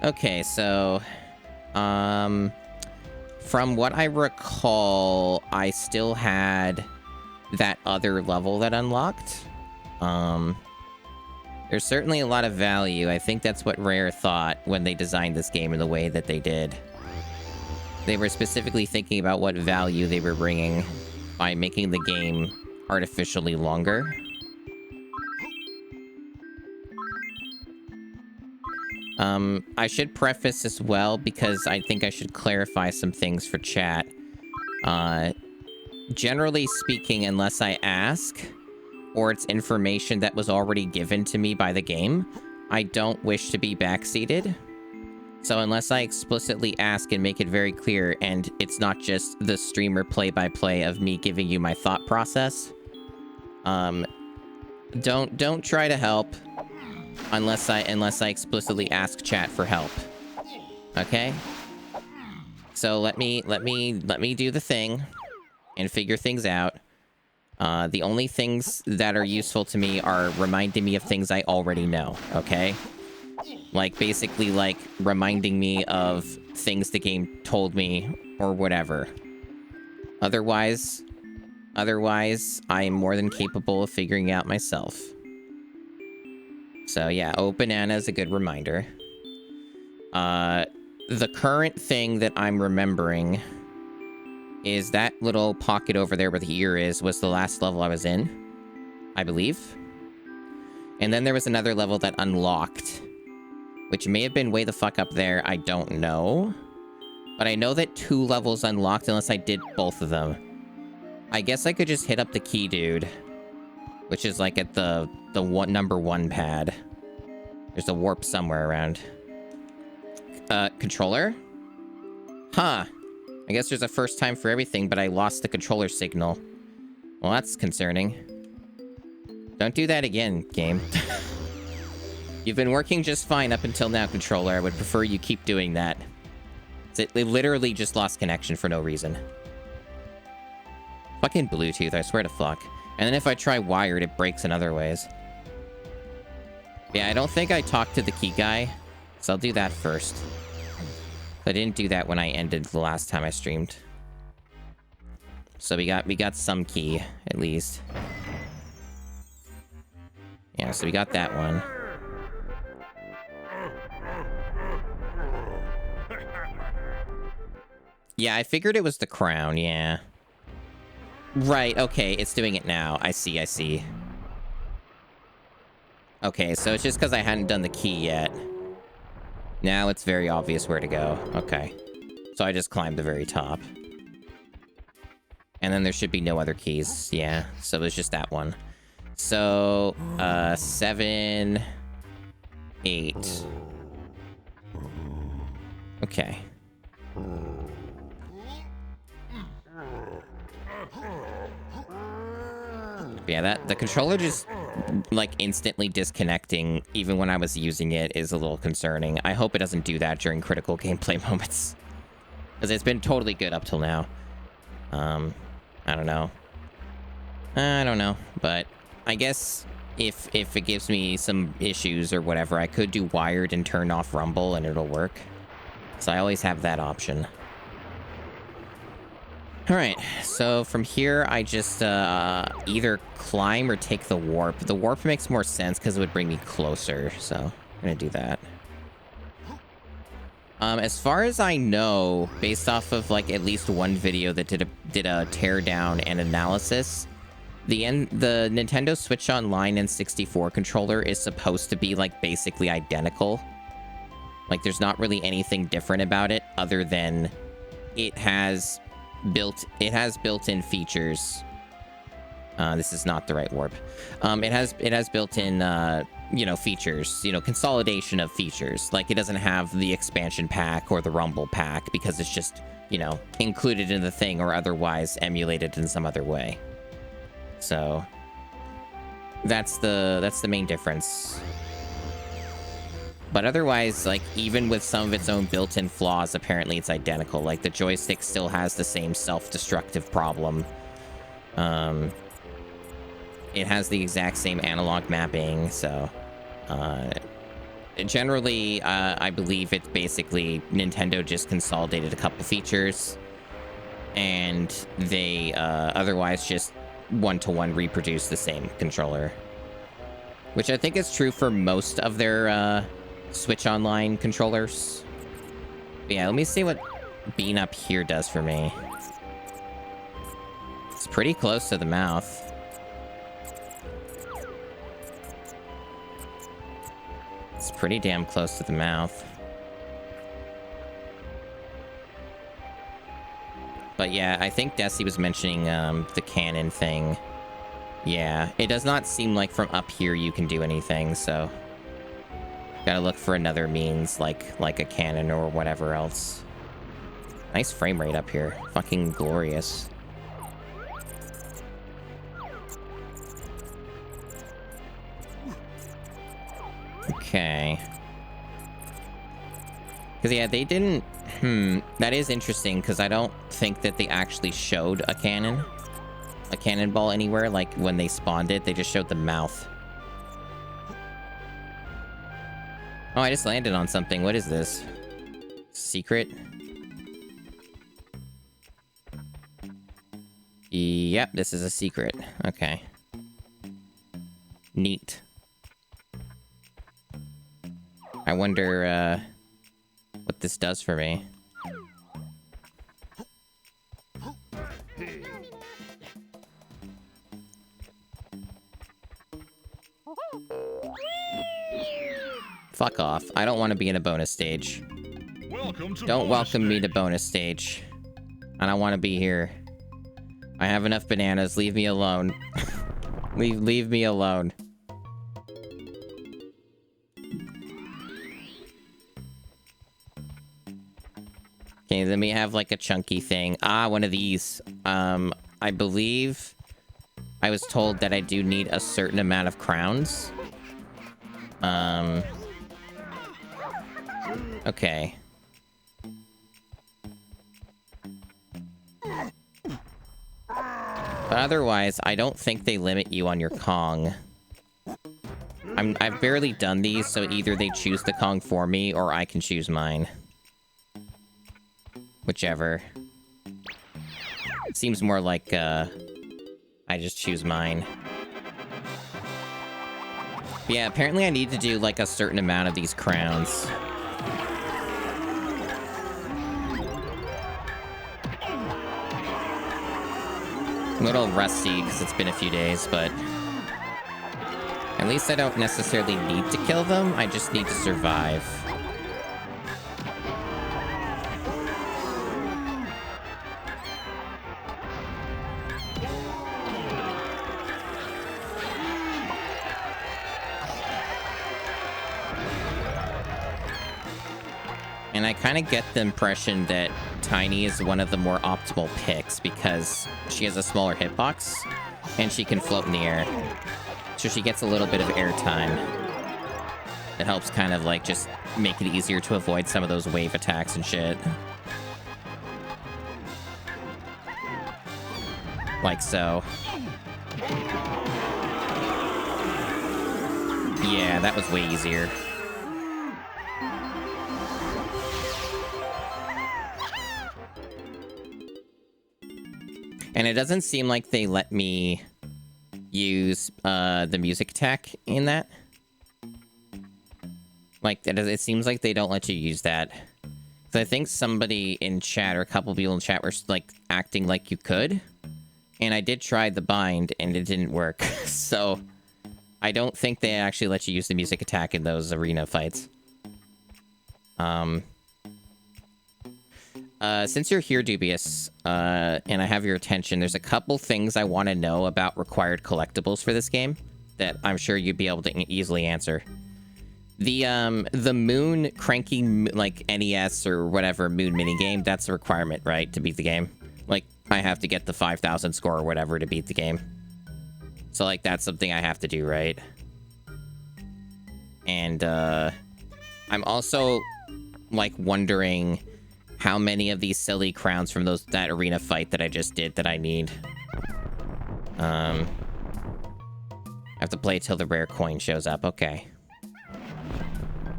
Okay, so, from what I recall, I still had that other level that unlocked. There's certainly a lot of value. I think that's what Rare thought when they designed this game in the way that they did. They were specifically thinking about what value they were bringing by making the game artificially longer. I should preface as well, because I think I should clarify some things for chat. Generally speaking, unless I ask, or it's information that was already given to me by the game, I don't wish to be backseated. So unless I explicitly ask and make it very clear, and it's not just the streamer play-by-play of me giving you my thought process, don't try to help unless I explicitly ask chat for help. Okay? So let me do the thing and figure things out. The only things that are useful to me are reminding me of things I already know, okay? Like, basically, like, reminding me of things the game told me, or whatever. Otherwise, I am more than capable of figuring out myself. So, yeah, Oh Banana is a good reminder. The current thing that I'm remembering is that little pocket over there where the ear is was the last level I was in, I believe. And then there was another level that unlocked, which may have been way the fuck up there, I don't know. But I know that 2 levels unlocked unless I did both of them. I guess I could just hit up the key dude, which is like at the number 1 pad. There's a warp somewhere around. Controller? Huh. I guess there's a first time for everything, but I lost the controller signal. Well, that's concerning. Don't do that again, game. You've been working just fine up until now, controller. I would prefer you keep doing that. It literally just lost connection for no reason. Fucking Bluetooth, I swear to fuck. And then if I try wired, it breaks in other ways. Yeah, I don't think I talked to the key guy, so I'll do that first. I didn't do that when I ended the last time I streamed. So we got some key, at least. Yeah, so we got that one. Yeah, I figured it was the crown, yeah. Right, okay, it's doing it now. I see. Okay, so it's just because I hadn't done the key yet. Now it's very obvious where to go. Okay. So I just climbed the very top. And then there should be no other keys. Yeah, so there's just that one. So, 7, 8. Okay. Yeah, the controller just, like, instantly disconnecting, even when I was using it, is a little concerning. I hope it doesn't do that during critical gameplay moments. Because it's been totally good up till now. I don't know. But I guess if it gives me some issues or whatever, I could do wired and turn off rumble and it'll work. So I always have that option. Alright, so from here, I just either climb or take the warp. The warp makes more sense because it would bring me closer, so I'm gonna do that. As far as I know, based off of like at least one video that did a teardown and analysis, the Nintendo Switch Online N64 controller is supposed to be like basically identical. Like there's not really anything different about it other than it has built-in features. This is not the right warp. It has built-in features, consolidation of features. Like it doesn't have the expansion pack or the rumble pack because it's just, included in the thing or otherwise emulated in some other way. So that's the main difference. But otherwise, like, even with some of its own built-in flaws, apparently it's identical. Like, the joystick still has the same self-destructive problem. It has the exact same analog mapping, so... Generally, I believe it's basically Nintendo just consolidated a couple features, and they otherwise just one-to-one reproduce the same controller. Which I think is true for most of their Switch Online controllers. But yeah, let me see what being up here does for me. It's pretty close to the mouth. It's pretty damn close to the mouth. But yeah, I think Desi was mentioning the cannon thing. Yeah, it does not seem like from up here you can do anything, so... Gotta look for another means, like a cannon or whatever else. Nice frame rate up here. Fucking glorious. Okay. Because, yeah, they didn't... That is interesting, because I don't think that they actually showed a cannonball anywhere. Like, when they spawned it, they just showed the mouth. Oh, I just landed on something. What is this? Secret? Yep, this is a secret. Okay. Neat. I wonder, what this does for me. Fuck off. I don't want to be in a bonus stage. Don't welcome me to bonus stage. I don't want to be here. I have enough bananas. Leave me alone. leave me alone. Okay, then we have like a chunky thing. Ah, one of these. I believe I was told that I do need a certain amount of crowns. Okay. But otherwise, I don't think they limit you on your Kong. I've barely done these, so either they choose the Kong for me, or I can choose mine. Whichever. It seems more like, I just choose mine. But yeah, apparently I need to do, like, a certain amount of these crowns. I'm a little rusty because it's been a few days, but at least I don't necessarily need to kill them. I just need to survive. And I kind of get the impression that Tiny is one of the more optimal picks because she has a smaller hitbox and she can float in the air. So she gets a little bit of air time. It helps kind of like just make it easier to avoid some of those wave attacks and shit. Like so. Yeah, that was way easier. And it doesn't seem like they let me use the music attack in that. Like, it seems like they don't let you use that. So I think somebody in chat, or a couple people in chat, were like acting like you could. And I did try the bind, and it didn't work. So I don't think they actually let you use the music attack in those arena fights. Since you're here, Dubious, and I have your attention, there's a couple things I want to know about required collectibles for this game that I'm sure you'd be able to easily answer. The Moon Cranky, like, NES or whatever Moon minigame, that's a requirement, right, to beat the game? Like, I have to get the 5,000 score or whatever to beat the game. So, like, that's something I have to do, right? And, I'm also, like, wondering how many of these silly crowns from that arena fight that I just did that I need. I have to play till the rare coin shows up. Okay.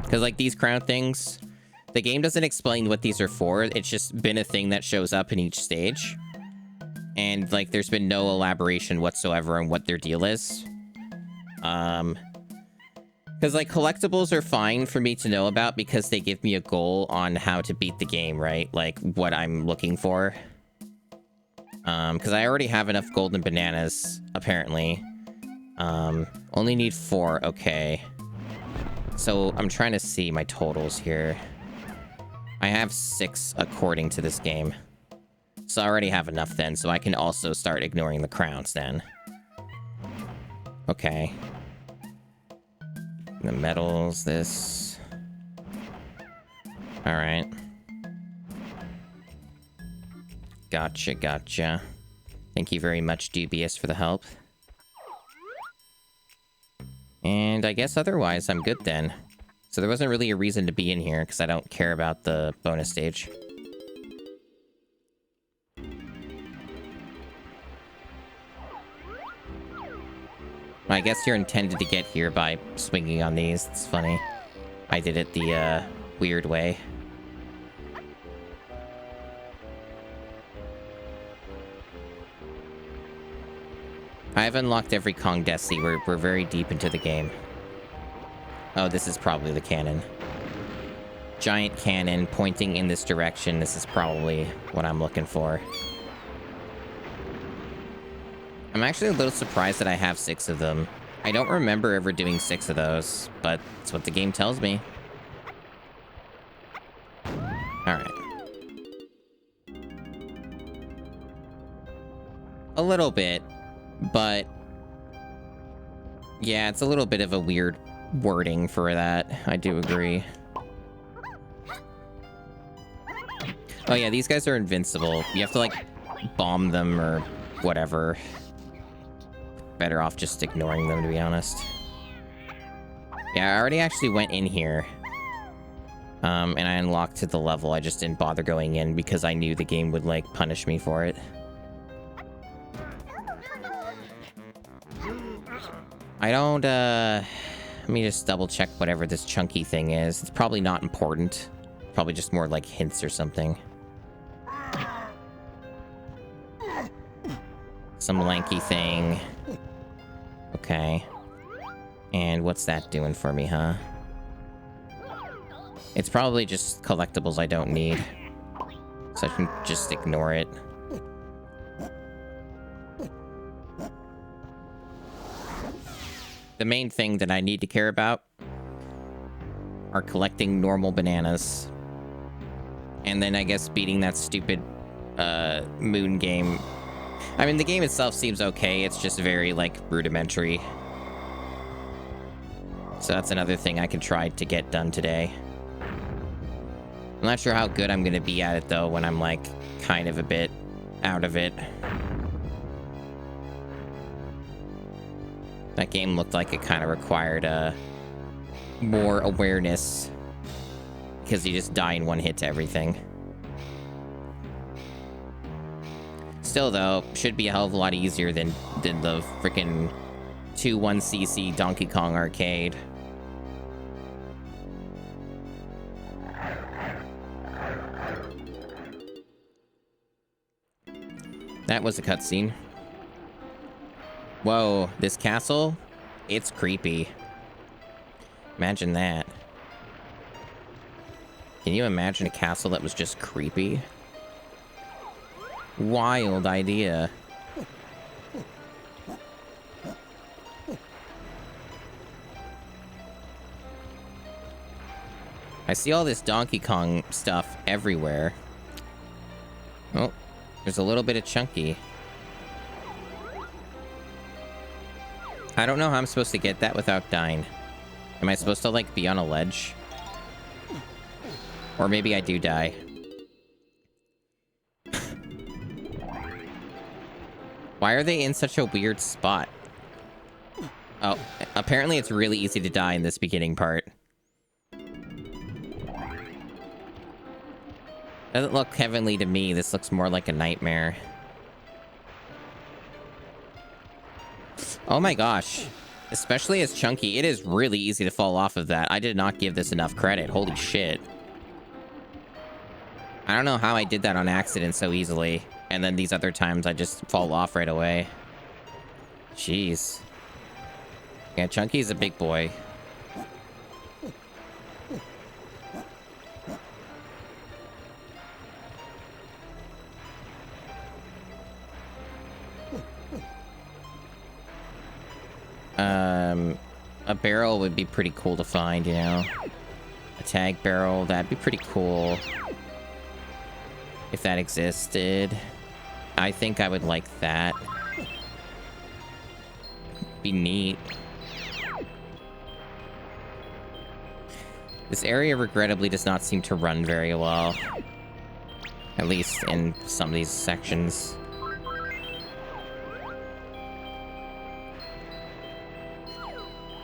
Because, like, these crown things, the game doesn't explain what these are for. It's just been a thing that shows up in each stage. And, like, there's been no elaboration whatsoever on what their deal is. Because, like, collectibles are fine for me to know about because they give me a goal on how to beat the game, right? Like, what I'm looking for. Because I already have enough golden bananas, apparently. Only need 4, okay. So, I'm trying to see my totals here. I have 6 according to this game. So I already have enough then, so I can also start ignoring the crowns then. Okay. The medals, this. Alright. Gotcha, gotcha. Thank you very much, Dubious, for the help. And I guess otherwise, I'm good then. So there wasn't really a reason to be in here, because I don't care about the bonus stage. I guess you're intended to get here by swinging on these. It's funny. I did it the, weird way. I have unlocked every Kong Desi. We're very deep into the game. Oh, this is probably the cannon. Giant cannon pointing in this direction. This is probably what I'm looking for. I'm actually a little surprised that I have 6 of them. I don't remember ever doing 6 of those, but it's what the game tells me. Alright. A little bit, but... yeah, it's a little bit of a weird wording for that. I do agree. Oh yeah, these guys are invincible. You have to, like, bomb them or whatever. Better off just ignoring them, to be honest. Yeah, I already actually went in here. And I unlocked to the level. I just didn't bother going in because I knew the game would, like, punish me for it. I don't, let me just double check whatever this chunky thing is. It's probably not important. Probably just more like hints or something. Some lanky thing. Okay. And what's that doing for me, huh? It's probably just collectibles I don't need. So I can just ignore it. The main thing that I need to care about are collecting normal bananas. And then I guess beating that stupid moon game. I mean, the game itself seems okay. It's just very, like, rudimentary. So that's another thing I can try to get done today. I'm not sure how good I'm going to be at it, though, when I'm, like, kind of a bit out of it. That game looked like it kind of required more awareness. Because you just die in one hit to everything. Still, though, should be a hell of a lot easier than the freaking 2-1cc Donkey Kong arcade. That was a cutscene. Whoa, this castle? It's creepy. Imagine that. Can you imagine a castle that was just creepy? Wild idea. I see all this Donkey Kong stuff everywhere. Oh, there's a little bit of Chunky. I don't know how I'm supposed to get that without dying. Am I supposed to, like, be on a ledge? Or maybe I do die. Why are they in such a weird spot? Oh, apparently it's really easy to die in this beginning part. Doesn't look heavenly to me. This looks more like a nightmare. Oh my gosh. Especially as chunky, it is really easy to fall off of that. I did not give this enough credit. Holy shit. I don't know how I did that on accident so easily. And then these other times I just fall off right away. Jeez. Yeah, Chunky's a big boy. A barrel would be pretty cool to find, you know? A tag barrel, that'd be pretty cool. If that existed. I think I would like that. Be neat. This area regrettably does not seem to run very well. At least in some of these sections.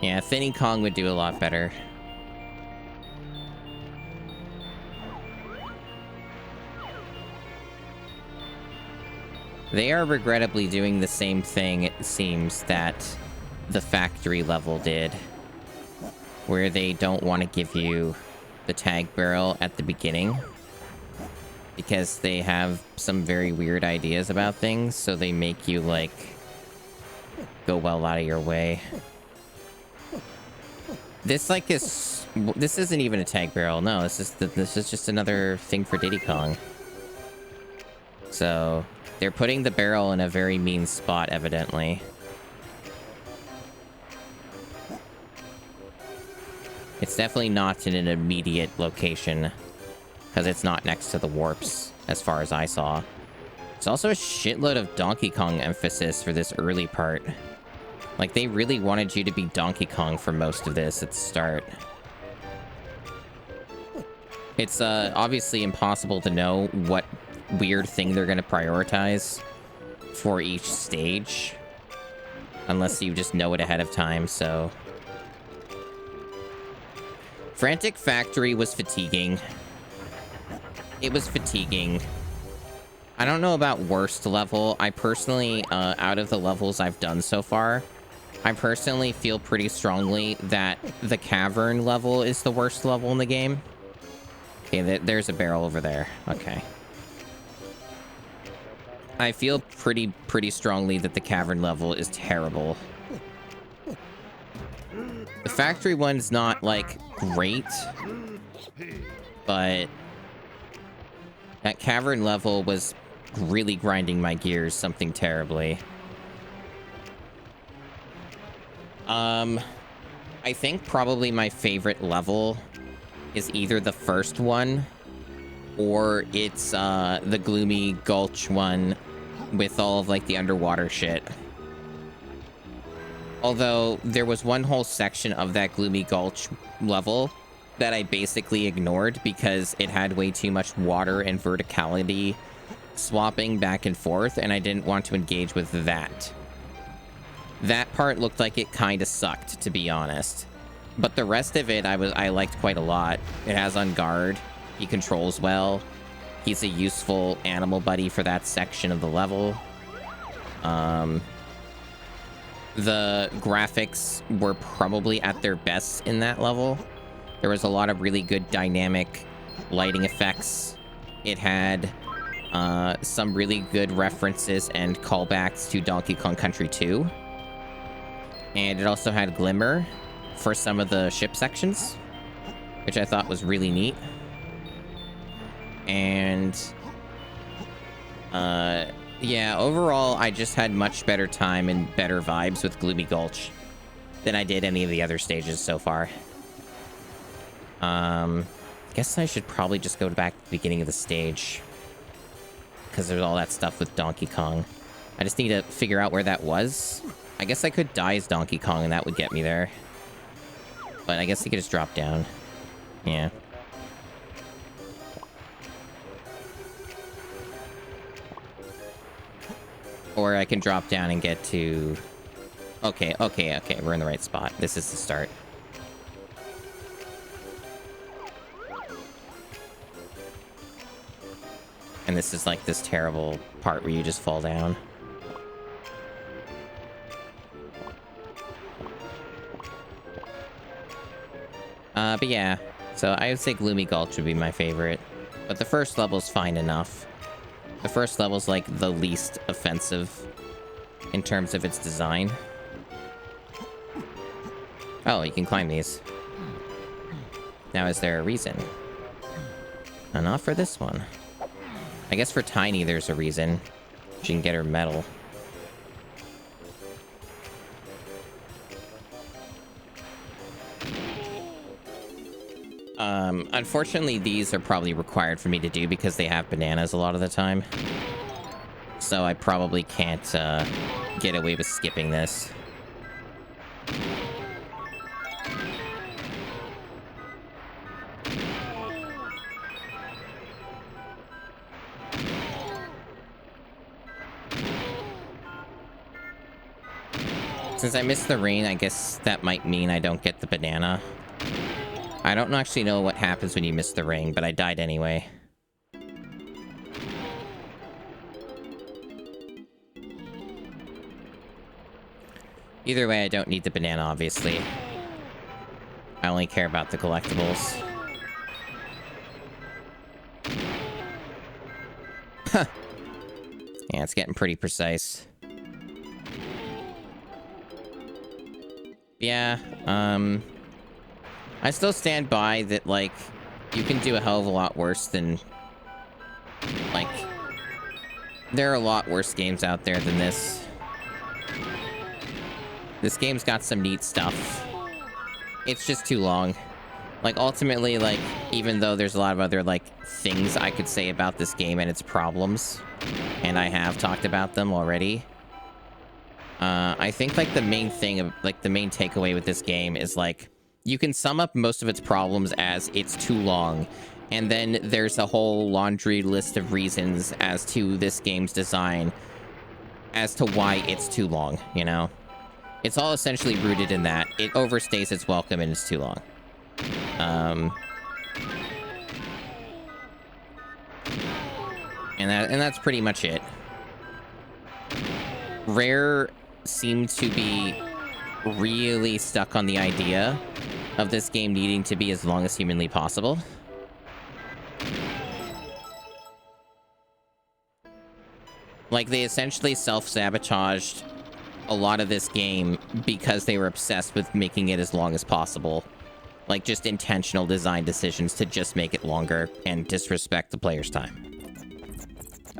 Yeah, Thinny Kong would do a lot better. They are regrettably doing the same thing, it seems, that the factory level did. Where they don't want to give you the tag barrel at the beginning. Because they have some very weird ideas about things, so they make you, like, go well out of your way. This, like, is... This isn't even a tag barrel. No, this is just another thing for Diddy Kong. So, they're putting the barrel in a very mean spot, evidently. It's definitely not in an immediate location. Because it's not next to the warps, as far as I saw. There's also a shitload of Donkey Kong emphasis for this early part. Like, they really wanted you to be Donkey Kong for most of this at the start. It's obviously impossible to know what weird thing they're going to prioritize for each stage. Unless you just know it ahead of time, so... Frantic Factory was fatiguing. It was fatiguing. I don't know about worst level. I personally, out of the levels I've done so far, I personally feel pretty strongly that the cavern level is the worst level in the game. Okay, there's a barrel over there. Okay. I feel pretty strongly that the cavern level is terrible. The factory one's not, like, great, but that cavern level was really grinding my gears something terribly. I think probably my favorite level is either the first one or it's the Gloomy Gulch one with all of, like, the underwater shit. Although there was one whole section of that Gloomy Gulch level that I basically ignored because it had way too much water and verticality swapping back and forth, and I didn't want to engage with that. That part looked like it kind of sucked, to be honest. But the rest of it, I liked quite a lot. It has On Guard. He controls well. He's a useful animal buddy for that section of the level. The graphics were probably at their best in that level. There was a lot of really good dynamic lighting effects. It had some really good references and callbacks to Donkey Kong Country 2. And it also had Glimmer for some of the ship sections, which I thought was really neat. And yeah, overall, I just had much better time and better vibes with Gloomy Gulch than I did any of the other stages so far. Guess I should probably just go back to the beginning of the stage, because there's all that stuff with Donkey Kong. I just need to figure out where that was. I guess I could die as Donkey Kong and that would get me there. But I guess he could just drop down. Yeah. Or I can drop down and get to... Okay, we're in the right spot. This is the start. And this is like this terrible part where you just fall down. But yeah, so I would say Gloomy Gulch would be my favorite. But the first level's fine enough. The first level's like the least offensive in terms of its design. Oh, you can climb these. Now, is there a reason? Not for this one. I guess for Tiny there's a reason. She can get her medal. Unfortunately, these are probably required for me to do because they have bananas a lot of the time. So I probably can't get away with skipping this. Since I missed the rain, I guess that might mean I don't get the banana. I don't actually know what happens when you miss the ring, but I died anyway. Either way, I don't need the banana, obviously. I only care about the collectibles. Huh. Yeah, it's getting pretty precise. Yeah, I still stand by that, like, you can do a hell of a lot worse than... Like, there are a lot worse games out there than this. This game's got some neat stuff. It's just too long. Like, ultimately, like, even though there's a lot of other, like, things I could say about this game and its problems, and I have talked about them already, I think, like, the main thing, of, like, the main takeaway with this game is, like, you can sum up most of its problems as it's too long, and then there's a whole laundry list of reasons as to this game's design as to why it's too long, you know? It's all essentially rooted in that. It overstays its welcome and it's too long. And that's pretty much it. Rare seemed to be really stuck on the idea of this game needing to be as long as humanly possible. Like, they essentially self-sabotaged a lot of this game because they were obsessed with making it as long as possible. Like, just intentional design decisions to just make it longer and disrespect the player's time.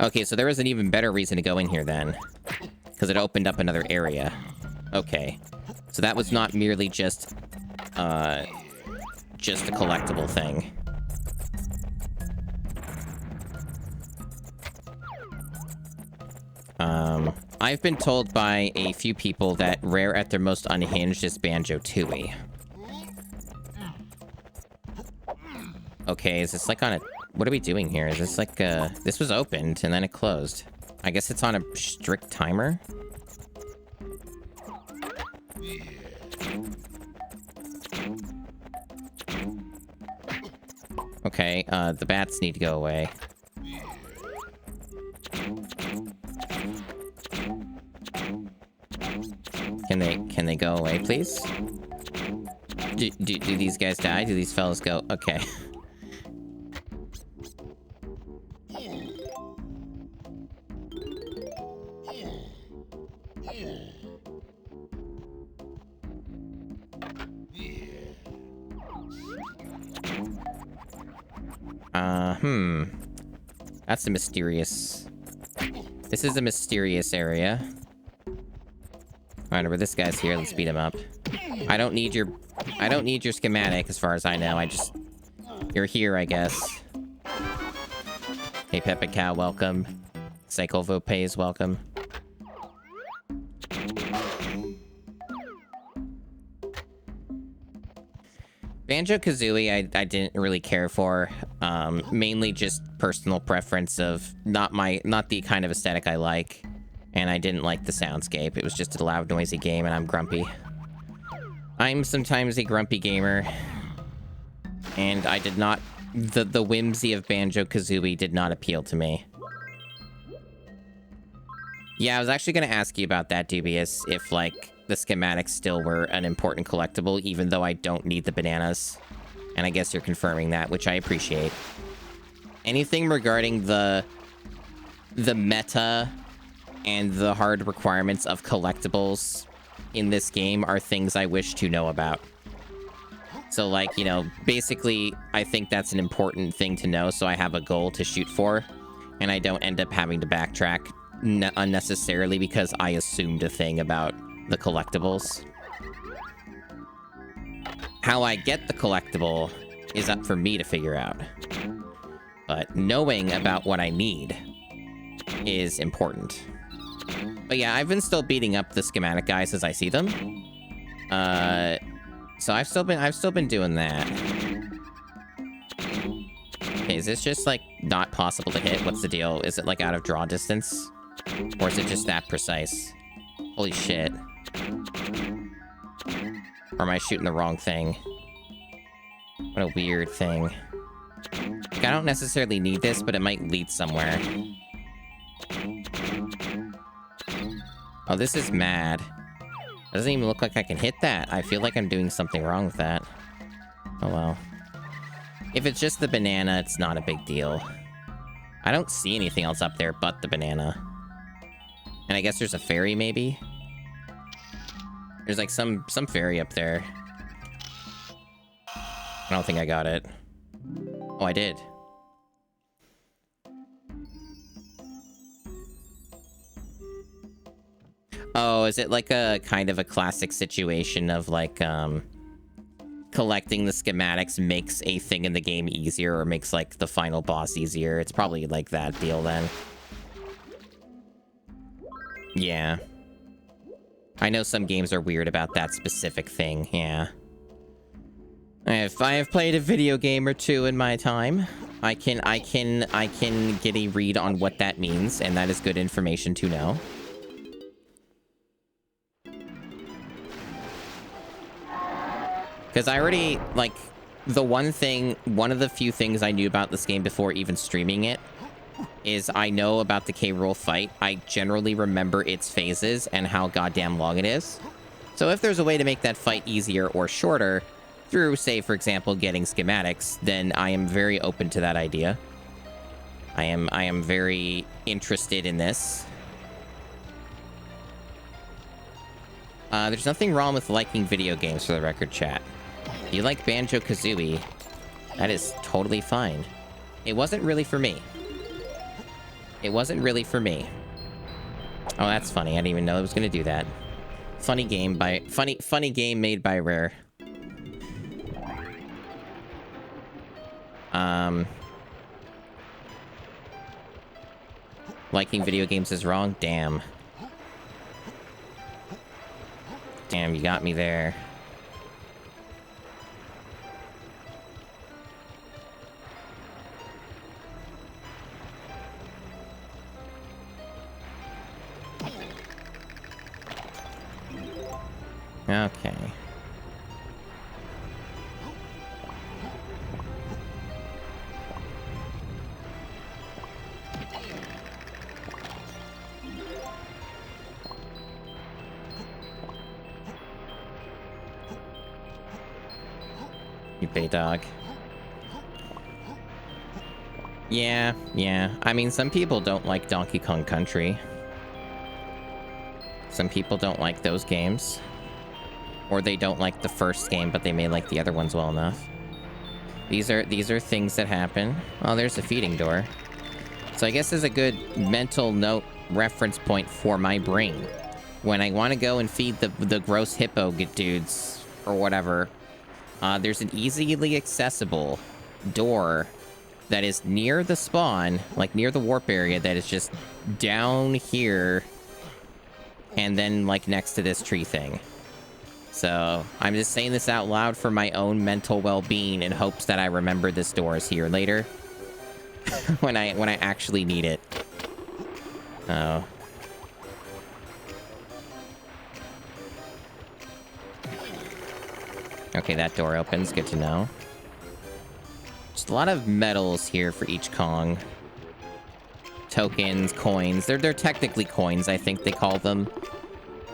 Okay, so there was an even better reason to go in here then. Because it opened up another area. Okay. So that was not merely just a collectible thing. I've been told by a few people that Rare at their most unhinged is Banjo-Tooie. Okay, is this like on a... What are we doing here? Is this like this was opened and then it closed. I guess it's on a strict timer? Okay, the bats need to go away. Can they go away, please? Do these guys die? Do these fellas go? Okay. That's a mysterious... This is a mysterious area. Alright, but this guy's here. Let's beat him up. I don't need your schematic, as far as I know. You're here, I guess. Hey, Peppa Cow, welcome. Psycho Vopes, welcome. Banjo-Kazooie, I didn't really care for. Mainly just personal preference of not the kind of aesthetic I like. And I didn't like the soundscape. It was just a loud, noisy game, and I'm grumpy. I'm sometimes a grumpy gamer. And I did not... The whimsy of Banjo-Kazooie did not appeal to me. Yeah, I was actually going to ask you about that, Dubious, if, like, the schematics still were an important collectible, even though I don't need the bananas. And I guess you're confirming that, which I appreciate. Anything regarding the meta and the hard requirements of collectibles in this game are things I wish to know about. So, like, you know, basically, I think that's an important thing to know, so I have a goal to shoot for, and I don't end up having to backtrack unnecessarily because I assumed a thing about the collectibles. How I get the collectible is up for me to figure out. But knowing about what I need is important. But yeah, I've been still beating up the schematic guys as I see them. So I've still been doing that. Okay, is this just like not possible to hit? What's the deal? Is it like out of draw distance? Or is it just that precise? Holy shit. Or am I shooting the wrong thing? What a weird thing. Like, I don't necessarily need this, but it might lead somewhere. Oh, this is mad. It doesn't even look like I can hit that. I feel like I'm doing something wrong with that. Oh well. If it's just the banana, it's not a big deal. I don't see anything else up there but the banana. And I guess there's a fairy, maybe? There's like some fairy up there. I don't think I got it. Oh, I did. Oh, is it like a kind of a classic situation of like, collecting the schematics makes a thing in the game easier or makes like the final boss easier? It's probably like that deal then. Yeah. I know some games are weird about that specific thing, yeah. I have played a video game or two in my time. I can get a read on what that means, and that is good information to know. Because I already, like, one of the few things I knew about this game before even streaming it is I know about the K. Rool fight. I generally remember its phases and how goddamn long it is. So if there's a way to make that fight easier or shorter through, say, for example, getting schematics, then I am very open to that idea. I am very interested in this. There's nothing wrong with liking video games, for the record, chat. If you like Banjo-Kazooie, that is totally fine. It wasn't really for me. It wasn't really for me. Oh, that's funny. I didn't even know it was gonna do that. Funny game made by Rare. Liking video games is wrong? Damn. Damn, you got me there. Okay. You bay dog. Yeah. I mean, some people don't like Donkey Kong Country. Some people don't like those games. Or they don't like the first game, but they may like the other ones well enough. These are things that happen. Oh, there's a feeding door. So I guess there's a good mental note reference point for my brain. When I want to go and feed the gross hippo dudes, or whatever, there's an easily accessible door that is near the spawn, like near the warp area, that is just down here, and then like next to this tree thing. So I'm just saying this out loud for my own mental well-being in hopes that I remember this door is here later when I actually need it. Oh. Okay, that door opens. Good to know. Just a lot of medals here for each Kong. Tokens, coins. They're technically coins, I think they call them.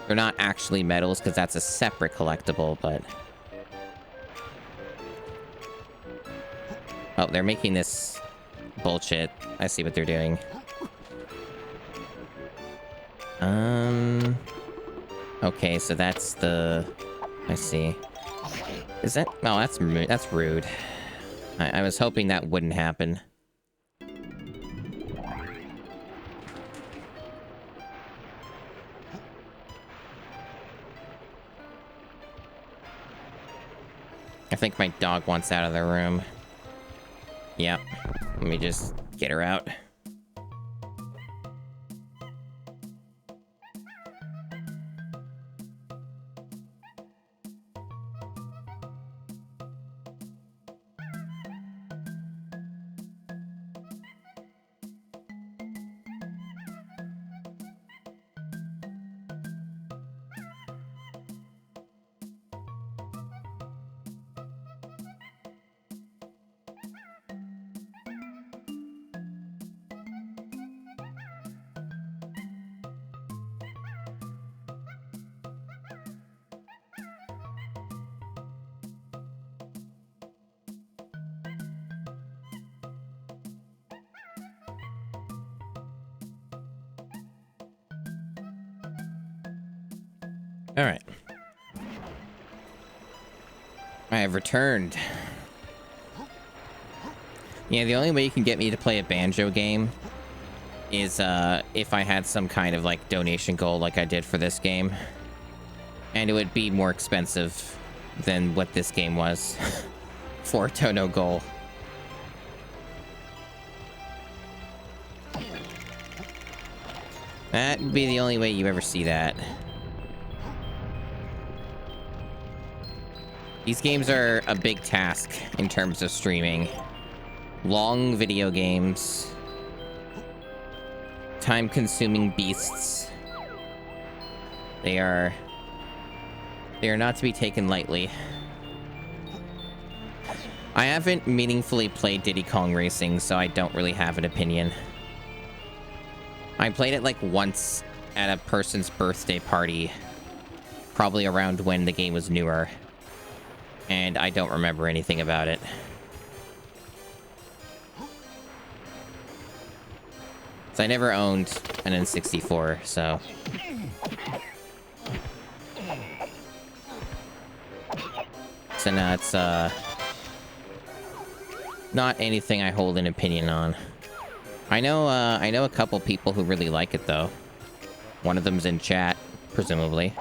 They're not actually medals, because that's a separate collectible, but... Oh, they're making this bullshit. I see what they're doing. Okay, so that's the... I see. Is that... Oh, that's rude. I was hoping that wouldn't happen. I think my dog wants out of the room. Yep. Let me just get her out. Alright. I have returned. Yeah, the only way you can get me to play a banjo game is if I had some kind of like donation goal like I did for this game. And it would be more expensive than what this game was for a dono goal. That would be the only way you ever see that. These games are a big task in terms of streaming. Long video games. Time-consuming beasts. They are not to be taken lightly. I haven't meaningfully played Diddy Kong Racing, so I don't really have an opinion. I played it like once at a person's birthday party, probably around when the game was newer. And I don't remember anything about it. So I never owned an N64, so... So now it's, not anything I hold an opinion on. I know a couple people who really like it, though. One of them's in chat, presumably.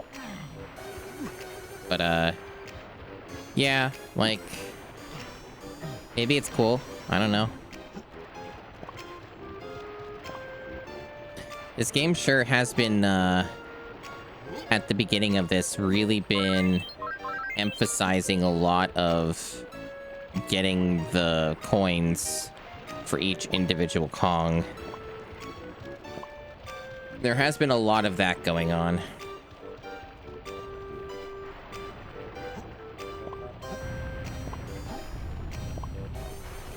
But, yeah, like... maybe it's cool. I don't know. This game sure has been, at the beginning of this, really been emphasizing a lot of getting the coins for each individual Kong. There has been a lot of that going on.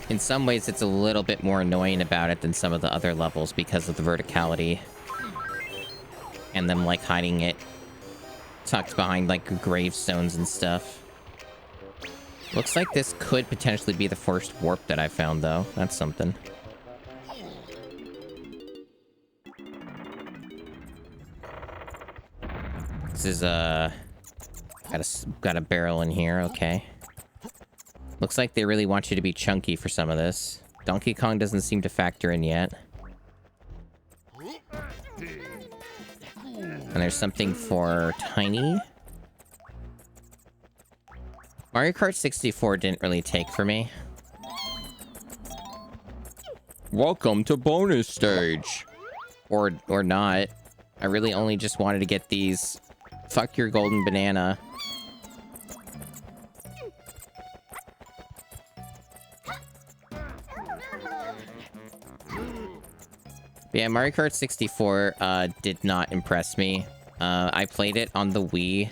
In some ways, it's a little bit more annoying about it than some of the other levels because of the verticality. And them, like, hiding it tucked behind, like, gravestones and stuff. Looks like this could potentially be the first warp that I found, though. That's something. This is, got a barrel in here, okay. Looks like they really want you to be chunky for some of this. Donkey Kong doesn't seem to factor in yet. And there's something for Tiny. Mario Kart 64 didn't really take for me. Welcome to bonus stage. Or not. I really only just wanted to get these. Fuck your golden banana. Yeah, Mario Kart 64 did not impress me. I played it on the Wii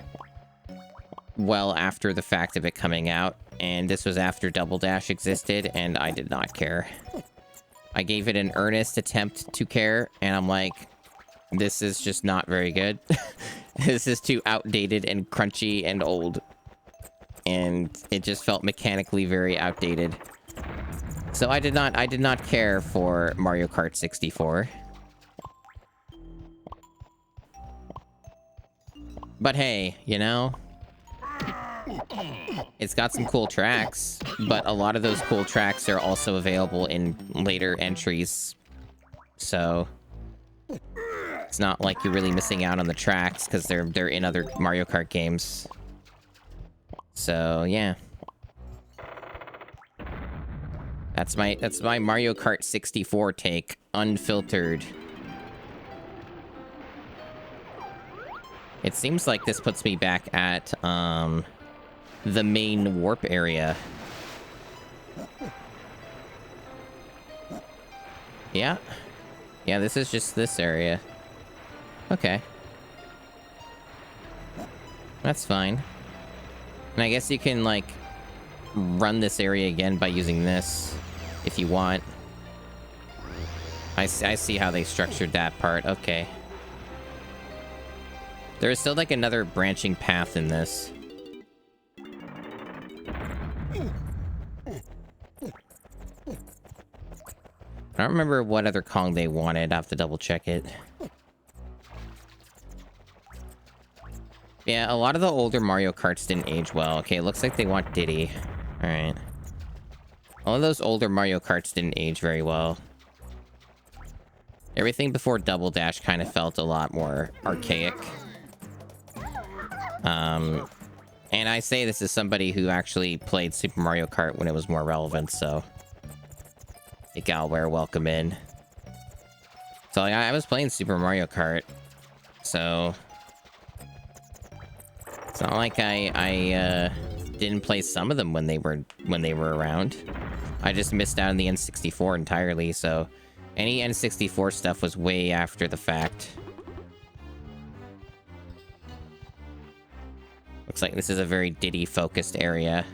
well after the fact of it coming out, and this was after Double Dash existed, and I did not care. I gave it an earnest attempt to care, and I'm like, this is just not very good. This is too outdated and crunchy and old. And it just felt mechanically very outdated. So I did not care for Mario Kart 64. But hey, you know, it's got some cool tracks, but a lot of those cool tracks are also available in later entries. So it's not like you're really missing out on the tracks because they're in other Mario Kart games. So yeah. That's my Mario Kart 64 take, unfiltered. It seems like this puts me back at the main warp area. Yeah. Yeah, this is just this area. Okay. That's fine. And I guess you can, like, run this area again by using this, if you want. I see how they structured that part. Okay. There is still, like, another branching path in this. I don't remember what other Kong they wanted. I have to double check it. Yeah, a lot of the older Mario Karts didn't age well. Okay, it looks like they want Diddy. Alright. All of those older Mario Karts didn't age very well. Everything before Double Dash kind of felt a lot more archaic. And I say this as somebody who actually played Super Mario Kart when it was more relevant, so... Hey, Galware, welcome in. So, like, I was playing Super Mario Kart, so... It's not like I didn't play some of them when they were around. I just missed out on the N64 entirely, so... Any N64 stuff was way after the fact. Looks like this is a very Diddy-focused area.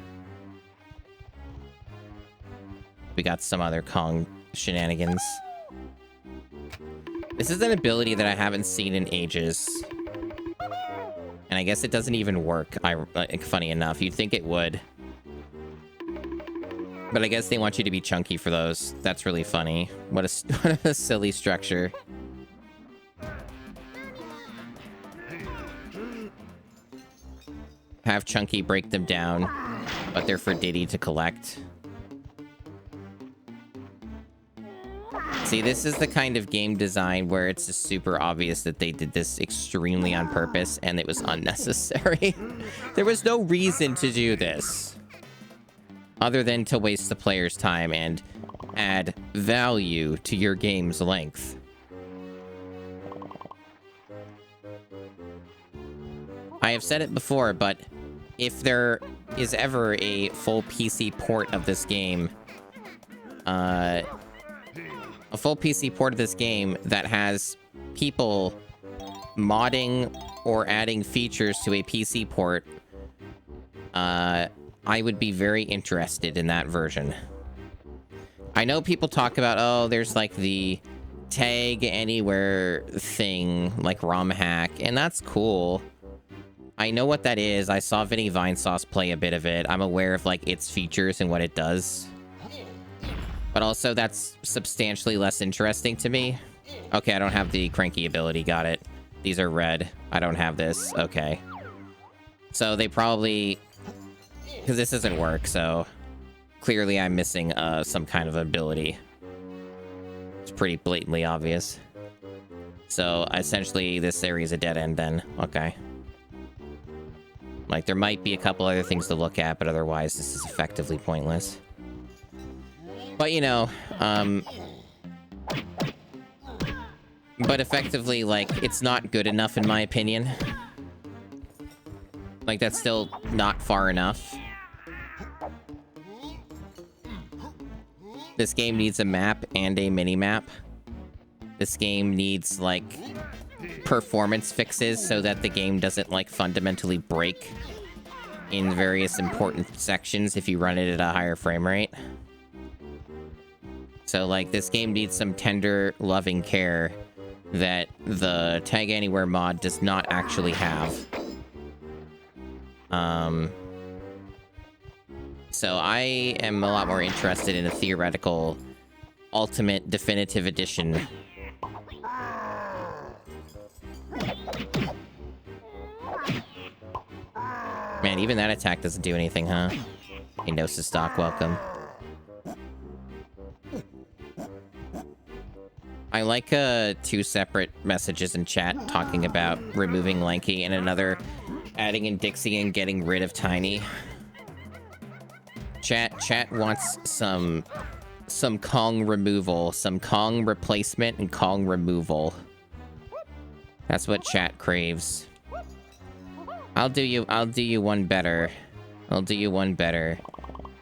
We got some other Kong shenanigans. This is an ability that I haven't seen in ages. And I guess it doesn't even work, funny enough. You'd think it would. But I guess they want you to be chunky for those. That's really funny. What a silly structure. Have Chunky break them down, but they're for Diddy to collect. See, this is the kind of game design where it's just super obvious that they did this extremely on purpose and it was unnecessary. There was no reason to do this other than to waste the player's time and add value to your game's length. I have said it before, but if there is ever a full PC port of this game, a full PC port of this game that has people modding or adding features to a PC port, I would be very interested in that version. I know people talk about, oh, there's like the tag anywhere thing, like ROM hack, and that's cool. I know what that is. I saw Vinny Vinesauce play a bit of it. I'm aware of, like, its features and what it does. But also, that's substantially less interesting to me. Okay, I don't have the cranky ability. Got it. These are red. I don't have this. Okay. So they probably... Because this doesn't work, so... Clearly, I'm missing some kind of ability. It's pretty blatantly obvious. So, essentially, this area is a dead end then. Okay. Like, there might be a couple other things to look at, but otherwise, this is effectively pointless. But, you know, but effectively, like, it's not good enough, in my opinion. Like, that's still not far enough. This game needs a map and a mini-map. This game needs, like... performance fixes so that the game doesn't, like, fundamentally break in various important sections if you run it at a higher frame rate. So, like, this game needs some tender, loving care that the Tag Anywhere mod does not actually have. So I am a lot more interested in a theoretical ultimate definitive edition. Man, even that attack doesn't do anything, huh? Hey, Gnosis Stock, welcome. I like 2 separate messages in chat talking about removing Lanky and another adding in Dixie and getting rid of Tiny. Chat wants some Kong removal, some Kong replacement and Kong removal. That's what chat craves. I'll do you one better. I'll do you one better.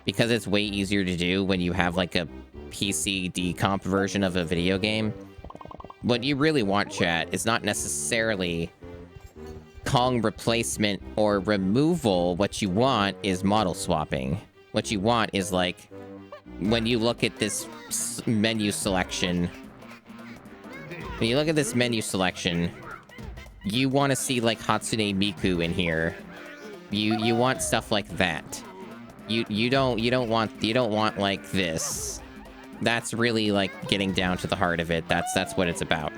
Because it's way easier to do when you have like a PC decomp version of a video game. What you really want, chat, is not necessarily Kong replacement or removal. What you want is model swapping. What you want is like, when you look at this menu selection, you want to see like Hatsune Miku in here. You want stuff like that. You don't want like this. That's really like getting down to the heart of it. That's what it's about.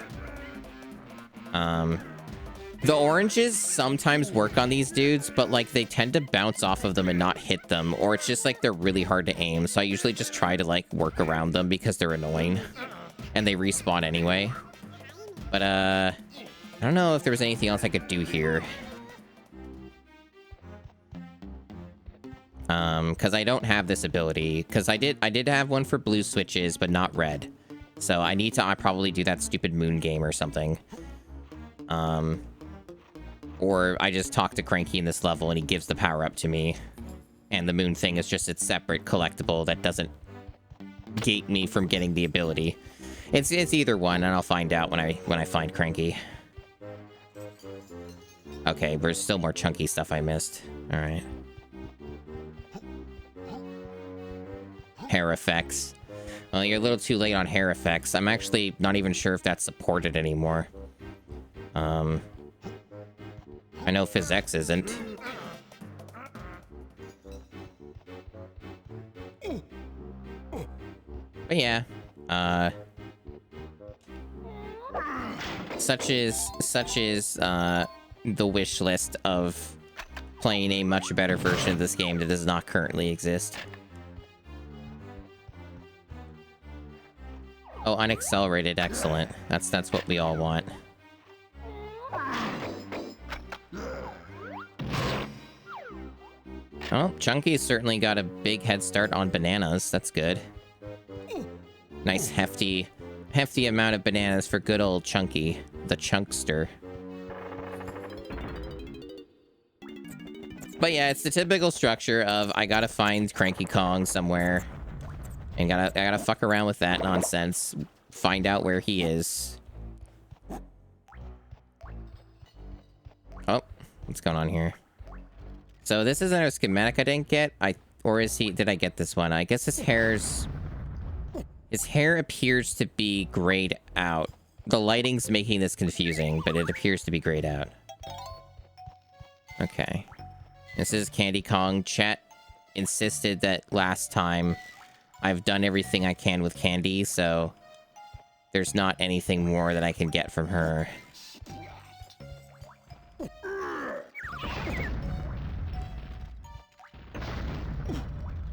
The oranges sometimes work on these dudes, but like they tend to bounce off of them and not hit them, or it's just like they're really hard to aim. So I usually just try to like work around them because they're annoying and they respawn anyway. But I don't know if there was anything else I could do here. Because I don't have this ability. Because I did have one for blue switches, but not red. So I probably do that stupid moon game or something. Or I just talk to Cranky in this level and he gives the power up to me. And the moon thing is just its separate collectible that doesn't gate me from getting the ability. It's either one, and I'll find out when I find Cranky. Okay, there's still more chunky stuff I missed. All right. Hair effects. Well, you're a little too late on hair effects. I'm actually not even sure if that's supported anymore. I know PhysX isn't. But yeah, such is the wish list of playing a much better version of this game that does not currently exist. Oh, unaccelerated, excellent. That's what we all want. Oh, Chunky's certainly got a big head start on bananas. That's good. Nice hefty amount of bananas for good old Chunky, the chunkster. But yeah, it's the typical structure of I gotta find Cranky Kong somewhere. And I gotta fuck around with that nonsense. Find out where he is. Oh, what's going on here? So this isn't a schematic I didn't get. Did I get this one? I guess his hair appears to be grayed out. The lighting's making this confusing, but it appears to be grayed out. Okay. This is Candy Kong. Chat insisted that last time I've done everything I can with Candy, so there's not anything more that I can get from her.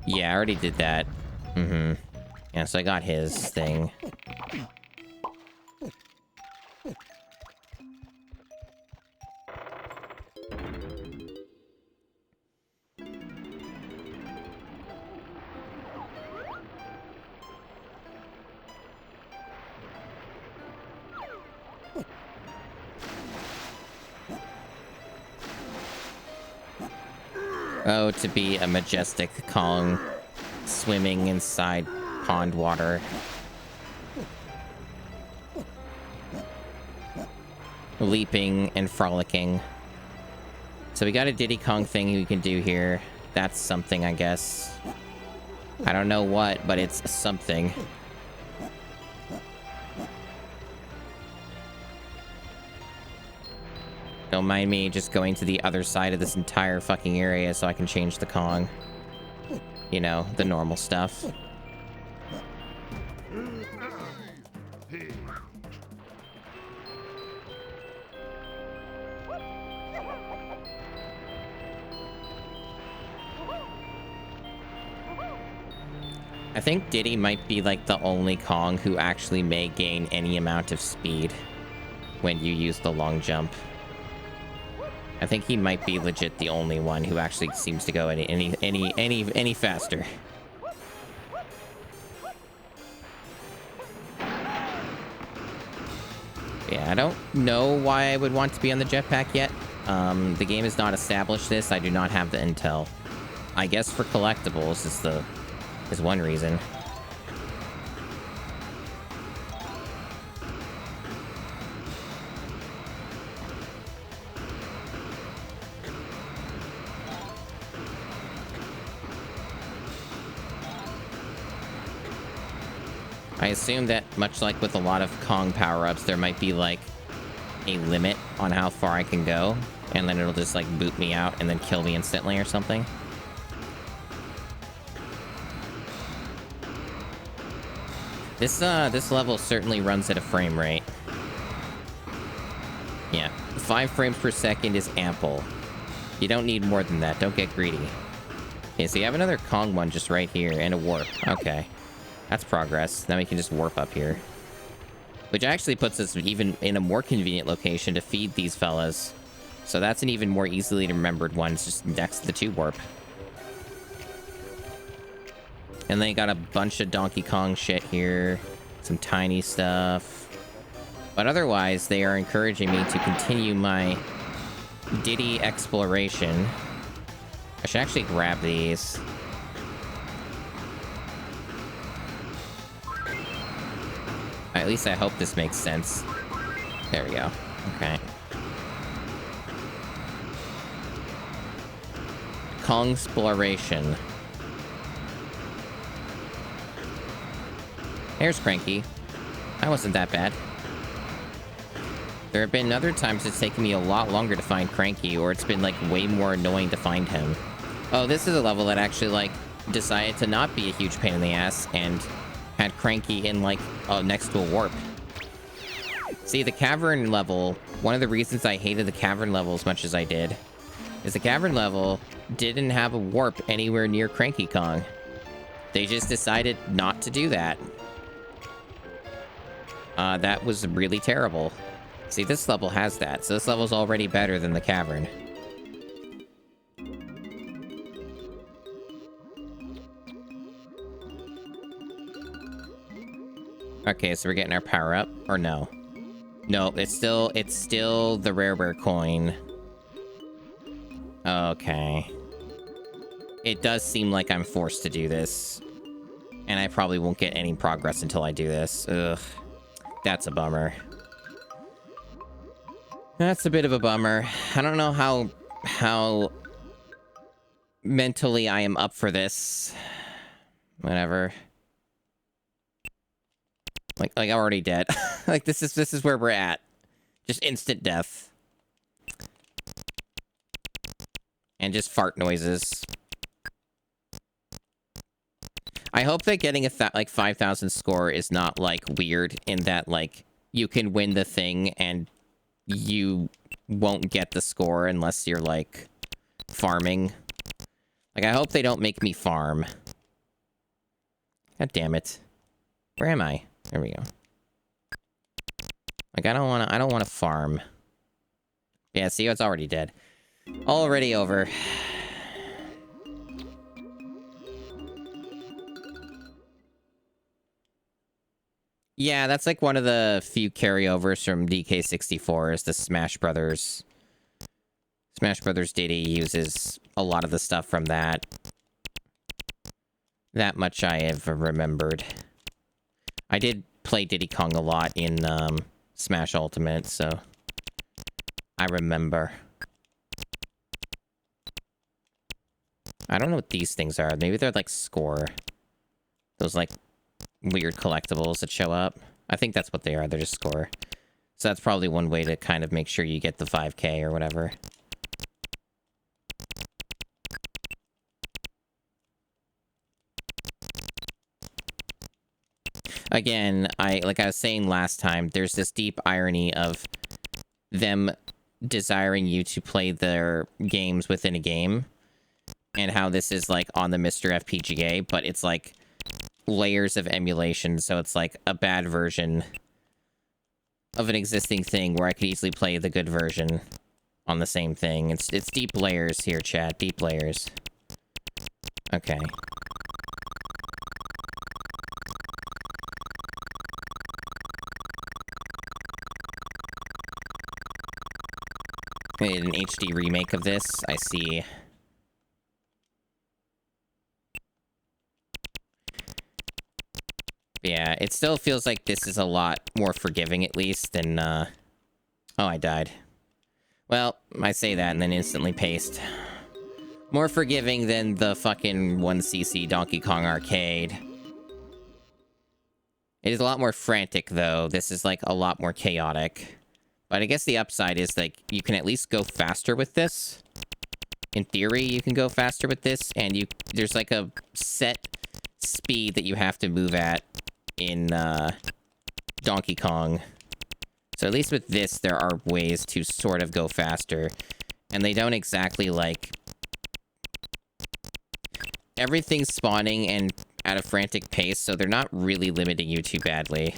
Yeah, I already did that. Mm-hmm. Yeah, so I got his thing. Oh, to be a majestic Kong swimming inside pond water. Leaping and frolicking. So we got a Diddy Kong thing we can do here. That's something, I guess. I don't know what, but it's something. Don't mind me just going to the other side of this entire fucking area so I can change the Kong. you know, the normal stuff. I think Diddy might be like the only Kong who actually may gain any amount of speed when you use the long jump. I think he might be legit the only one who actually seems to go any faster. Yeah, I don't know why I would want to be on the jetpack yet. The game has not established this. I do not have the intel. I guess for collectibles is one reason. I assume that, much like with a lot of Kong power-ups, there might be, like, a limit on how far I can go, and then it'll just, like, boot me out and then kill me instantly or something. This level certainly runs at a frame rate. Yeah, 5 frames per second is ample. You don't need more than that. Don't get greedy. Okay, so you have another Kong one just right here, and a warp. Okay. That's progress. Now we can just warp up here. Which actually puts us even in a more convenient location to feed these fellas. So that's an even more easily remembered one. It's just next to the 2 warp. And then you got a bunch of Donkey Kong shit here. Some tiny stuff. But otherwise, they are encouraging me to continue my Diddy exploration. I should actually grab these. At least I hope this makes sense. There we go. Okay. Kongsploration. There's Cranky. That wasn't that bad. There have been other times it's taken me a lot longer to find Cranky, or it's been, like, way more annoying to find him. Oh, this is a level that actually, like, decided to not be a huge pain in the ass, and had Cranky in, like, next to a warp. See, the cavern level, one of the reasons I hated the cavern level as much as I did, is the cavern level didn't have a warp anywhere near Cranky Kong. They just decided not to do that. That was really terrible. See, this level has that, so this level's already better than the cavern. Okay, so we're getting our power up, or no? No, it's still the rare coin. Okay. It does seem like I'm forced to do this. And I probably won't get any progress until I do this. Ugh. That's a bummer. That's a bit of a bummer. I don't know how mentally I am up for this. Whatever. Like I'm already dead. Like this is where we're at. Just instant death. And just fart noises. I hope that getting a like 5,000 score is not like weird in that like you can win the thing and you won't get the score unless you're like farming. Like I hope they don't make me farm. God damn it. Where am I? There we go. Like I don't want to farm. Yeah, see, it's already dead. Already over. Yeah, that's like one of the few carryovers from DK64 is the Smash Brothers. Smash Brothers Diddy uses a lot of the stuff from that. That much I have remembered. I did play Diddy Kong a lot in Smash Ultimate, so I remember. I don't know what these things are. Maybe they're like score. Those like weird collectibles that show up. I think that's what they are. They're just score. So that's probably one way to kind of make sure you get the 5K or whatever. Again, like I was saying last time, there's this deep irony of them desiring you to play their games within a game, and how this is like on the MiSTer FPGA, but it's like layers of emulation, so it's like a bad version of an existing thing where I could easily play the good version on the same thing. It's deep layers here, chat. Deep layers. Okay. They did an HD remake of this. I see. Yeah, it still feels like this is a lot more forgiving, at least, than, Oh, I died. Well, I say that and then instantly paste. More forgiving than the fucking 1cc Donkey Kong Arcade. It is a lot more frantic, though. This is, like, a lot more chaotic. But I guess the upside is, like, you can at least go faster with this. In theory, you can go faster with this, and there's, like, a set speed that you have to move at in Donkey Kong. So at least with this, there are ways to sort of go faster. And they don't exactly, like... Everything's spawning and at a frantic pace, so they're not really limiting you too badly.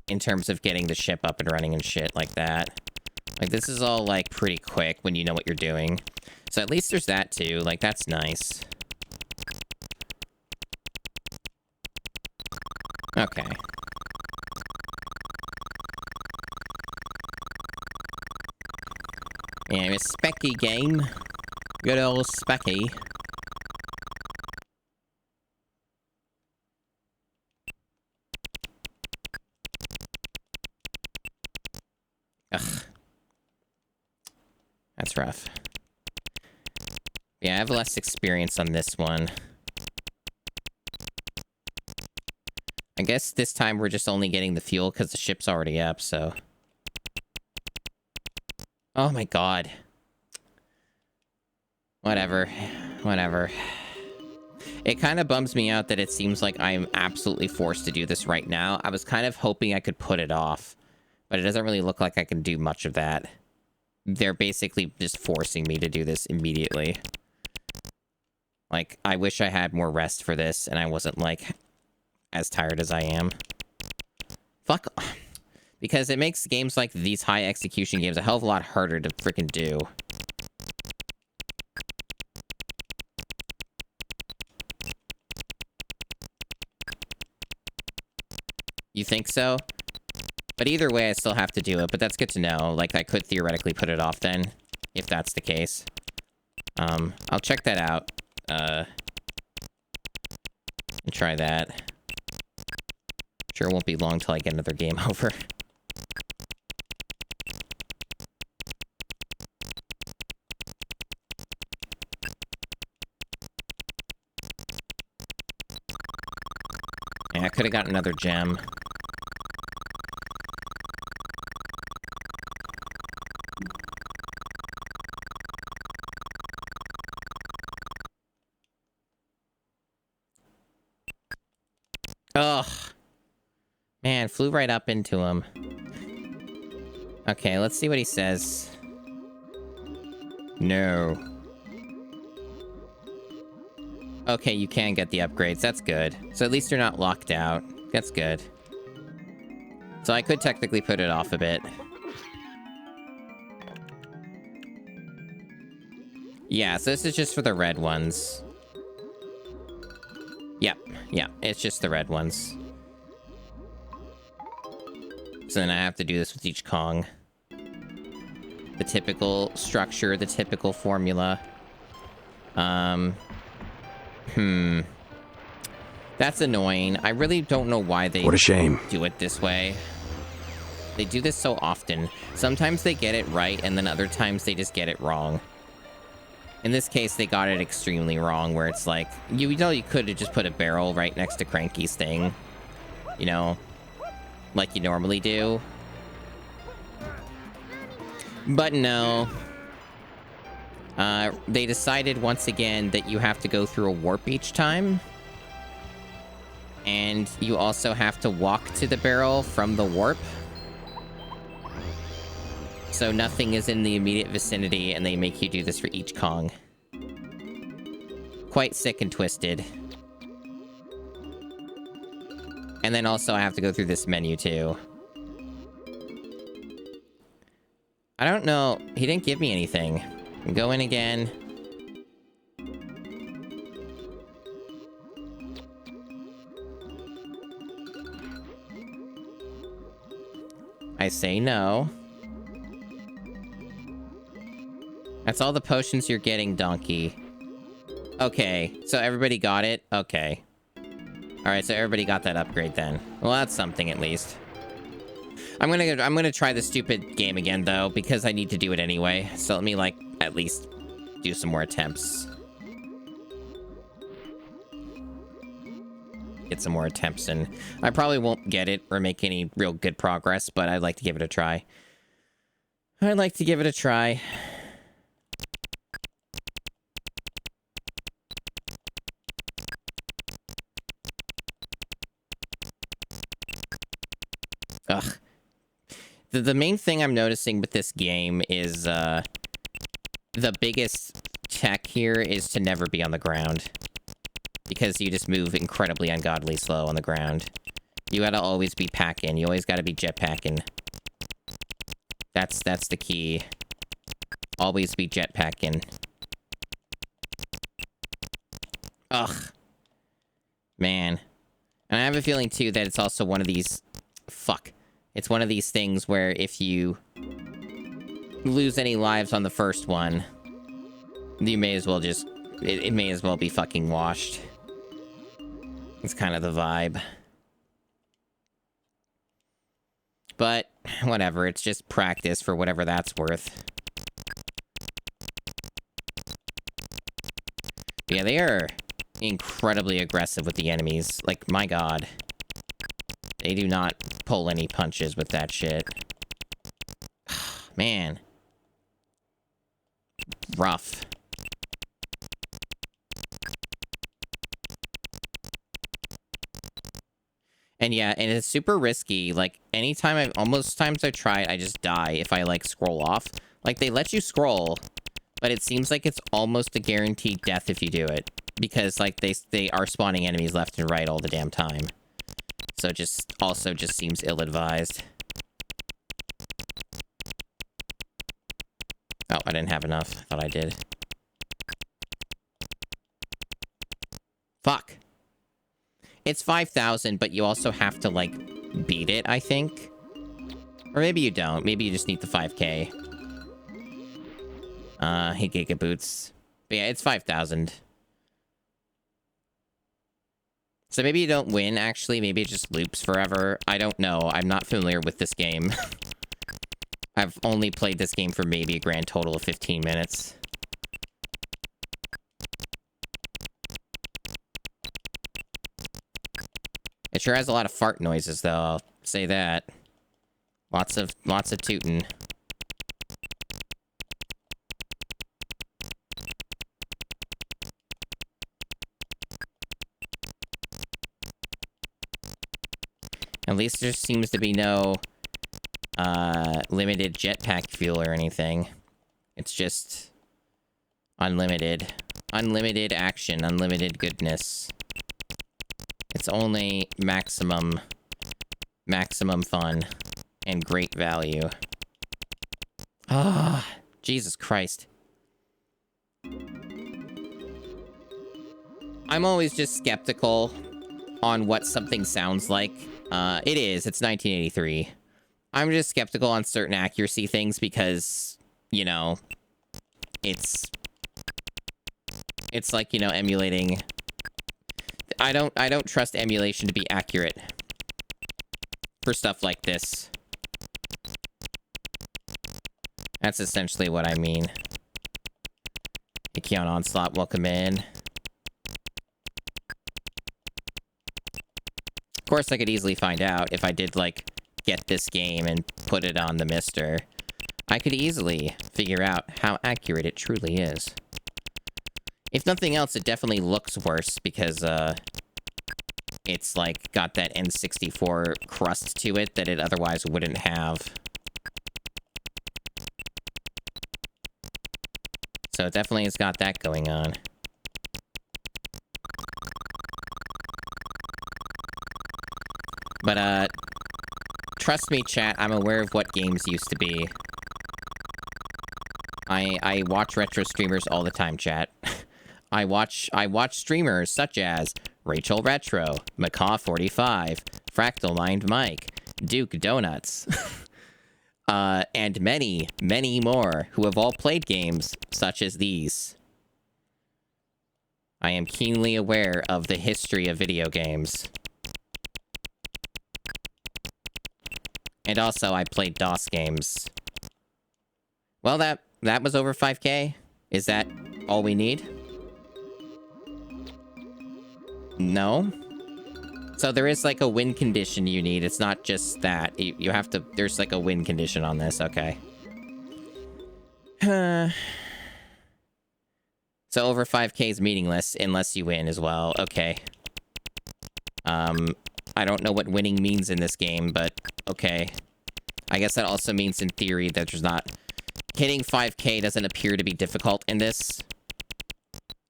In terms of getting the ship up and running and shit like that. Like, this is all, like, pretty quick when you know what you're doing. So at least there's that, too. Like, that's nice. Okay. Yeah, a specky game. Good old specky. Ugh. That's rough. Yeah, I have less experience on this one. I guess this time we're just only getting the fuel because the ship's already up, so... Oh my god. Whatever. Whatever. It kind of bums me out that it seems like I'm absolutely forced to do this right now. I was kind of hoping I could put it off, but it doesn't really look like I can do much of that. They're basically just forcing me to do this immediately. Like, I wish I had more rest for this, and I wasn't, like, as tired as I am. Fuck. Because it makes games like these high execution games a hell of a lot harder to freaking do. You think so? But either way, I still have to do it, but that's good to know. Like, I could theoretically put it off then, if that's the case. I'll check that out. And try that. Sure it won't be long till I get another game over. Yeah, I could have gotten another gem. Ugh. Man, flew right up into him. Okay, let's see what he says. No. Okay, you can get the upgrades. That's good. So at least you're not locked out. That's good. So I could technically put it off a bit. Yeah, so this is just for the red ones. Yep, yeah, it's just the red ones. So then I have to do this with each Kong. The typical structure, the typical formula. That's annoying. I really don't know why they What a shame. do it this way. They do this so often. Sometimes they get it right, and then other times they just get it wrong. In this case, they got it extremely wrong, where it's like, you know, you could have just put a barrel right next to Cranky's thing. You know, like you normally do. But no. They decided once again that you have to go through a warp each time. And you also have to walk to the barrel from the warp. So nothing is in the immediate vicinity, and they make you do this for each Kong. Quite sick and twisted. And then also I have to go through this menu too. I don't know. He didn't give me anything. Go in again. I say no. That's all the potions you're getting, donkey. Okay, so everybody got it? Okay. Alright, so everybody got that upgrade then. Well, that's something at least. I'm gonna try the stupid game again, though, because I need to do it anyway. So let me, like, at least do some more attempts. Get some more attempts in. I probably won't get it or make any real good progress, but I'd like to give it a try. I'd like to give it a try. Ugh. The main thing I'm noticing with this game is, the biggest tech here is to never be on the ground. Because you just move incredibly ungodly slow on the ground. You gotta always be packing. You always gotta be jetpacking. That's the key. Always be jetpacking. Ugh. Man. And I have a feeling, too, that it's also one of these... Fuck. It's one of these things where if you lose any lives on the first one, you may as well just... It may as well be fucking washed. It's kind of the vibe. But, whatever, it's just practice for whatever that's worth. Yeah, they are incredibly aggressive with the enemies. Like, my god. They do not pull any punches with that shit. Man. Rough. And yeah, and it's super risky. Like, almost times I've tried, I just die if I, like, scroll off. Like, they let you scroll, but it seems like it's almost a guaranteed death if you do it. Because, like, they are spawning enemies left and right all the damn time. So also just seems ill-advised. Oh, I didn't have enough. I thought I did. Fuck. It's 5,000, but you also have to, like, beat it, I think. Or maybe you don't. Maybe you just need the 5K. Hey, Giga Boots. But yeah, it's 5,000. So maybe you don't win, actually. Maybe it just loops forever. I don't know. I'm not familiar with this game. I've only played this game for maybe a grand total of 15 minutes. It sure has a lot of fart noises, though. I'll say that. Lots of tootin'. At least there seems to be no limited jetpack fuel or anything. It's just unlimited. Unlimited action, unlimited goodness. It's only maximum fun and great value. Ah, Jesus Christ. I'm always just skeptical on what something sounds like. It's 1983. I'm just skeptical on certain accuracy things because, you know, it's like, you know, emulating. I don't trust emulation to be accurate for stuff like this. That's essentially what I mean. Keon Onslaught, welcome in. Of course, I could easily find out if I did, like, get this game and put it on the MiSTer. I could easily figure out how accurate it truly is. If nothing else, it definitely looks worse because, it's like got that N64 crust to it that it otherwise wouldn't have. So it definitely has got that going on. But, trust me, chat, I'm aware of what games used to be. I watch retro streamers all the time, chat. I watch streamers such as Rachel Retro, Macaw45, Fractal Mind Mike, Duke Donuts, and many, many more who have all played games such as these. I am keenly aware of the history of video games. And also, I played DOS games. Well, that was over 5K? Is that all we need? No? So there is, like, a win condition you need. It's not just that. You have to... There's, like, a win condition on this. Okay. So over 5K is meaningless unless you win as well. Okay. I don't know what winning means in this game, but okay. I guess that also means in theory that there's not... Hitting 5K doesn't appear to be difficult in this.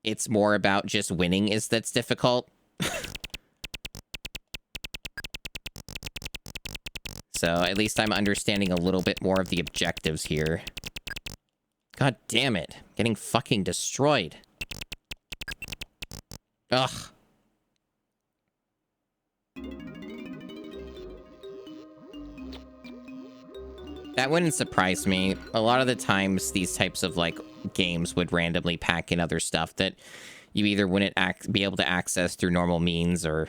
It's more about just winning that's difficult. So at least I'm understanding a little bit more of the objectives here. God damn it. Getting fucking destroyed. Ugh. That wouldn't surprise me. A lot of the times, these types of, like, games would randomly pack in other stuff that you either wouldn't be able to access through normal means, or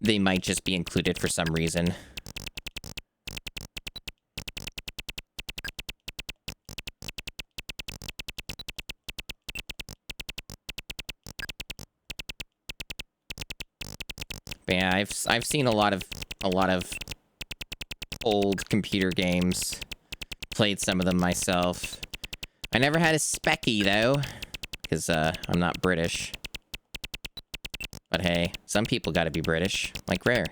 they might just be included for some reason. But yeah, I've seen a lot of old computer games. Played some of them myself. I never had a Specky, though, because I'm not British. But hey, some people gotta be British, like Rare.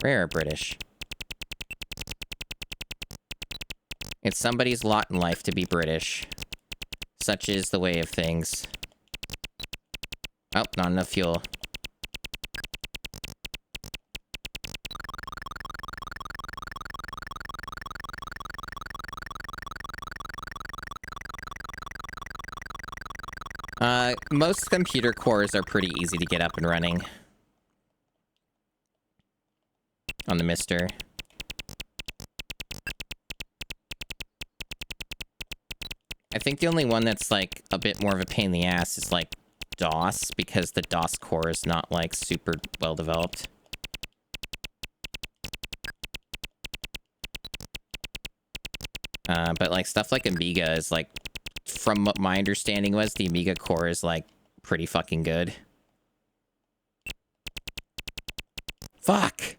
Rare are British. It's somebody's lot in life to be British. Such is the way of things. Oh, not enough fuel. Most computer cores are pretty easy to get up and running. On the MiSTer. I think the only one that's, like, a bit more of a pain in the ass is, like, DOS, because the DOS core is not, like, super well developed. But, like, stuff like Amiga is, like, from what my understanding was, the Amiga core is, like, pretty fucking good. Fuck!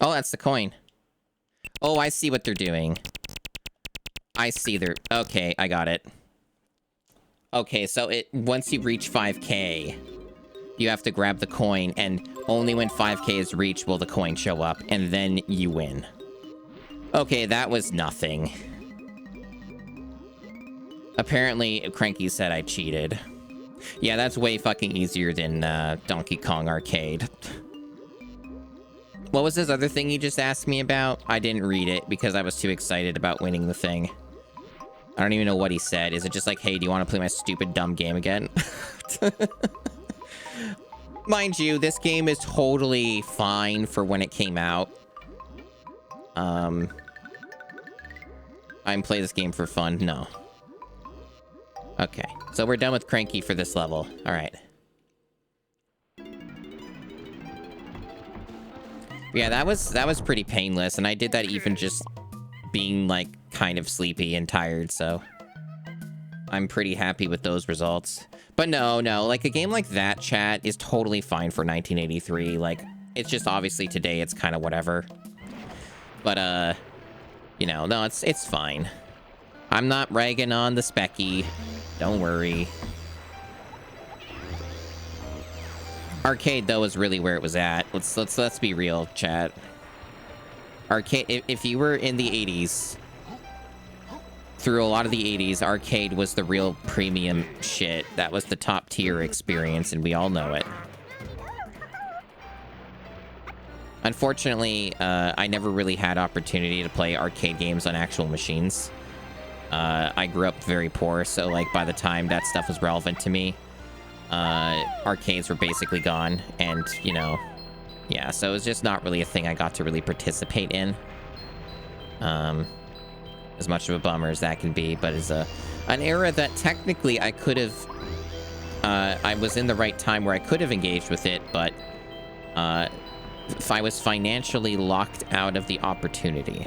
Oh, that's the coin. Oh, I see what they're doing. I see they're... Okay, I got it. Okay, so once you reach 5K, you have to grab the coin, and only when 5K is reached will the coin show up, and then you win. Okay, that was nothing. Apparently, Cranky said I cheated. Yeah, that's way fucking easier than Donkey Kong Arcade. What was this other thing you just asked me about? I didn't read it because I was too excited about winning the thing. I don't even know what he said. Is it just like, hey, do you want to play my stupid dumb game again? Mind you, this game is totally fine for when it came out. I'm play this game for fun. No. Okay, so we're done with Cranky for this level. All right. Yeah, that was pretty painless, and I did that even just being, like, kind of sleepy and tired, so I'm pretty happy with those results. But no, like, a game like that, chat, is totally fine for 1983. Like, it's just obviously today it's kind of whatever. But, you know, no, it's fine. I'm not ragging on the Specky. Don't worry. Arcade, though, is really where it was at. Let's be real, chat. Arcade, if you were in the 80s, through a lot of the 80s, arcade was the real premium shit. That was the top tier experience, and we all know it. Unfortunately, I never really had opportunity to play arcade games on actual machines. I grew up very poor, so like by the time that stuff was relevant to me, arcades were basically gone, and you know, yeah, so it was just not really a thing I got to really participate in. As much of a bummer as that can be, but it's an era that technically I could have, I was in the right time where I could have engaged with it, but if I was financially locked out of the opportunity.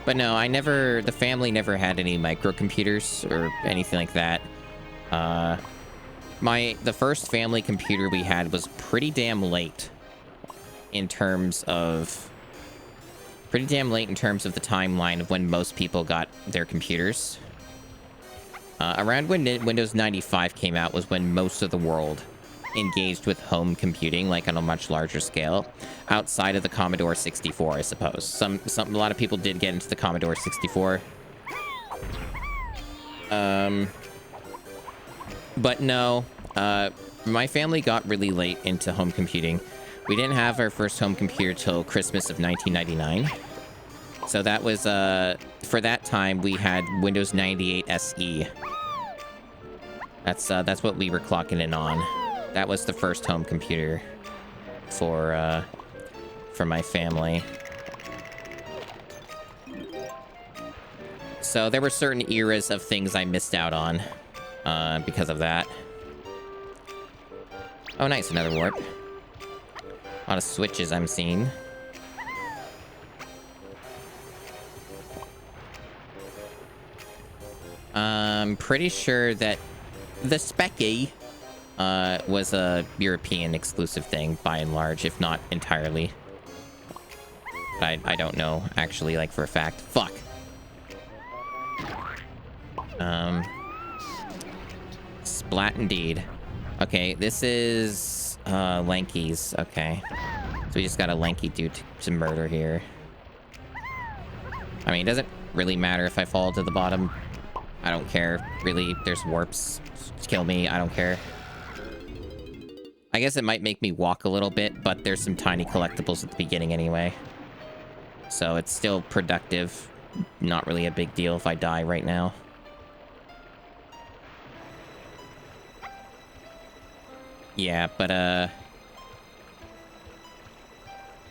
But no, the family never had any microcomputers or anything like that. The first family computer we had was pretty damn late in terms of the timeline of when most people got their computers. Around when Windows 95 came out was when most of the world engaged with home computing, like on a much larger scale, outside of the Commodore 64, I suppose. A lot of people did get into the Commodore 64. But no, my family got really late into home computing. We didn't have our first home computer till Christmas of 1999. So that was, for that time, we had Windows 98 SE. That's what we were clocking in on. That was the first home computer for my family. So there were certain eras of things I missed out on, because of that. Oh, nice, another warp. A lot of switches I'm seeing. I'm pretty sure that the Specky was a European exclusive thing, by and large, if not entirely. But I don't know, actually, like, for a fact. Fuck! Splat indeed. Okay, this is Lanky's. Okay. So we just got a Lanky dude to murder here. I mean, it doesn't really matter if I fall to the bottom. I don't care, really. There's warps. Just kill me, I don't care. I guess it might make me walk a little bit, but there's some tiny collectibles at the beginning anyway. So it's still productive. Not really a big deal if I die right now. Yeah, but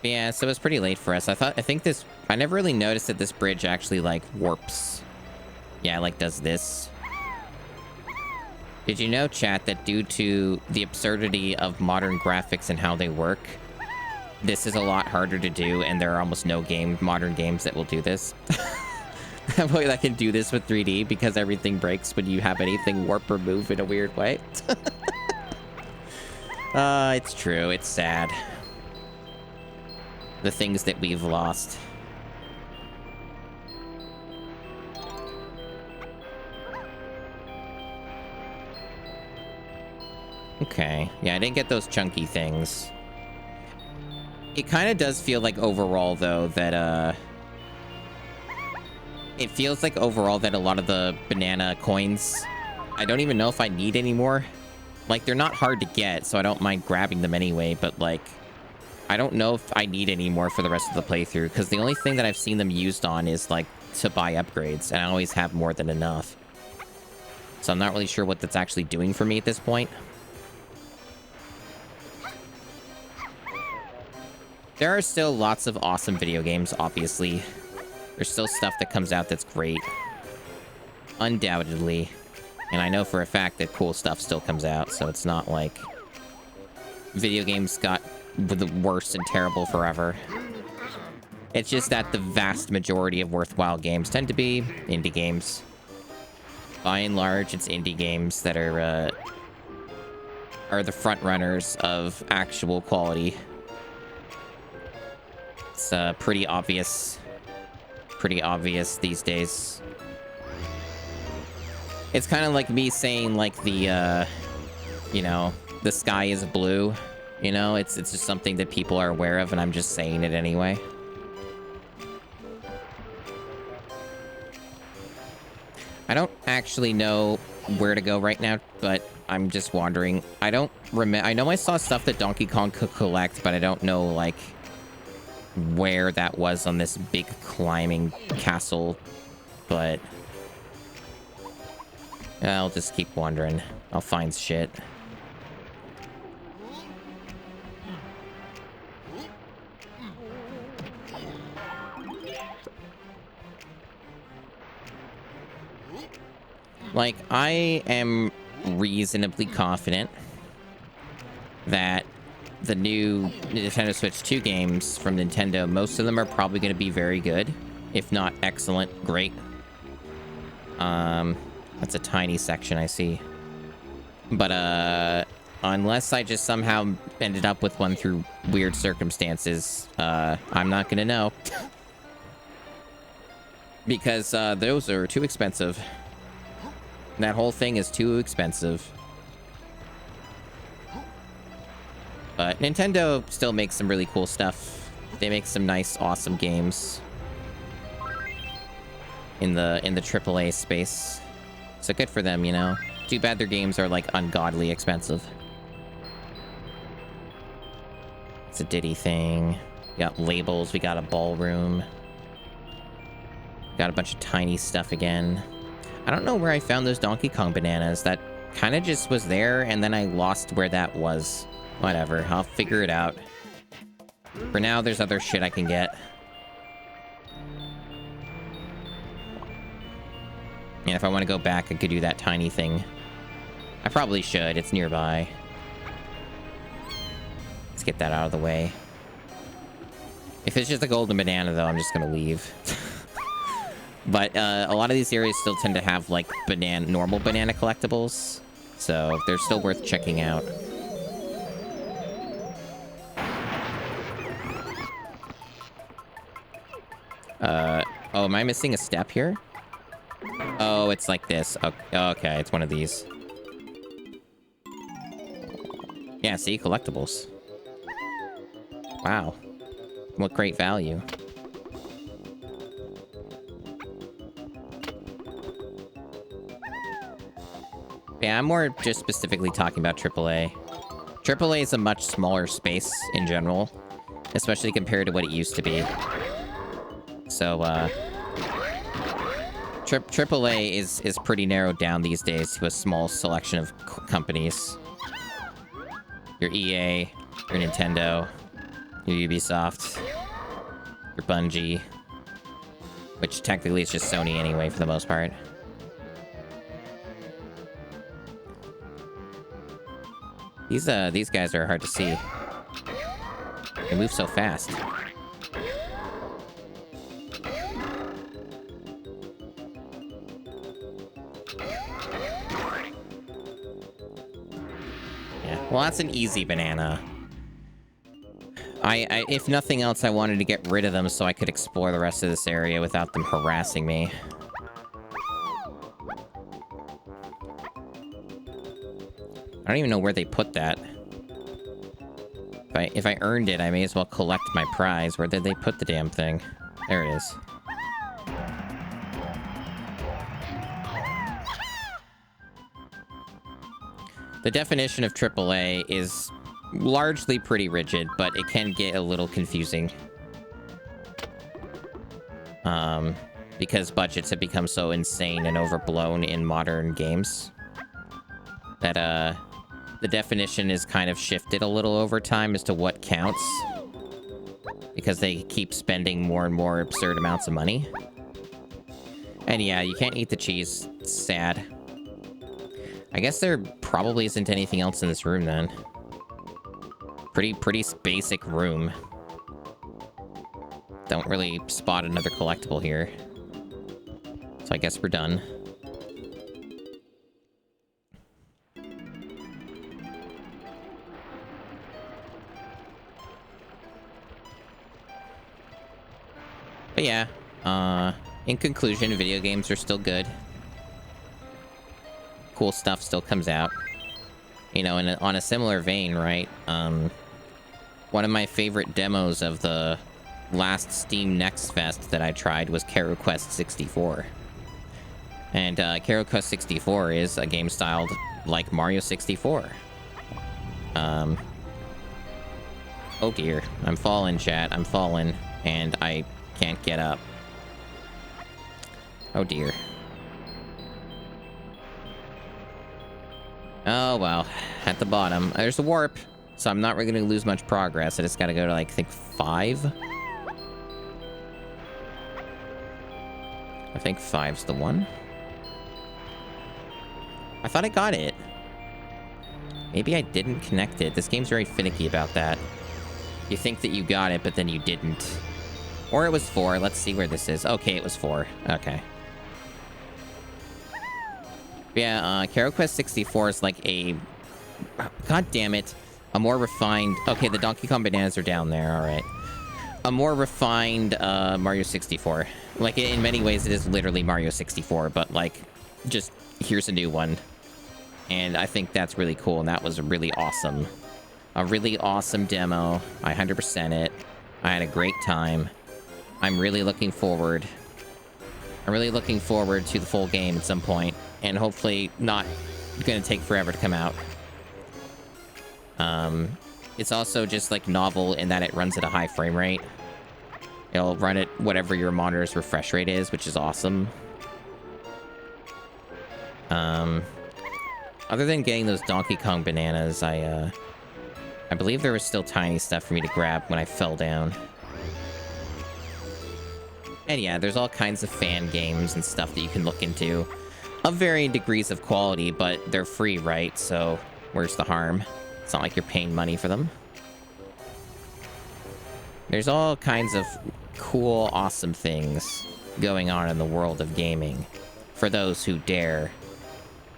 yeah, so it's pretty late for us. I never really noticed that this bridge actually, like, warps. Yeah, like, does this. Did you know, chat, that due to the absurdity of modern graphics and how they work, this is a lot harder to do, and there are almost no modern games that will do this. That can do this with 3D, because everything breaks when you have anything warp or move in a weird way. It's true. It's sad. The things that we've lost. Okay. Yeah, I didn't get those chunky things. It kind of does feel like overall, though, that, it feels like overall that a lot of the banana coins, I don't even know if I need anymore. Like, they're not hard to get, so I don't mind grabbing them anyway, but, like, I don't know if I need any more for the rest of the playthrough, because the only thing that I've seen them used on is, like, to buy upgrades, and I always have more than enough. So I'm not really sure what that's actually doing for me at this point. There are still lots of awesome video games, obviously. There's still stuff that comes out that's great. Undoubtedly. And I know for a fact that cool stuff still comes out, so it's not like video games got the worst and terrible forever. It's just that the vast majority of worthwhile games tend to be indie games. By and large, it's indie games that are the front runners of actual quality. It's pretty obvious these days. It's kind of like me saying, like, the, you know, the sky is blue. You know, it's just something that people are aware of, and I'm just saying it anyway. I don't actually know where to go right now, but I'm just wandering. I don't remember. I know I saw stuff that Donkey Kong could collect, but I don't know, like, where that was on this big climbing castle. But I'll just keep wandering. I'll find shit. Like, I am reasonably confident that the new Nintendo Switch 2 games from Nintendo, most of them are probably going to be very good, if not excellent, great. That's a tiny section I see. But, unless I just somehow ended up with one through weird circumstances, I'm not gonna know. Because, those are too expensive. That whole thing is too expensive. But Nintendo still makes some really cool stuff. They make some nice, awesome games in the AAA space. So good for them, you know. Too bad their games are, like, ungodly expensive. It's a Diddy thing. We got labels. We got a ballroom. Got a bunch of tiny stuff again. I don't know where I found those Donkey Kong bananas. That kind of just was there, and then I lost where that was. Whatever. I'll figure it out. For now, there's other shit I can get. Yeah, if I want to go back, I could do that tiny thing. I probably should. It's nearby. Let's get that out of the way. If it's just a golden banana, though, I'm just going to leave. But a lot of these areas still tend to have, like, normal banana collectibles. So they're still worth checking out. Oh, am I missing a step here? Oh, it's like this. Okay, it's one of these. Yeah, see? Collectibles. Wow. What great value. Yeah, I'm more just specifically talking about AAA. AAA is a much smaller space in general, especially compared to what it used to be. So, AAA is pretty narrowed down these days to a small selection of companies. Your EA, your Nintendo, your Ubisoft, your Bungie, which technically is just Sony anyway for the most part. These guys are hard to see. They move so fast. Well, that's an easy banana. If nothing else, I wanted to get rid of them so I could explore the rest of this area without them harassing me. I don't even know where they put that. If I earned it, I may as well collect my prize. Where did they put the damn thing? There it is. The definition of AAA is largely pretty rigid, but it can get a little confusing. Because budgets have become so insane and overblown in modern games that, the definition is kind of shifted a little over time as to what counts. Because they keep spending more and more absurd amounts of money. And yeah, you can't eat the cheese. It's sad. I guess there probably isn't anything else in this room, then. Pretty basic room. Don't really spot another collectible here. So I guess we're done. But yeah, in conclusion, video games are still good. cool stuff still comes out. You know, and on a similar vein, right? One of my favorite demos of the last Steam Next Fest that I tried was Kero Quest 64. And Kero Quest 64 is a game styled like Mario 64. Oh dear, I'm falling, chat. I'm falling, and I can't get up. Oh dear. Oh well, at the bottom, there's a warp, so I'm not really gonna lose much progress. I just gotta go to, like, I think 5? I think 5's the one. I thought I got it. Maybe I didn't connect it. This game's very finicky about that. You think that you got it, but then you didn't. Or it was 4. Let's see where this is. Okay, it was 4. Okay. Yeah, Kero Quest 64 is like a... God damn it. A more refined... Okay, the Donkey Kong bananas are down there. Alright. A more refined Mario 64. Like, in many ways, it is literally Mario 64, but, like, just here's a new one. And I think that's really cool, and that was really awesome. A really awesome demo. I 100% it. I had a great time. I'm really looking forward. I'm really looking forward to the full game at some point, and hopefully not gonna take forever to come out. It's also just, like, novel in that it runs at a high frame rate. It'll run at whatever your monitor's refresh rate is, which is awesome. Other than getting those Donkey Kong bananas, I believe there was still tiny stuff for me to grab when I fell down. And yeah, there's all kinds of fan games and stuff that you can look into. Of varying degrees of quality, but they're free, right? So, where's the harm? It's not like you're paying money for them. There's all kinds of cool, awesome things going on in the world of gaming. For those who dare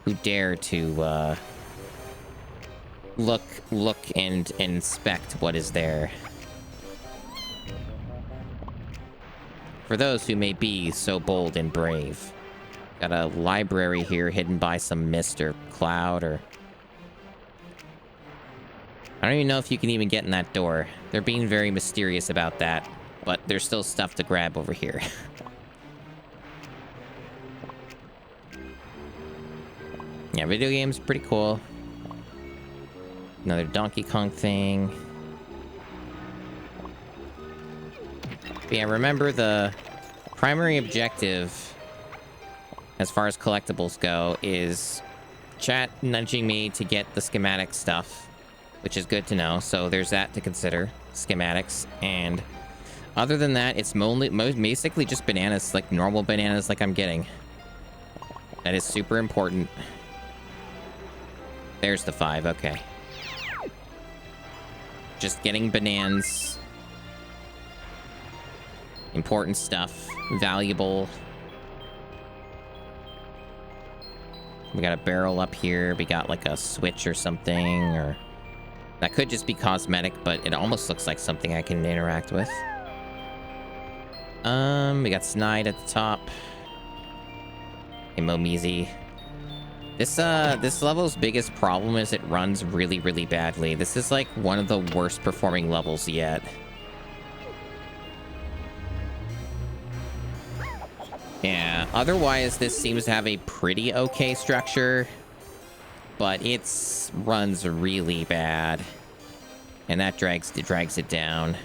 to look and inspect what is there. For those who may be so bold and brave. Got a library here hidden by some mist or cloud, or... I don't even know if you can even get in that door. They're being very mysterious about that, but there's still stuff to grab over here. Yeah, video games, pretty cool. Another Donkey Kong thing. But yeah, remember the primary objective, as far as collectibles go, is chat nudging me to get the schematic stuff, which is good to know. So there's that to consider, schematics. And other than that, it's basically just bananas, like normal bananas like I'm getting. That is super important. There's the 5, okay. Just getting bananas. Important stuff. Valuable. We got a barrel up here. We got like a switch or something, or... That could just be cosmetic, but it almost looks like something I can interact with. We got Snide at the top. Hey, Momizi. This level's biggest problem is it runs really, really badly. This is like one of the worst performing levels yet. Yeah, otherwise this seems to have a pretty okay structure, but it runs really bad, and that drags it down.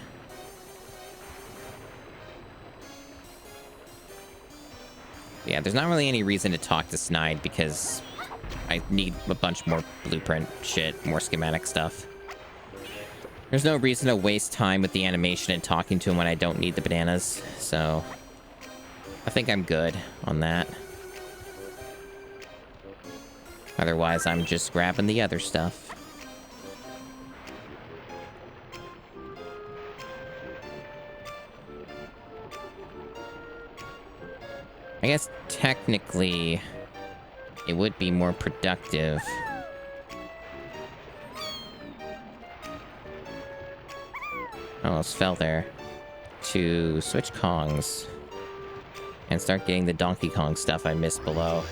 Yeah, there's not really any reason to talk to Snide because I need a bunch more blueprint shit, more schematic stuff. There's no reason to waste time with the animation and talking to him when I don't need the bananas, so I think I'm good on that. Otherwise, I'm just grabbing the other stuff. I guess technically it would be more productive. I almost fell there. To switch Kongs and start getting the Donkey Kong stuff I missed below.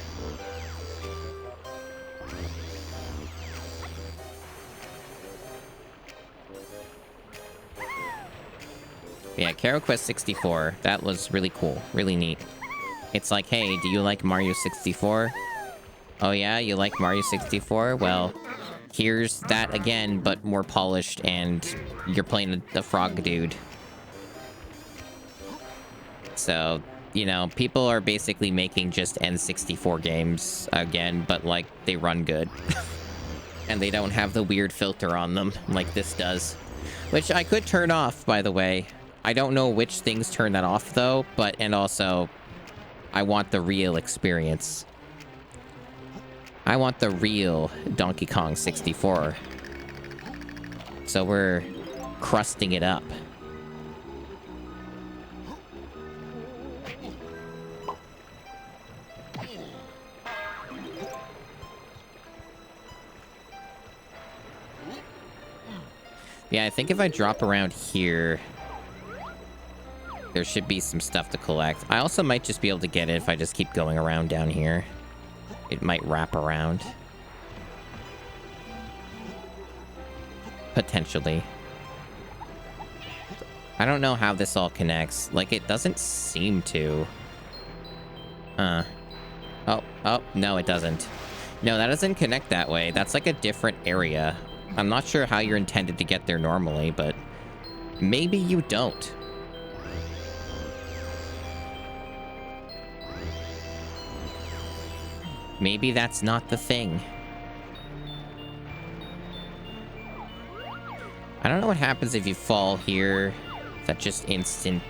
Yeah, Karo Quest 64. That was really cool. Really neat. It's like, hey, do you like Mario 64? Oh yeah, you like Mario 64? Well, here's that again, but more polished, and you're playing the frog dude. So, you know, people are basically making just N64 games again, but, like, they run good. And they don't have the weird filter on them like this does. Which I could turn off, by the way. I don't know which things turn that off, though, but, and also, I want the real experience. I want the real Donkey Kong 64. So we're crusting it up. Yeah, I think if I drop around here, there should be some stuff to collect. I also might just be able to get it if I just keep going around down here. It might wrap around. Potentially. I don't know how this all connects. Like, it doesn't seem to. Oh, no, it doesn't. No, that doesn't connect that way. That's like a different area. I'm not sure how you're intended to get there normally, but maybe you don't. Maybe that's not the thing. I don't know what happens if you fall here. Is that just instant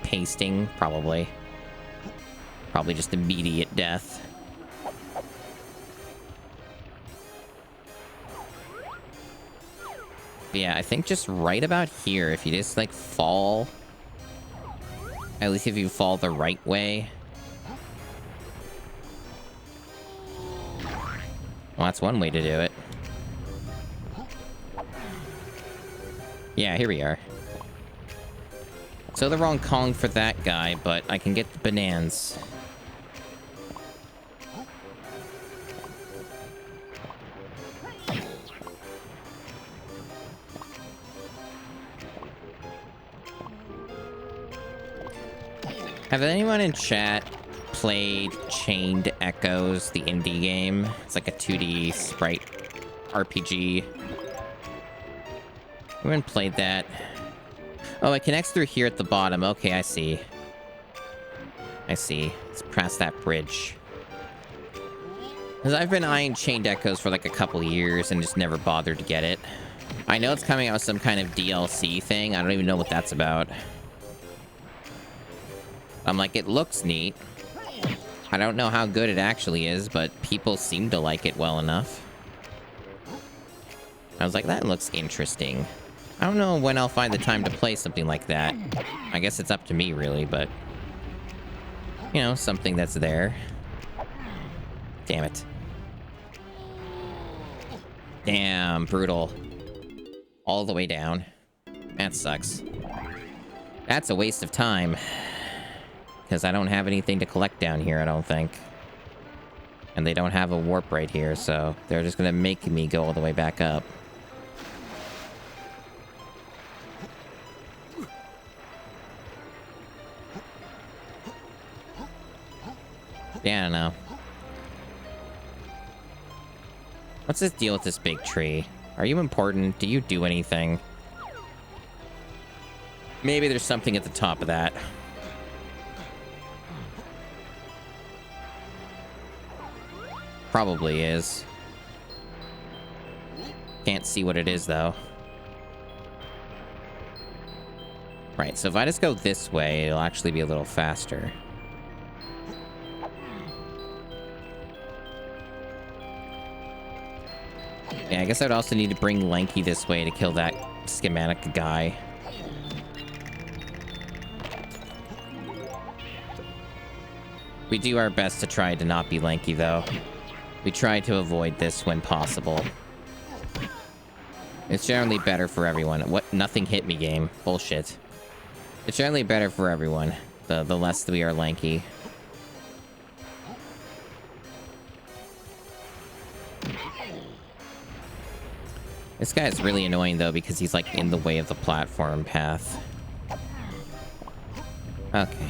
pasting? Probably. Probably just immediate death. But yeah, I think just right about here, if you just, like, fall... At least if you fall the right way... Well, that's one way to do it. Yeah, here we are. So the wrong Kong for that guy, but I can get the bananas. Have anyone in chat played Chained Echoes, the indie game? It's like a 2D sprite RPG. Anyone played that? Oh, it connects through here at the bottom. Okay, I see. I see. Let's pass that bridge. Because I've been eyeing Chained Echoes for like a couple years and just never bothered to get it. I know it's coming out with some kind of DLC thing. I don't even know what that's about. I'm like, it looks neat. I don't know how good it actually is, but people seem to like it well enough. I was like, that looks interesting. I don't know when I'll find the time to play something like that. I guess it's up to me, really, but... You know, something that's there. Damn it. Damn, brutal. All the way down. That sucks. That's a waste of time. Because I don't have anything to collect down here, I don't think. And they don't have a warp right here, so they're just gonna make me go all the way back up. Yeah, I don't know. What's this deal with this big tree? Are you important? Do you do anything? Maybe there's something at the top of that. Probably is. Can't see what it is, though. Right, so if I just go this way, it'll actually be a little faster. Yeah, I guess I'd also need to bring Lanky this way to kill that schematic guy. We do our best to try to not be Lanky, though. We try to avoid this when possible. It's generally better for everyone. What? Nothing hit me game. Bullshit. It's generally better for everyone, the less we are Lanky. This guy is really annoying, though, because he's, like, in the way of the platform path. Okay.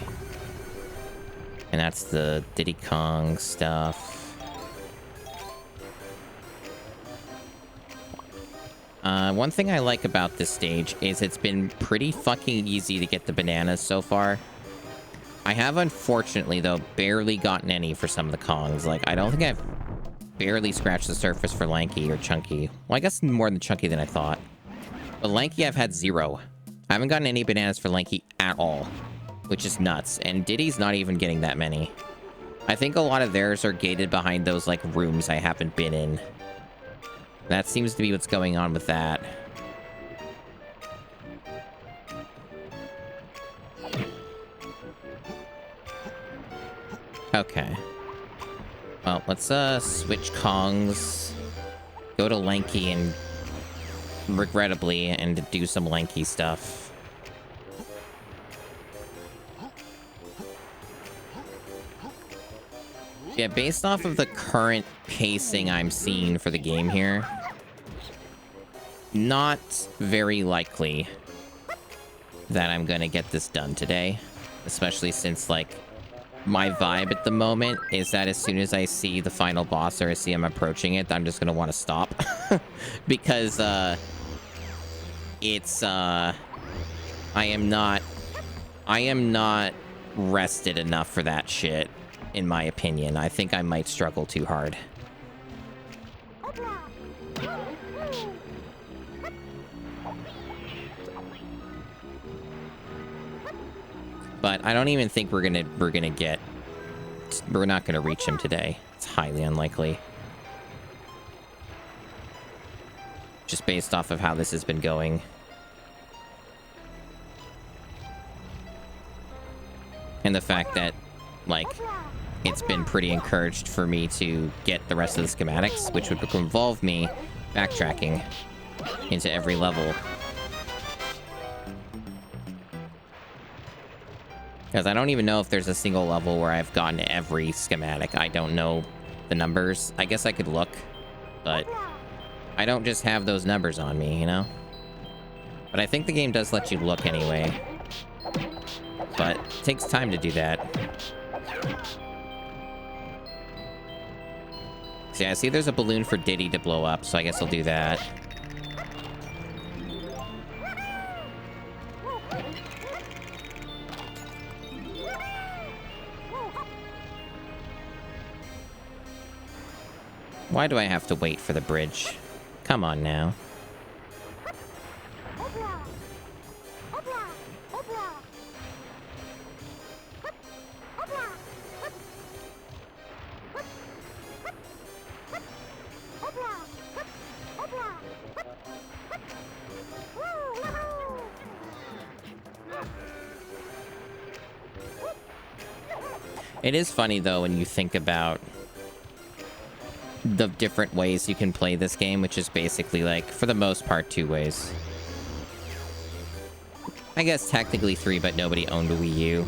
And that's the Diddy Kong stuff. One thing I like about this stage is it's been pretty fucking easy to get the bananas so far. I have, unfortunately, though, barely gotten any for some of the Kongs. Like, I don't think I've barely scratched the surface for Lanky or Chunky. Well, I guess more than Chunky than I thought. But Lanky, I've had 0. I haven't gotten any bananas for Lanky at all, which is nuts. And Diddy's not even getting that many. I think a lot of theirs are gated behind those, like, rooms I haven't been in. That seems to be what's going on with that. Okay. Well, let's switch Kongs. Go to Lanky and regrettably and do some Lanky stuff. Yeah, based off of the current pacing I'm seeing for the game here, not very likely that I'm gonna get this done today. Especially since, like, my vibe at the moment is that as soon as I see the final boss or I see him approaching it, I'm just gonna want to stop. Because, it's, I am not rested enough for that shit, in my opinion. I think I might struggle too hard. But I don't even think we're not gonna reach him today. It's highly unlikely. Just based off of how this has been going. And the fact that, like, it's been pretty encouraged for me to get the rest of the schematics, which would involve me backtracking into every level. Because I don't even know if there's a single level where I've gotten every schematic. I don't know the numbers. I guess I could look, but I don't just have those numbers on me, you know? But I think the game does let you look anyway. But it takes time to do that. So yeah, I see there's a balloon for Diddy to blow up, so I guess I'll do that. Why do I have to wait for the bridge? Come on now. It is funny, though, when you think about the different ways you can play this game, which is basically, like, for the most part, 2 ways. I guess technically 3, but nobody owned a Wii U.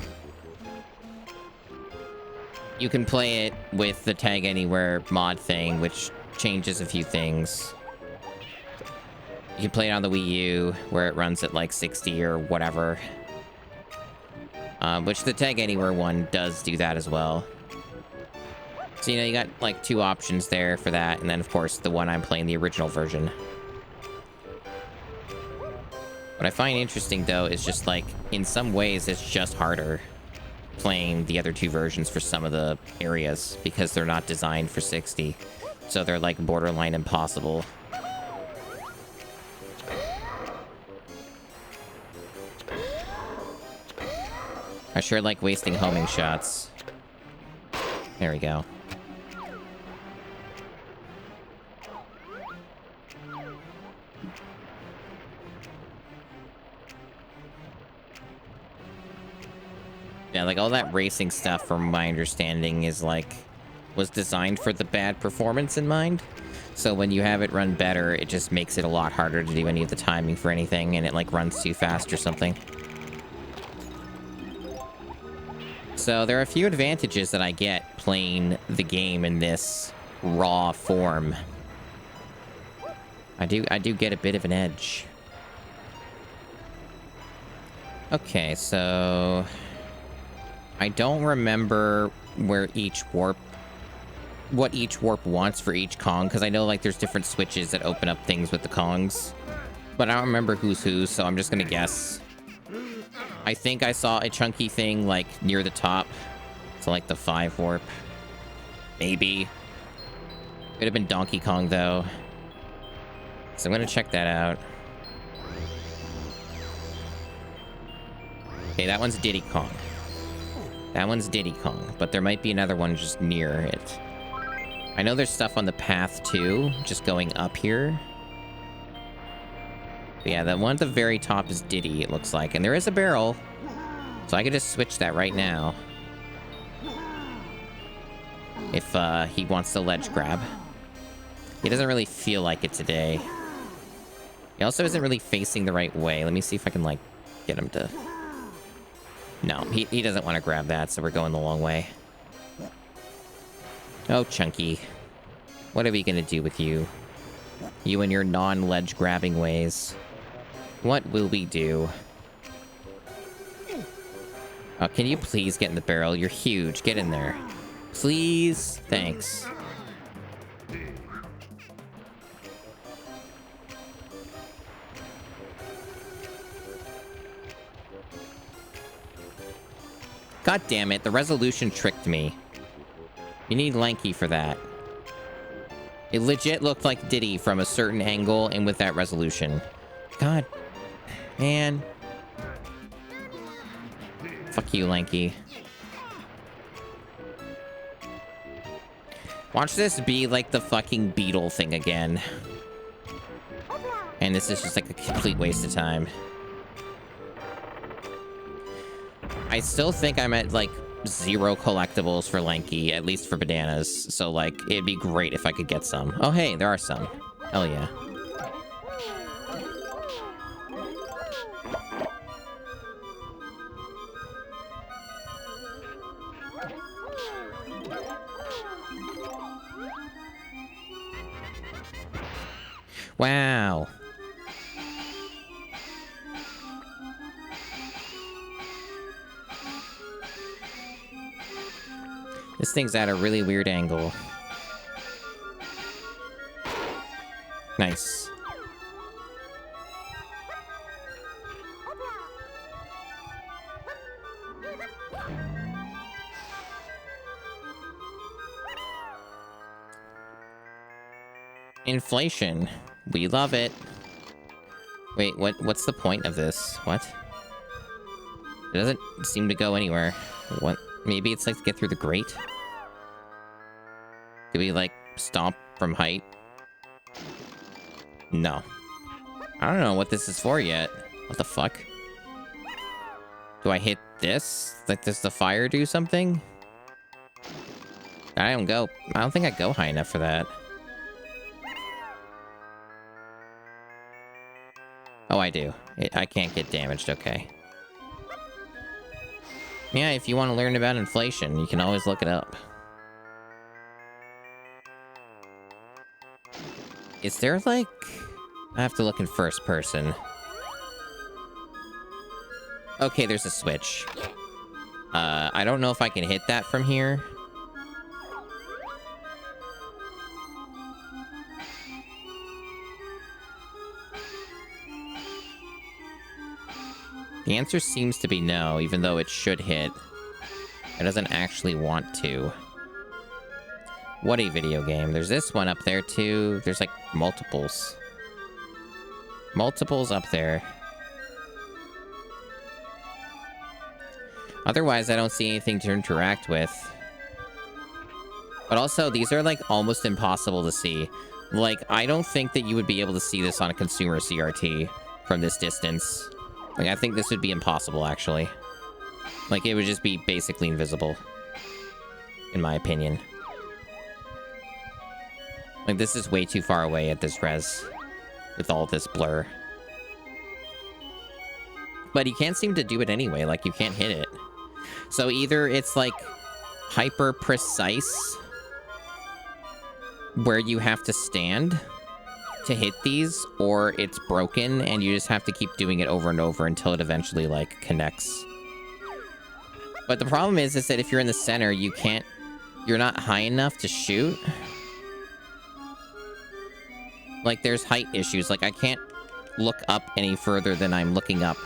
You can play it with the Tag Anywhere mod thing, which changes a few things. You can play it on the Wii U, where it runs at, like, 60 or whatever. Which the Tag Anywhere one does do that as well. So, you know, you got, like, 2 options there for that, and then, of course, the one I'm playing, the original version. What I find interesting, though, is just, like, in some ways, it's just harder playing the other 2 versions for some of the areas, because they're not designed for 60. So they're, like, borderline impossible. I sure like wasting homing shots. There we go. Yeah, like, all that racing stuff, from my understanding, is, like, was designed for the bad performance in mind. So when you have it run better, it just makes it a lot harder to do any of the timing for anything, and it, like, runs too fast or something. So there are a few advantages that I get playing the game in this raw form. I do get a bit of an edge. Okay, so I don't remember where each warp... what each warp wants for each Kong, because I know, like, there's different switches that open up things with the Kongs. But I don't remember who's who, so I'm just gonna guess. I think I saw a chunky thing, like, near the top. So, like, the 5 warp. Maybe. Could have been Donkey Kong, though. So I'm gonna check that out. Okay, that one's Diddy Kong. That one's Diddy Kong, but there might be another one just near it. I know there's stuff on the path, too, just going up here. But yeah, the one at the very top is Diddy, it looks like. And there is a barrel, so I could just switch that right now. If he wants the ledge grab. He doesn't really feel like it today. He also isn't really facing the right way. Let me see if I can, like, get him to... No, he doesn't want to grab that, so we're going the long way. Oh, Chunky. What are we gonna do with you? You and your non-ledge grabbing ways. What will we do? Oh, can you please get in the barrel? You're huge. Get in there. Please? Thanks. God damn it, the resolution tricked me. You need Lanky for that. It legit looked like Diddy from a certain angle and with that resolution. God, man. Fuck you, Lanky. Watch this be like the fucking Beetle thing again. And this is just like a complete waste of time. I still think I'm at, like, 0 collectibles for Lanky, at least for bananas. So, like, it'd be great if I could get some. Oh, hey, there are some. Hell yeah. Wow. This thing's at a really weird angle. Nice. Inflation. We love it. Wait, what's the point of this? What? It doesn't seem to go anywhere. What? Maybe it's like to get through the grate? Do we, like, stomp from height? No. I don't know what this is for yet. What the fuck? Do I hit this? Like, does the fire do something? I don't think I go high enough for that. Oh, I do. I can't get damaged, okay. Yeah, if you want to learn about inflation, you can always look it up. Is there, like... I have to look in first person. Okay, there's a switch. I don't know if I can hit that from here. The answer seems to be no, even though it should hit. It doesn't actually want to. What a video game. There's this one up there, too. There's, like, multiples. Multiples up there. Otherwise, I don't see anything to interact with. But also, these are, like, almost impossible to see. Like, I don't think that you would be able to see this on a consumer CRT from this distance. Like, I think this would be impossible, actually. Like, it would just be basically invisible. In my opinion. Like, this is way too far away at this res. With all this blur. But you can't seem to do it anyway. Like, you can't hit it. So either it's, like, hyper precise, where you have to stand to hit these, or it's broken and you just have to keep doing it over and over until it eventually, like, connects. But the problem is that if you're in the center, you're not high enough to shoot. Like, there's height issues. Like, I can't look up any further than I'm looking up.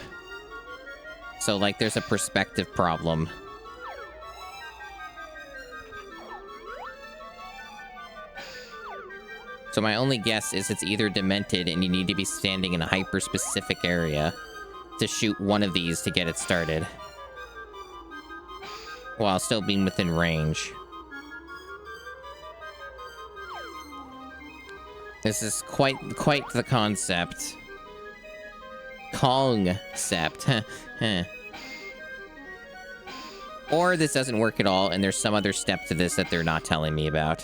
So, like, there's a perspective problem. So my only guess is it's either demented and you need to be standing in a hyper-specific area to shoot one of these to get it started, while still being within range. This is quite the concept. Concept. Or this doesn't work at all, and there's some other step to this that they're not telling me about.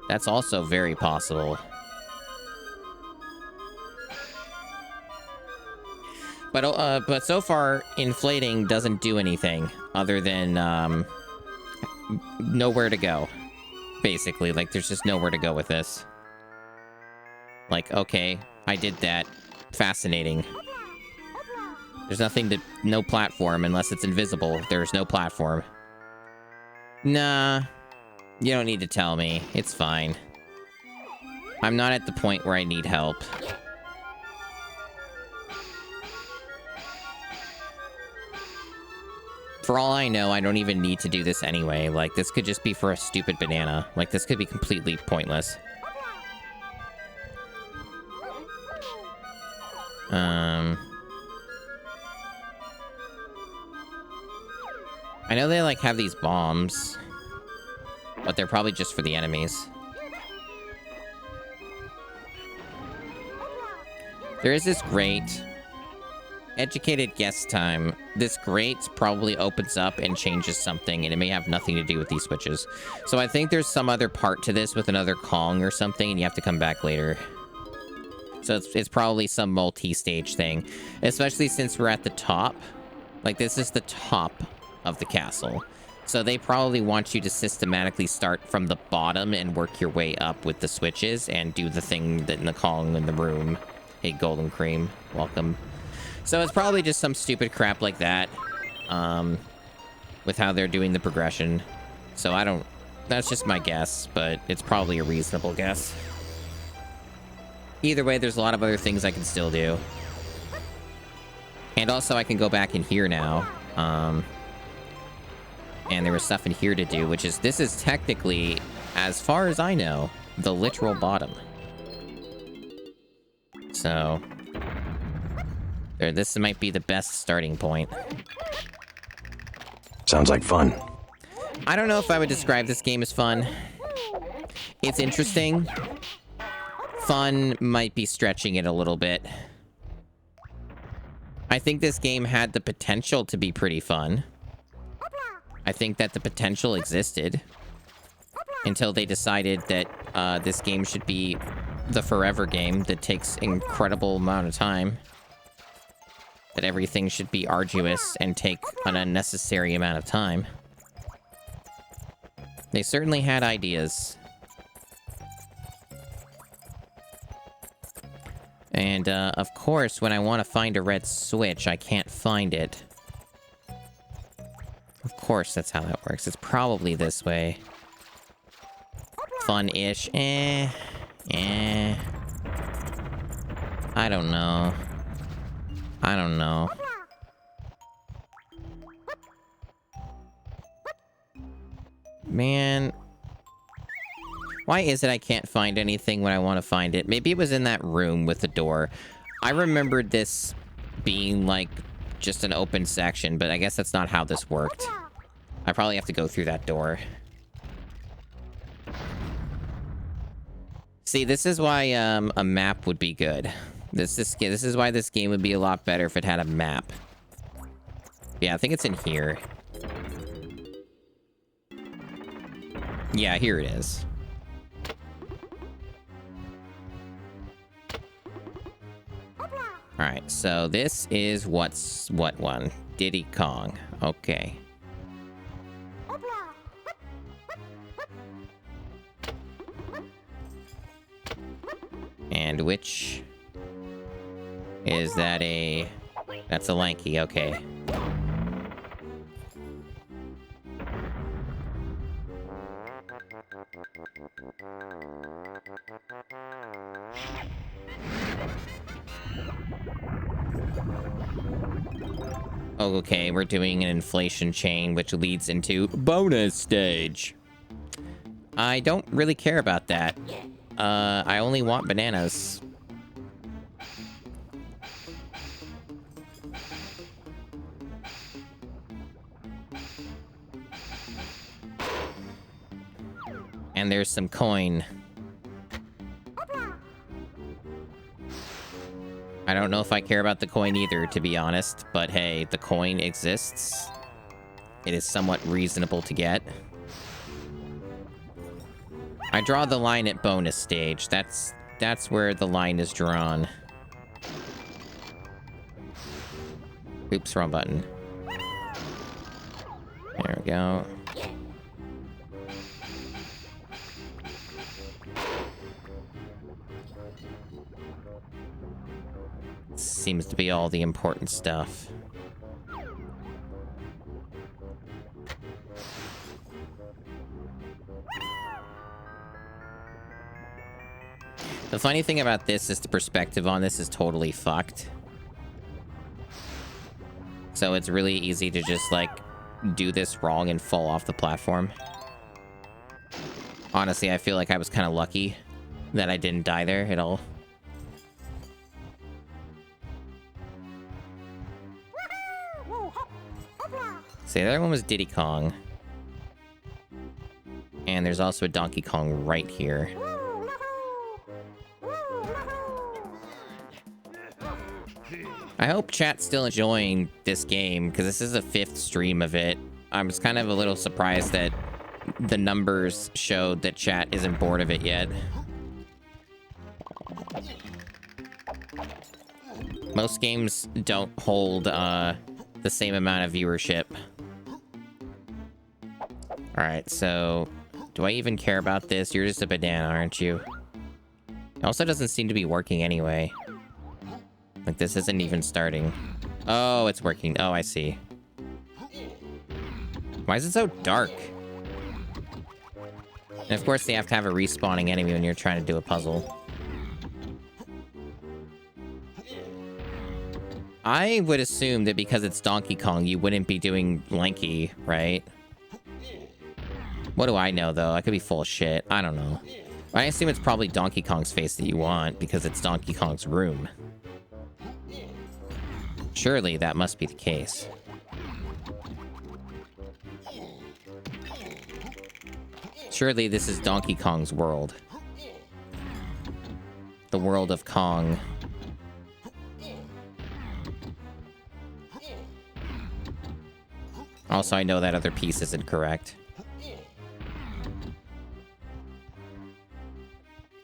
That's also very possible. But so far, inflating doesn't do anything other than nowhere to go. Basically, like, there's just nowhere to go with this. Like, okay, I did that. Fascinating. There's no platform unless it's invisible. There's no platform. Nah, you don't need to tell me. It's fine. I'm not at the point where I need help. For all I know, I don't even need to do this anyway. Like, this could just be for a stupid banana. Like, this could be completely pointless. I know they, like, have these bombs, but they're probably just for the enemies. There is this grate. Educated guess time. This grate probably opens up and changes something, and it may have nothing to do with these switches. So I think there's some other part to this with another Kong or something, and you have to come back later. So it's probably some multi-stage thing. Especially since we're at the top. Like, this is the top of the castle. So they probably want you to systematically start from the bottom and work your way up with the switches and do the thing that in the Kong in the room. Hey, Golden Cream. Welcome. So it's probably just some stupid crap like that. With how they're doing the progression. So I don't... That's just my guess, but it's probably a reasonable guess. Either way, there's a lot of other things I can still do. And also, I can go back in here now. And there was stuff in here to do, which is... This is technically, as far as I know, the literal bottom. So... This might be the best starting point. Sounds like fun. I don't know if I would describe this game as fun. It's interesting. Fun might be stretching it a little bit. I think this game had the potential to be pretty fun. I think that the potential existed. Until they decided that this game should be the forever game that takes an incredible amount of time. That everything should be arduous and take an unnecessary amount of time. They certainly had ideas. And, of course, when I want to find a red switch, I can't find it. Of course, that's how that works. It's probably this way. Fun-ish. I don't know. I don't know. Man. Why is it I can't find anything when I want to find it? Maybe it was in that room with the door. I remembered this being, like, just an open section, but I guess that's not how this worked. I probably have to go through that door. See, this is why a map would be good. This is why this game would be a lot better if it had a map. Yeah, I think it's in here. Yeah, here it is. Alright, so this is what one? Diddy Kong. Okay. And which... Is that a... That's a lanky, okay. Oh, okay, we're doing an inflation chain, which leads into bonus stage. I don't really care about that. I only want bananas. And there's some coin. I don't know if I care about the coin either, to be honest, but hey, the coin exists. It is somewhat reasonable to get. I draw the line at bonus stage. That's where the line is drawn. Oops, wrong button. There we go. Seems to be all the important stuff. The funny thing about this is the perspective on this is totally fucked. So it's really easy to just, like, do this wrong and fall off the platform. Honestly, I feel like I was kind of lucky that I didn't die there at all. So the other one was Diddy Kong. And there's also a Donkey Kong right here. I hope chat's still enjoying this game, because this is the 5th stream of it. I was kind of a little surprised that the numbers showed that chat isn't bored of it yet. Most games don't hold the same amount of viewership. Alright, so do I even care about this? You're just a banana, aren't you? It also doesn't seem to be working anyway. Like, this isn't even starting. Oh, it's working. Oh, I see. Why is it so dark? And of course, they have to have a respawning enemy when you're trying to do a puzzle. I would assume that because it's Donkey Kong, you wouldn't be doing Lanky, right? What do I know, though? I could be full of shit. I don't know. I assume it's probably Donkey Kong's face that you want, because it's Donkey Kong's room. Surely that must be the case. Surely this is Donkey Kong's world. The world of Kong. Also, I know that other piece isn't correct.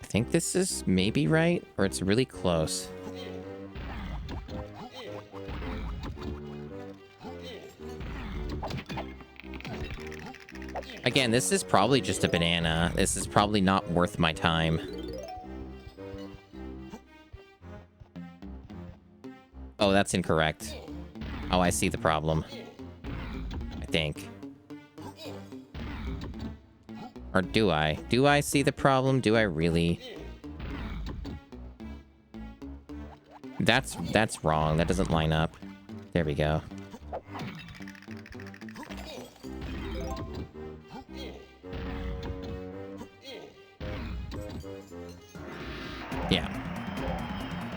I think this is maybe right, or it's really close. Again, this is probably just a banana. This is probably not worth my time. Oh, that's incorrect. Oh, I see the problem. I think. Or do I? Do I see the problem? Do I really? That's wrong. That doesn't line up. There we go.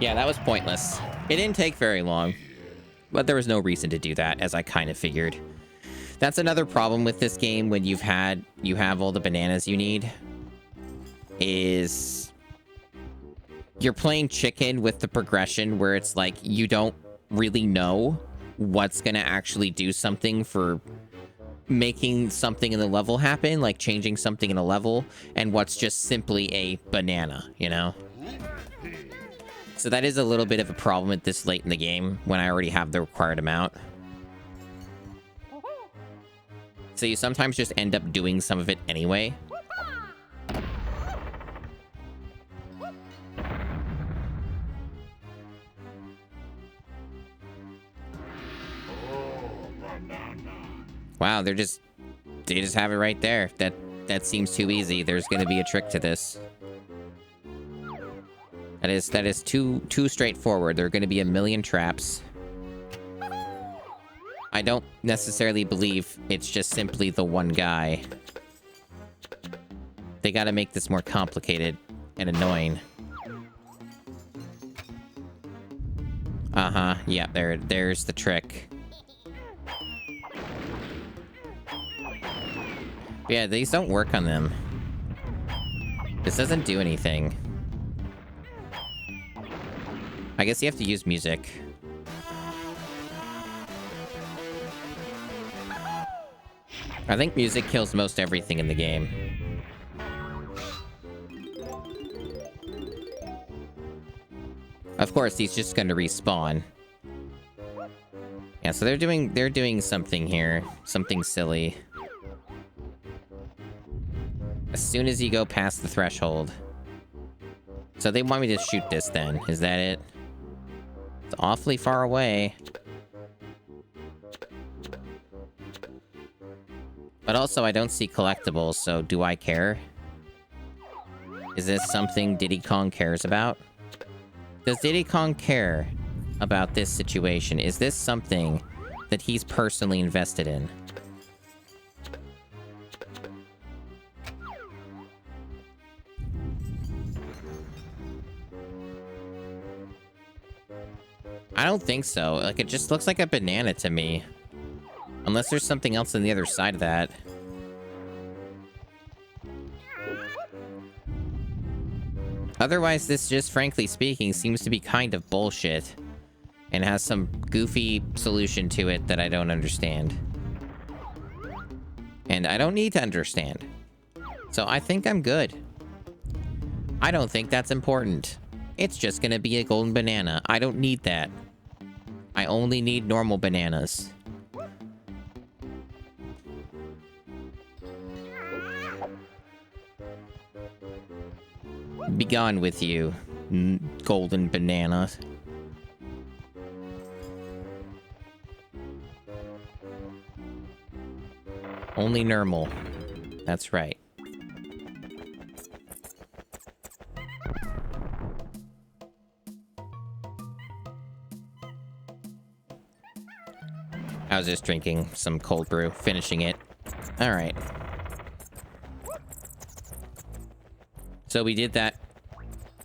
Yeah, that was pointless. It didn't take very long, but there was no reason to do that, as I kind of figured. That's another problem with this game when you have all the bananas you need, is you're playing chicken with the progression where it's like you don't really know what's gonna actually do something for making something in the level happen, like changing something in a level, and what's just simply a banana, you know? So that is a little bit of a problem at this late in the game, when I already have the required amount. So you sometimes just end up doing some of it anyway. Wow, they just have it right there. that seems too easy. There's gonna be a trick to this. That is too straightforward. There are gonna be a million traps. I don't necessarily believe it's just simply the one guy. They gotta make this more complicated and annoying. Uh-huh, yeah, there's the trick. Yeah, these don't work on them. This doesn't do anything. I guess you have to use music. I think music kills most everything in the game. Of course, he's just gonna respawn. Yeah, so they're doing something here. Something silly. As soon as you go past the threshold. So they want me to shoot this then. Is that it? It's awfully far away. But also, I don't see collectibles, so do I care? Is this something Diddy Kong cares about? Does Diddy Kong care about this situation? Is this something that he's personally invested in? I don't think so. Like, it just looks like a banana to me. Unless there's something else on the other side of that. Otherwise, this just, frankly speaking, seems to be kind of bullshit. And has some goofy solution to it that I don't understand. And I don't need to understand. So I think I'm good. I don't think that's important. It's just gonna be a golden banana. I don't need that. I only need normal bananas. Be gone with you, golden banana. Only normal. That's right. I was just drinking some cold brew, finishing it. All right. So we did that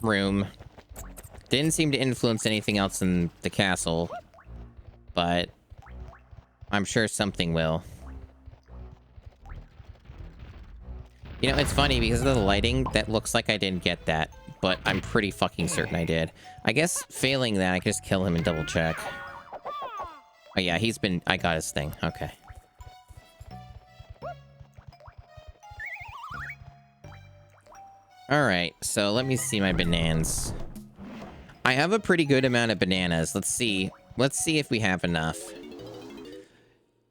room. Didn't seem to influence anything else in the castle, but I'm sure something will. You know, it's funny because of the lighting, that looks like I didn't get that, but I'm pretty fucking certain I did. I guess failing that, I could just kill him and double check. Oh yeah, I got his thing. Okay. Alright, so let me see my bananas. I have a pretty good amount of bananas. Let's see. Let's see if we have enough.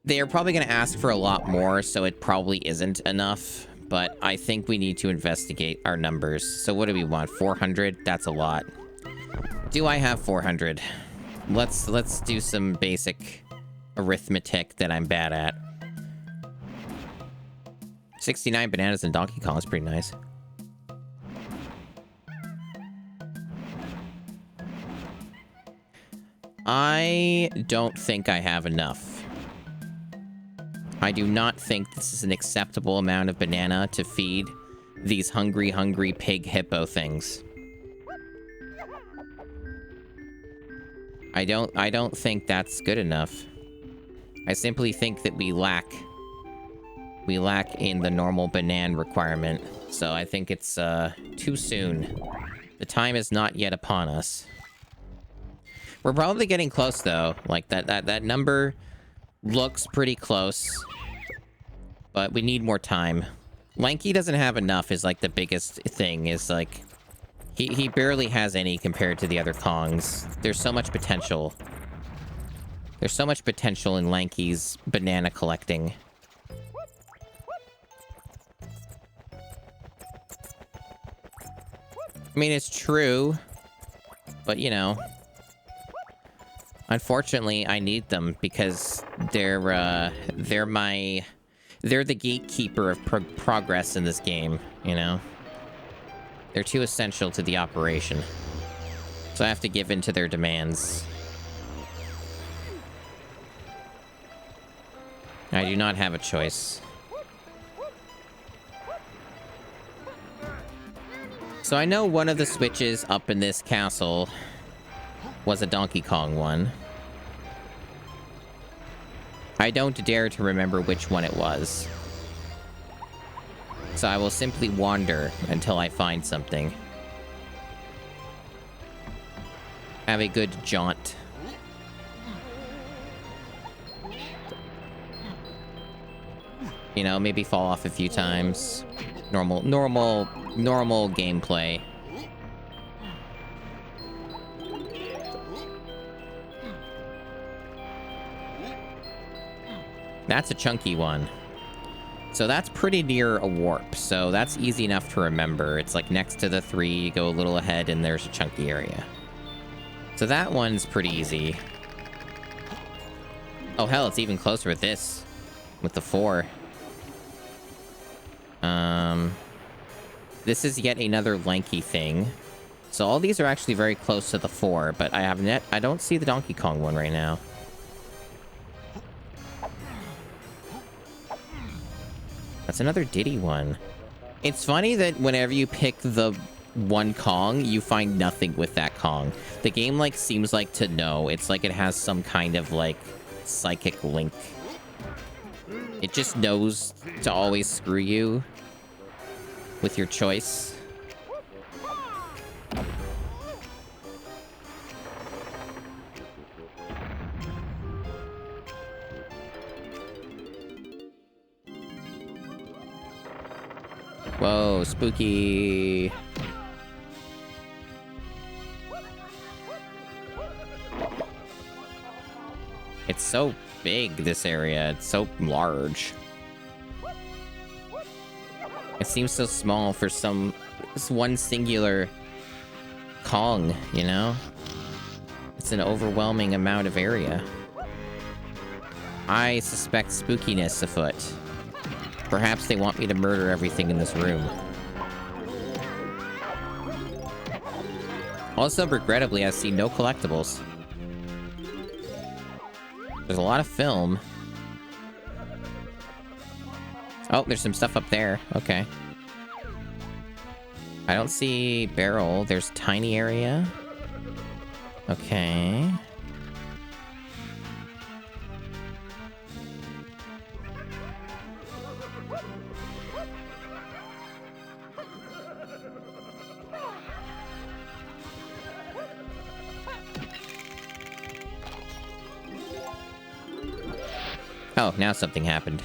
They're probably going to ask for a lot more, so it probably isn't enough. But I think we need to investigate our numbers. So what do we want? 400? That's a lot. Do I have 400? Let's do some basic arithmetic that I'm bad at. 69 bananas in Donkey Kong is pretty nice. I don't think I have enough. I do not think this is an acceptable amount of banana to feed these hungry, hungry pig hippo things. I don't think that's good enough. I simply think that we lack in the normal banana requirement. So I think it's too soon. The time is not yet upon us. We're probably getting close though. Like that number looks pretty close. But we need more time. Lanky doesn't have enough is like the biggest thing, is like he barely has any compared to the other Kongs. There's so much potential. There's so much potential in Lanky's banana collecting. I mean, it's true, but you know, unfortunately, I need them because they're my They're the gatekeeper of progress in this game, you know? They're too essential to the operation. So I have to give in to their demands. I do not have a choice. So I know one of the switches up in this castle was a Donkey Kong one. I don't dare to remember which one it was. So I will simply wander until I find something. Have a good jaunt. You know, maybe fall off a few times. Normal gameplay. That's a chunky one. So that's pretty near a warp, so that's easy enough to remember. It's like next to the 3, you go a little ahead, and there's a chunky area. So that one's pretty easy. Oh hell, it's even closer with this. With the 4. This is yet another lanky thing. So all these are actually very close to the 4, but I don't see the Donkey Kong one right now. That's another Diddy one. It's funny that whenever you pick the one Kong, you find nothing with that Kong. The game, like, seems like to know. It's like it has some kind of, like, psychic link. It just knows to always screw you with your choice. Whoa, spooky. It's so big, this area. It's so large. It seems so small for this one singular Kong, you know? It's an overwhelming amount of area. I suspect spookiness afoot. Perhaps they want me to murder everything in this room. Also, regrettably, I see no collectibles. There's a lot of film. Oh, there's some stuff up there. Okay. I don't see barrel. There's tiny area. Okay. Oh, now something happened.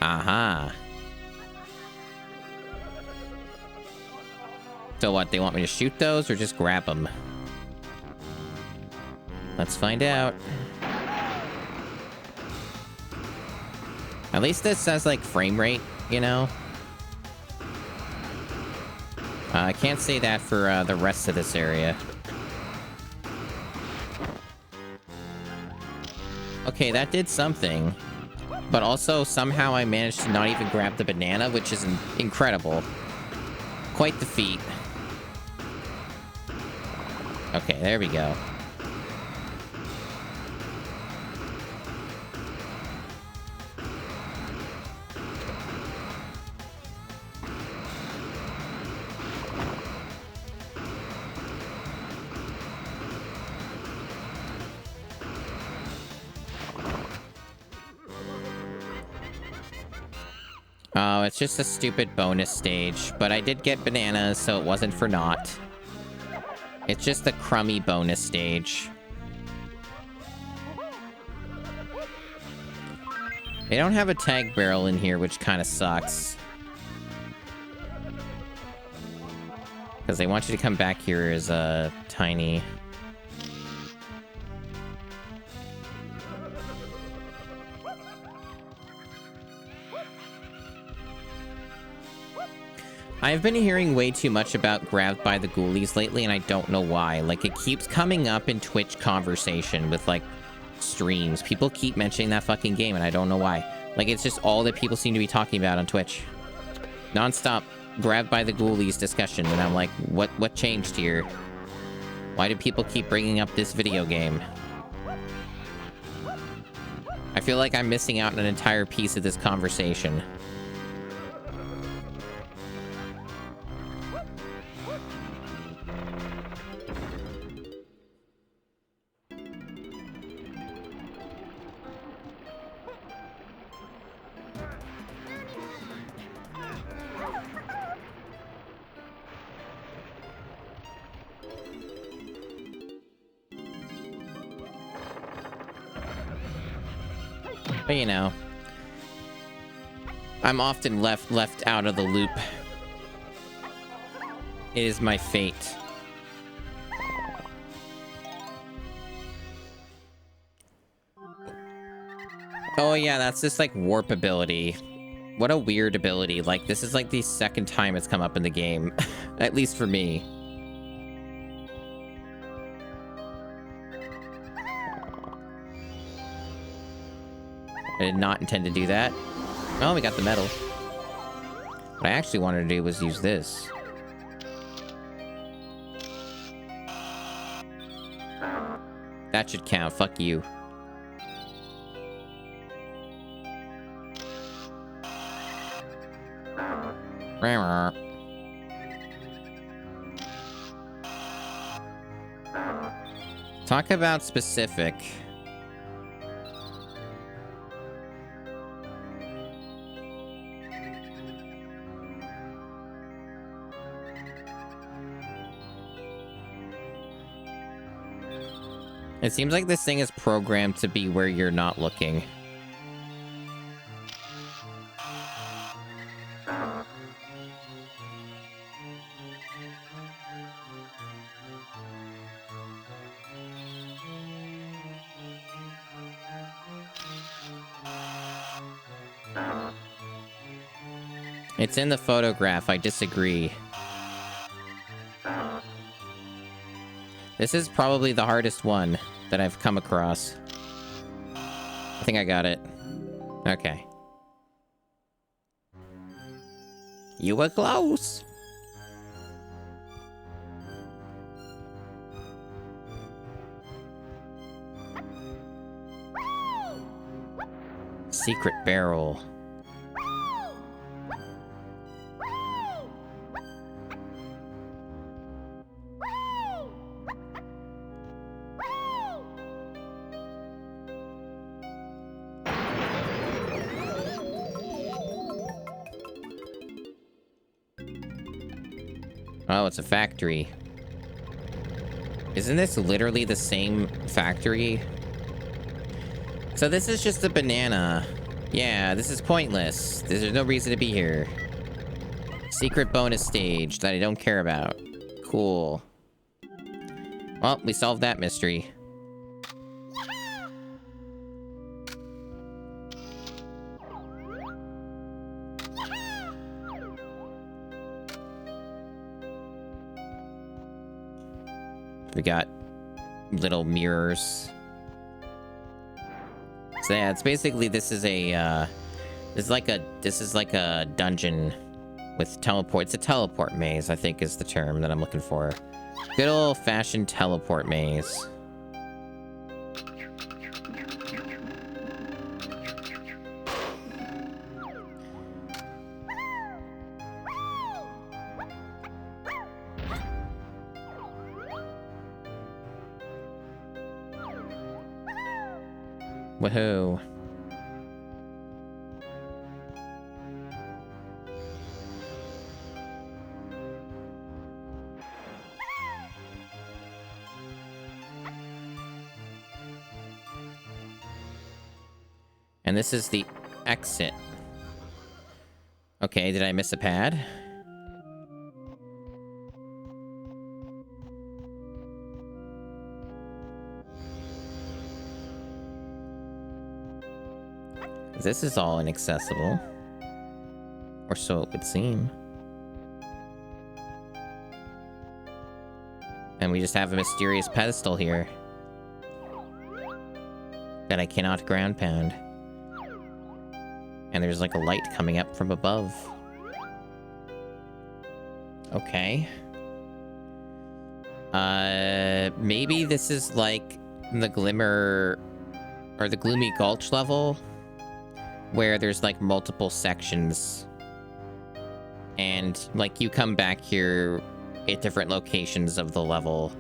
Aha. So what, they want me to shoot those or just grab them? Let's find out. At least this says, like, frame rate, you know? I can't say that for the rest of this area. Okay, that did something. But also, somehow I managed to not even grab the banana, which is incredible. Quite the feat. Okay, there we go. Oh, it's just a stupid bonus stage, but I did get bananas, so it wasn't for naught. It's just a crummy bonus stage. They don't have a tag barrel in here, which kind of sucks. Because they want you to come back here as a tiny... I've been hearing way too much about Grabbed by the Ghoulies lately, and I don't know why. Like, it keeps coming up in Twitch conversation with, like, streams. People keep mentioning that fucking game, and I don't know why. Like, it's just all that people seem to be talking about on Twitch. Non-stop, grabbed by the ghoulies discussion, and I'm like, what changed here? Why do people keep bringing up this video game? I feel like I'm missing out on an entire piece of this conversation. But, you know, I'm often left out of the loop. It is my fate. Oh yeah, that's this like warp ability. What a weird ability. Like, this is like the second time it's come up in the game. At least for me. I did not intend to do that. Oh, we got the medal. What I actually wanted to do was use this. That should count. Fuck you. Talk about specific. It seems like this thing is programmed to be where you're not looking. It's in the photograph, I disagree. This is probably the hardest one that I've come across. I think I got it. Okay. You were close. Secret barrel. Oh, it's a factory. Isn't this literally the same factory? So this is just a banana. Yeah, this is pointless. There's no reason to be here. Secret bonus stage that I don't care about. Cool. Well, we solved that mystery. We got little mirrors. So yeah, it's basically this is like a dungeon with teleport. It's a teleport maze, I think is the term that I'm looking for. Good old-fashioned teleport maze. Woohoo. And this is the exit. Okay, did I miss a pad? This is all inaccessible. Or so it would seem. And we just have a mysterious pedestal here that I cannot ground pound. And there's like a light coming up from above. Okay. Maybe this is like the Glimmer or the Gloomy Gulch level where there's like multiple sections. And like you come back here at different locations of the level.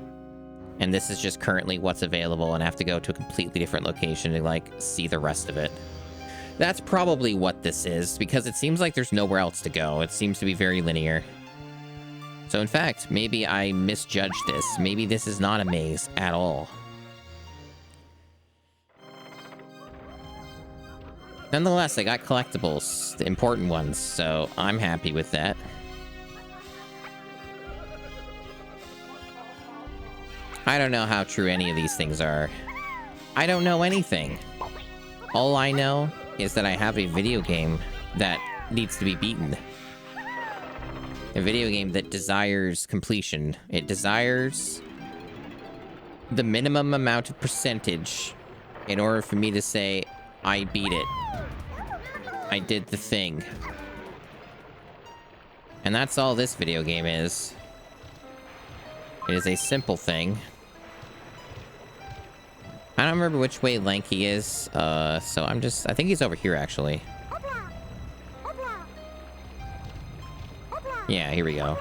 And this is just currently what's available, and I have to go to a completely different location to like see the rest of it. That's probably what this is, because it seems like there's nowhere else to go. It seems to be very linear. So in fact, maybe I misjudged this. Maybe this is not a maze at all. Nonetheless, I got collectibles, the important ones, so I'm happy with that. I don't know how true any of these things are. I don't know anything. All I know is that I have a video game that needs to be beaten. A video game that desires completion. It desires the minimum amount of percentage in order for me to say, I beat it. I did the thing. And that's all this video game is. It is a simple thing. I don't remember which way Lanky is, so I think he's over here, actually. Yeah, here we go.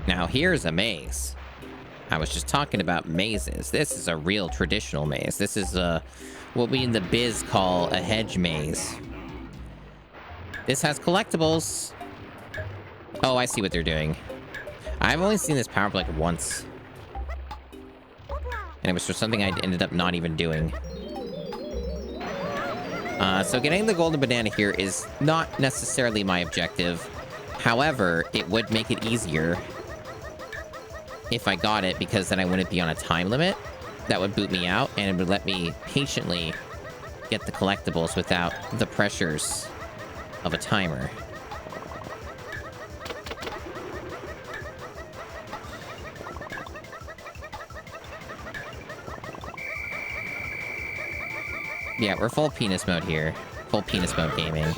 Now, here's a maze. I was just talking about mazes. This is a real traditional maze. This is what we in the biz call a hedge maze. This has collectibles. Oh, I see what they're doing. I've only seen this power-up like once. And it was for something I ended up not even doing. So getting the golden banana here is not necessarily my objective. However, it would make it easier if I got it, because then I wouldn't be on a time limit. That would boot me out, and it would let me patiently get the collectibles without the pressures of a timer. Yeah, we're full penis mode here. Full penis mode gaming.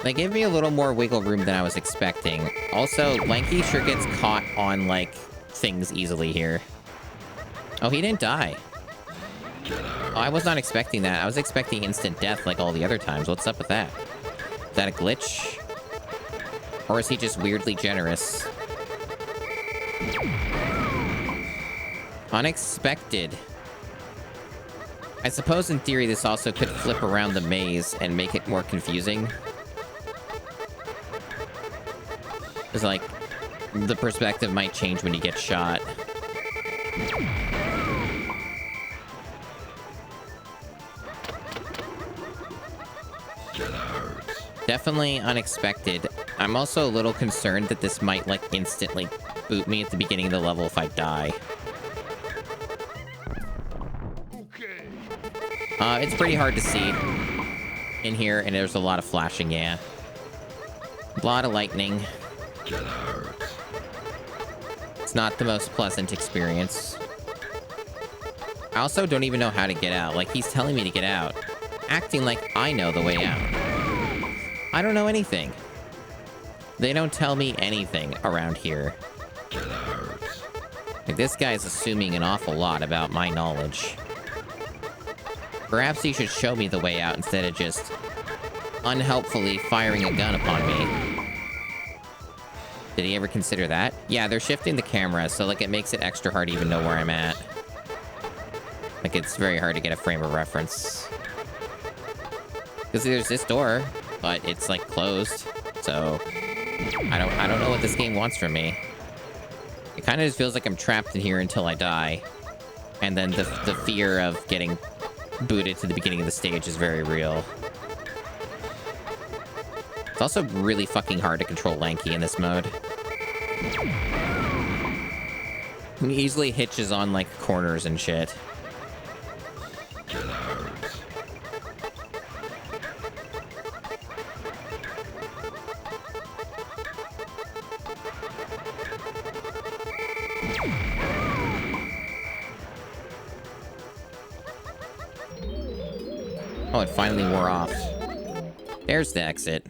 They gave me a little more wiggle room than I was expecting. Also, Lanky sure gets caught on, like, things easily here. Oh, he didn't die. Oh, I was not expecting that. I was expecting instant death like all the other times. What's up with that? Is that a glitch? Or is he just weirdly generous? Unexpected. I suppose in theory this also could flip around the maze and make it more confusing. Because, like, the perspective might change when you get shot. Definitely unexpected. I'm also a little concerned that this might, like, instantly boot me at the beginning of the level if I die. It's pretty hard to see in here, and there's a lot of flashing, yeah. A lot of lightning. It's not the most pleasant experience. I also don't even know how to get out. Like, he's telling me to get out, acting like I know the way out. I don't know anything. They don't tell me anything around here. Like, this guy's assuming an awful lot about my knowledge. Perhaps he should show me the way out instead of just unhelpfully firing a gun upon me. Did he ever consider that? Yeah, they're shifting the camera, so, like, it makes it extra hard to even know where I'm at. Like, it's very hard to get a frame of reference. Because there's this door, but it's, like, closed. So, I don't know what this game wants from me. It kind of just feels like I'm trapped in here until I die. And then the fear of getting booted to the beginning of the stage is very real. It's also really fucking hard to control Lanky in this mode. He easily hitches on, like, corners and shit. Oh, it finally wore off. There's the exit.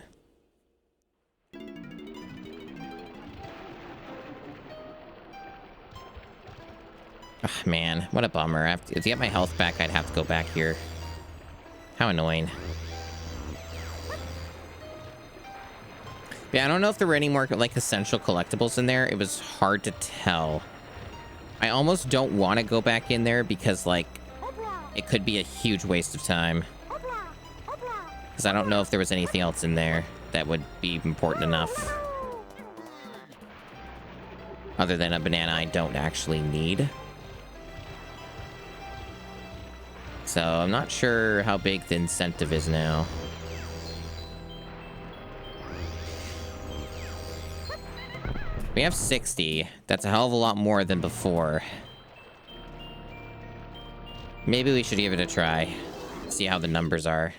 Oh, man, what a bummer. To get my health back, I'd have to go back here. How annoying. Yeah, I don't know if there were any more, like, essential collectibles in there. It was hard to tell. I almost don't want to go back in there because, like, it could be a huge waste of time. Because I don't know if there was anything else in there that would be important enough. Other than a banana I don't actually need. So I'm not sure how big the incentive is now. We have 60. That's a hell of a lot more than before. Maybe we should give it a try. See how the numbers are.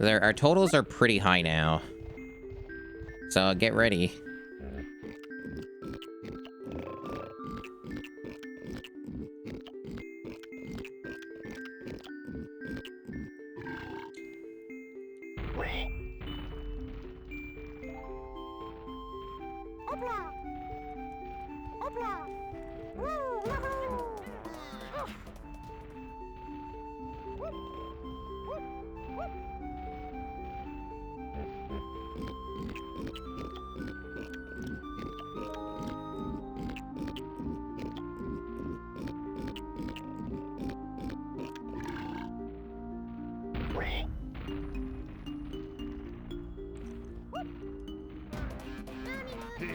Our totals are pretty high now. So get ready.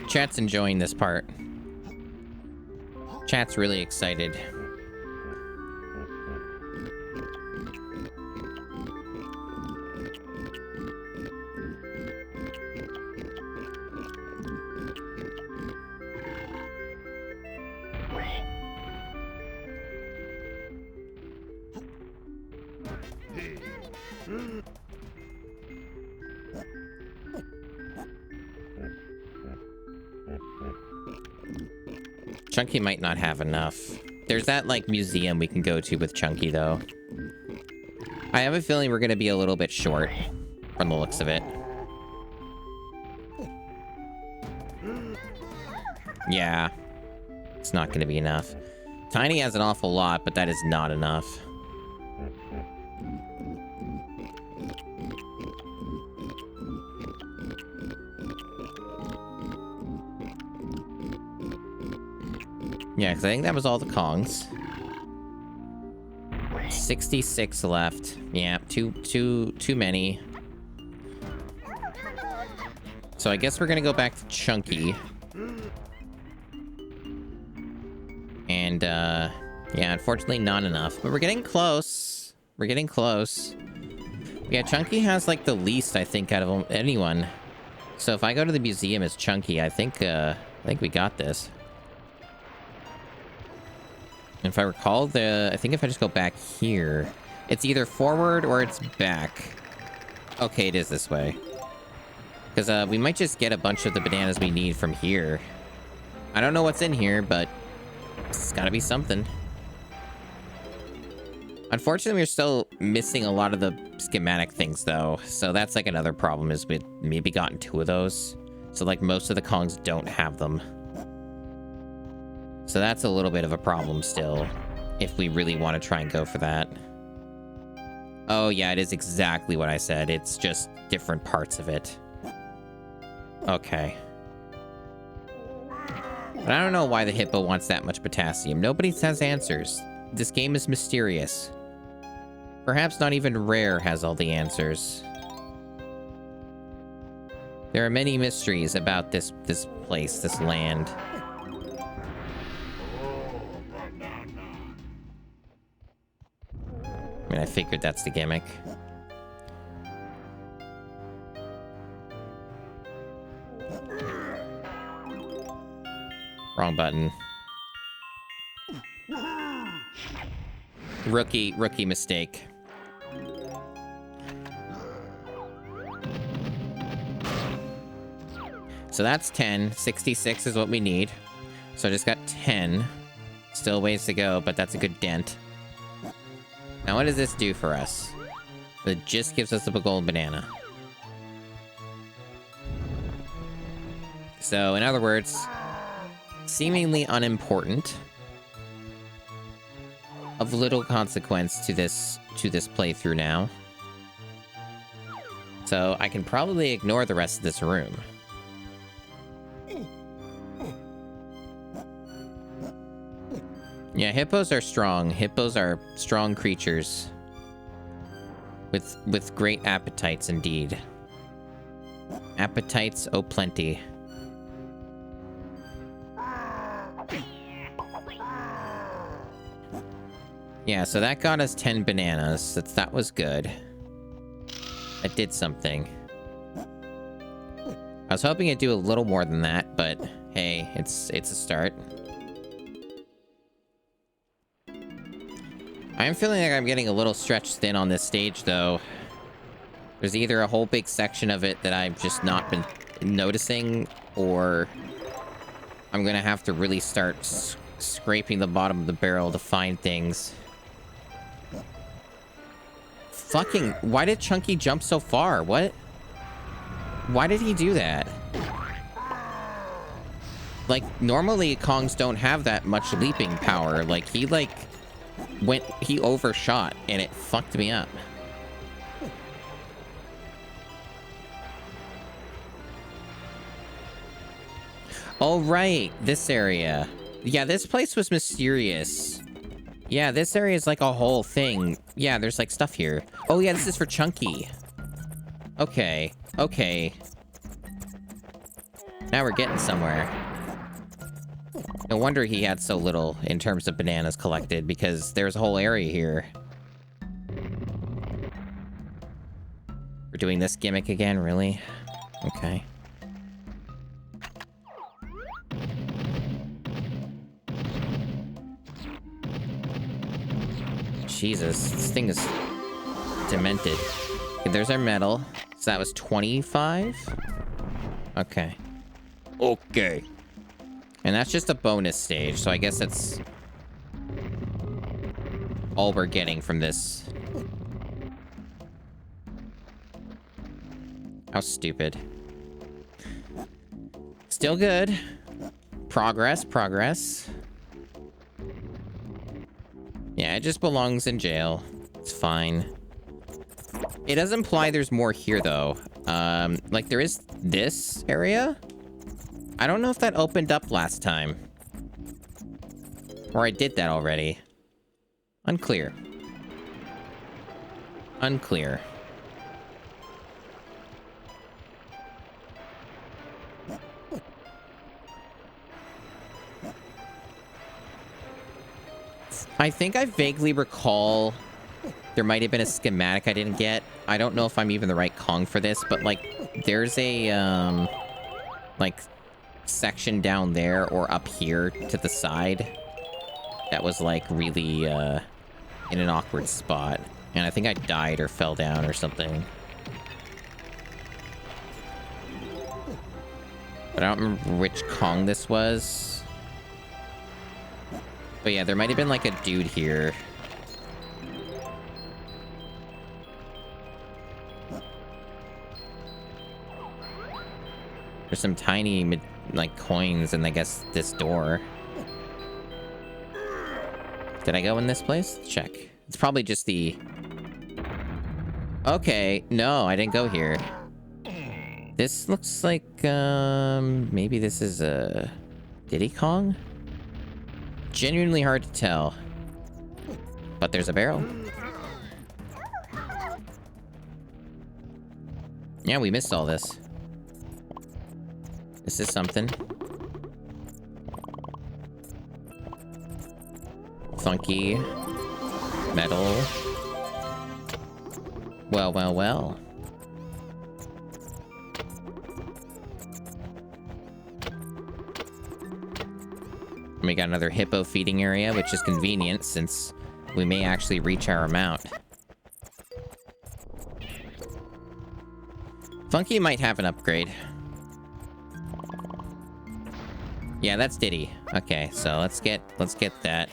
Chat's enjoying this part. Chat's really excited. Chunky might not have enough. There's that, like, museum we can go to with Chunky, though. I have a feeling we're gonna be a little bit short, from the looks of it. Yeah. It's not gonna be enough. Tiny has an awful lot, but that is not enough. Yeah, because I think that was all the Kongs. 66 left. Yeah, too many. So I guess we're gonna go back to Chunky. And, yeah, unfortunately not enough. But we're getting close. We're getting close. Yeah, Chunky has, like, the least, I think, out of anyone. So if I go to the museum as Chunky, I think we got this. If I recall, I think if I just go back here, it's either forward or it's back. Okay, it is this way. Because we might just get a bunch of the bananas we need from here. I don't know what's in here, but it's gotta be something. Unfortunately, we're still missing a lot of the schematic things, though. So that's, like, another problem, is we maybe gotten 2 of those. So, like, most of the Kongs don't have them. So that's a little bit of a problem still, if we really want to try and go for that. Oh yeah, it is exactly what I said. It's just different parts of it. Okay. But I don't know why the hippo wants that much potassium. Nobody has answers. This game is mysterious. Perhaps not even Rare has all the answers. There are many mysteries about this place, this land. I mean, I figured that's the gimmick. Wrong button. Rookie mistake. So that's 10. 66 is what we need. So I just got 10. Still ways to go, but that's a good dent. Now, what does this do for us? It just gives us a gold banana. So, in other words, seemingly unimportant, of little consequence to this playthrough now. So, I can probably ignore the rest of this room. Yeah, hippos are strong. Hippos are strong creatures. With great appetites, indeed. Appetites, oh plenty. Yeah, so that got us 10 bananas. That was good. That did something. I was hoping it'd do a little more than that, but hey, it's a start. I'm feeling like I'm getting a little stretched thin on this stage, though. There's either a whole big section of it that I've just not been noticing, or I'm gonna have to really start scraping the bottom of the barrel to find things. Fucking, why did Chunky jump so far? What? Why did he do that? Like, normally Kongs don't have that much leaping power. Like, he overshot, and it fucked me up. Oh, right. This area. Yeah, this place was mysterious. Yeah, this area is like a whole thing. Yeah, there's like stuff here. Oh, yeah, this is for Chunky. Okay. Okay. Now we're getting somewhere. No wonder he had so little in terms of bananas collected, because there's a whole area here. We're doing this gimmick again, really? Okay. Jesus, this thing is demented. Okay, there's our medal. So that was 25? Okay. Okay. And that's just a bonus stage, so I guess that's all we're getting from this. How stupid. Still good. Progress, progress. Yeah, it just belongs in jail. It's fine. It does imply there's more here, though. Like, there is this area? I don't know if that opened up last time. Or I did that already. Unclear. Unclear. I think I vaguely recall there might have been a schematic I didn't get. I don't know if I'm even the right Kong for this, but, like, there's a, like, section down there or up here to the side that was, like, really, in an awkward spot. And I think I died or fell down or something. But I don't remember which Kong this was. But yeah, there might have been, like, a dude here. There's some tiny, like, coins in, I guess, this door. Did I go in this place? Check. It's probably just the... Okay, no, I didn't go here. This looks like, maybe this is a... Diddy Kong? Genuinely hard to tell. But there's a barrel. Yeah, we missed all this. This is something. Funky. Metal. Well, well, well. We got another hippo feeding area, which is convenient since we may actually reach our amount. Funky might have an upgrade. Yeah, that's Diddy. Okay, so let's get that.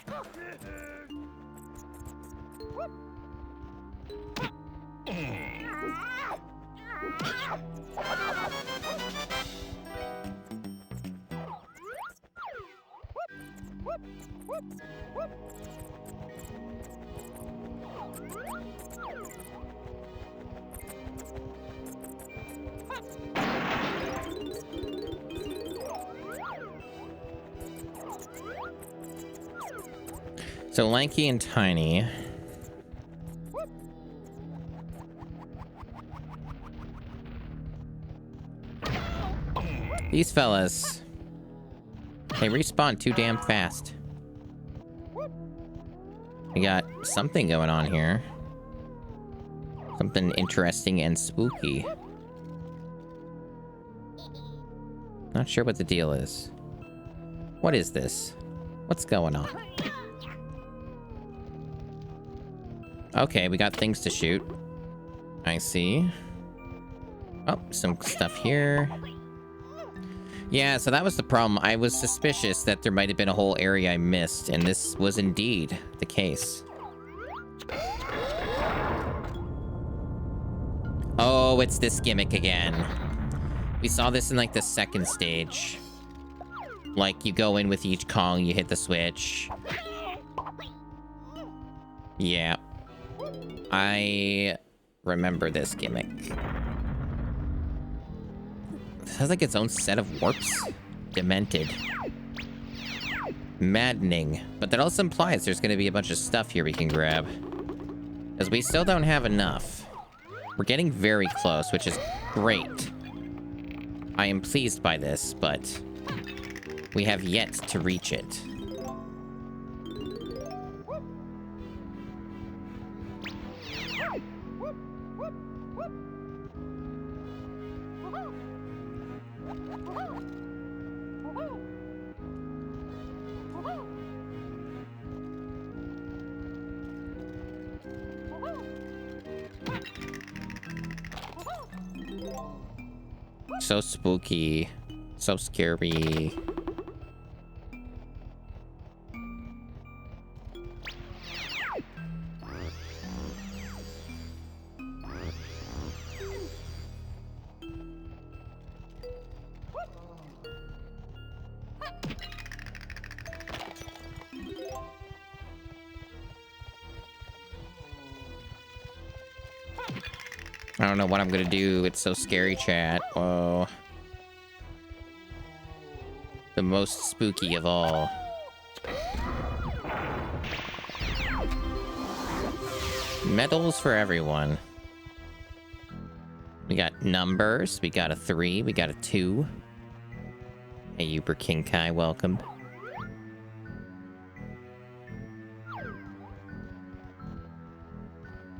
So lanky and tiny. These fellas, they respawn too damn fast. We got something going on here. Something interesting and spooky. Not sure what the deal is. What is this? What's going on? Okay, we got things to shoot. I see. Oh, some stuff here. Yeah, so that was the problem. I was suspicious that there might have been a whole area I missed, and this was indeed the case. Oh, it's this gimmick again. We saw this in, like, the second stage. Like, you go in with each Kong, you hit the switch. Yeah. I remember this gimmick. It has like its own set of warps. Demented. Maddening. But that also implies there's going to be a bunch of stuff here we can grab. Because we still don't have enough. We're getting very close, which is great. I am pleased by this, but we have yet to reach it. So spooky. So scary. I don't know what I'm gonna do. It's so scary, chat. Whoa. The most spooky of all. Medals for everyone. We got numbers. We got a 3. We got a 2. Hey, Uber King Kai, welcome.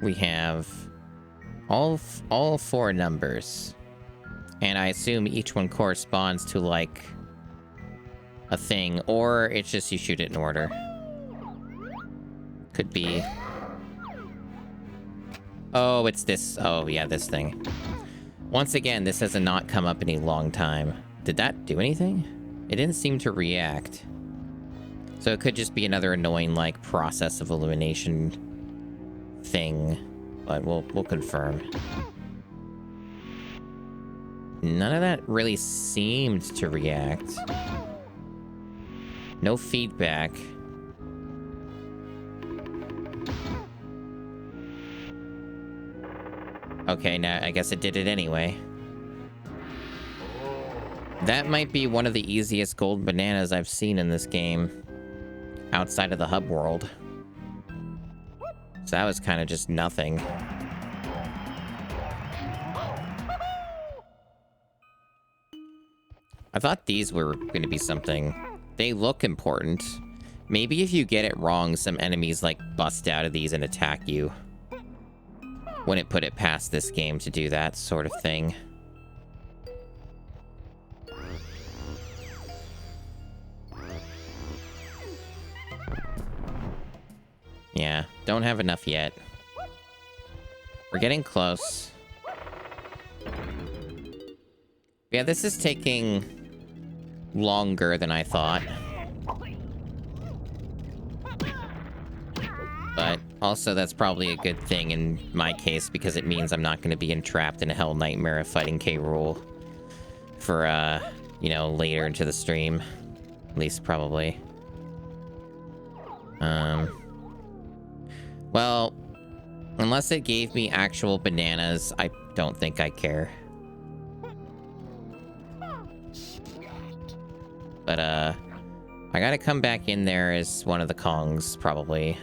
We have all 4 numbers. And I assume each one corresponds to, like, a thing, or it's just you shoot it in order. Could be. Oh, it's this. Oh, yeah, this thing. Once again, this has not come up in a long time. Did that do anything? It didn't seem to react. So it could just be another annoying, like, process of elimination thing. But we'll confirm. None of that really seemed to react. No feedback. Okay, now I guess it did it anyway. That might be one of the easiest gold bananas I've seen in this game. Outside of the hub world. So that was kind of just nothing. I thought these were going to be something. They look important. Maybe if you get it wrong, some enemies, like, bust out of these and attack you. Wouldn't put it past this game to do that sort of thing. Yeah, don't have enough yet. We're getting close. Yeah, this is taking longer than I thought. But also that's probably a good thing in my case because it means I'm not going to be entrapped in a hell nightmare of fighting K. Rool for, you know, later into the stream. At least probably. Well, unless it gave me actual bananas, I don't think I care. But, I gotta come back in there as one of the Kongs, probably.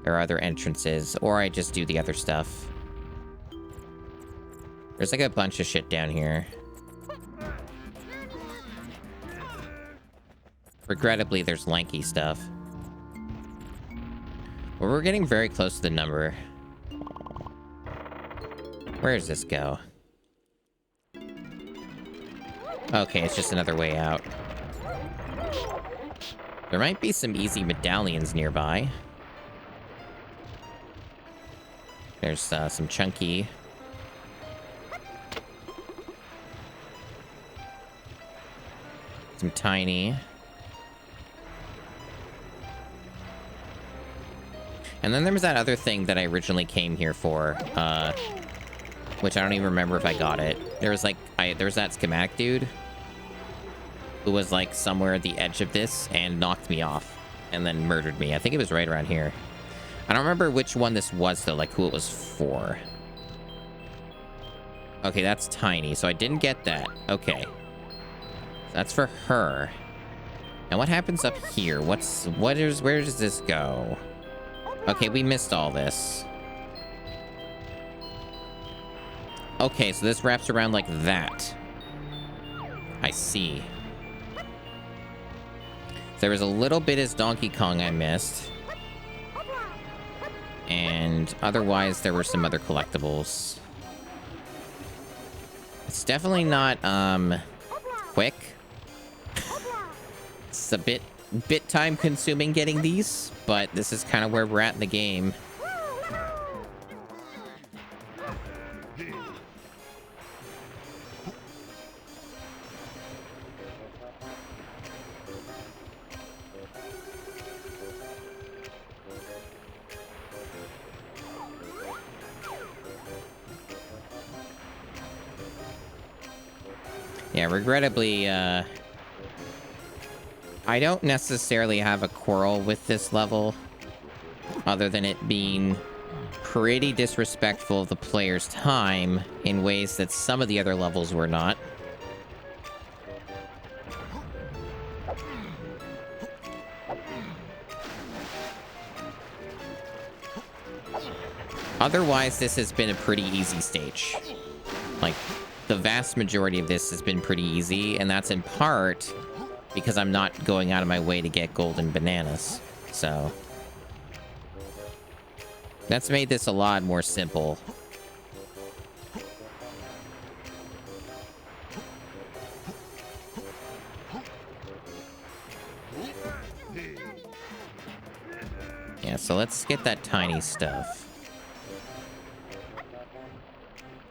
There are other entrances, or I just do the other stuff. There's like a bunch of shit down here. Regrettably, there's lanky stuff. But we're getting very close to the number. Where does this go? Okay, it's just another way out. There might be some easy medallions nearby. There's some chunky. Some tiny. And then there was that other thing that I originally came here for, which I don't even remember if I got it. There was like, there was that schematic dude who was like somewhere at the edge of this and knocked me off and then murdered me. I think it was right around here. I don't remember which one this was though, like who it was for. Okay, that's tiny, so I didn't get that. Okay. That's for her. And what happens up here? Where does this go? Okay, we missed all this. Okay, so this wraps around like that. I see. There was a little bit as Donkey Kong I missed. And otherwise, there were some other collectibles. It's definitely not, quick. It's a bit time consuming getting these, but this is kind of where we're at in the game. Yeah, regrettably, I don't necessarily have a quarrel with this level, other than it being pretty disrespectful of the player's time in ways that some of the other levels were not. Otherwise, this has been a pretty easy stage. Like, the vast majority of this has been pretty easy, and that's in part because I'm not going out of my way to get golden bananas. So that's made this a lot more simple. Yeah, so let's get that tiny stuff.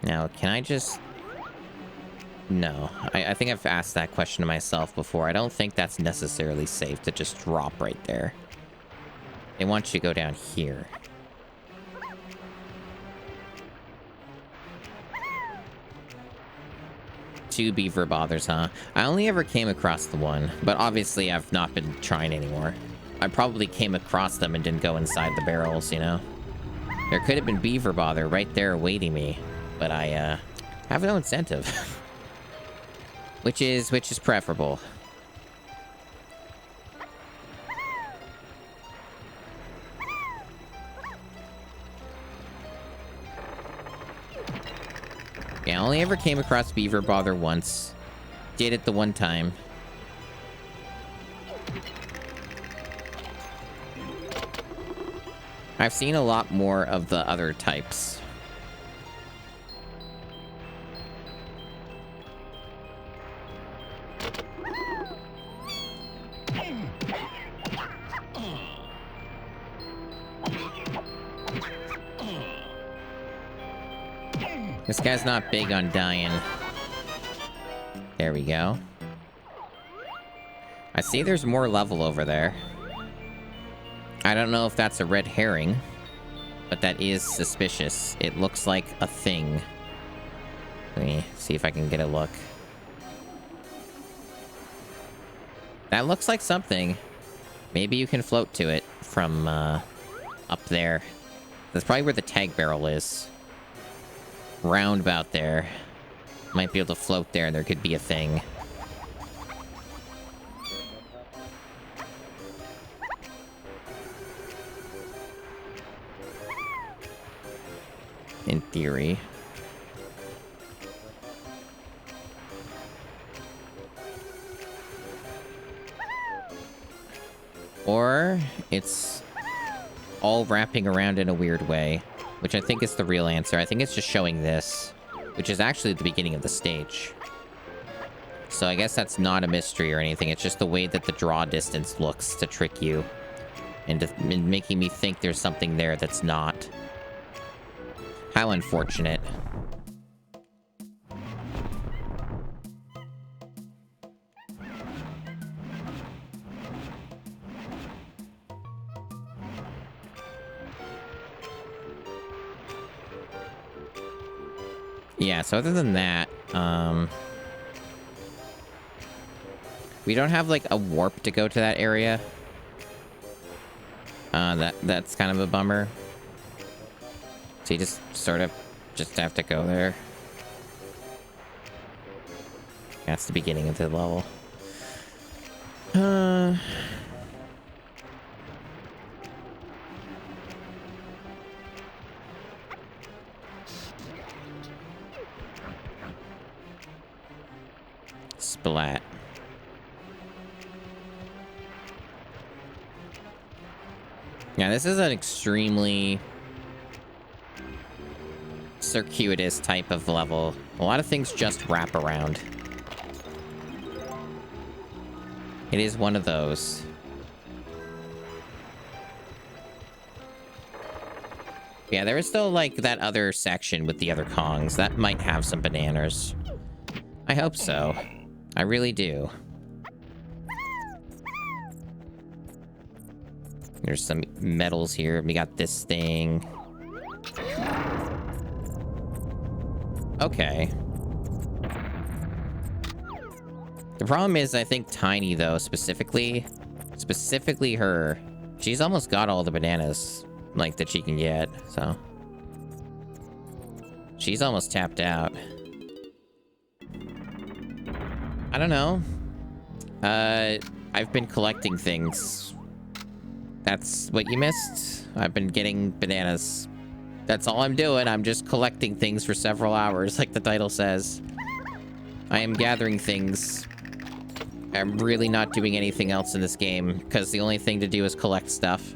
Now, can I just... No, I think I've asked that question to myself before. I don't think that's necessarily safe to just drop right there. They want you to go down here. Two beaver bothers, huh? I only ever came across the one, but obviously I've not been trying anymore. I probably came across them and didn't go inside the barrels, you know? There could have been beaver bother right there awaiting me, but I have no incentive. Which is preferable. Yeah, I only ever came across beaver bother once. Did it the one time. I've seen a lot more of the other types. This guy's not big on dying. There we go. I see there's more level over there. I don't know if that's a red herring, but that is suspicious. It looks like a thing. Let me see if I can get a look. That looks like something. Maybe you can float to it from, up there. That's probably where the tag barrel is. Roundabout there. Might be able to float there and there could be a thing. In theory. Or it's all wrapping around in a weird way, which I think is the real answer. I think it's just showing this, which is actually the beginning of the stage. So I guess that's not a mystery or anything. It's just the way that the draw distance looks to trick you and making me think there's something there that's not. How unfortunate. Yeah, so other than that, we don't have, like, a warp to go to that area. That's kind of a bummer. So you just sort of just have to go there. That's the beginning of the level. Splat. Yeah, this is an extremely circuitous type of level. A lot of things just wrap around. It is one of those. Yeah, there is still, like, that other section with the other Kongs. That might have some bananas. I hope so. I really do. There's some metals here. We got this thing. Okay. The problem is, I think Tiny, though, specifically her, she's almost got all the bananas, like, that she can get, so. She's almost tapped out. I don't know. I've been collecting things. That's what you missed? I've been getting bananas. That's all I'm doing. I'm just collecting things for several hours, like the title says. I am gathering things. I'm really not doing anything else in this game, because the only thing to do is collect stuff.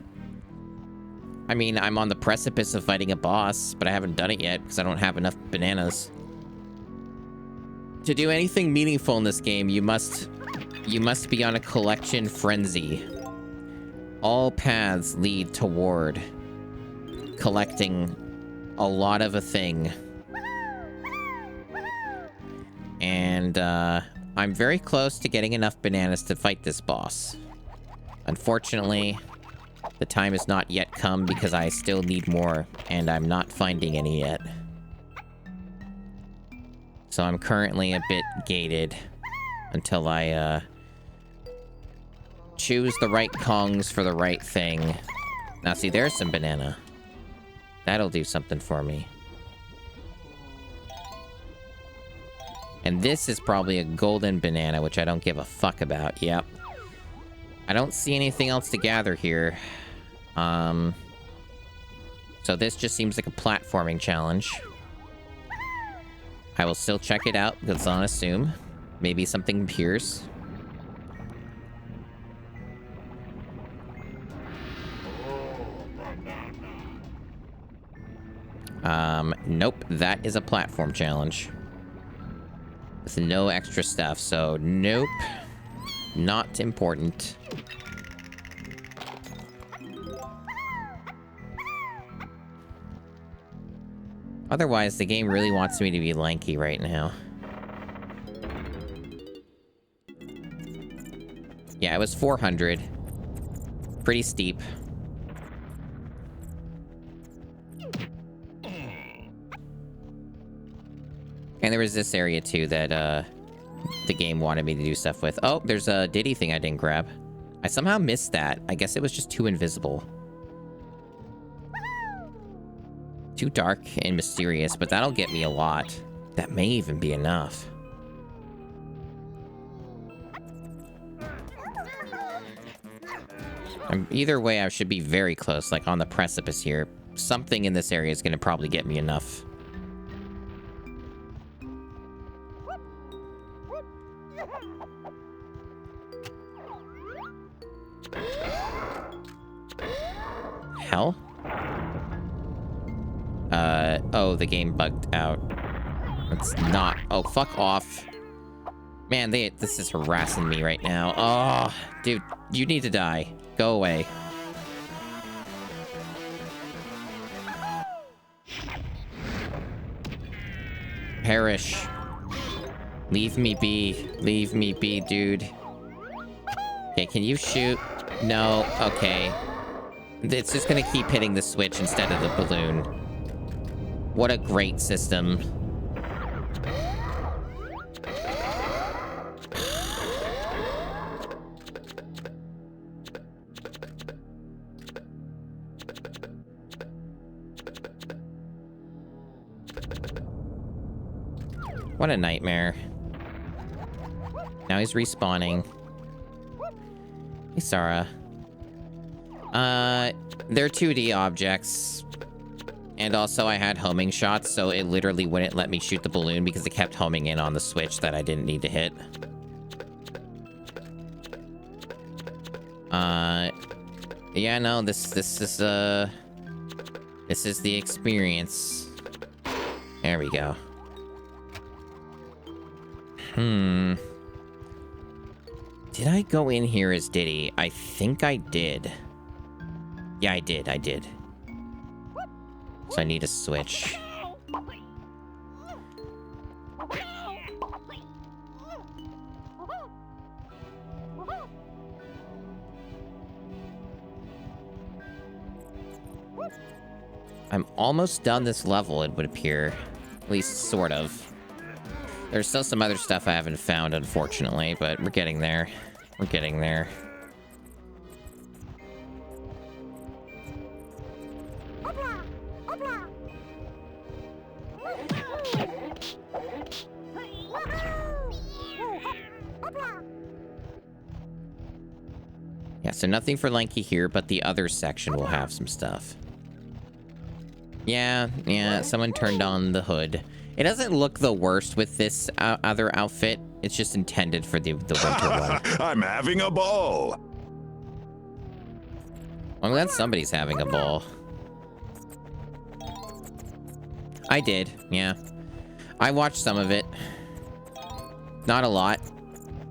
I mean, I'm on the precipice of fighting a boss, but I haven't done it yet, because I don't have enough bananas. To do anything meaningful in this game, you must be on a collection frenzy. All paths lead toward collecting a lot of a thing. And, I'm very close to getting enough bananas to fight this boss. Unfortunately, the time has not yet come because I still need more, and I'm not finding any yet. So I'm currently a bit gated until I, choose the right Kongs for the right thing. Now, see, there's some banana. That'll do something for me. And this is probably a golden banana, which I don't give a fuck about. Yep. I don't see anything else to gather here. So this just seems like a platforming challenge. I will still check it out, because I'll assume. Maybe something appears. Nope. That is a platform challenge. With no extra stuff, so nope. Not important. Otherwise, the game really wants me to be lanky right now. Yeah, it was 400. Pretty steep. And there was this area, too, that, the game wanted me to do stuff with. Oh, there's a Diddy thing I didn't grab. I somehow missed that. I guess it was just too invisible. Too dark and mysterious, but that'll get me a lot. That may even be enough. Either way, I should be very close, like on the precipice here. Something in this area is going to probably get me enough. Hell? Oh, the game bugged out. It's not... Oh, fuck off. Man, this is harassing me right now. Oh, dude, you need to die. Go away. Perish. Leave me be. Leave me be, dude. Okay, can you shoot? No, okay. It's just gonna keep hitting the switch instead of the balloon. What a great system. What a nightmare. Now he's respawning. Hey, Sarah. They're 2D objects. And also I had homing shots, so it literally wouldn't let me shoot the balloon because it kept homing in on the switch that I didn't need to hit. Yeah, no, this is the experience. There we go. Did I go in here as Diddy? I think I did. Yeah, I did. So I need a switch. I'm almost done this level, it would appear. At least, sort of. There's still some other stuff I haven't found, unfortunately, but we're getting there. We're getting there. Yeah, so nothing for Lanky here, but the other section will have some stuff. Yeah, someone turned on the hood. It doesn't look the worst with this other outfit. It's just intended for the winter one. I'm having a ball. I'm glad somebody's having a ball. I did, yeah. I watched some of it. Not a lot.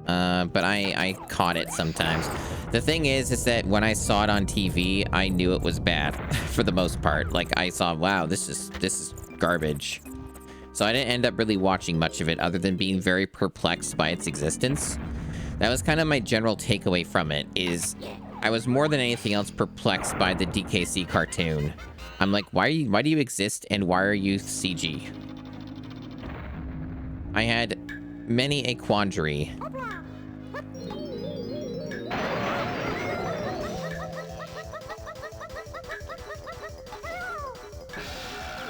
But I caught it sometimes. The thing is that when I saw it on TV, I knew it was bad for the most part. Like, I saw, wow, this is garbage. So I didn't end up really watching much of it other than being very perplexed by its existence. That was kind of my general takeaway from it, is I was more than anything else perplexed by the DKC cartoon. I'm like, why do you exist and why are you CG? I had many a quandary.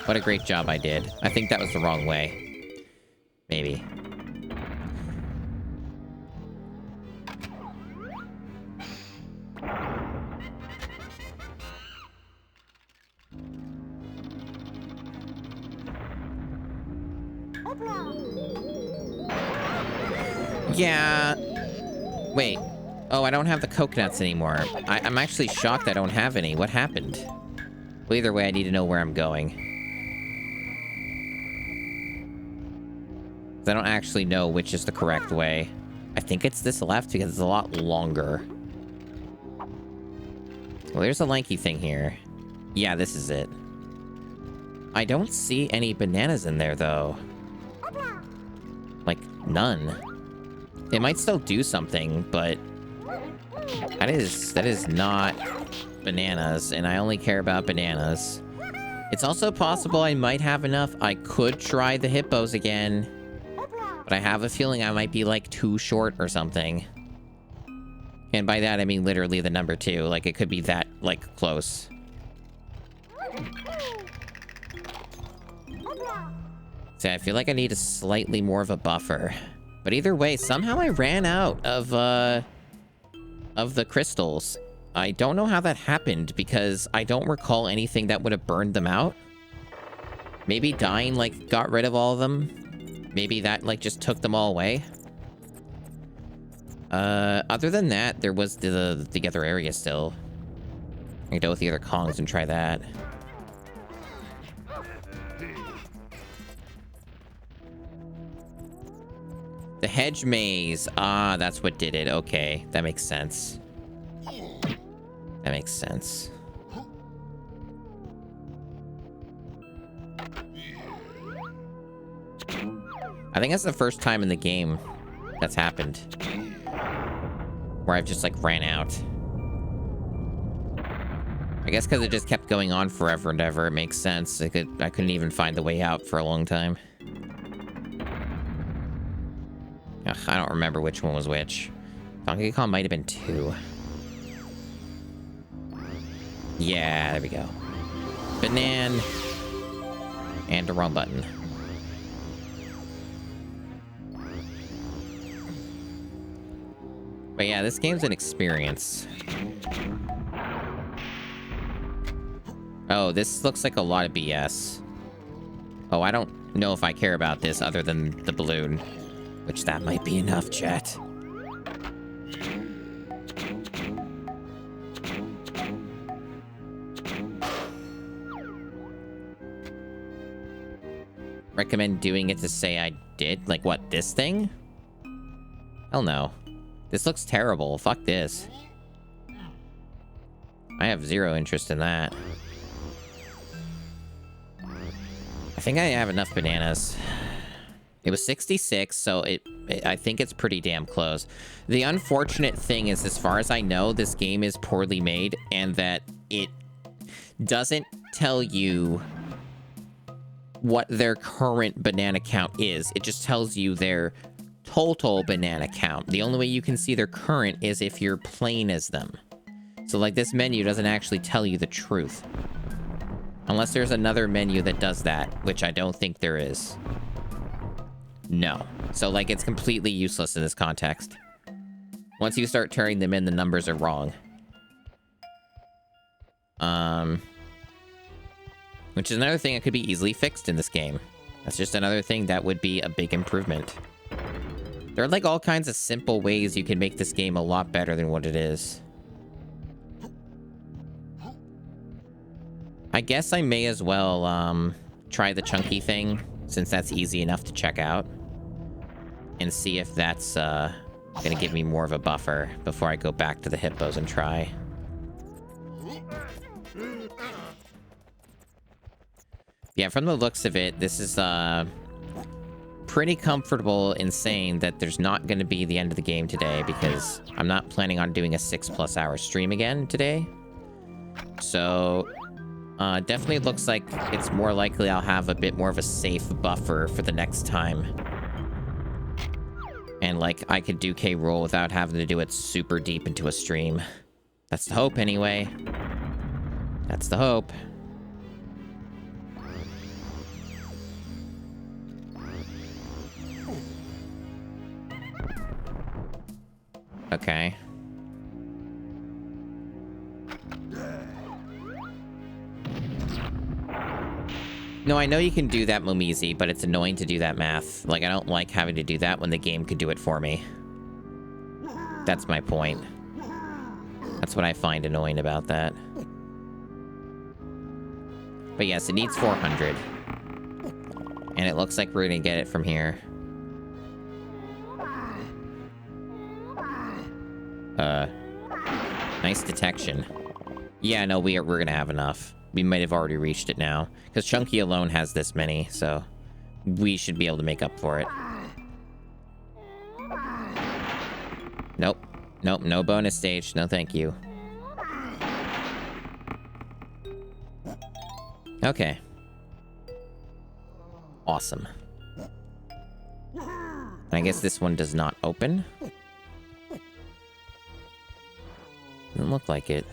What a great job I did. I think that was the wrong way. Maybe. Yeah. Wait. Oh, I don't have the coconuts anymore. I'm actually shocked I don't have any. What happened? Well, either way, I need to know where I'm going. I don't actually know which is the correct way. I think it's this left because it's a lot longer. Well, there's a lanky thing here. Yeah, this is it. I don't see any bananas in there, though. Like, none. It might still do something, but... That is not bananas, and I only care about bananas. It's also possible I might have enough. I could try the hippos again. But I have a feeling I might be, like, too short or something. And by that, I mean literally the number 2. Like, it could be that, like, close. See, I feel like I need a slightly more of a buffer. But either way, somehow I ran out of the crystals. I don't know how that happened, because I don't recall anything that would have burned them out. Maybe dying, like, got rid of all of them. Maybe that, like, just took them all away. Other than that, there was the other area still. I can go with the other Kongs and try that. The hedge maze. Ah, that's what did it. Okay, that makes sense. That makes sense. I think that's the first time in the game that's happened. Where I've just, like, ran out. I guess because it just kept going on forever and ever, it makes sense. I couldn't even find the way out for a long time. Ugh, I don't remember which one was which. Donkey Kong might have been 2. Yeah, there we go. Banan. And the wrong button. But yeah, this game's an experience. Oh, this looks like a lot of BS. Oh, I don't know if I care about this other than the balloon. Which that might be enough, chat. Recommend doing it to say I did? Like, what, this thing? Hell no. This looks terrible. Fuck this. I have zero interest in that. I think I have enough bananas. It was 66, so I think it's pretty damn close. The unfortunate thing is, as far as I know, this game is poorly made, and that it doesn't tell you what their current banana count is. It just tells you their total banana count. The only way you can see their current is if you're playing as them. So, like, this menu doesn't actually tell you the truth. Unless there's another menu that does that, which I don't think there is. No. So, like, it's completely useless in this context. Once you start turning them in, the numbers are wrong. Which is another thing that could be easily fixed in this game. That's just another thing that would be a big improvement. There are, like, all kinds of simple ways you can make this game a lot better than what it is. I guess I may as well, try the chunky thing, since that's easy enough to check out. And see if that's, gonna give me more of a buffer before I go back to the hippos and try. Yeah, from the looks of it, this is, pretty comfortable in saying that there's not going to be the end of the game today, because I'm not planning on doing a 6+ hour stream again today. So, definitely looks like it's more likely I'll have a bit more of a safe buffer for the next time. And, like, I could do K-Rool without having to do it super deep into a stream. That's the hope, anyway. That's the hope. Okay. No, I know you can do that, Momizi, but it's annoying to do that math. Like, I don't like having to do that when the game could do it for me. That's my point. That's what I find annoying about that. But yes, it needs 400. And it looks like we're gonna get it from here. Nice detection. Yeah, no, we're gonna have enough. We might have already reached it now. Because Chunky alone has this many, so we should be able to make up for it. Nope. Nope, no bonus stage. No, thank you. Okay. Awesome. I guess this one does not open. Doesn't look like it.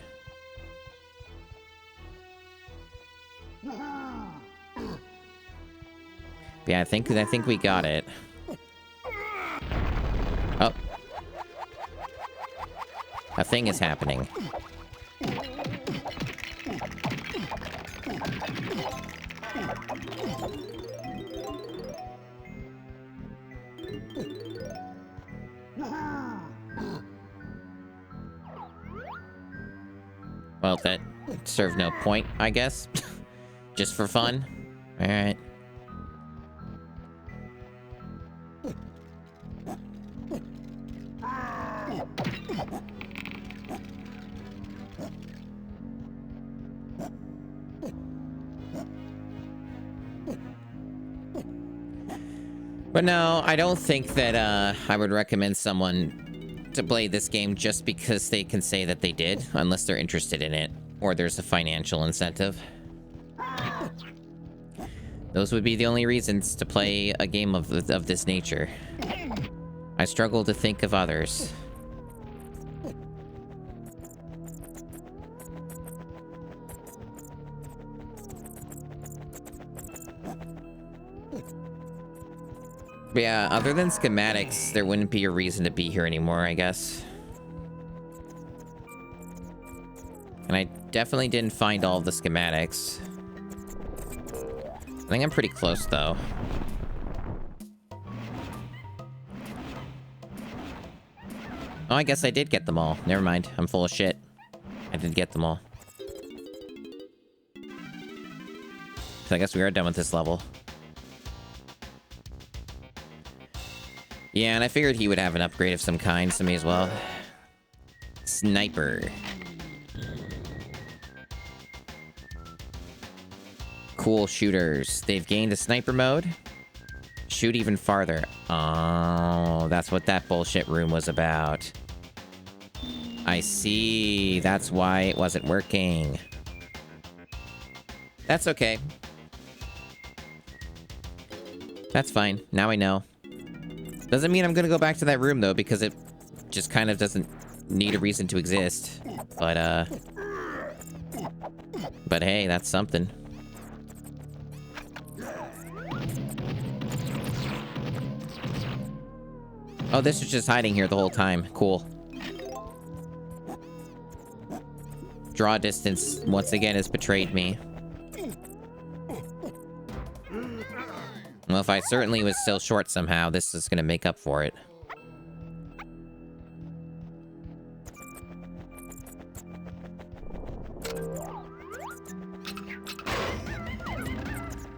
Yeah, I think we got it. Oh. A thing is happening. Well, that served no point, I guess. Just for fun. Alright. But no, I don't think that I would recommend someone to play this game just because they can say that they did, unless they're interested in it, or there's a financial incentive. Those would be the only reasons to play a game of this nature. I struggle to think of others. But yeah, other than schematics, there wouldn't be a reason to be here anymore, I guess. And I definitely didn't find all of the schematics. I think I'm pretty close, though. Oh, I guess I did get them all. Never mind. I'm full of shit. I did get them all. So I guess we are done with this level. Yeah, and I figured he would have an upgrade of some kind, so may as well. Sniper. Cool shooters. They've gained a sniper mode. Shoot even farther. Oh, that's what that bullshit room was about. I see. That's why it wasn't working. That's okay. That's fine. Now I know. Doesn't mean I'm gonna go back to that room, though, because it just kind of doesn't need a reason to exist. But hey, that's something. Oh, this was just hiding here the whole time. Cool. Draw distance, once again, has betrayed me. Well, if I certainly was still short somehow, this is gonna make up for it.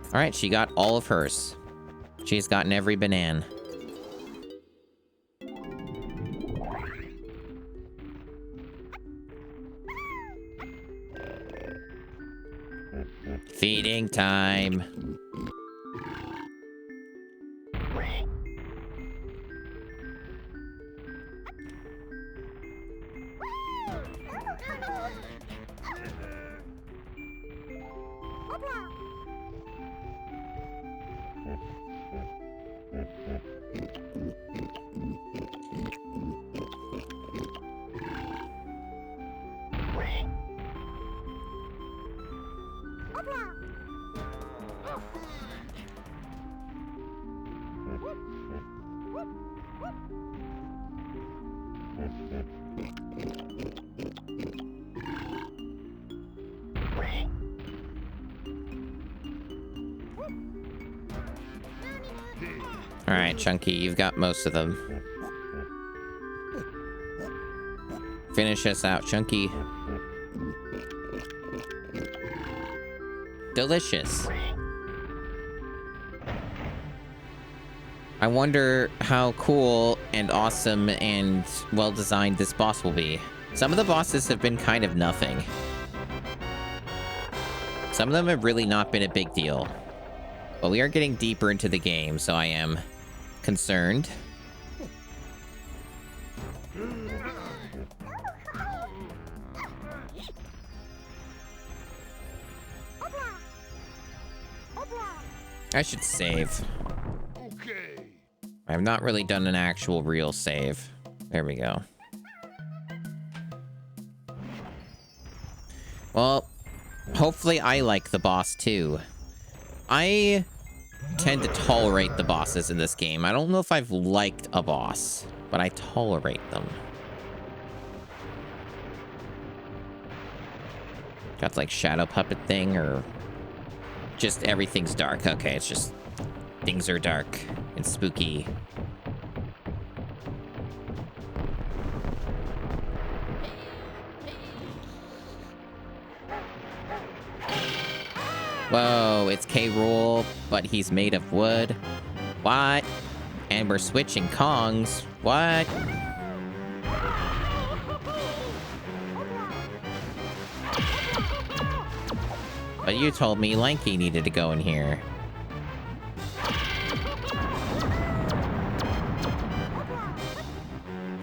Alright, she got all of hers. She's gotten every banana. Feeding time. Alright, Chunky, you've got most of them. Finish us out, Chunky. Delicious. I wonder how cool and awesome and well-designed this boss will be. Some of the bosses have been kind of nothing. Some of them have really not been a big deal. But we are getting deeper into the game, so I am concerned. I should save. Okay. I've not really done an actual real save. There we go. Well, hopefully I like the boss too. I tend to tolerate the bosses in this game. I don't know if I've liked a boss, but I tolerate them. Got like shadow puppet thing, or just everything's dark. Okay, it's just things are dark and spooky. Whoa, it's K. Rool, but he's made of wood. What? And we're switching Kongs. What? But you told me Lanky needed to go in here.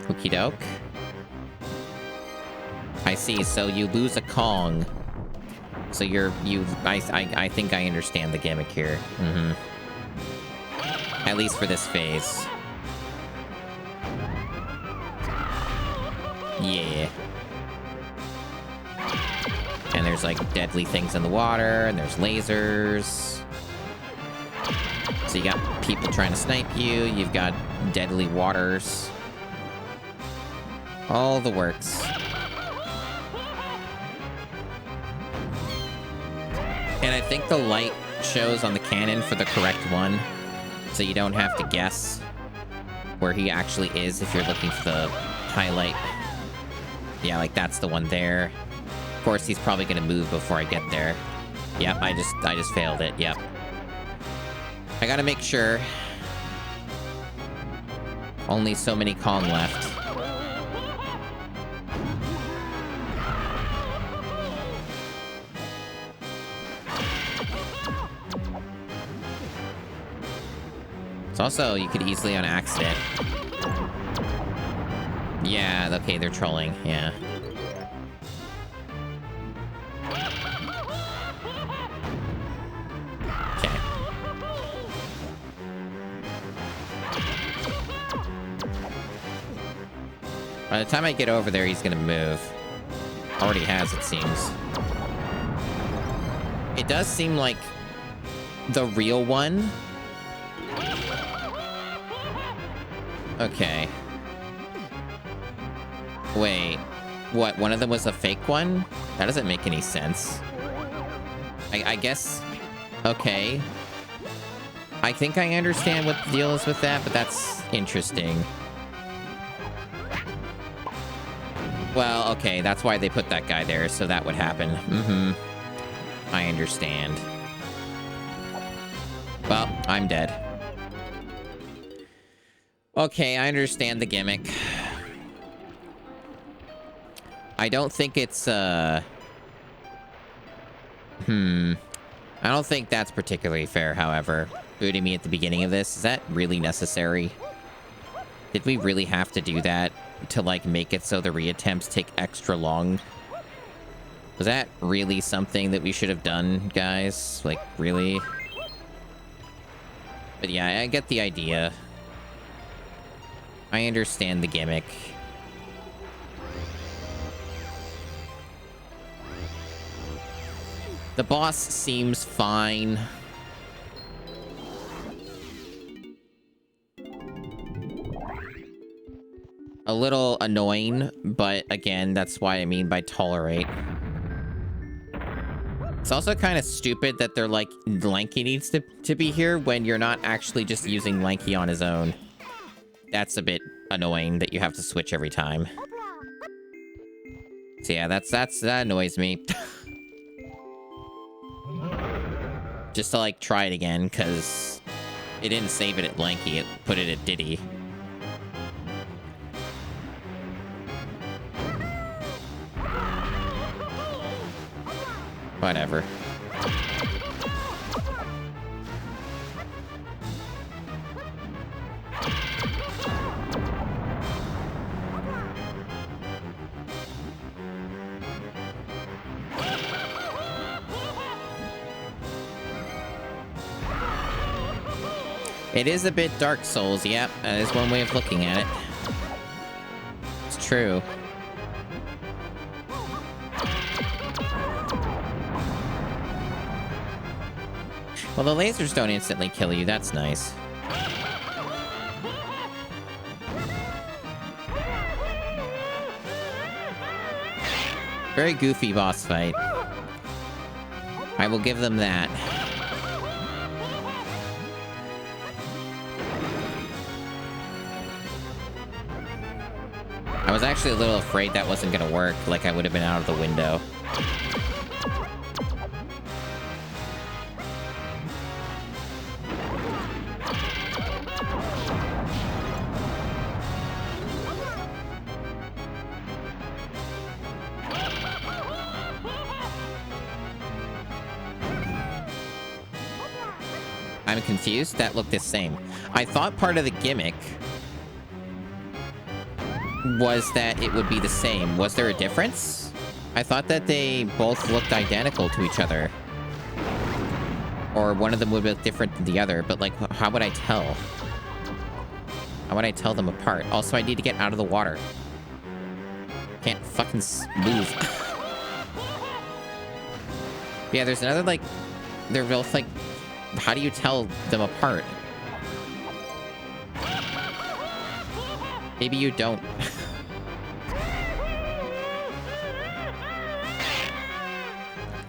Okie doke. I see, so you lose a Kong. So I think I understand the gimmick here. At least for this phase. Yeah. And there's like deadly things in the water, and there's lasers. So you got people trying to snipe you, you've got deadly waters. All the works. And I think the light shows on the cannon for the correct one, so you don't have to guess where he actually is if you're looking for the highlight. Yeah, like that's the one there. Of course, he's probably gonna move before I get there. Yep, I just failed it. Yep. I gotta make sure. Only so many Kong left. Also, you could easily on accident. Yeah, okay, they're trolling, yeah. Okay. By the time I get over there, he's gonna move. Already has, it seems. It does seem like the real one. Okay. Wait. What, one of them was a fake one? That doesn't make any sense. I guess... Okay. I think I understand what the deal is with that, but that's interesting. Well, okay, that's why they put that guy there, so that would happen. I understand. Well, I'm dead. Okay, I understand the gimmick. I don't think it's, I don't think that's particularly fair, however. Booting me at the beginning of this, is that really necessary? Did we really have to do that to, like, make it so the reattempts take extra long? Was that really something that we should have done, guys? Like, really? But yeah, I get the idea. I understand the gimmick. The boss seems fine. A little annoying, but again, that's why I mean by tolerate. It's also kind of stupid that they're like, Lanky needs to be here when you're not actually just using Lanky on his own. That's a bit annoying that you have to switch every time. So yeah, that annoys me. Just to like try it again, because it didn't save it at Lanky, it put it at Diddy. Whatever. It is a bit Dark Souls, yep. That is one way of looking at it. It's true. Well, the lasers don't instantly kill you. That's nice. Very goofy boss fight. I will give them that. I was actually a little afraid that wasn't gonna work, like I would have been out of the window. I'm confused. That looked the same. I thought part of the gimmick was that it would be the same. Was there a difference? I thought that they both looked identical to each other. Or one of them would look different than the other, but like, how would I tell? How would I tell them apart? Also, I need to get out of the water. Can't fucking move. Yeah, there's another, like, they're both like, how do you tell them apart? Maybe you don't.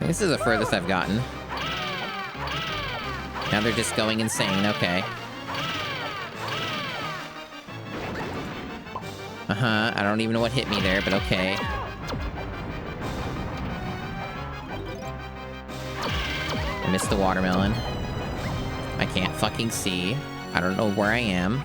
This is the furthest I've gotten. Now they're just going insane, okay. Uh-huh, I don't even know what hit me there, but okay. I missed the watermelon. I can't fucking see. I don't know where I am.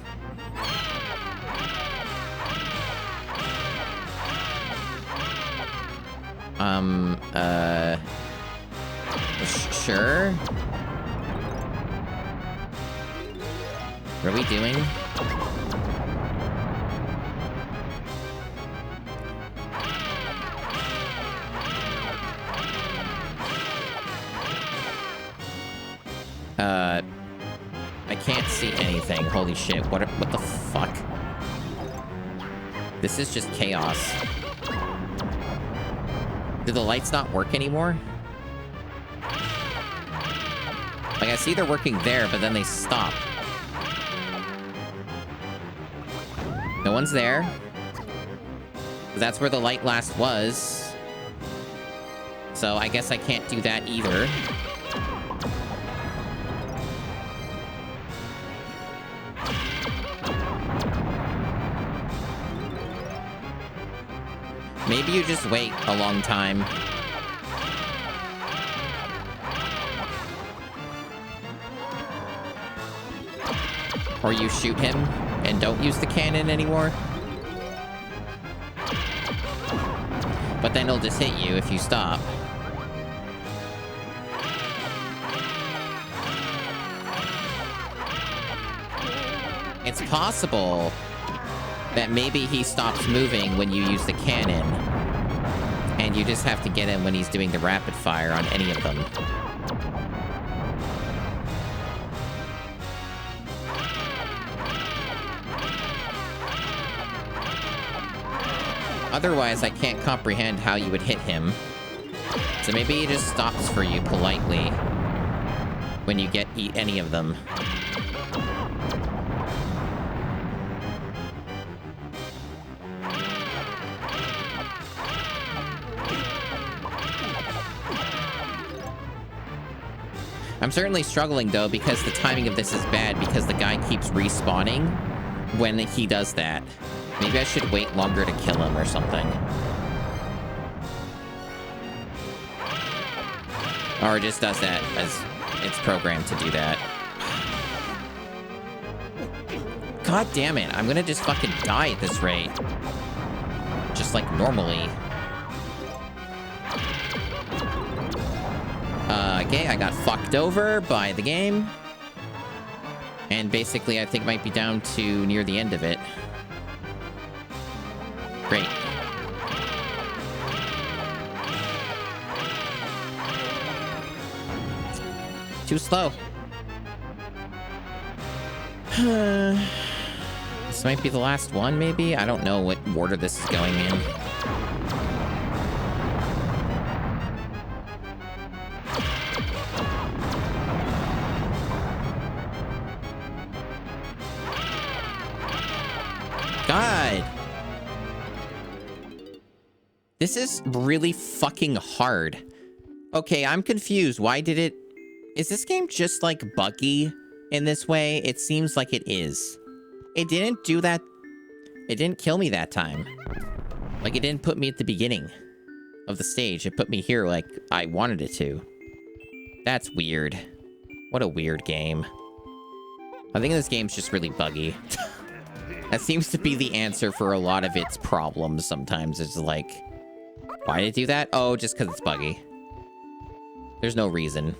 Sure. What are we doing? I can't see anything. Holy shit. What the fuck? This is just chaos. Do the lights not work anymore? Like, I see they're working there, but then they stop. No one's there. That's where the light last was. So I guess I can't do that either. Maybe you just wait a long time. Or you shoot him and don't use the cannon anymore. But then he'll just hit you if you stop. It's possible that maybe he stops moving when you use the cannon. And you just have to get him when he's doing the rapid fire on any of them. Otherwise, I can't comprehend how you would hit him. So maybe he just stops for you politely when you get any of them. I'm certainly struggling, though, because the timing of this is bad, because the guy keeps respawning when he does that. Maybe I should wait longer to kill him or something. Or it just does that as it's programmed to do that. God damn it, I'm gonna just fucking die at this rate. Just like normally. Okay, I got fucked over by the game. And basically, I think might be down to near the end of it. Great. Too slow. This might be the last one, maybe? I don't know what order this is going in. This is really fucking hard. Okay, I'm confused. Why did it... Is this game just, like, buggy in this way? It seems like it is. It didn't do that... It didn't kill me that time. Like, it didn't put me at the beginning of the stage. It put me here like I wanted it to. That's weird. What a weird game. I think this game's just really buggy. That seems to be the answer for a lot of its problems sometimes. It's like... Why did it do that? Oh, just because it's buggy. There's no reason.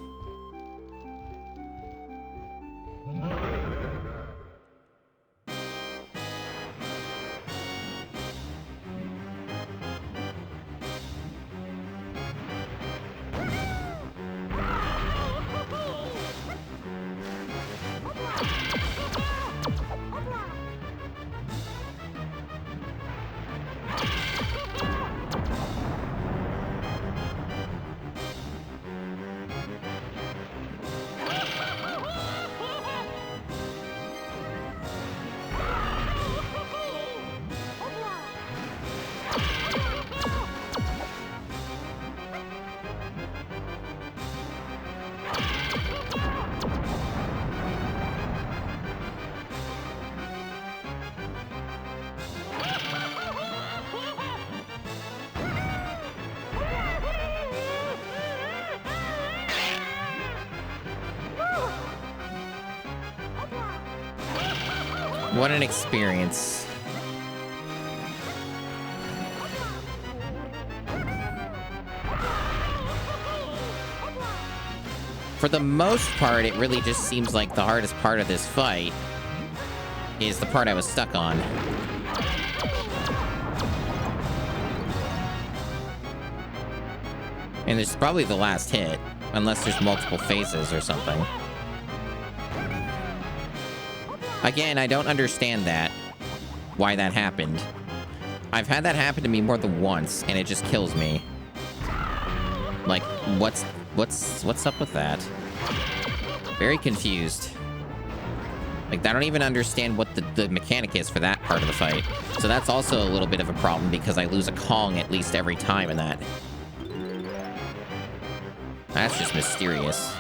What an experience. For the most part, it really just seems like the hardest part of this fight is the part I was stuck on. And it's probably the last hit, unless there's multiple phases or something. Again, I don't understand that. Why that happened. I've had that happen to me more than once, and it just kills me. Like, what's up with that? Very confused. Like, I don't even understand what the mechanic is for that part of the fight. So that's also a little bit of a problem, because I lose a Kong at least every time in that. That's just mysterious.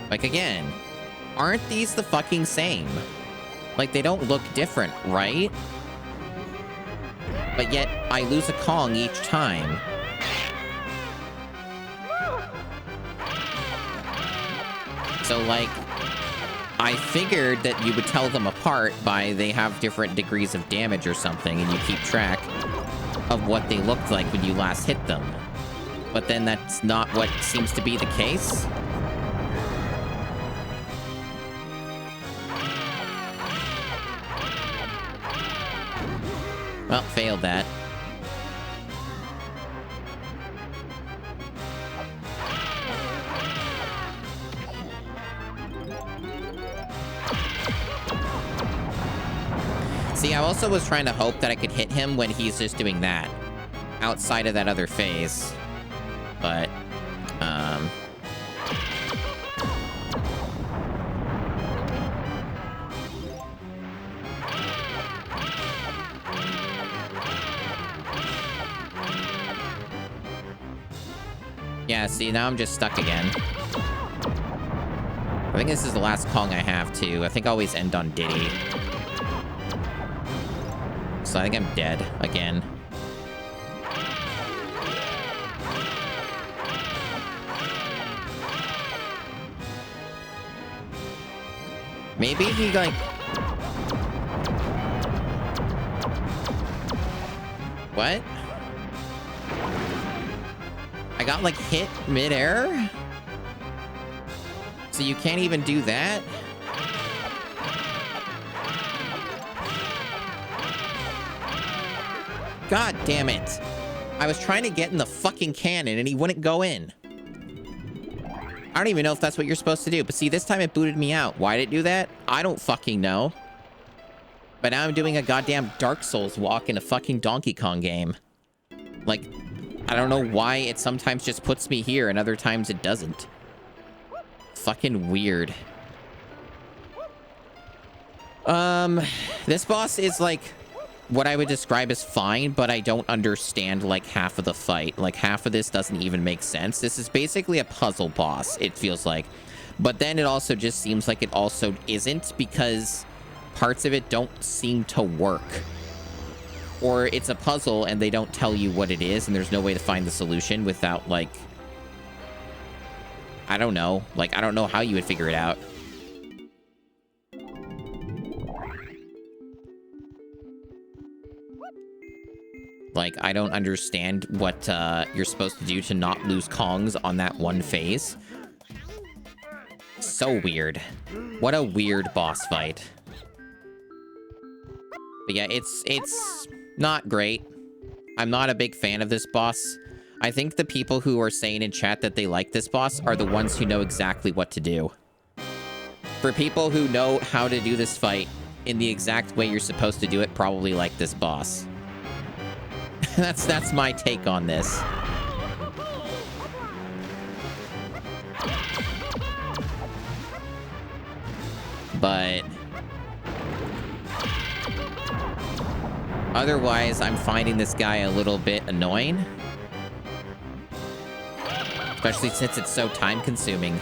Like, again, aren't these the fucking same? Like, they don't look different, right? But yet, I lose a Kong each time. So, like, I figured that you would tell them apart by they have different degrees of damage or something, and you keep track of what they looked like when you last hit them. But then that's not what seems to be the case. Well, failed that. See, I also was trying to hope that I could hit him when he's just doing that. Outside of that other phase. But, yeah, see, now I'm just stuck again. I think this is the last Kong I have, too. I think I always end on Diddy. So I think I'm dead again. Maybe he, like... What? I got, like, hit mid-air? So you can't even do that? God damn it. I was trying to get in the fucking cannon and he wouldn't go in. I don't even know if that's what you're supposed to do. But see, this time it booted me out. Why did it do that? I don't fucking know. But now I'm doing a goddamn Dark Souls walk in a fucking Donkey Kong game. Like, I don't know why it sometimes just puts me here and other times it doesn't. Fucking weird. This boss is like what I would describe as fine, but I don't understand, like, half of the fight. Like, half of this doesn't even make sense. This is basically a puzzle boss, it feels like. But then it also just seems like it also isn't, because parts of it don't seem to work. Or it's a puzzle and they don't tell you what it is, and there's no way to find the solution without, like... I don't know. Like, I don't know how you would figure it out. Like, I don't understand what you're supposed to do to not lose Kongs on that one phase. So weird. What a weird boss fight. But yeah, it's not great. I'm not a big fan of this boss. I think the people who are saying in chat that they like this boss are the ones who know exactly what to do. For people who know how to do this fight in the exact way you're supposed to do it, probably like this boss. That's my take on this. But otherwise, I'm finding this guy a little bit annoying. Especially since it's so time-consuming.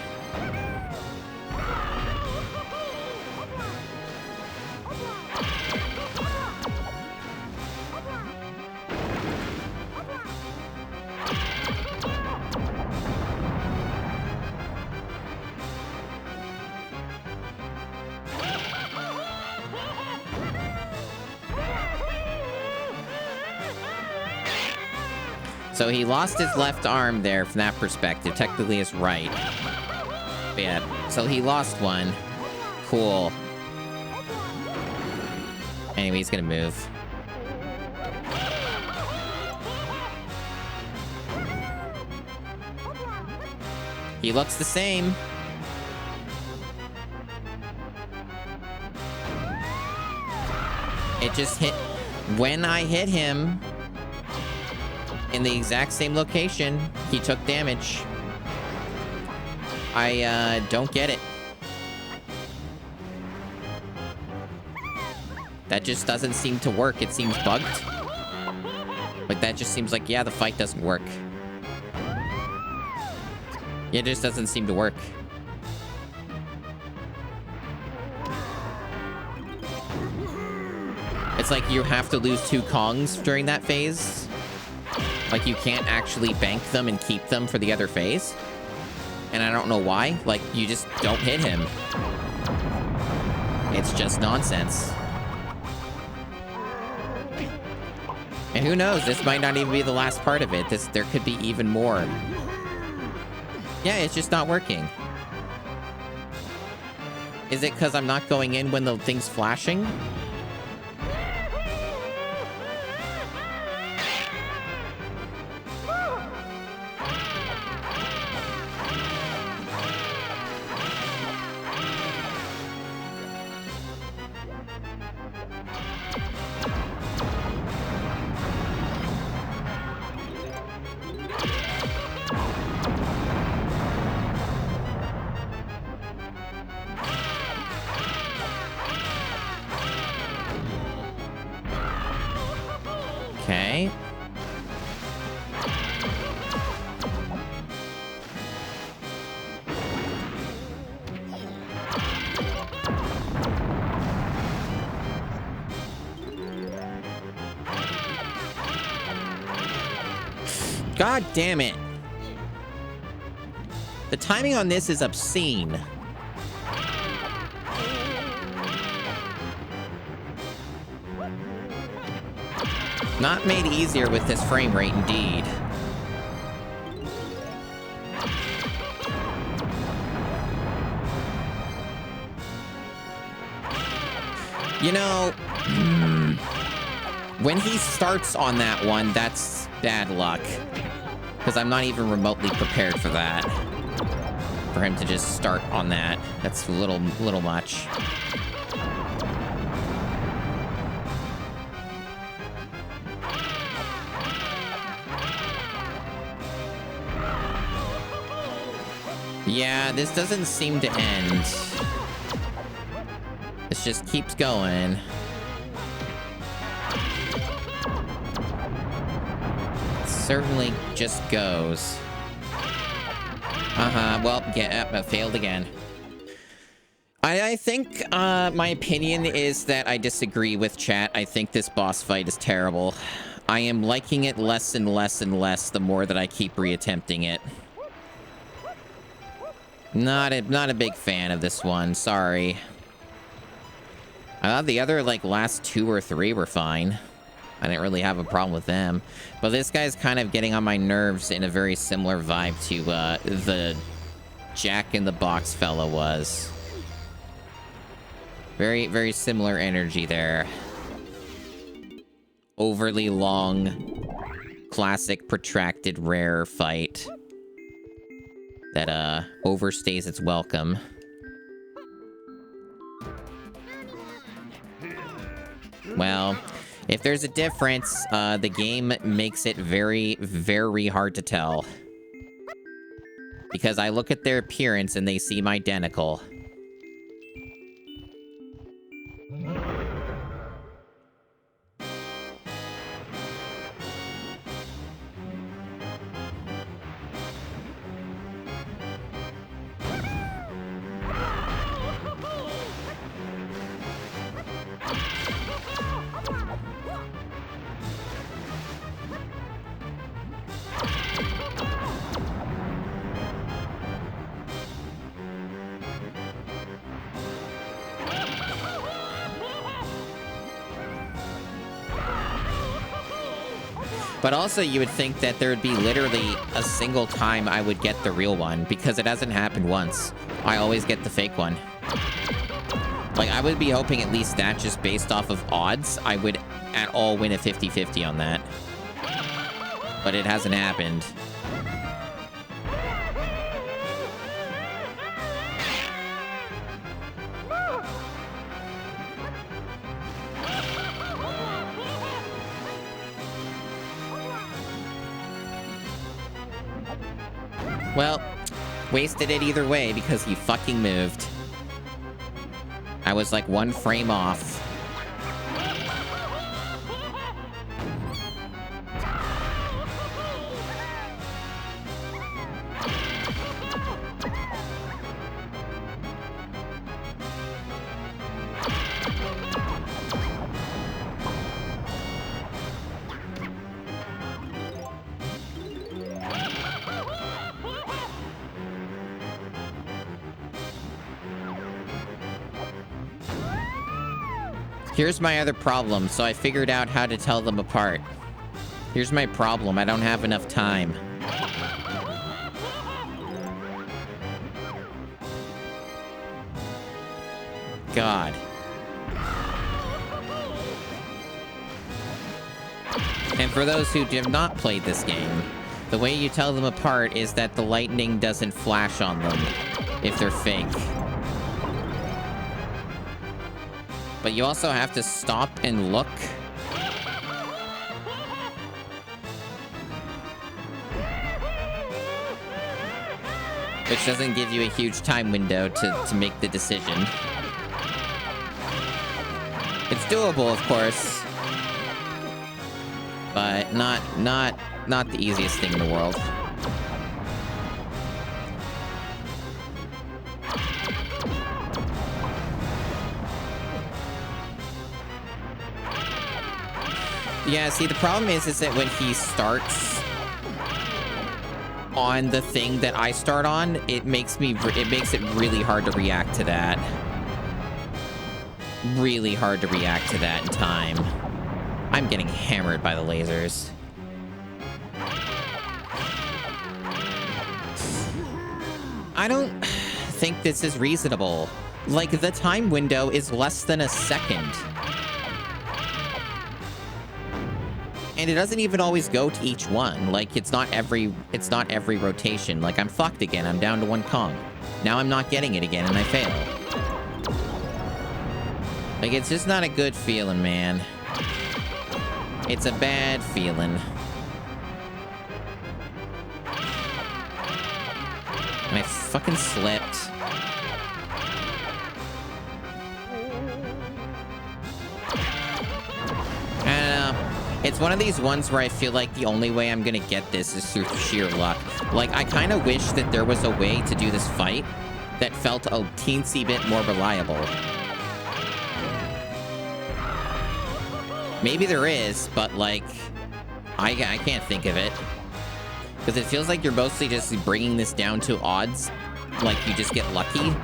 So he lost his left arm there from that perspective. Technically his right. But yeah, so he lost one. Cool. Anyway, he's gonna move. He looks the same. It just hit... When I hit him... in the exact same location, he took damage. I, don't get it. That just doesn't seem to work. It seems bugged. Like, that just seems like, yeah, the fight doesn't work. It just doesn't seem to work. It's like you have to lose 2 Kongs during that phase. Like, you can't actually bank them and keep them for the other phase. And I don't know why. Like, you just don't hit him. It's just nonsense. And who knows? This might not even be the last part of it. There could be even more. Yeah, it's just not working. Is it because I'm not going in when the thing's flashing? Okay. God damn it. The timing on this is obscene. Not made easier with this frame rate, indeed. You know, when he starts on that one, that's bad luck. Because I'm not even remotely prepared for that. For him to just start on that. That's a little much. Yeah, this doesn't seem to end. This just keeps going. certainly just goes. Well, yeah, I failed again. I think my opinion is that I disagree with chat. I think this boss fight is terrible. I am liking it less and less and less the more that I keep reattempting it. Not a big fan of this one. Sorry. I thought the other, like, last 2 or 3 were fine. I didn't really have a problem with them. But this guy's kind of getting on my nerves in a very similar vibe to the Jack-in-the-Box fella was. Very, very similar energy there. Overly long, classic, protracted, rare fight that overstays its welcome. Well, if there's a difference, the game makes it very, very hard to tell. Because I look at their appearance and they seem identical. But also, you would think that there would be literally a single time I would get the real one, because it hasn't happened once. I always get the fake one. Like, I would be hoping at least that, just based off of odds, I would at all win a 50-50 on that. But it hasn't happened. Well, wasted it either way because he fucking moved. I was like 1 frame off. Here's my other problem, so I figured out how to tell them apart. Here's my problem, I don't have enough time. God. And for those who have not played this game, the way you tell them apart is that the lightning doesn't flash on them if they're fake. But you also have to stop and look. Which doesn't give you a huge time window to make the decision. It's doable, of course. But not the easiest thing in the world. Yeah, see, the problem is that when he starts on the thing that I start on, it makes it really hard to react to that. Really hard to react to that in time. I'm getting hammered by the lasers. I don't think this is reasonable. Like, the time window is less than a second. And it doesn't even always go to each one. Like, it's not every rotation. Like, I'm fucked again. I'm down to 1 Kong. Now I'm not getting it again, and I fail. Like, it's just not a good feeling, man. It's a bad feeling. And I fucking slipped. I don't know. It's one of these ones where I feel like the only way I'm gonna get this is through sheer luck. Like, I kind of wish that there was a way to do this fight that felt a teensy bit more reliable. Maybe there is, but, like, I can't think of it. Because it feels like you're mostly just bringing this down to odds. Like, you just get lucky.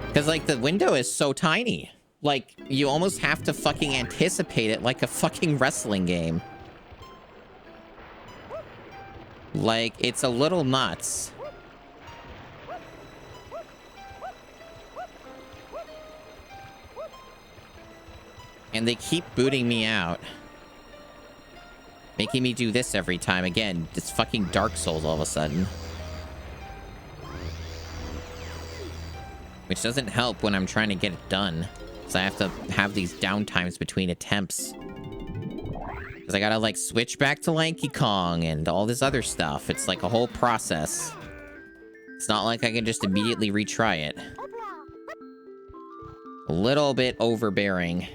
Because, like, the window is so tiny. Like, you almost have to fucking anticipate it like a fucking wrestling game. Like, it's a little nuts. And they keep booting me out. Making me do this every time. Again, it's fucking Dark Souls all of a sudden. Which doesn't help when I'm trying to get it done. So I have to have these downtimes between attempts. Because I gotta, like, switch back to Lanky Kong and all this other stuff. It's like a whole process. It's not like I can just immediately retry it. A little bit overbearing.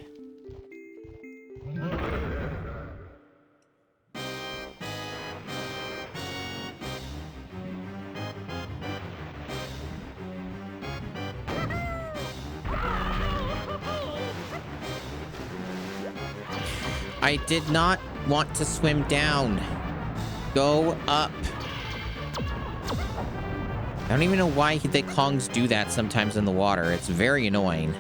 I did not want to swim down. Go up. I don't even know why the Kongs do that sometimes in the water. It's very annoying.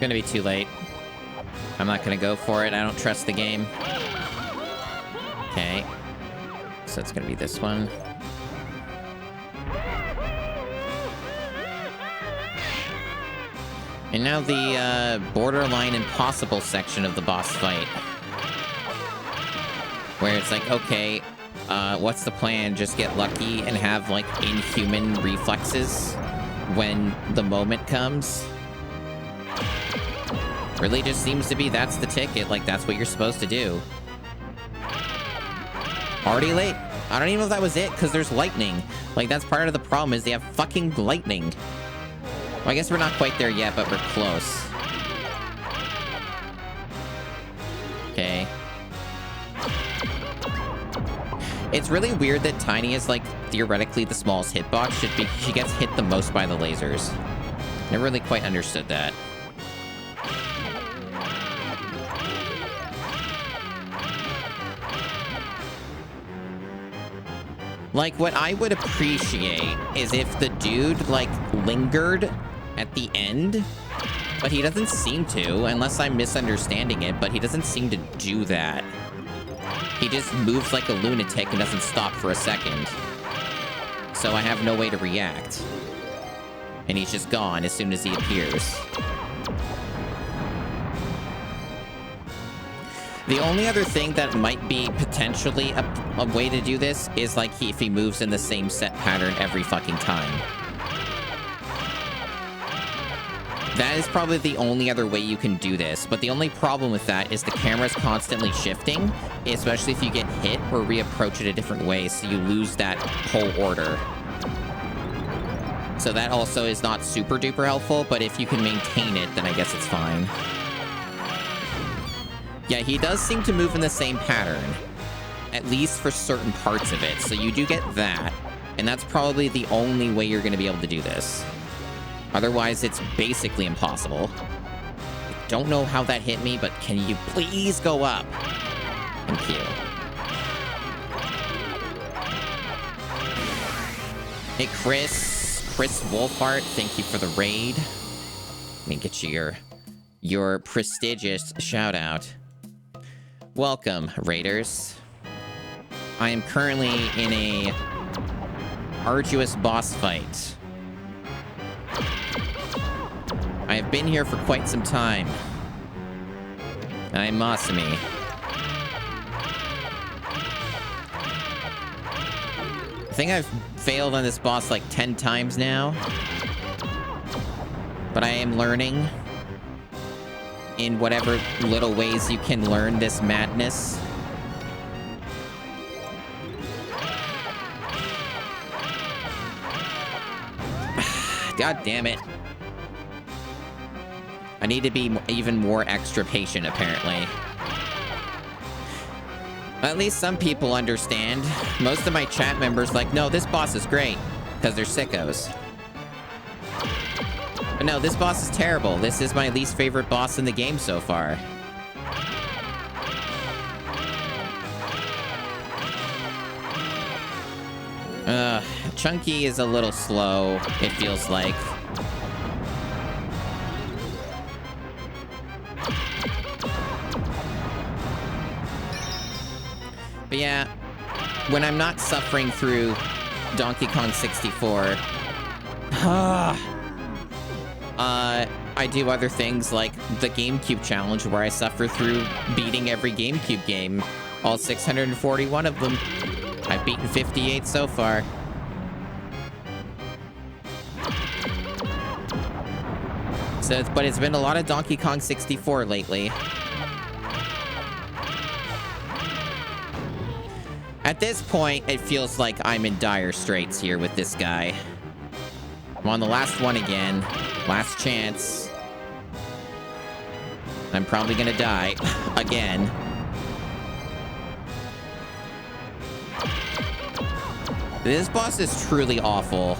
Gonna be too late. I'm not gonna go for it. I don't trust the game. Okay. So it's gonna be this one. And now the borderline impossible section of the boss fight. Where it's like, okay, what's the plan? Just get lucky and have, like, inhuman reflexes when the moment comes? Really just seems to be that's the ticket. Like, that's what you're supposed to do. Already late. I don't even know if that was it, because there's lightning. Like, that's part of the problem, is they have fucking lightning. Well, I guess we're not quite there yet, but we're close. Okay. It's really weird that Tiny is, like, theoretically the smallest hitbox. She gets hit the most by the lasers. Never really quite understood that. Like, what I would appreciate is if the dude, like, lingered at the end, but he doesn't seem to, unless I'm misunderstanding it, but he doesn't seem to do that. He just moves like a lunatic and doesn't stop for a second. So I have no way to react. And he's just gone as soon as he appears. The only other thing that might be potentially a way to do this is like if he moves in the same set pattern every fucking time. That is probably the only other way you can do this, but the only problem with that is the camera's constantly shifting, especially if you get hit or reapproach it a different way, so you lose that whole order. So that also is not super duper helpful, but if you can maintain it, then I guess it's fine. Yeah, he does seem to move in the same pattern, at least for certain parts of it, so you do get that, and that's probably the only way you're going to be able to do this. Otherwise, it's basically impossible. I don't know how that hit me, but can you please go up? Thank you. Hey, Chris Wolfhart, thank you for the raid. Let me get you your prestigious shout out. Welcome, raiders. I am currently in a arduous boss fight. I have been here for quite some time. I'm Masumi. I think I've failed on this boss like 10 times now. But I am learning in whatever little ways you can learn this madness. God damn it. I need to be even more extra patient, apparently. At least some people understand. Most of my chat members like, no, this boss is great, because they're sickos. But no, this boss is terrible. This is my least favorite boss in the game so far. Chunky is a little slow, it feels like. But yeah, when I'm not suffering through Donkey Kong 64, I do other things like the GameCube challenge where I suffer through beating every GameCube game, all 641 of them. I've beaten 58 so far. So, but it's been a lot of Donkey Kong 64 lately. At this point, it feels like I'm in dire straits here with this guy. I'm on the last one again. Last chance. I'm probably gonna die. Again. This boss is truly awful.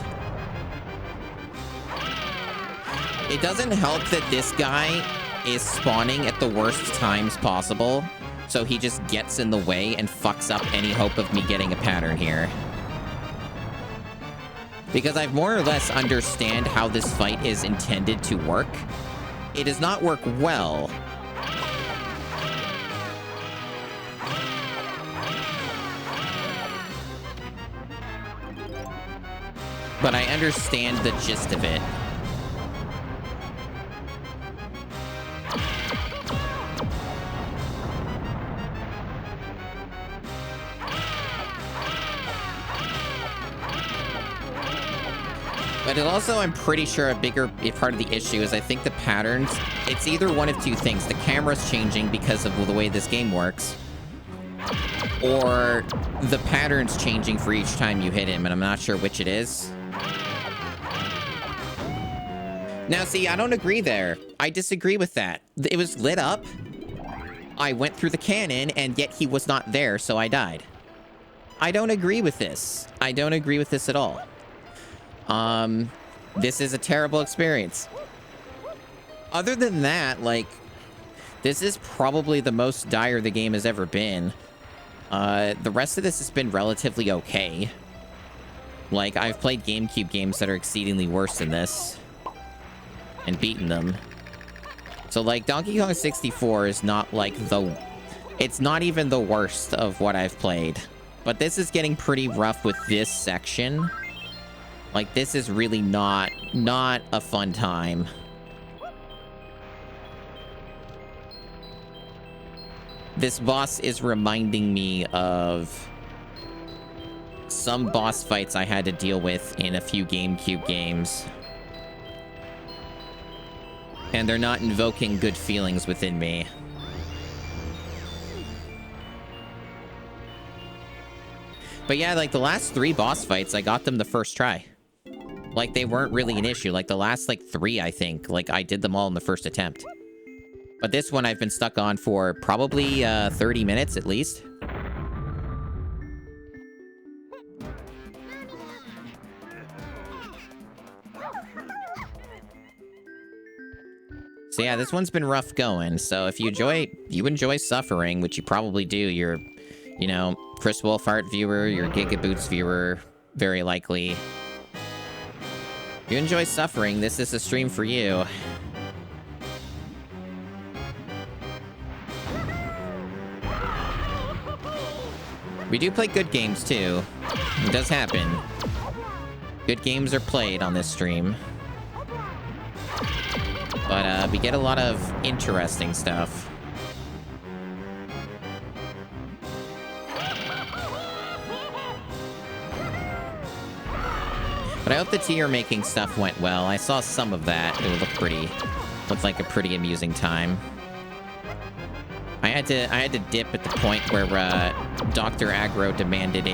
It doesn't help that this guy is spawning at the worst times possible. So he just gets in the way and fucks up any hope of me getting a pattern here. Because I more or less understand how this fight is intended to work. It does not work well. But I understand the gist of it. But it also, I'm pretty sure a bigger part of the issue is I think the patterns, it's either one of two things. The camera's changing because of the way this game works, or the pattern's changing for each time you hit him, and I'm not sure which it is. Now, see, I don't agree there. I disagree with that. It was lit up. I went through the cannon, and yet he was not there, so I died. I don't agree with this. I don't agree with this at all. This is a terrible experience. Other than that, like, this is probably the most dire the game has ever been. The rest of this has been relatively okay. Like, I've played GameCube games that are exceedingly worse than this. And beaten them. So, like, Donkey Kong 64 is not, like, it's not even the worst of what I've played. But this is getting pretty rough with this section. Like, this is really not a fun time. This boss is reminding me of some boss fights I had to deal with in a few GameCube games. And they're not invoking good feelings within me. But yeah, like the last 3 boss fights, I got them the first try. Like they weren't really an issue. Like the last like 3, I think, like I did them all in the first attempt. But this one I've been stuck on for probably 30 minutes at least. So yeah, this one's been rough going. So if you enjoy suffering, which you probably do, you're, you know, Chris Wolfhart viewer, you're Gigaboots viewer, very likely. If you enjoy suffering, this is a stream for you. We do play good games too. It does happen. Good games are played on this stream. But we get a lot of interesting stuff. But I hope the tier making stuff went well. I saw some of that. It looked like a pretty amusing time. I had to dip at the point where Dr. Aggro demanded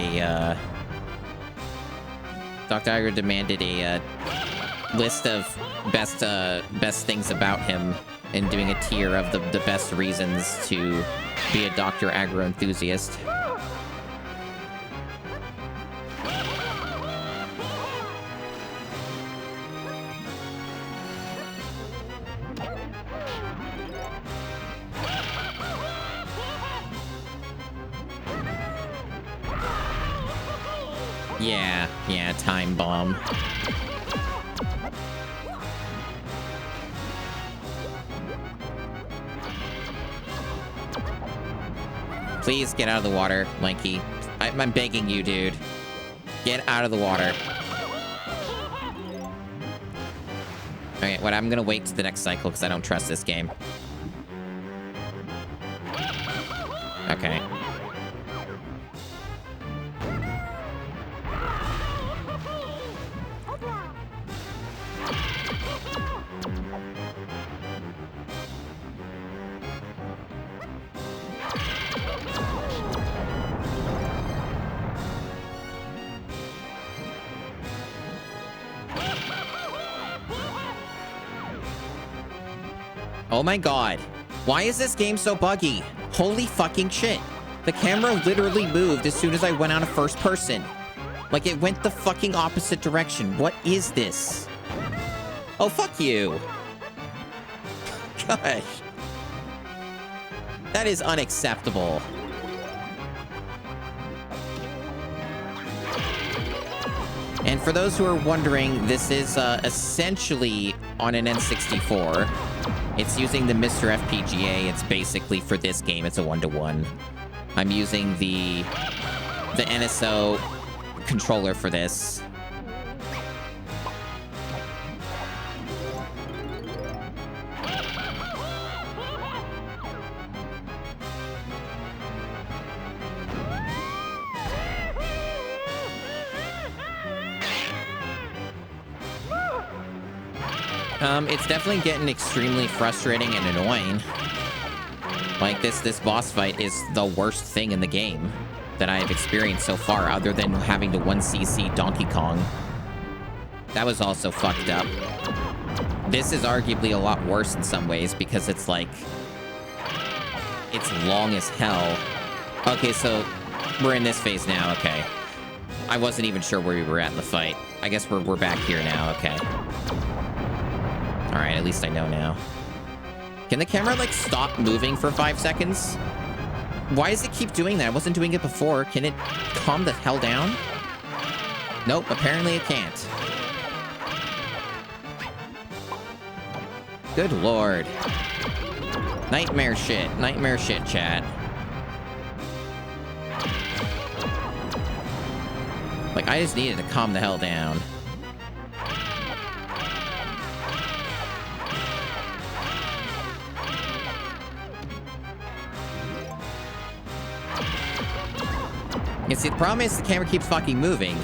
a list of best things about him and doing a tier of the best reasons to be a Dr. Aggro enthusiast. Yeah, time bomb. Please get out of the water, Lanky. I'm begging you, dude. Get out of the water. Okay, I'm gonna wait to the next cycle because I don't trust this game. Okay. Oh my god. Why is this game so buggy? Holy fucking shit. The camera literally moved as soon as I went out of first person. Like, it went the fucking opposite direction. What is this? Oh, fuck you. Gosh. That is unacceptable. And for those who are wondering, this is essentially on an N64. It's using the MiSTer FPGA. It's basically, for this game, it's a 1-to-1. I'm using the NSO controller for this. It's definitely getting extremely frustrating and annoying. Like, this boss fight is the worst thing in the game that I have experienced so far, other than having to 1cc Donkey Kong. That was also fucked up. This is arguably a lot worse in some ways, because it's like... it's long as hell. Okay, so we're in this phase now, okay. I wasn't even sure where we were at in the fight. I guess we're back here now, okay. Alright, at least I know now. Can the camera, like, stop moving for 5 seconds? Why does it keep doing that? I wasn't doing it before. Can it calm the hell down? Nope, apparently it can't. Good lord. Nightmare shit, chat. Like, I just needed to calm the hell down. You see, the problem is the camera keeps fucking moving.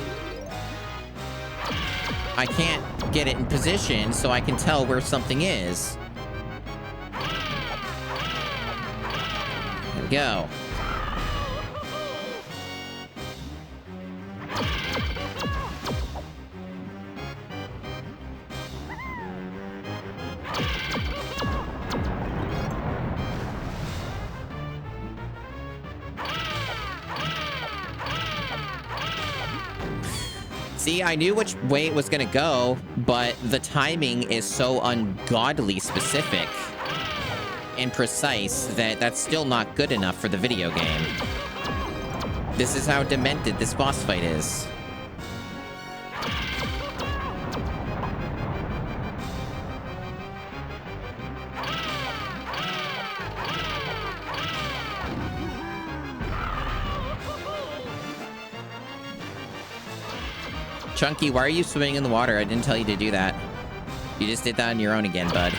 I can't get it in position so I can tell where something is. There we go. See, I knew which way it was gonna go, but the timing is so ungodly specific and precise that that's still not good enough for the video game. This is how demented this boss fight is. Chunky, why are you swimming in the water? I didn't tell you to do that. You just did that on your own again, bud.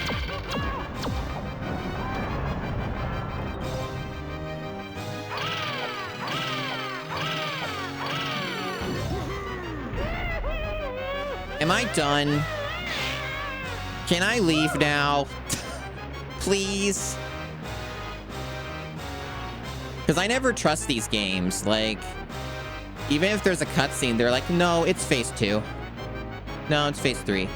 Am I done? Can I leave now? Please? Because I never trust these games. Like, even if there's a cutscene, they're like, no, it's phase 2. No, it's phase 3.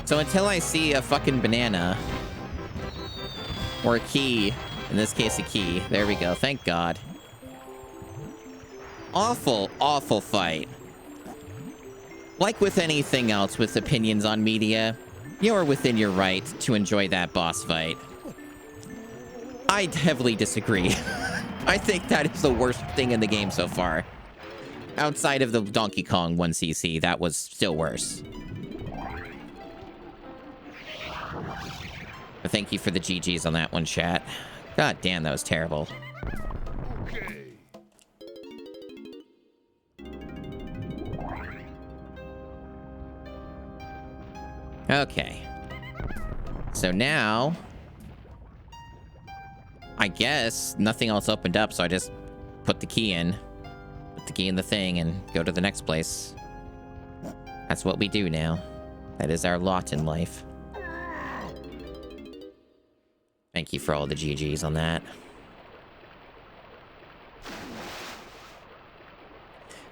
So until I see a fucking banana, or a key, in this case a key, there we go, thank God. Awful, awful fight. Like with anything else with opinions on media, you're within your right to enjoy that boss fight. I heavily disagree. I think that is the worst thing in the game so far. Outside of the Donkey Kong 1cc, that was still worse. But thank you for the GGs on that one, chat. God damn, that was terrible. Okay. So now, I guess nothing else opened up, so I just put the key in. Put the key in the thing and go to the next place. That's what we do now. That is our lot in life. Thank you for all the GGs on that.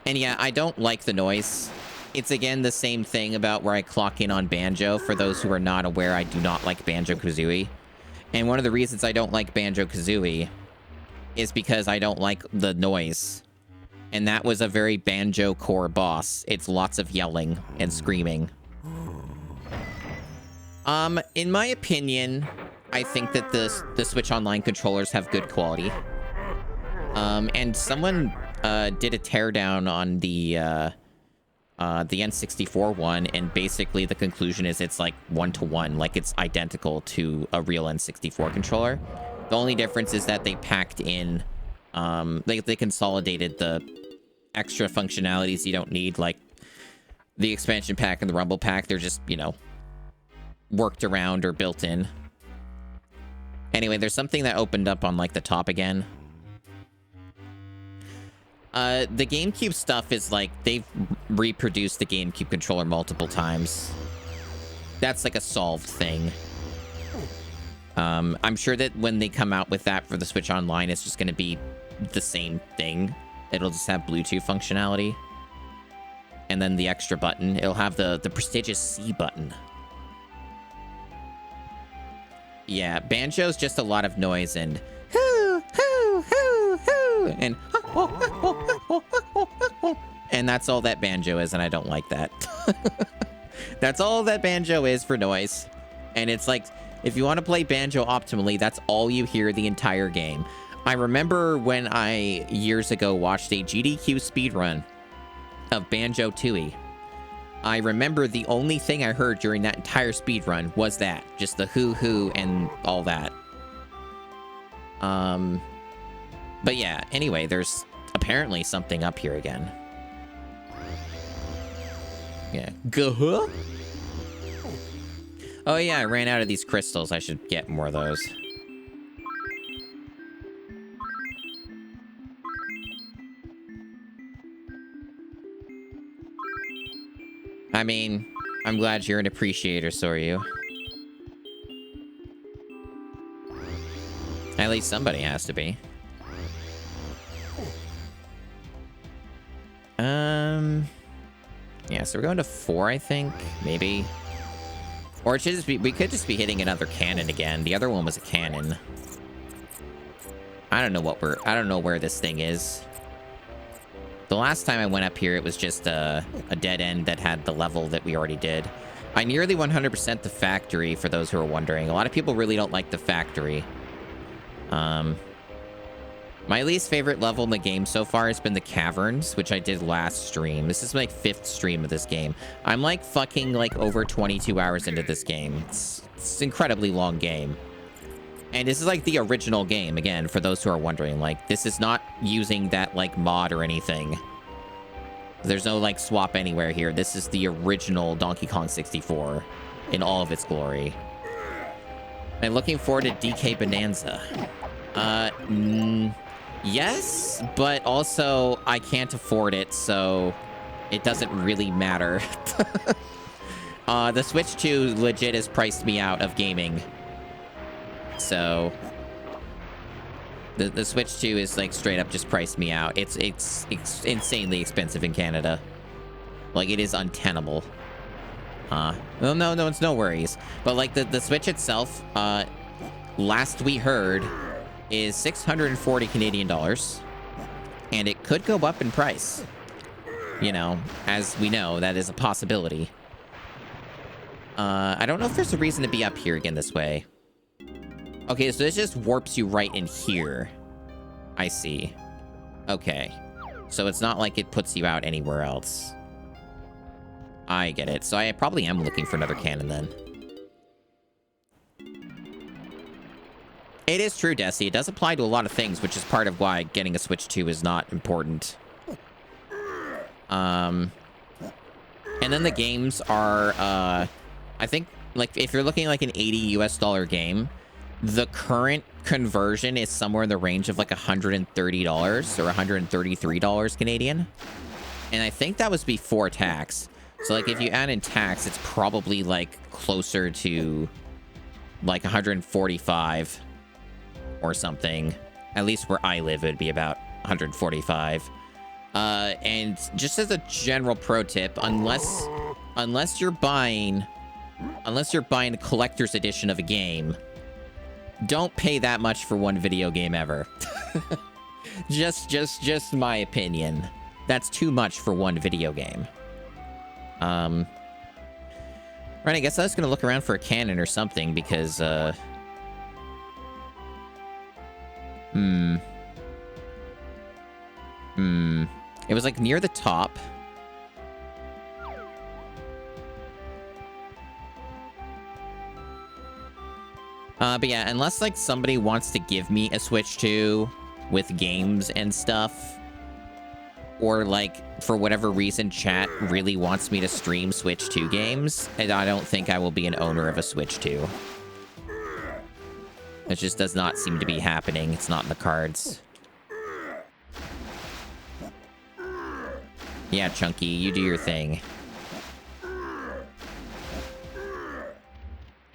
And yeah, I don't like the noise. It's again the same thing about where I clock in on Banjo. For those who are not aware, I do not like Banjo-Kazooie. And one of the reasons I don't like Banjo-Kazooie is because I don't like the noise. And that was a very Banjo core boss. It's lots of yelling and screaming. In my opinion, I think that the Switch Online controllers have good quality. And someone did a teardown on the N64 one, and basically the conclusion is it's like 1-to-1, like it's identical to a real N64 controller. The only difference is that they packed in, they consolidated the extra functionalities you don't need, like the expansion pack and the rumble pack. They're just, you know, worked around or built in. Anyway, there's something that opened up on like the top again. The GameCube stuff is like, they've reproduced the GameCube controller multiple times. That's like a solved thing. I'm sure that when they come out with that for the Switch Online, it's just going to be the same thing. It'll just have Bluetooth functionality. And then the extra button. It'll have the prestigious C button. Yeah, Banjo's just a lot of noise and hoo, hoo, hoo, hoo, and and that's all that Banjo is, and I don't like that. That's all that Banjo is for noise. And it's like, if you want to play Banjo optimally, that's all you hear the entire game. I remember when I, years ago, watched a GDQ speedrun of Banjo-Tooie. I remember the only thing I heard during that entire speedrun was that. Just the hoo-hoo and all that. But yeah, anyway, there's apparently something up here again. Yeah. Gah-huh? Oh yeah, I ran out of these crystals. I should get more of those. I mean, I'm glad you're an appreciator, Soryu. At least somebody has to be. Yeah, so we're going to 4, I think. Maybe. Or it should just be, we could just be hitting another cannon again. The other one was a cannon. I don't know where this thing is. The last time I went up here, it was just a dead end that had the level that we already did. I nearly 100% the factory, for those who are wondering. A lot of people really don't like the factory. My least favorite level in the game so far has been the caverns, which I did last stream. This is my 5th stream of this game. I'm like fucking like over 22 hours into this game. It's an incredibly long game. And this is like the original game, again, for those who are wondering. Like, this is not using that like mod or anything. There's no like swap anywhere here. This is the original Donkey Kong 64 in all of its glory. I'm looking forward to DK Bonanza. Yes, but also I can't afford it, so it doesn't really matter. The Switch 2 legit has priced me out of gaming. So the Switch 2 is like straight up just priced me out. It's insanely expensive in Canada. Like, it is untenable. Well, no, it's no worries. But like the Switch itself, last we heard, is 640 Canadian dollars, and it could go up in price. You know, as we know, that is a possibility. I don't know if there's a reason to be up here again this way. Okay, so this just warps you right in here. I see. Okay. So it's not like it puts you out anywhere else. I get it. So I probably am looking for another cannon then. It is true, Desi. It does apply to a lot of things, which is part of why getting a Switch 2 is not important. And then the games are, I think, like, if you're looking like an $80 US game, the current conversion is somewhere in the range of like $130 or $133 Canadian. And I think that was before tax. So like if you add in tax, it's probably like closer to like 145 or something. At least where I live, it would be about 145. And just as a general pro tip, unless you're buying a collector's edition of a game, don't pay that much for one video game ever. just my opinion. That's too much for one video game. Right, I guess I was gonna look around for a cannon or something because it was like near the top. But yeah, unless like somebody wants to give me a Switch 2 with games and stuff, or like for whatever reason chat really wants me to stream Switch 2 games, and I don't think I will be an owner of a Switch 2. It just does not seem to be happening. It's not in the cards. Yeah, Chunky, you do your thing.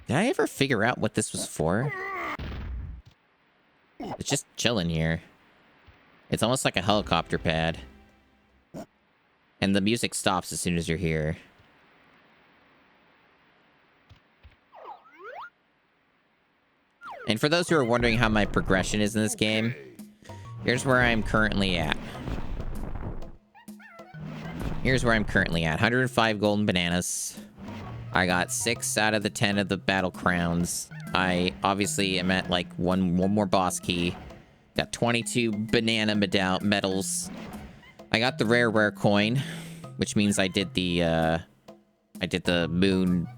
Did I ever figure out what this was for? It's just chilling here. It's almost like a helicopter pad. And the music stops as soon as you're here. And for those who are wondering how my progression is in this game, here's where I'm currently at. Here's where I'm currently at. 105 golden bananas. I got 6 out of the 10 of the battle crowns. I obviously am at like one more boss key. Got 22 banana medals. I got the rare coin, which means I did the moon,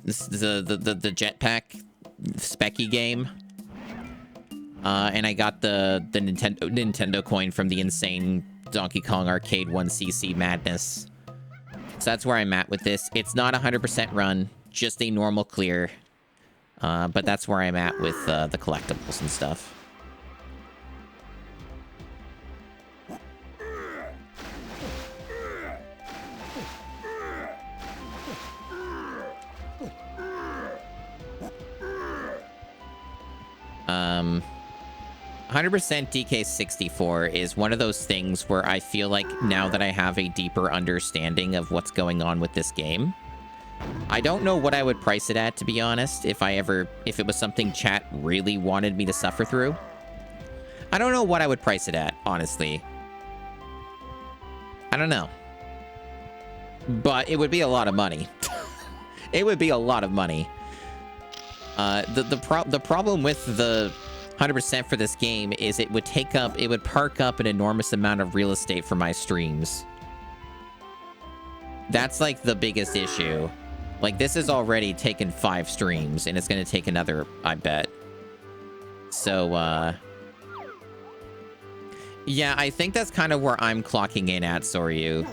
the jetpack specky game. And I got the Nintendo coin from the insane Donkey Kong Arcade 1cc madness. So that's where I'm at with this. It's not 100% run, just a normal clear. But that's where I'm at with the collectibles and stuff. DK64 is one of those things where I feel like now that I have a deeper understanding of what's going on with this game, I don't know what I would price it at, to be honest, if it was something chat really wanted me to suffer through. I don't know what I would price it at, honestly. I don't know. But it would be a lot of money. It would be a lot of money. The problem with the 100% for this game is it would park up an enormous amount of real estate for my streams. That's like the biggest issue. Like, this has already taken 5 streams, and it's going to take another, I bet. So, yeah, I think that's kind of where I'm clocking in at, Soryu.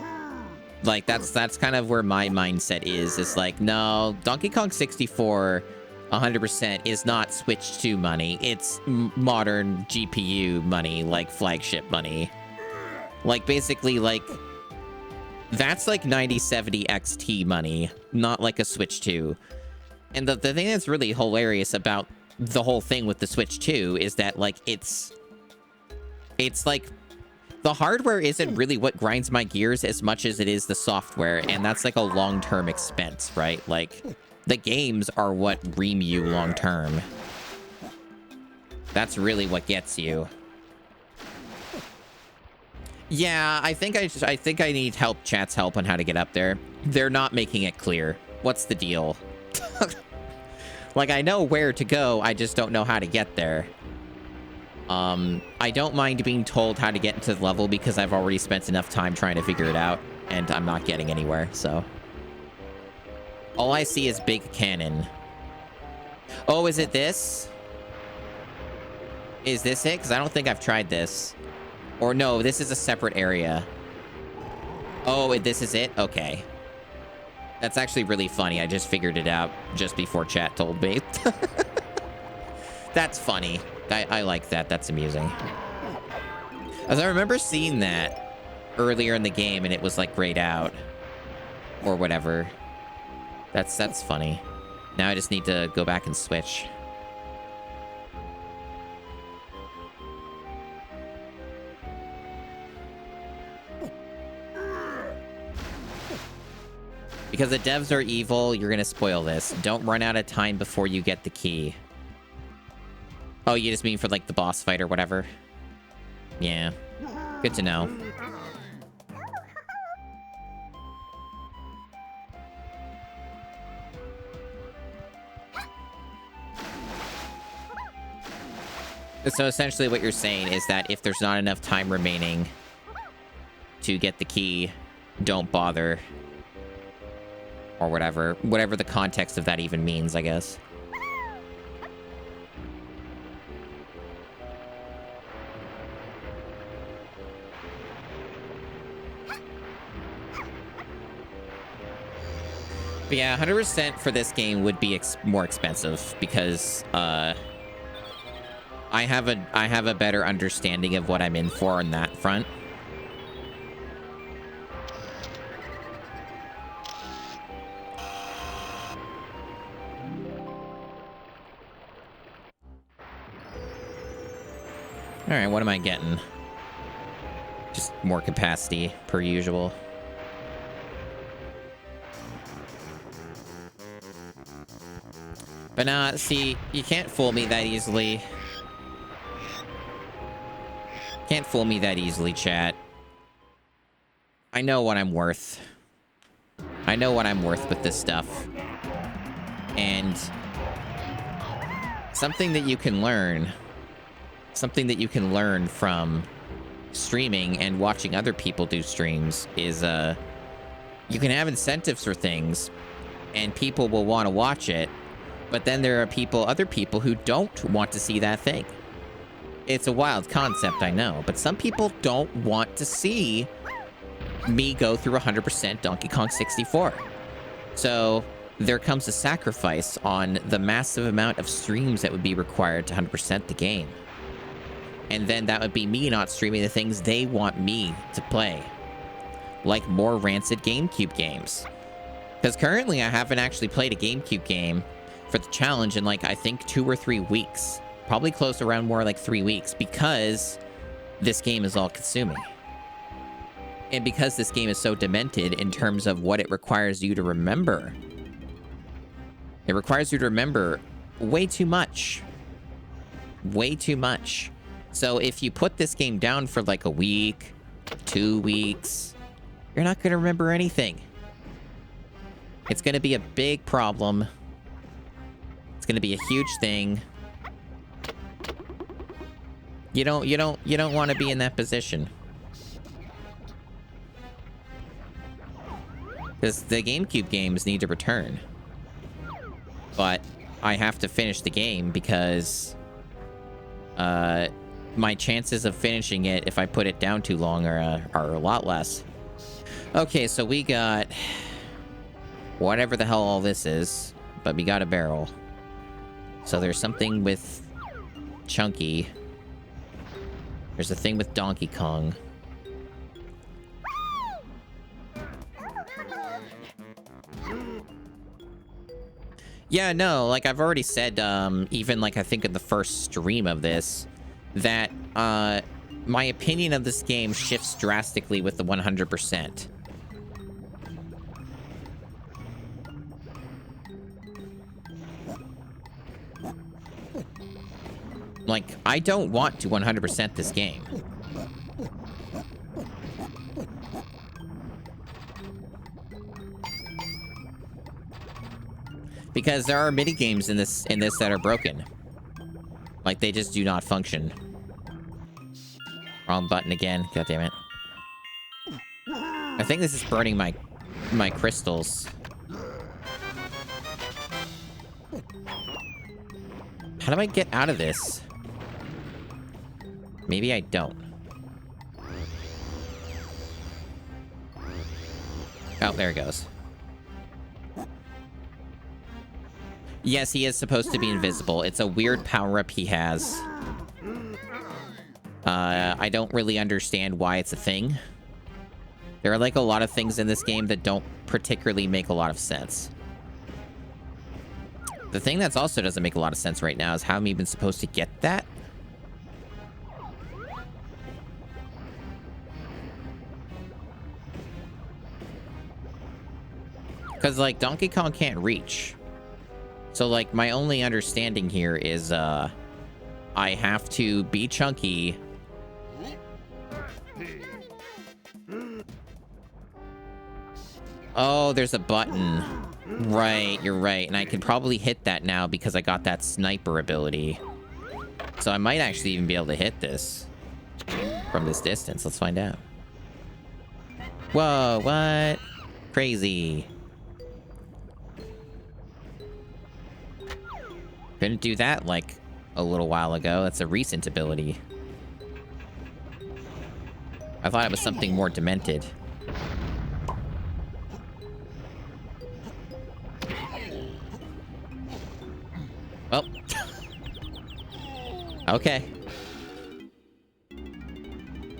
Like, that's kind of where my mindset is. It's like, no, Donkey Kong 64, 100% is not Switch 2 money. It's modern GPU money, like flagship money. Like, basically, like, that's like 9070 XT money, not like a Switch 2. And the thing that's really hilarious about the whole thing with the Switch 2 is that, like, it's like the hardware isn't really what grinds my gears as much as it is the software, and that's like a long-term expense, right? Like, the games are what ream you long-term. That's really what gets you. Yeah, I think I need chat's help on how to get up there. They're not making it clear. What's the deal? Like, I know where to go, I just don't know how to get there. I don't mind being told how to get into the level because I've already spent enough time trying to figure it out, and I'm not getting anywhere, so. All I see is big cannon. Oh, is it this? Is this it? Because I don't think I've tried this. Or no, this is a separate area. Oh, this is it? Okay. That's actually really funny. I just figured it out just before chat told me. That's funny. I like that. That's amusing. As I remember seeing that earlier in the game and it was like grayed out. Or whatever. That's funny. Now I just need to go back and switch. Because the devs are evil, you're gonna spoil this. Don't run out of time before you get the key. Oh, you just mean for, like, the boss fight or whatever? Yeah. Good to know. So essentially what you're saying is that if there's not enough time remaining to get the key, don't bother. Or whatever. Whatever the context of that even means, I guess. But yeah, 100% for this game would be more expensive because I have a better understanding of what I'm in for on that front. All right, what am I getting? Just more capacity, per usual. But nah, see, you can't fool me that easily. Can't fool me that easily, chat. I know what I'm worth. I know what I'm worth with this stuff. And something that you can learn from streaming and watching other people do streams is you can have incentives for things and people will want to watch it, but then there are other people who don't want to see that thing. It's a wild concept, I know, but some people don't want to see me go through 100% Donkey Kong 64. So there comes a sacrifice on the massive amount of streams that would be required to 100% the game. And then that would be me not streaming the things they want me to play. Like more rancid GameCube games. Because currently I haven't actually played a GameCube game for the challenge in, like, I think 2 or 3 weeks. Probably close around more like 3 weeks because this game is all consuming. And because this game is so demented in terms of what it requires you to remember. It requires you to remember way too much. Way too much. So if you put this game down for like a week, 2 weeks, you're not going to remember anything. It's going to be a big problem. It's going to be a huge thing. You don't want to be in that position. Because the GameCube games need to return. But I have to finish the game because my chances of finishing it if I put it down too long are a lot less. Okay, so we got whatever the hell all this is, but we got a barrel. So there's something with Chunky. There's a thing with Donkey Kong. Yeah, no, like I've already said, even like I think in the first stream of this, that my opinion of this game shifts drastically with the 100%. Like, I don't want to 100% this game. Because there are mini games in this that are broken. Like, they just do not function. Wrong button again. God damn it. I think this is burning my crystals. How do I get out of this? Maybe I don't. Oh, there it goes. Yes, he is supposed to be invisible. It's a weird power-up he has. I don't really understand why it's a thing. There are, like, a lot of things in this game that don't particularly make a lot of sense. The thing that also doesn't make a lot of sense right now is how I'm even supposed to get that. Because, like, Donkey Kong can't reach. So, like, my only understanding here is, I have to be Chunky. Oh, there's a button. Right, you're right. And I can probably hit that now because I got that sniper ability. So I might actually even be able to hit this from this distance. Let's find out. Whoa, what? Crazy. Couldn't do that, like, a little while ago. That's a recent ability. I thought it was something more demented. Oh. Okay.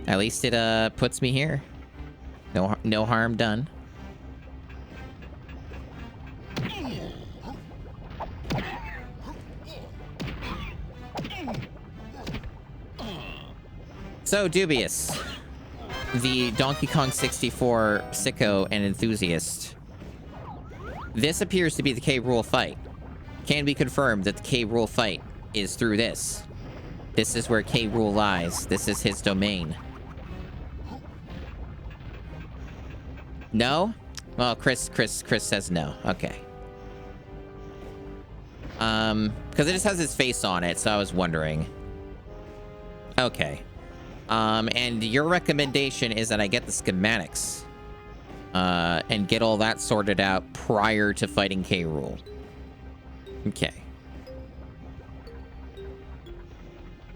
At least it, puts me here. No harm done. So, Dubious, the Donkey Kong 64 sicko and enthusiast. This appears to be the K. Rool fight. Can we confirm that the K. Rool fight is through this? This is where K. Rool lies. This is his domain. No? Well, Chris says no. Okay. Because it just has his face on it, so I was wondering. Okay. And your recommendation is that I get the schematics, and get all that sorted out prior to fighting K. Rool. Okay.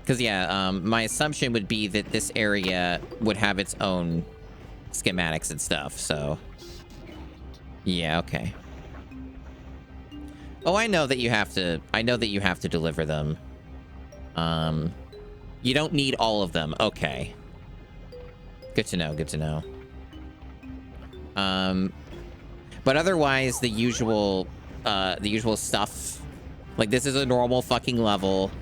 Because, yeah, my assumption would be that this area would have its own schematics and stuff, so... Yeah, okay. Oh, I know that you have to... I know that you have to deliver them. You don't need all of them. Okay. Good to know, good to know. But otherwise, the usual stuff... Like, this is a normal fucking level.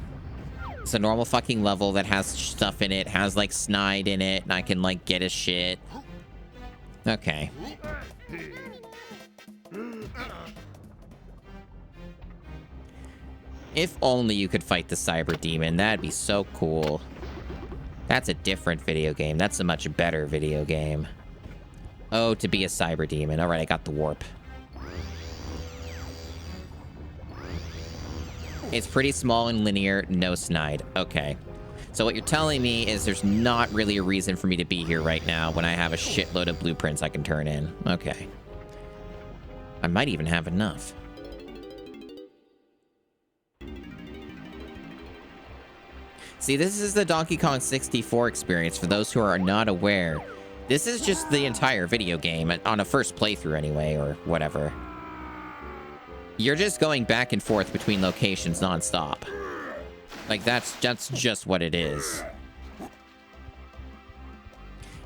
It's a normal fucking level that has stuff in it, has like snide in it, and I can like get his shit. Okay. If only you could fight the Cyber Demon, that'd be so cool. That's a different video game. That's a much better video game. Oh, to be a Cyber Demon. All right, I got the warp. It's pretty small and linear, no snide. Okay. So what you're telling me is there's not really a reason for me to be here right now when I have a shitload of blueprints I can turn in. Okay. I might even have enough. See, this is the Donkey Kong 64 experience. For those who are not aware, this is just the entire video game on a first playthrough anyway, or whatever. You're just going back and forth between locations nonstop. Like, that's just what it is.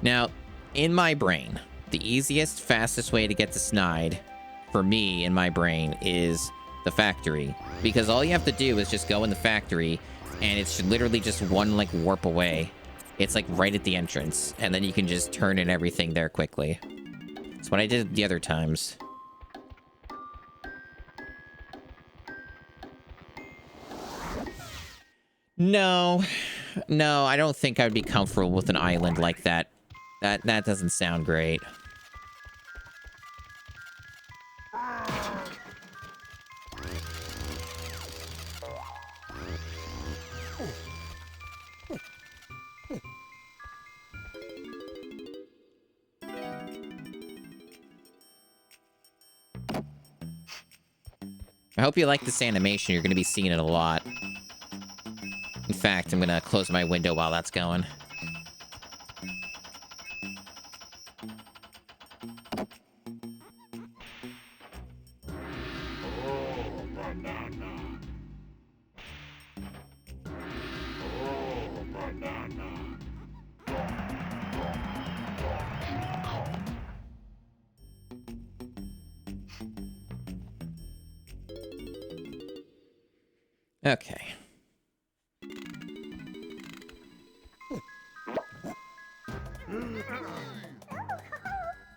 Now, in my brain, the easiest, fastest way to get to Snide, for me, in my brain, is the factory. Because all you have to do is just go in the factory, and it's literally just one, like, warp away. It's, like, right at the entrance. And then you can just turn in everything there quickly. That's what I did the other times. No, I don't think I would be comfortable with an island like that. That doesn't sound great. I hope you like this animation. You're going to be seeing it a lot. In fact, I'm going to close my window while that's going. Okay.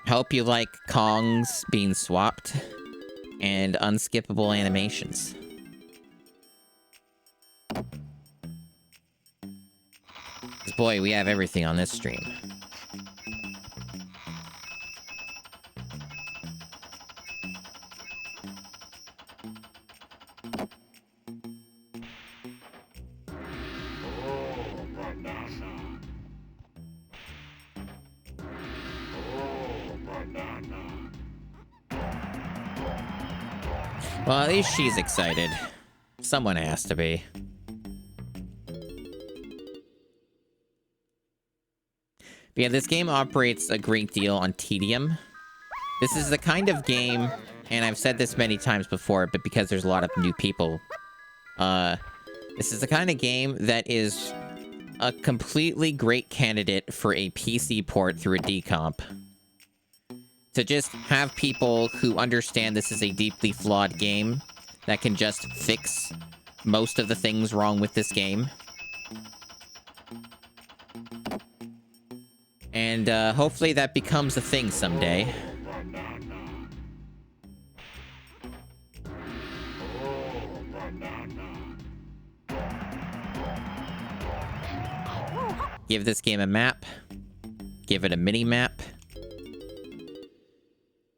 Hope you like Kongs being swapped and unskippable animations. 'Cause boy, we have everything on this stream. Well, at least she's excited. Someone has to be. But yeah, this game operates a great deal on tedium. This is the kind of game, and I've said this many times before, but because there's a lot of new people, this is the kind of game that is a completely great candidate for a PC port through a decomp. To just have people who understand this is a deeply flawed game that can just fix most of the things wrong with this game. And hopefully that becomes a thing someday. Give this game a map. Give it a mini-map.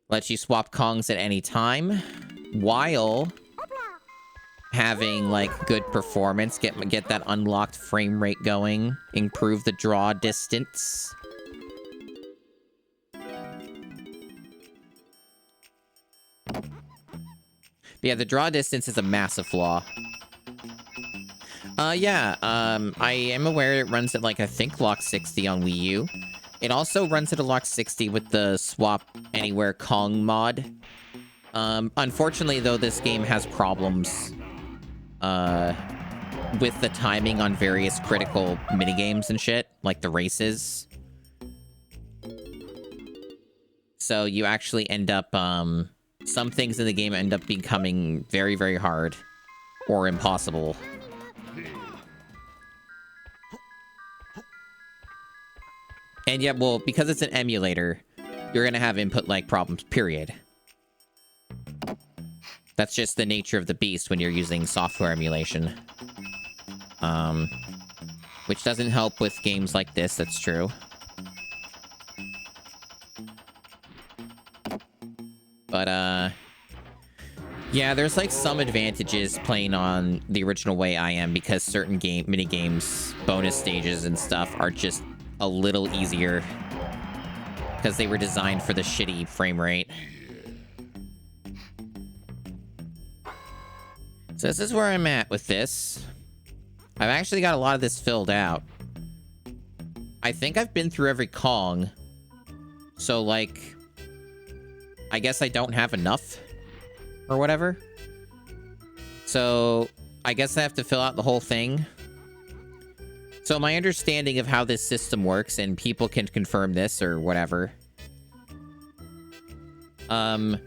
Let you swap Kongs at any time, while having, like, good performance. Get that unlocked frame rate going. Improve the draw distance. But yeah, the draw distance is a massive flaw. I am aware it runs at, like, I think lock 60 on Wii U. It also runs at a lock 60 with the swap anywhere Kong mod. Unfortunately, though, this game has problems with the timing on various critical minigames and shit, like the races. So you actually end up, some things in the game end up becoming very, very hard or impossible. And yeah, well, because it's an emulator, you're gonna have input lag problems, period. That's just the nature of the beast when you're using software emulation. Which doesn't help with games like this, that's true. But, yeah, there's like some advantages playing on the original way I am because certain mini games, bonus stages and stuff are just a little easier because they were designed for the shitty frame rate. So this is where I'm at with this. I've actually got a lot of this filled out. I think I've been through every Kong. So, like, I guess I don't have enough or whatever. So, I guess I have to fill out the whole thing. So, my understanding of how this system works, and people can confirm this or whatever. There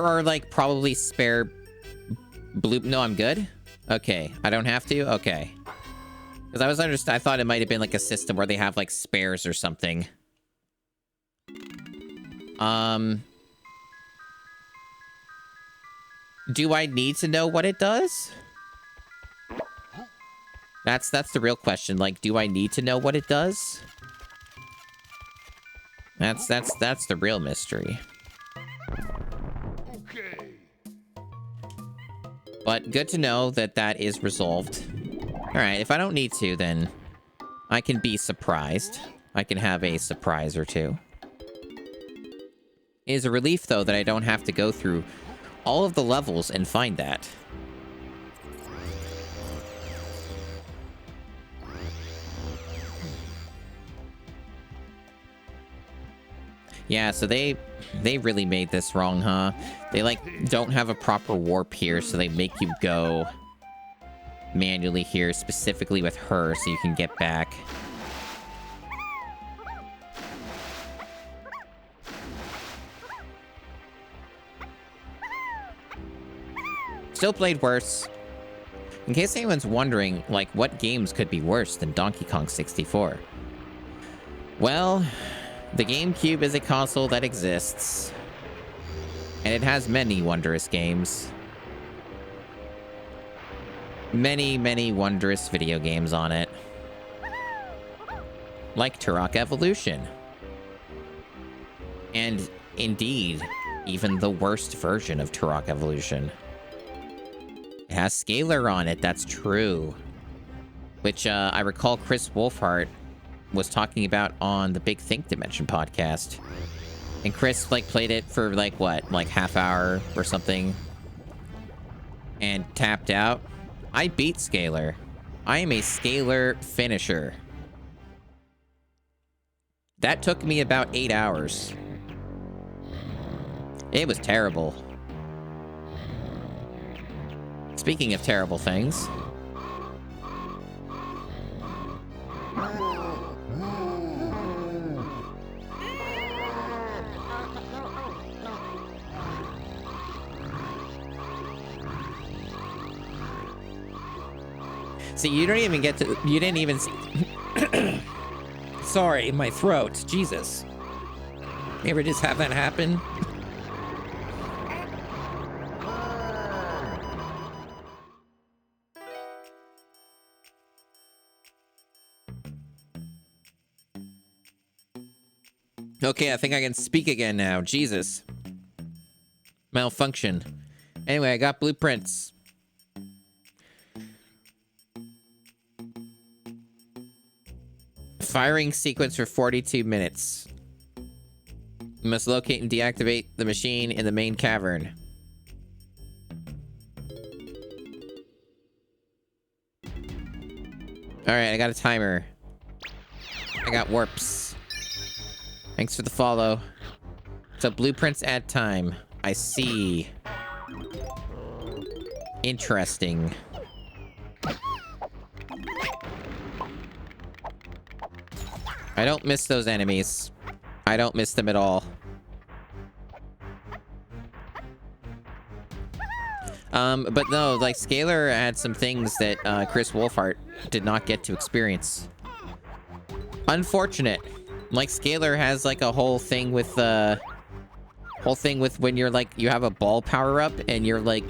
are, like, probably spare blue... No, I'm good? Okay, I don't have to? Okay. Because I thought it might have been, like, a system where they have, like, spares or something. Do I need to know what it does? That's the real question. Like, do I need to know what it does? That's the real mystery. Okay. But good to know that that is resolved. Alright, if I don't need to, then I can be surprised. I can have a surprise or two. It is a relief, though, that I don't have to go through all of the levels and find that. Yeah, so they really made this wrong, huh? They, like, don't have a proper warp here, so they make you go manually here, specifically with her, so you can get back. Still played worse. In case anyone's wondering, like, what games could be worse than Donkey Kong 64? Well, the GameCube is a console that exists. And it has many wondrous games. Many, many wondrous video games on it. Like Turok Evolution. And, indeed, even the worst version of Turok Evolution. It has Scalar on it, that's true. Which, I recall Chris Wolfhart was talking about on the Big Think Dimension podcast. And Chris, like, played it for, like, what? Like, half hour or something. And tapped out. I beat Scalar. I am a Scalar finisher. That took me about 8 hours. It was terrible. Speaking of terrible things. See, you don't even get to... You didn't even see... Sorry, my throat. Jesus. You ever just have that happen? Okay, I think I can speak again now. Jesus. Malfunction. Anyway, I got blueprints. Firing sequence for 42 minutes. You must locate and deactivate the machine in the main cavern. Alright, I got a timer. I got warps. Thanks for the follow. So blueprints add time. I see. Interesting. I don't miss those enemies. I don't miss them at all. But no, like, Scalar had some things that Chris Wolfhart did not get to experience. Unfortunate. Like, Scalar has, like, a whole thing with when you're, like, you have a ball power-up and you're, like,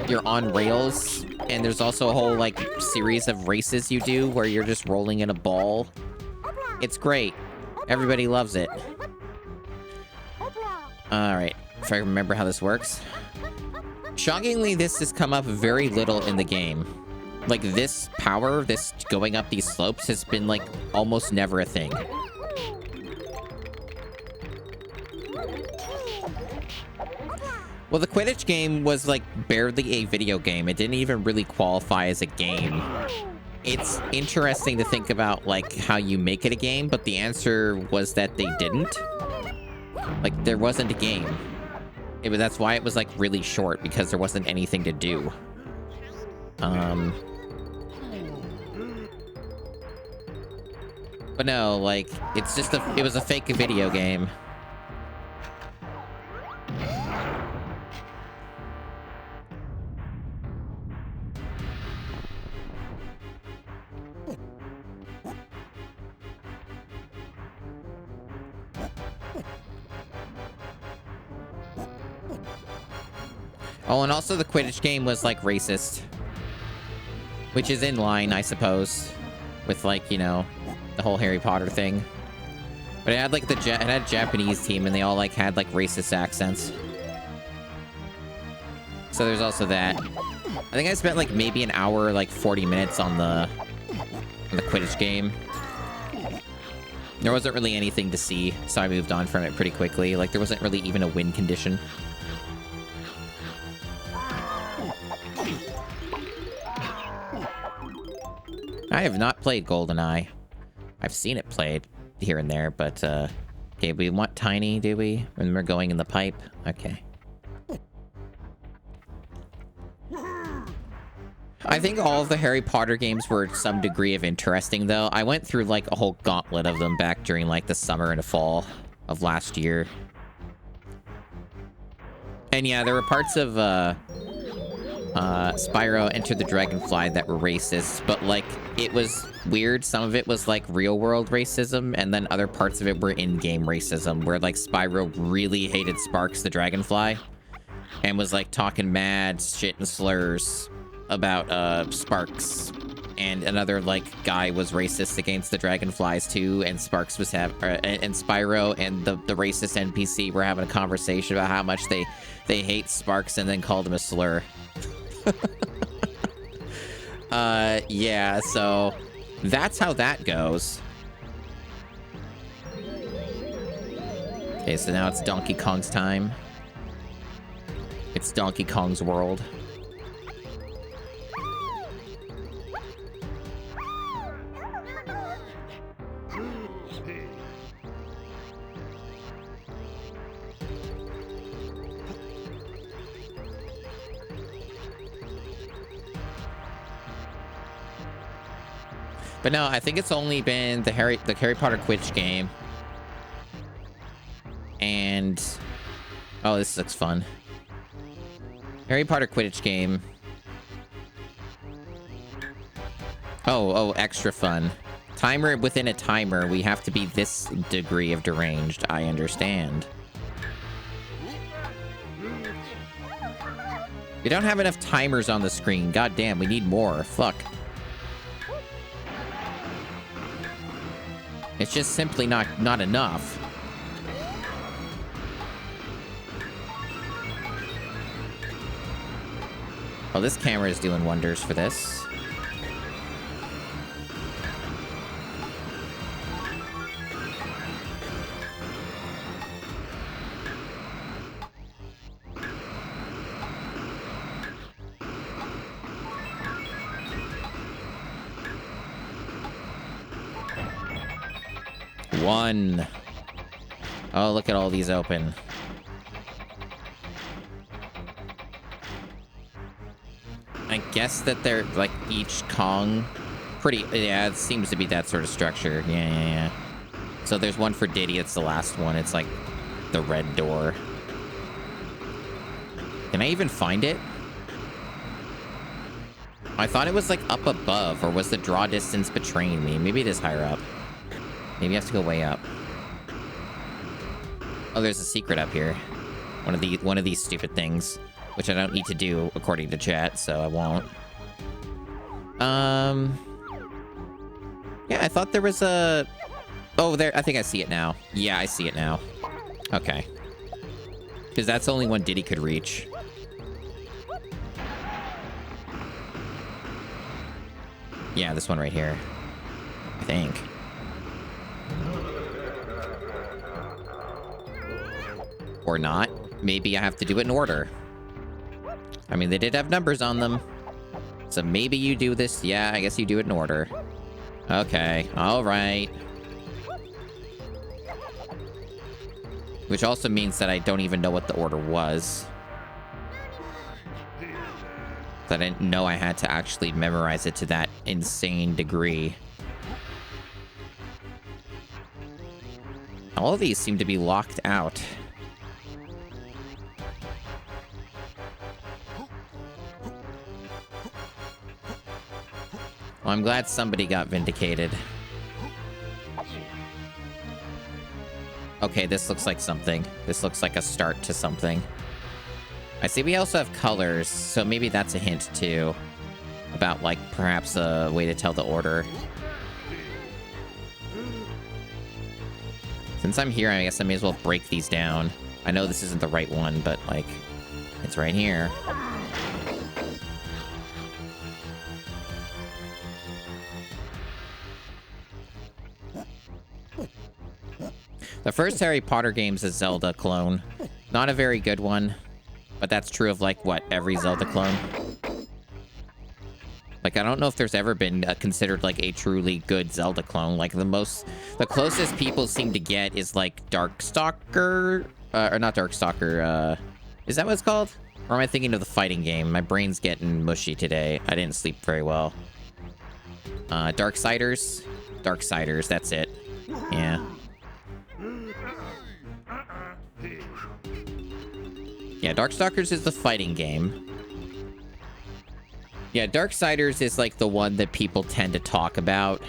you're on rails. And there's also a whole, like, series of races you do where you're just rolling in a ball. It's great. Everybody loves it. Alright, if I remember how this works. Shockingly, this has come up very little in the game. Like, this power, this going up these slopes has been, like, almost never a thing. Well, the Quidditch game was, like, barely a video game. It didn't even really qualify as a game. It's interesting to think about, like, how you make it a game, but the answer was that they didn't. Like, there wasn't a game. That's why it was, like, really short, because there wasn't anything to do. But no, like, it's just it was a fake video game. Oh, and also the Quidditch game was, like, racist. Which is in line, I suppose. With, like, you know, the whole Harry Potter thing. But it had, like, it had a Japanese team, and they all, like, had, like, racist accents. So there's also that. I think I spent, like, maybe an hour, like, 40 minutes on the Quidditch game. There wasn't really anything to see, so I moved on from it pretty quickly. Like, there wasn't really even a win condition. I have not played GoldenEye. I've seen it played here and there, but, okay, we want Tiny, do we? When we're going in the pipe? Okay. I think all of the Harry Potter games were some degree of interesting, though. I went through, like, a whole gauntlet of them back during, like, the summer and the fall of last year. And yeah, there were parts of, Spyro Enter the Dragonfly that were racist, but, like, it was weird. Some of it was, like, real-world racism, and then other parts of it were in-game racism, where, like, Spyro really hated Sparks the Dragonfly, and was, like, talking mad shit and slurs about, Sparks. And another, like, guy was racist against the Dragonflies, too, and Sparks was and Spyro and the racist NPC were having a conversation about how much they hate Sparks, and then called him a slur. Yeah, so that's how that goes. Okay, so now it's Donkey Kong's time. It's Donkey Kong's world. But no, I think it's only been the Harry Potter Quidditch game. And oh, this looks fun. Harry Potter Quidditch game. Oh, extra fun. Timer within a timer. We have to be this degree of deranged. I understand. We don't have enough timers on the screen. God damn, we need more. Fuck. It's just simply not enough. Oh, this camera is doing wonders for this. One. Oh, look at all these open. I guess that they're, like, each Kong. Pretty, yeah, it seems to be that sort of structure. Yeah. So there's one for Diddy, it's the last one. It's, like, the red door. Can I even find it? I thought it was, like, up above, or was the draw distance betraying me? Maybe it is higher up. Maybe I have to go way up. Oh, there's a secret up here. One of these stupid things, which I don't need to do according to chat, so I won't. Yeah, I thought there was a... Oh, there. I think I see it now. Yeah, I see it now. Okay. Because that's the only one Diddy could reach. Yeah, this one right here. I think. Or not. Maybe I have to do it in order. I mean, they did have numbers on them. So maybe you do this. Yeah, I guess you do it in order. Okay. All right. Which also means that I don't even know what the order was. I didn't know I had to actually memorize it to that insane degree. All of these seem to be locked out. Well, I'm glad somebody got vindicated. Okay, this looks like something. This looks like a start to something. I see we also have colors, so maybe that's a hint, too. About, like, perhaps a way to tell the order. Since I'm here, I guess I may as well break these down. I know this isn't the right one, but, like, it's right here. The first Harry Potter game's a Zelda clone. Not a very good one. But that's true of, like, what, every Zelda clone? Like, I don't know if there's ever been considered, like, a truly good Zelda clone. Like, the closest people seem to get is, like, Darkstalker, or not Darkstalker, is that what it's called? Or am I thinking of the fighting game? My brain's getting mushy today. I didn't sleep very well. Darksiders? Darksiders, that's it. Yeah. Yeah, Darkstalkers is the fighting game. Yeah, Darksiders is like the one that people tend to talk about.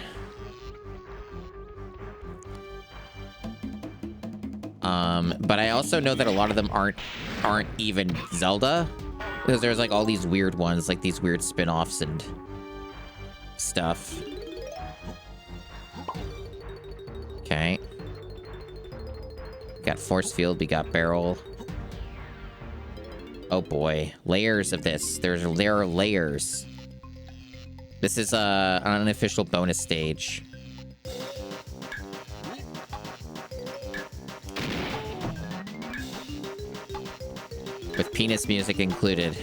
But I also know that a lot of them aren't even Zelda. Because there's like all these weird ones, like these weird spin-offs and stuff. Okay. We got Force Field, we got Barrel. Oh boy, layers of this. There are layers. This is an unofficial bonus stage. With penis music included.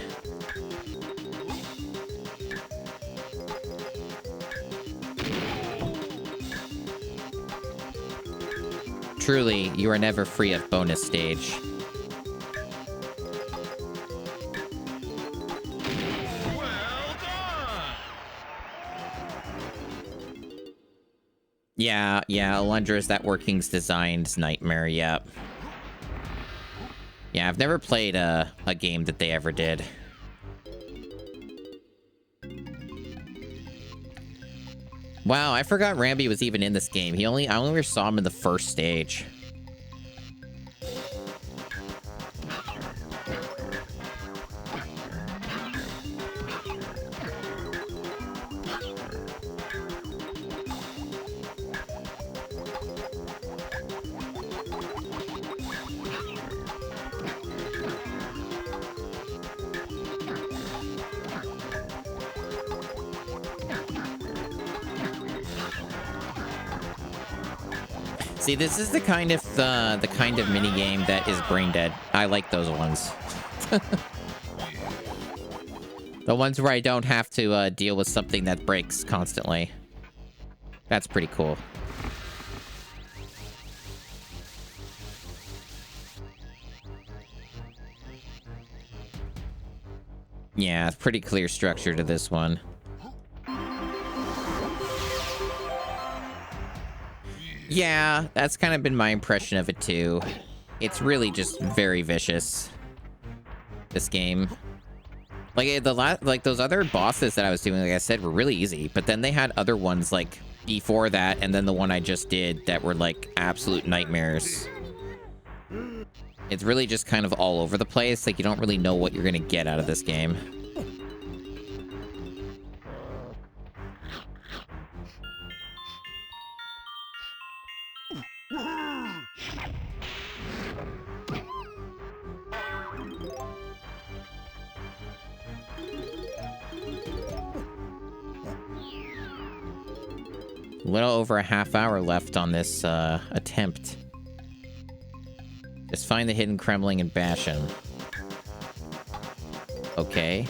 Truly, you are never free of bonus stage. Yeah, Alundra's that Workings designed nightmare, yep. Yeah, I've never played a game that they ever did. Wow, I forgot Rambi was even in this game. I only ever saw him in the first stage. See, this is the kind of mini game that is brain dead. I like those ones. The ones where I don't have to deal with something that breaks constantly. That's pretty cool. Yeah, it's pretty clear structure to this one. Yeah, that's kind of been my impression of it too. It's really just very vicious. This game. Like those other bosses that I was doing, like I said, were really easy, but then they had other ones like before that, and then the one I just did that were like absolute nightmares. It's really just kind of all over the place. Like, you don't really know what you're gonna get out of this game. A little over a half hour left on this attempt. Just find the hidden Kremling and bash him. Okay.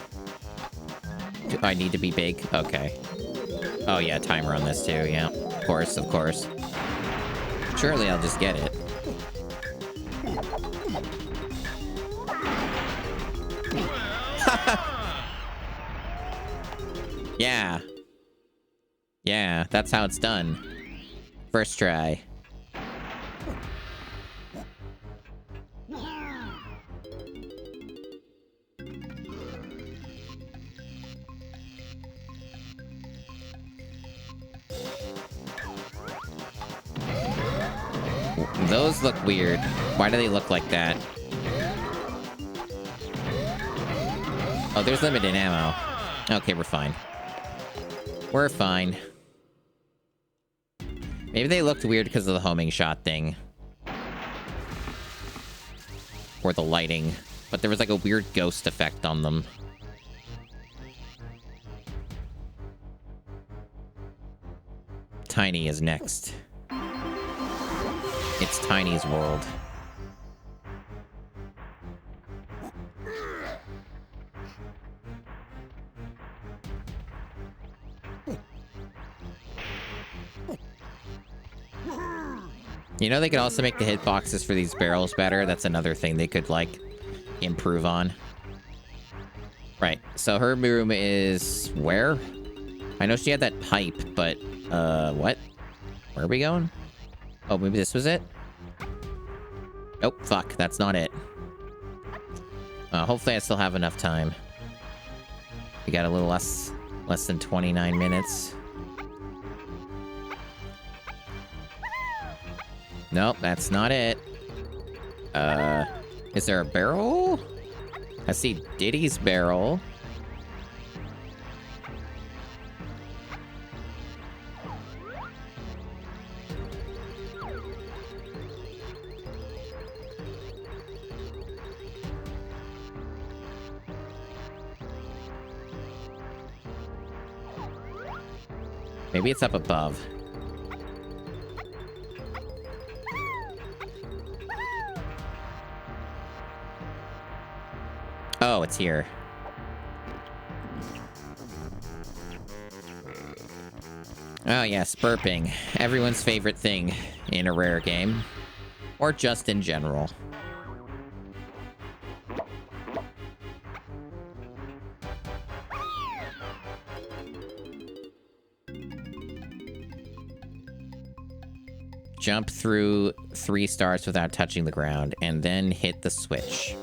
Do I need to be big? Okay. Oh yeah, timer on this too, yeah. Of course, of course. Surely I'll just get it. Yeah. Yeah, that's how it's done. First try. Those look weird. Why do they look like that? Oh, there's limited ammo. Okay, we're fine. We're fine. Maybe they looked weird because of the homing shot thing. Or the lighting. But there was like a weird ghost effect on them. Tiny is next. It's Tiny's world. You know, they could also make the hitboxes for these barrels better. That's another thing they could, like, improve on. Right, so her room is where? I know she had that pipe, but, what? Where are we going? Oh, maybe this was it? Nope, fuck, that's not it. Hopefully I still have enough time. We got a little less than 29 minutes. Nope, that's not it. Is there a barrel? I see Diddy's barrel. Maybe it's up above. Oh, it's here. Oh yes, burping. Everyone's favorite thing in a rare game. Or just in general. Jump through 3 stars without touching the ground, and then hit the switch.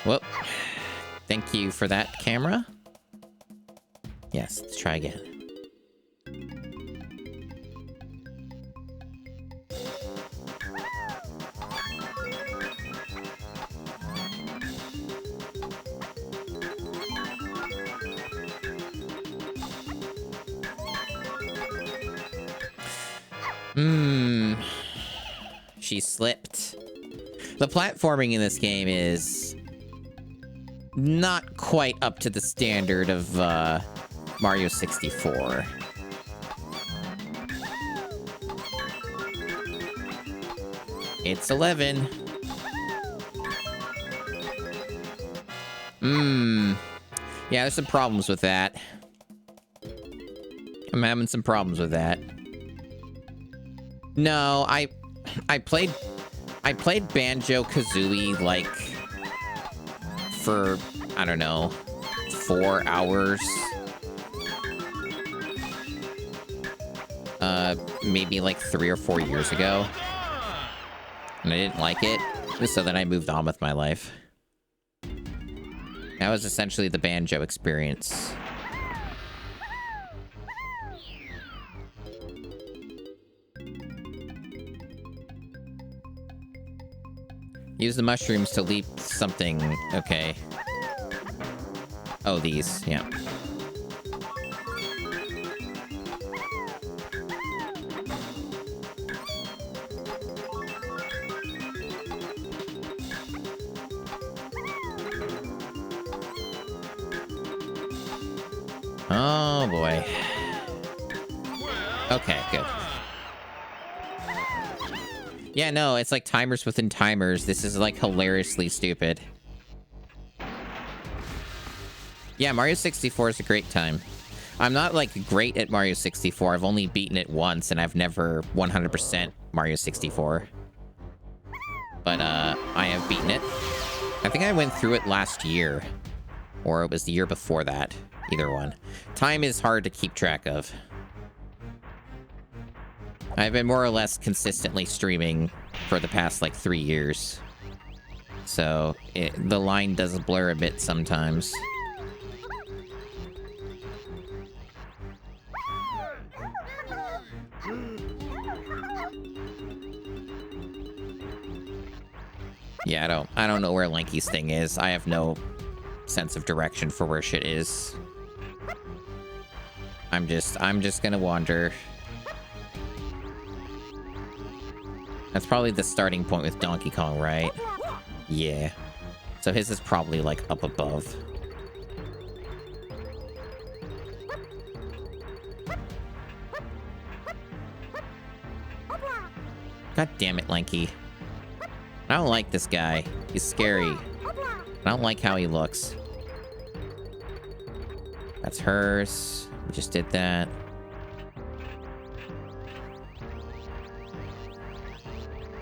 Whoop. Thank you for that, camera. Yes, let's try again. She slipped. The platforming in this game is not quite up to the standard of Mario 64. It's 11. Yeah, there's some problems with that. I'm having some problems with that. No, I played Banjo-Kazooie, like, for, I don't know, 4 hours. Maybe like 3 or 4 years ago. And I didn't like it. So then I moved on with my life. That was essentially the banjo experience. Use the mushrooms to leap something. Okay. Oh, these. Yeah. Oh, boy. Okay, good. Yeah, no, it's like timers within timers. This is like hilariously stupid. Yeah, Mario 64 is a great time. I'm not like great at Mario 64. I've only beaten it once and I've never 100% Mario 64. But I have beaten it. I think I went through it last year. Or it was the year before that. Either one. Time is hard to keep track of. I've been more or less consistently streaming for the past, like, 3 years. So, the line does blur a bit sometimes. Yeah, I don't know where Lanky's thing is. I have no sense of direction for where shit is. I'm just gonna wander. That's probably the starting point with Donkey Kong, right? Yeah. So his is probably, like, up above. God damn it, Lanky. I don't like this guy. He's scary. I don't like how he looks. That's hers. We just did that.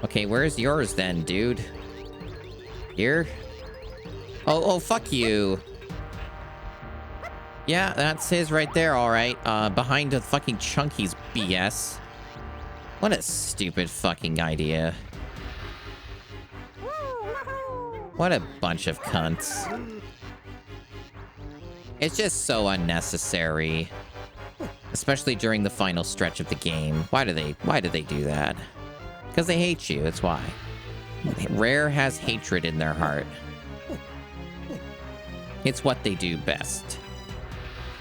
Okay, where's yours then, dude? Here? Oh, fuck you. Yeah, that's his right there, alright. Behind the fucking Chunky's BS. What a stupid fucking idea. What a bunch of cunts. It's just so unnecessary. Especially during the final stretch of the game. Why do they do that? Because they hate you, that's why. Rare has hatred in their heart. It's what they do best.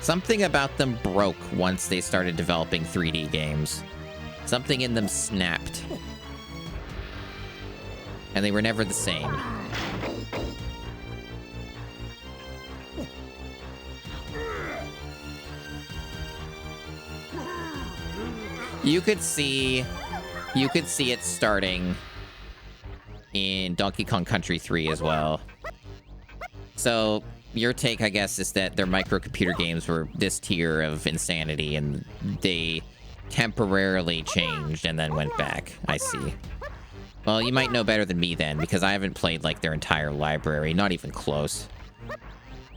Something about them broke once they started developing 3D games. Something in them snapped. And they were never the same. You could see it starting in Donkey Kong Country 3 as well. So, your take, I guess, is that their microcomputer games were this tier of insanity and they temporarily changed and then went back. I see. Well, you might know better than me then, because I haven't played, like, their entire library. Not even close.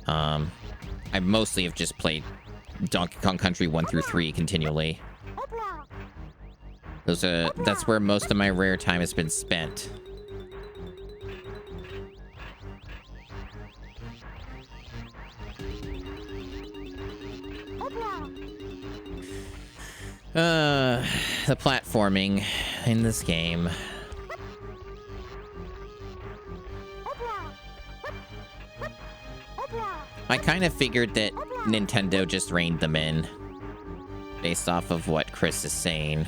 I mostly have just played Donkey Kong Country 1 through 3 continually. That's where most of my rare time has been spent. The platforming in this game. I kind of figured that Nintendo just reined them in, based off of what Chris is saying.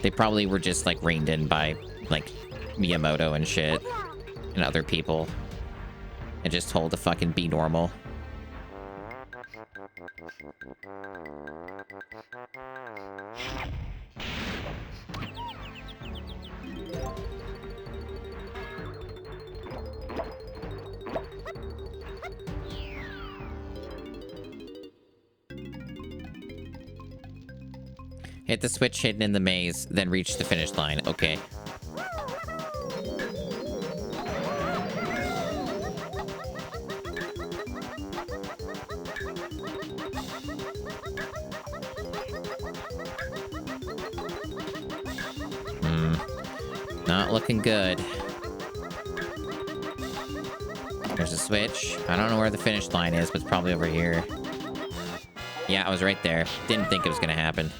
They probably were just, like, reined in by, like, Miyamoto and shit, and other people, and just told to fucking be normal. Hit the switch hidden in the maze, then reach the finish line. Okay. Not looking good. There's a switch. I don't know where the finish line is, but it's probably over here. Yeah, I was right there. Didn't think it was gonna happen.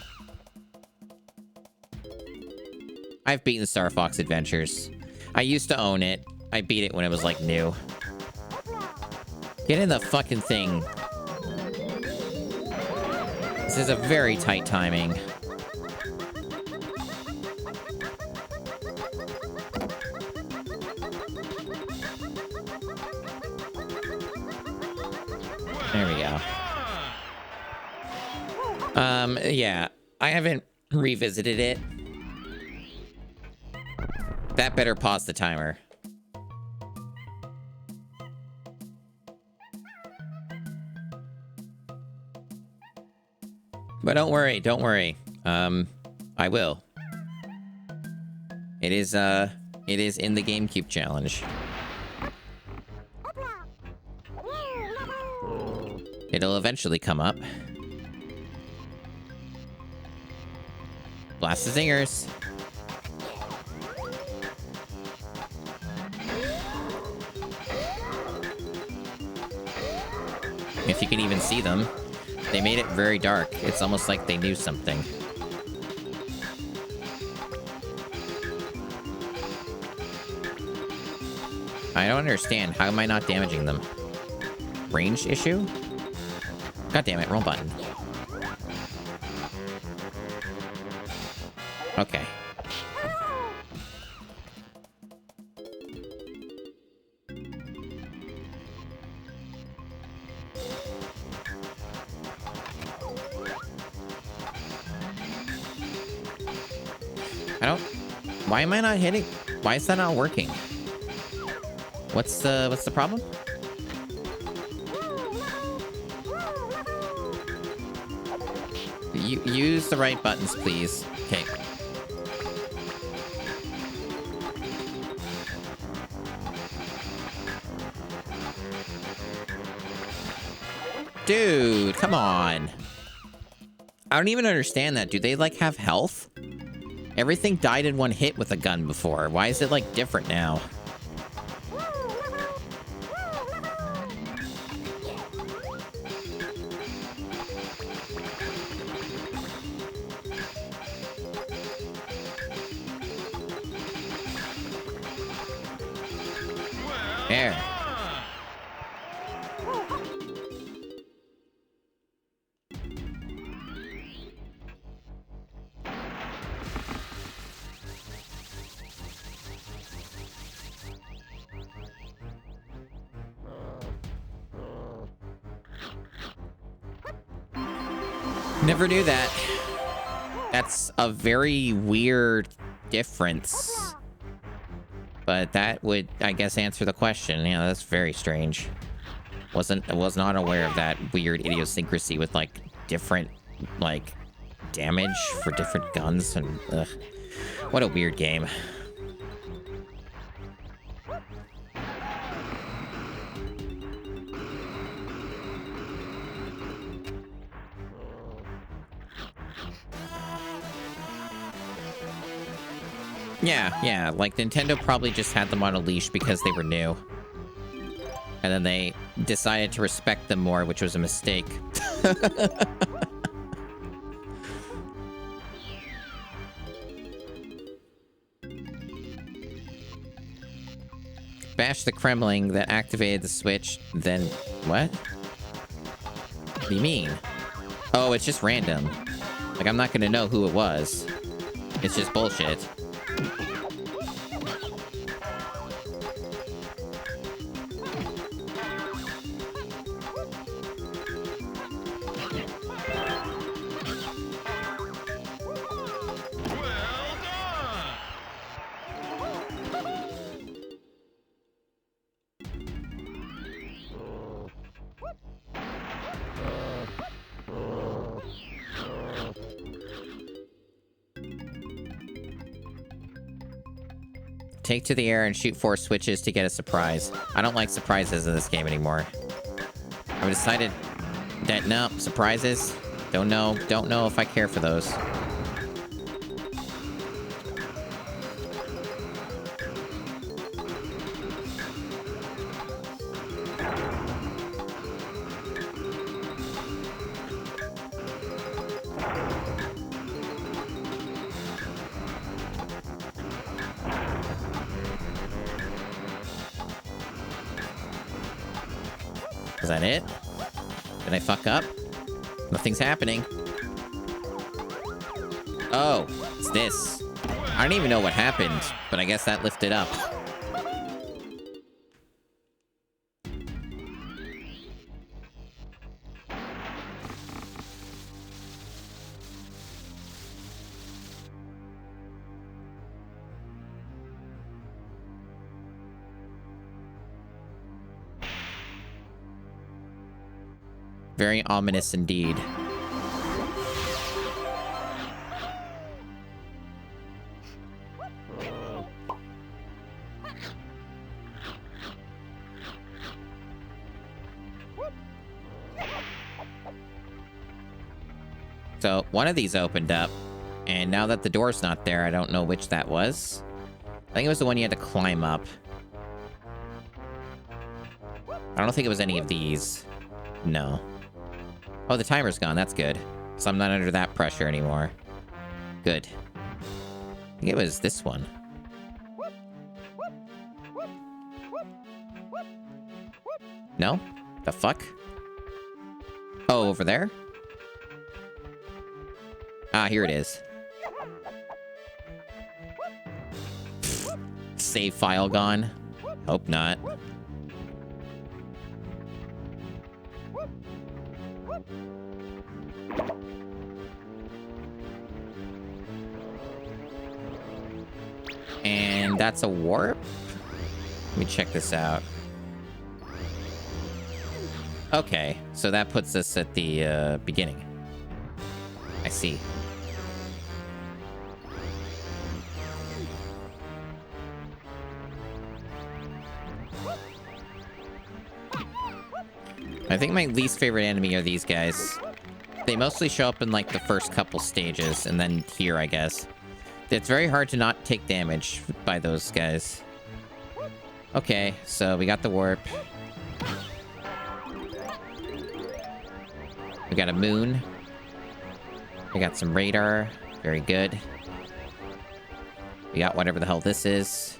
I've beaten Star Fox Adventures. I used to own it. I beat it when it was, like, new. Get in the fucking thing. This is a very tight timing. There we go. Yeah. I haven't revisited it. That better pause the timer. But don't worry, don't worry. I will. It is in the GameCube challenge. It'll eventually come up. Blast the zingers. If you can even see them. They made it very dark. It's almost like they knew something. I don't understand. How am I not damaging them? Range issue? God damn it, wrong button. Okay. Why am I not hitting? Why is that not working? What's the problem? Use the right buttons, please. Okay. Dude, come on. I don't even understand that. Do they, like, have health? Everything died in one hit with a gun before. Why is it, like, different now? There. Never knew that. That's a very weird difference. But that would, I guess, answer the question. Yeah, that's very strange. Was not aware of that weird idiosyncrasy with, like, different, like, damage for different guns. And ugh. What a weird game. Yeah, like Nintendo probably just had them on a leash because they were new. And then they decided to respect them more, which was a mistake. Bash the Kremling that activated the switch, then... What? What do you mean? Oh, it's just random. Like, I'm not gonna know who it was. It's just bullshit. Take to the air and shoot 4 switches to get a surprise. I don't like surprises in this game anymore. I've decided that, no, surprises, don't know if I care for those. that it? Did I fuck up? Nothing's happening. Oh, it's this. I don't even know what happened, but I guess that lifted up. Very ominous indeed. So one of these opened up, and now that the door's not there, I don't know which that was. I think it was the one you had to climb up. I don't think it was any of these. No. Oh, the timer's gone. That's good. So I'm not under that pressure anymore. Good. I think it was this one. No? The fuck? Oh, over there? Ah, here it is. Save file gone? Hope not. And that's a warp? Let me check this out. Okay, so that puts us at the beginning. I see. I think my least favorite enemy are these guys. They mostly show up in, like, the first couple stages, and then here, I guess. It's very hard to not take damage by those guys. Okay, so we got the warp. We got a moon. We got some radar. Very good. We got whatever the hell this is.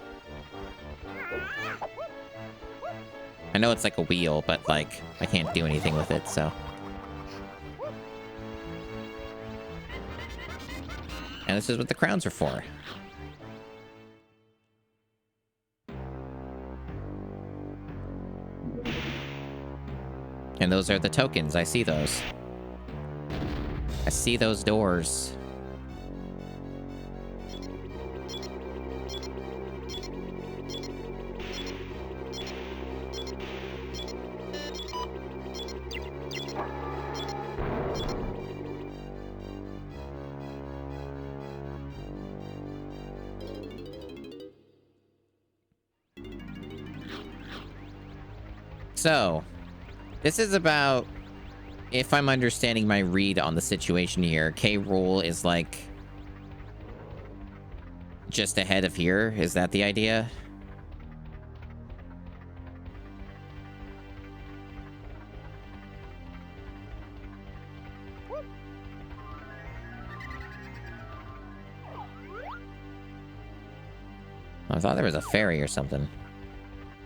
I know it's like a wheel, but, like, I can't do anything with it, so... And this is what the crowns are for. And those are the tokens. I see those. I see those doors. So, this is about, if I'm understanding my read on the situation here, K. Rool is like just ahead of here. Is that the idea? I thought there was a ferry or something.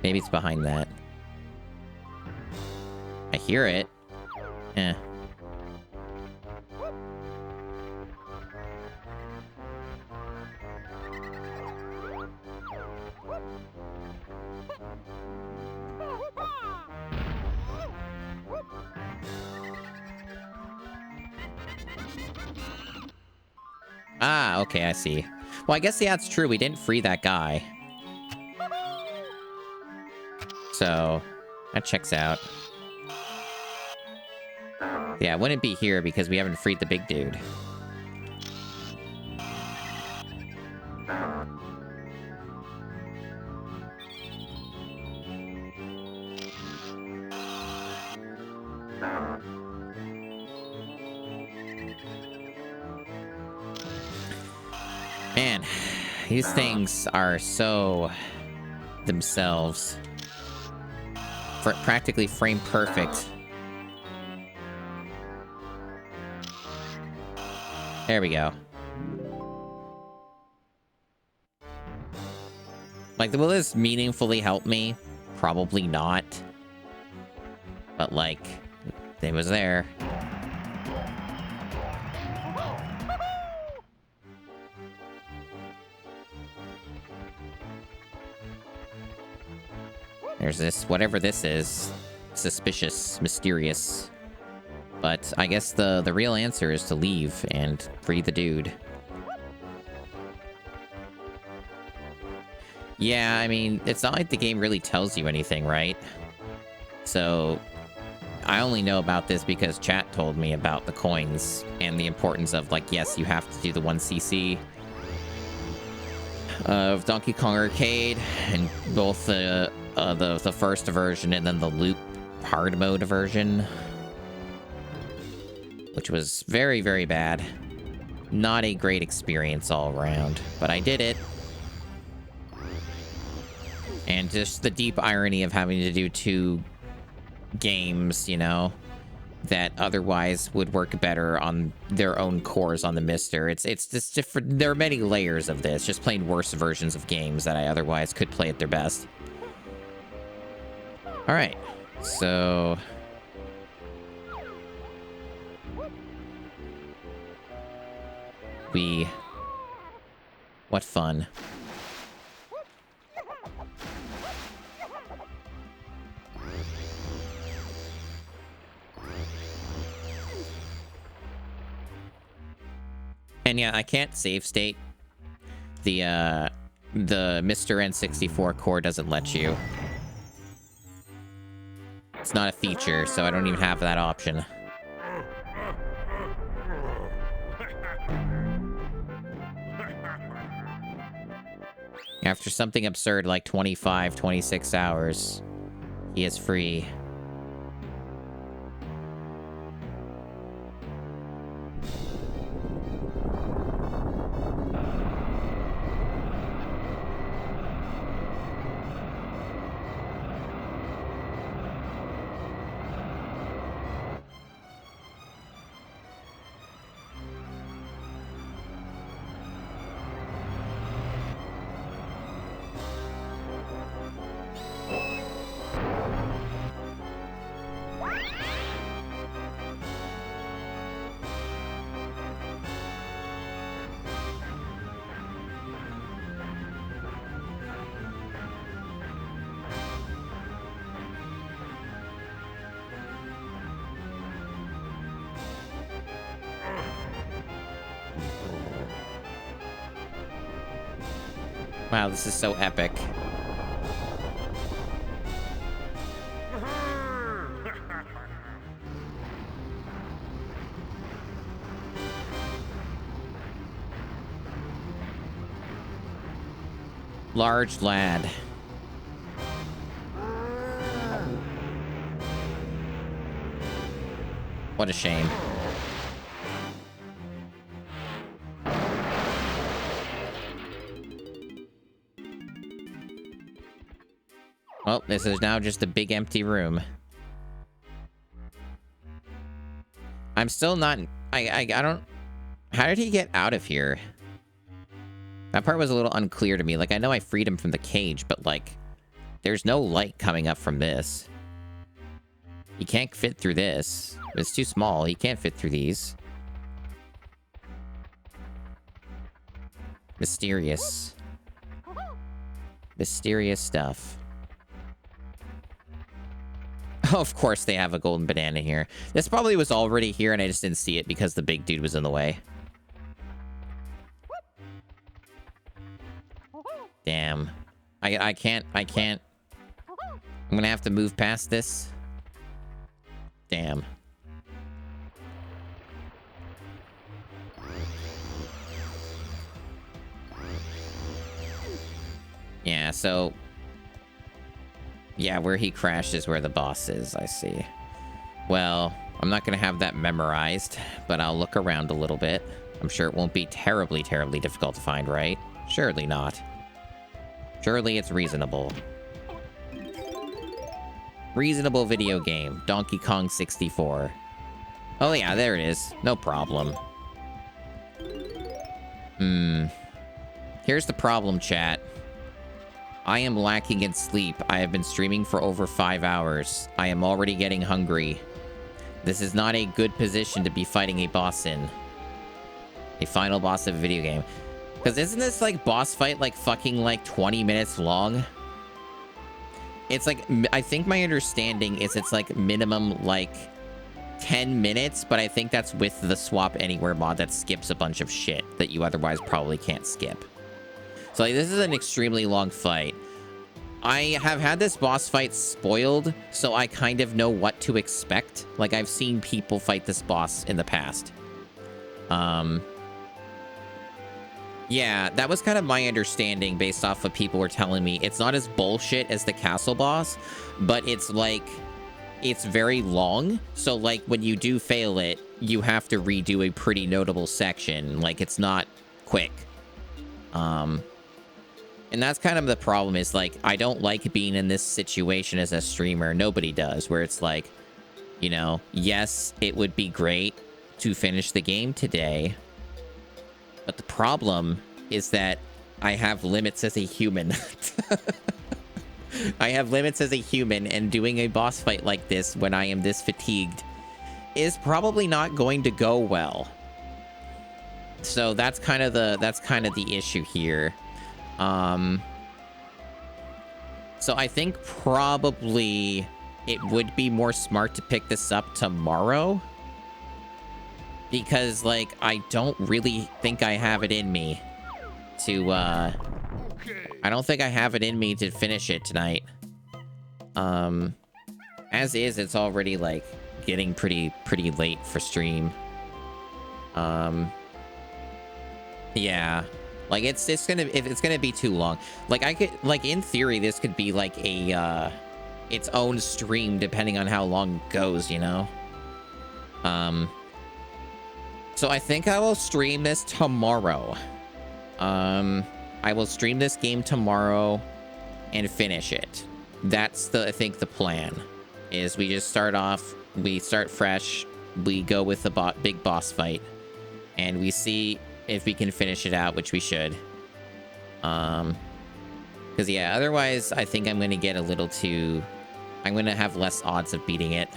Maybe it's behind that. I hear it. Eh. Ah, okay, I see. Well, I guess, yeah, it's true. We didn't free that guy. So, that checks out. Yeah, it wouldn't be here because we haven't freed the big dude. Man, these things are so themselves. Practically frame perfect. There we go. Like, will this meaningfully help me? Probably not. But, like, it was there. There's this, whatever this is. Suspicious, mysterious. But I guess the real answer is to leave and free the dude. Yeah, I mean, it's not like the game really tells you anything, right? So, I only know about this because chat told me about the coins and the importance of, like, yes, you have to do the 1cc of Donkey Kong Arcade, and both the first version and then the loop hard mode version, which was very, very bad. Not a great experience all around, but I did it. And just the deep irony of having to do 2 games, you know, that otherwise would work better on their own cores on the MiSTer. It's just different. There are many layers of this, just plain worse versions of games that I otherwise could play at their best. All right, so what fun. And yeah, I can't save state. The MiSTer N64 core doesn't let you. It's not a feature, so I don't even have that option. After something absurd like 25, 26 hours, he is free. Wow, this is so epic. Large lad. What a shame. Well, this is now just a big empty room. I'm still not... I don't... How did he get out of here? That part was a little unclear to me. Like, I know I freed him from the cage, but, like, there's no light coming up from this. He can't fit through this. It's too small. He can't fit through these. Mysterious. Mysterious stuff. Oh, of course they have a golden banana here. This probably was already here and I just didn't see it because the big dude was in the way. Damn. I can't. I'm gonna have to move past this. Damn. Yeah, so... Yeah, where he crashed is where the boss is, I see. Well, I'm not going to have that memorized, but I'll look around a little bit. I'm sure it won't be terribly, terribly difficult to find, right? Surely not. Surely it's reasonable. Reasonable video game. Donkey Kong 64. Oh yeah, there it is. No problem. Here's the problem, chat. I am lacking in sleep. I have been streaming for over 5 hours. I am already getting hungry. This is not a good position to be fighting a boss in. A final boss of a video game. Because isn't this, like, boss fight, like, fucking, like, 20 minutes long? It's, like, I think my understanding is it's, like, minimum, like, 10 minutes, but I think that's with the Swap Anywhere mod that skips a bunch of shit that you otherwise probably can't skip. So, like, this is an extremely long fight. I have had this boss fight spoiled, so I kind of know what to expect. Like, I've seen people fight this boss in the past. Yeah, that was kind of my understanding based off what people were telling me. It's not as bullshit as the castle boss, but it's, like, it's very long. So, like, when you do fail it, you have to redo a pretty notable section. Like, it's not quick. And that's kind of the problem is, like, I don't like being in this situation as a streamer. Nobody does, where it's like, you know, yes, it would be great to finish the game today. But the problem is that I have limits as a human. I have limits as a human, and doing a boss fight like this when I am this fatigued is probably not going to go well. So that's kind of the issue here. So I think probably it would be more smart to pick this up tomorrow. Because, like, I don't really think I have it in me to, I don't think I have it in me to finish it tonight. As is, it's already, like, getting pretty late for stream. Yeah. Like, it's gonna be too long. Like, I could, like, in theory, this could be, like, a, its own stream, depending on how long it goes, you know? So I think I will stream this tomorrow. I will stream this game tomorrow and finish it. That's I think the plan is we just start off, we start fresh, we go with the big boss fight, and we see if we can finish it out, which we should. Because yeah, otherwise I think I'm going to get a little too, I'm going to have less odds of beating it,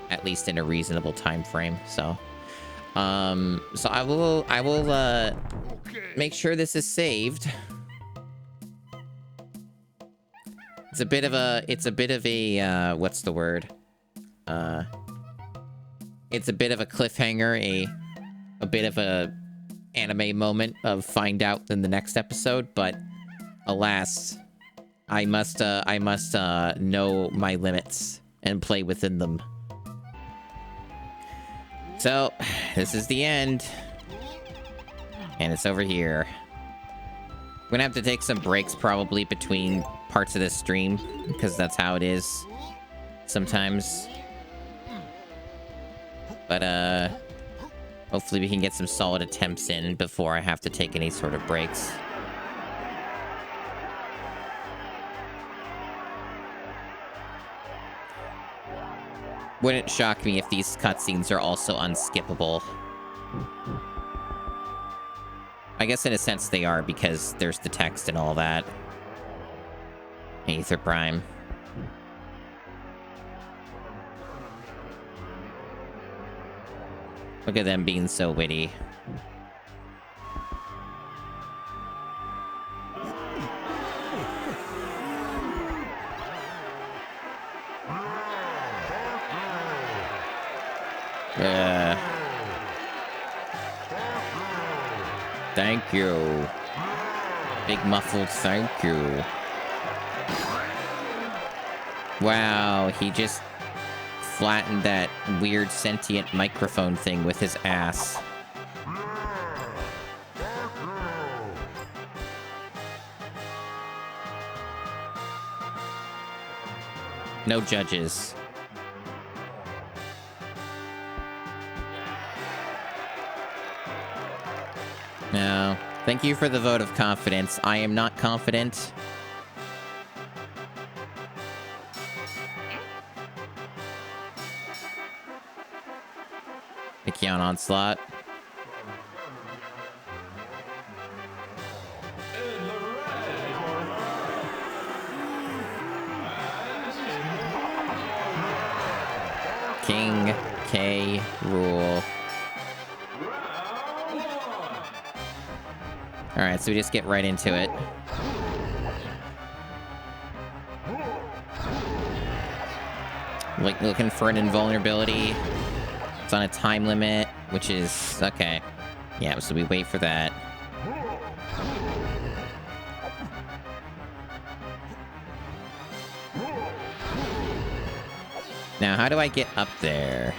at least in a reasonable time frame. So I will make sure this is saved. It's a bit of a, what's the word? It's a bit of a cliffhanger, a bit of a anime moment of find out in the next episode, but alas, I must know my limits and play within them. So, this is the end. And it's over here. I'm gonna have to take some breaks probably between parts of this stream, because that's how it is sometimes. But, hopefully we can get some solid attempts in before I have to take any sort of breaks. Wouldn't shock me if these cutscenes are also unskippable. I guess in a sense they are, because there's the text and all that. Aether Prime. Look at them being so witty. Thank you. Big muffled thank you. Wow, he just flattened that weird sentient microphone thing with his ass. No judges. No. Thank you for the vote of confidence. I am not confident. Ikion Onslaught. King K. Rool. Alright, so we just get right into it. Like, looking for an invulnerability. It's on a time limit, which is... okay. Yeah, so we wait for that. Now, how do I get up there?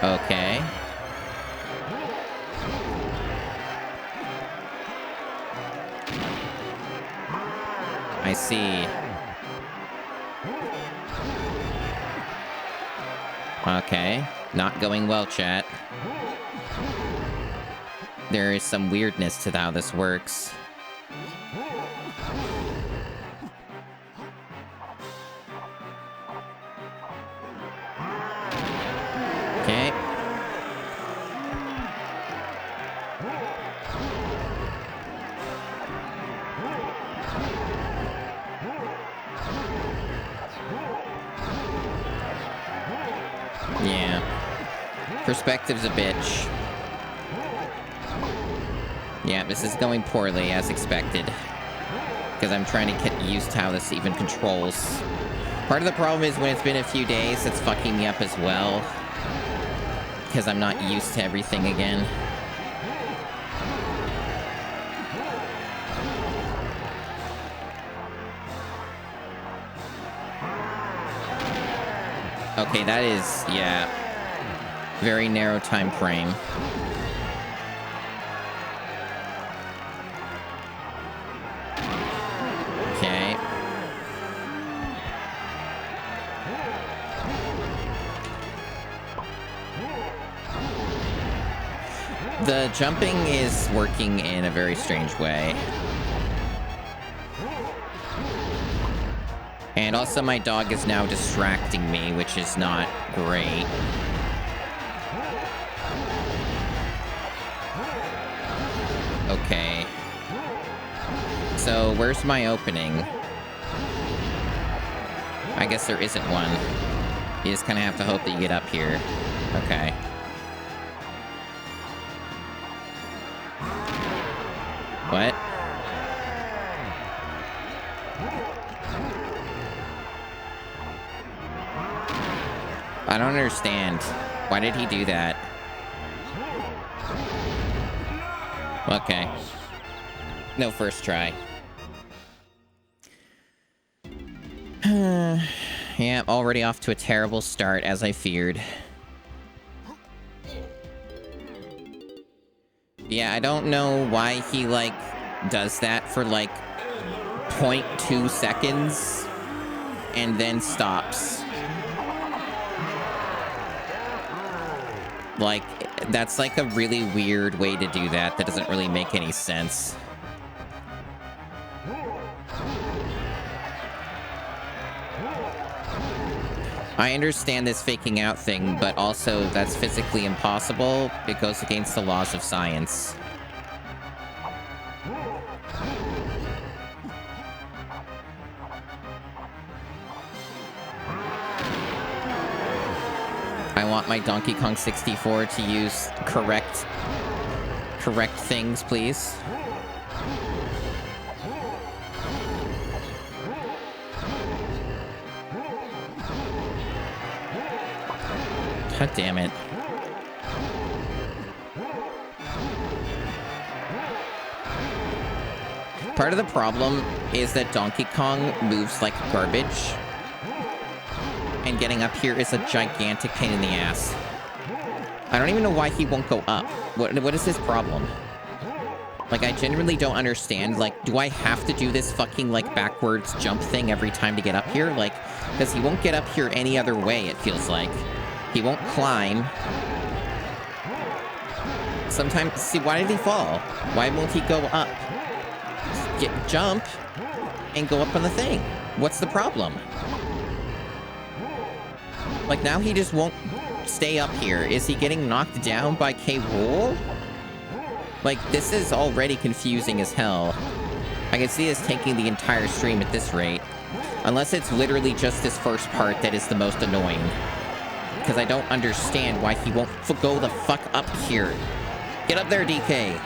Okay. I see. Okay. Not going well, chat. There is some weirdness to how this works. Okay. Yeah. Perspective's a bitch. Yeah, this is going poorly, as expected. Because I'm trying to get used to how this even controls. Part of the problem is when it's been a few days, it's fucking me up as well. Because I'm not used to everything again. Okay, that is, yeah, very narrow time frame. Okay. The jumping is working in a very strange way. And also my dog is now distracting me, which is not great. Okay. So, where's my opening? I guess there isn't one. You just kind of have to hope that you get up here. Okay. What? I don't understand. Why did he do that? Okay. No first try. Yeah, already off to a terrible start, as I feared. Yeah, I don't know why he, like, does that for, like, 0.2 seconds and then stops. Like, that's like a really weird way to do that. That doesn't really make any sense. I understand this faking out thing, but also that's physically impossible. It goes against the laws of science. I want my Donkey Kong 64 to use correct things, please. God damn it. Part of the problem is that Donkey Kong moves like garbage. And getting up here is a gigantic pain in the ass. I don't even know why he won't go up. What is his problem? Like, I genuinely don't understand. Like, do I have to do this fucking, like, backwards jump thing every time to get up here? Like, because he won't get up here any other way, it feels like. He won't climb. Sometimes... See, why did he fall? Why won't he go up? Jump and go up on the thing. What's the problem? Like, now he just won't stay up here. Is he getting knocked down by K. Rool? Like, this is already confusing as hell. I can see this taking the entire stream at this rate. Unless it's literally just this first part that is the most annoying. Because I don't understand why he won't go the fuck up here. Get up there, DK.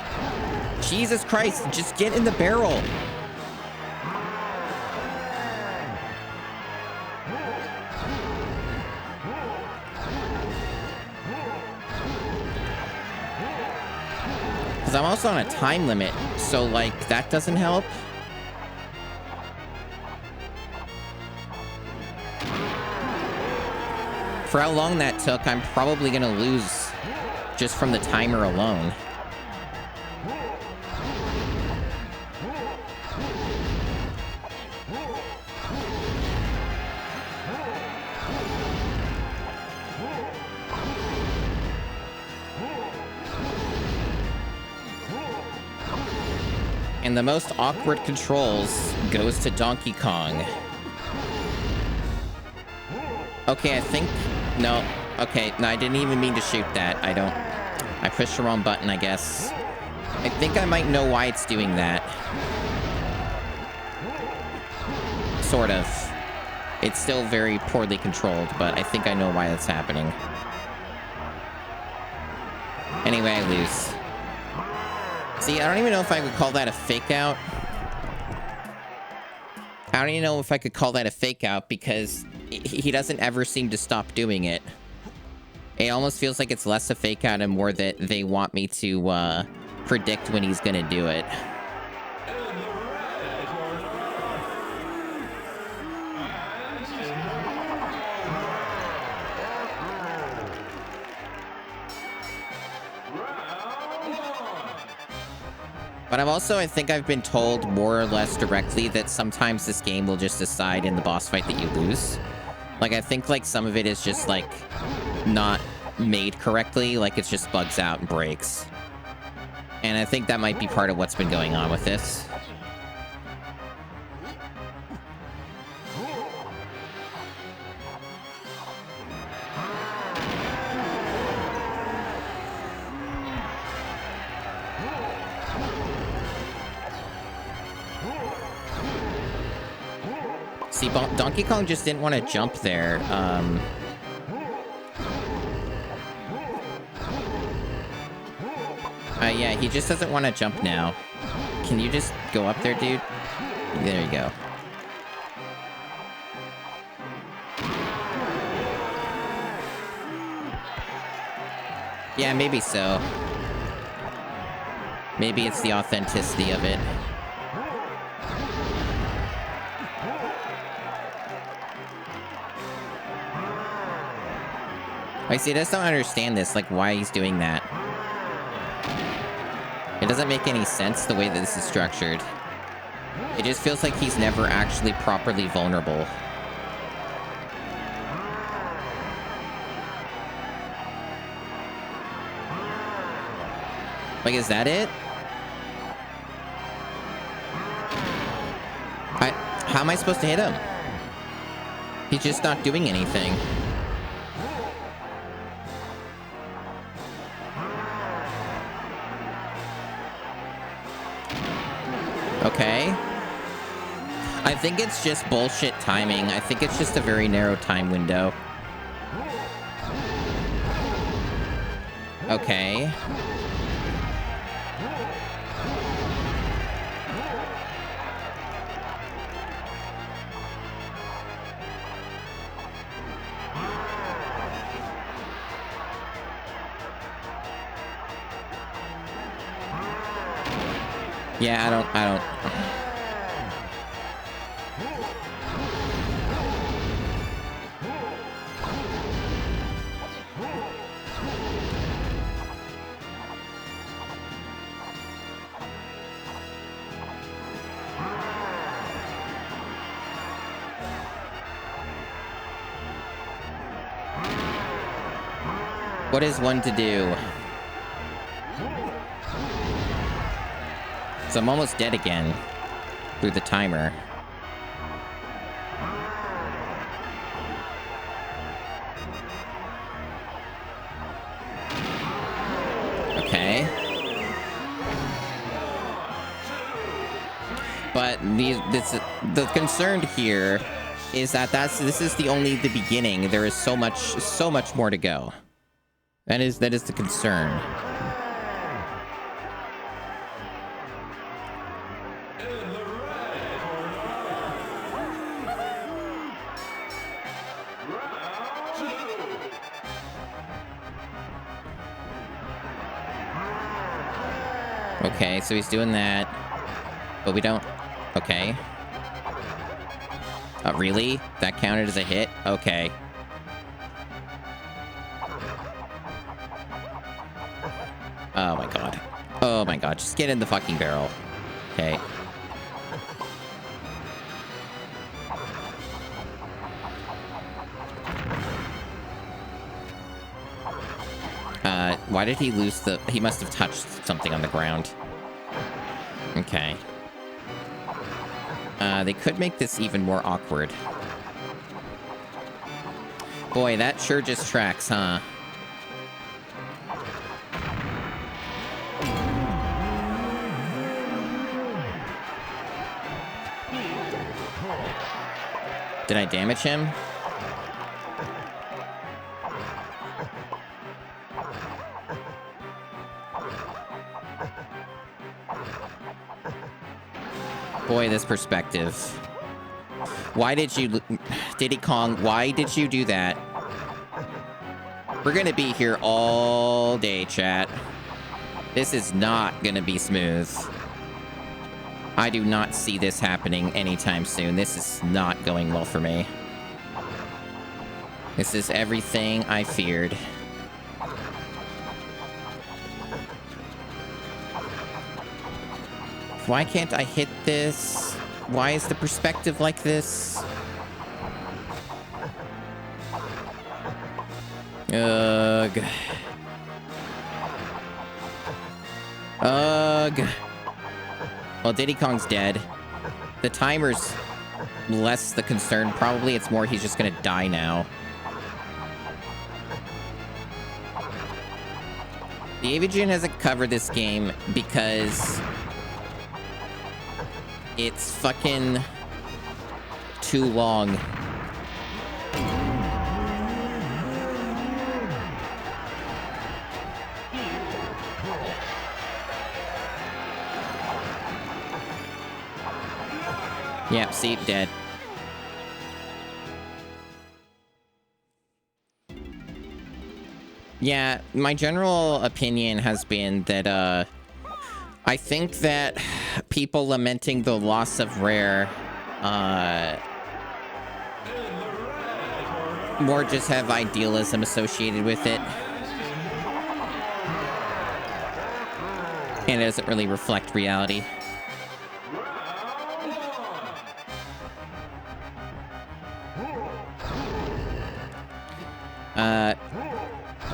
Jesus Christ, just get in the barrel. Because I'm also on a time limit, so, like, that doesn't help. For how long that took, I'm probably gonna lose just from the timer alone. And the most awkward controls goes to Donkey Kong. Okay, I think... No. Okay, no, I didn't even mean to shoot that. I pushed the wrong button, I guess. I think I might know why it's doing that. Sort of. It's still very poorly controlled, but I think I know why that's happening. Anyway, I lose. See, I don't even know if I would call that a fake out. I don't even know if I could call that a fake out because he doesn't ever seem to stop doing it. It almost feels like it's less a fake out and more that they want me to predict when he's gonna do it. But I think I've been told more or less directly that sometimes this game will just decide in the boss fight that you lose. Like, I think, like, some of it is just, like, not made correctly. Like, it just bugs out and breaks. And I think that might be part of what's been going on with this. See, Donkey Kong just didn't want to jump there. Yeah, he just doesn't want to jump now. Can you just go up there, dude? There you go. Yeah, maybe so. Maybe it's the authenticity of it. I see, I just don't understand this, like, why he's doing that. It doesn't make any sense the way that this is structured. It just feels like he's never actually properly vulnerable. Like, is that it? How am I supposed to hit him? He's just not doing anything. Okay. I think it's just bullshit timing. I think it's just a very narrow time window. Okay. Yeah, I don't... What is one to do? So I'm almost dead again through the timer. Okay. But the concern here is that this is only the beginning. There is so much more to go. That is the concern. Okay, so he's doing that, but we don't... Okay. Really? That counted as a hit? Okay. Oh my god. Oh my god, just get in the fucking barrel. Okay. Why did he lose the... He must have touched something on the ground. Okay. They could make this even more awkward. Boy, that sure just tracks, huh? Did I damage him? Boy, this perspective. Why did you... Diddy Kong, why did you do that? We're gonna be here all day, chat. This is not gonna be smooth. I do not see this happening anytime soon. This is not going well for me. This is everything I feared. Why can't I hit this? Why is the perspective like this? Ugh. Ugh. Well, Diddy Kong's dead. The timer's less the concern. Probably it's more he's just gonna die now. The AVGN hasn't covered this game because it's fucking too long. Yep, see, dead. Yeah, my general opinion has been that, I think that people lamenting the loss of Rare, more just have idealism associated with it. And it doesn't really reflect reality.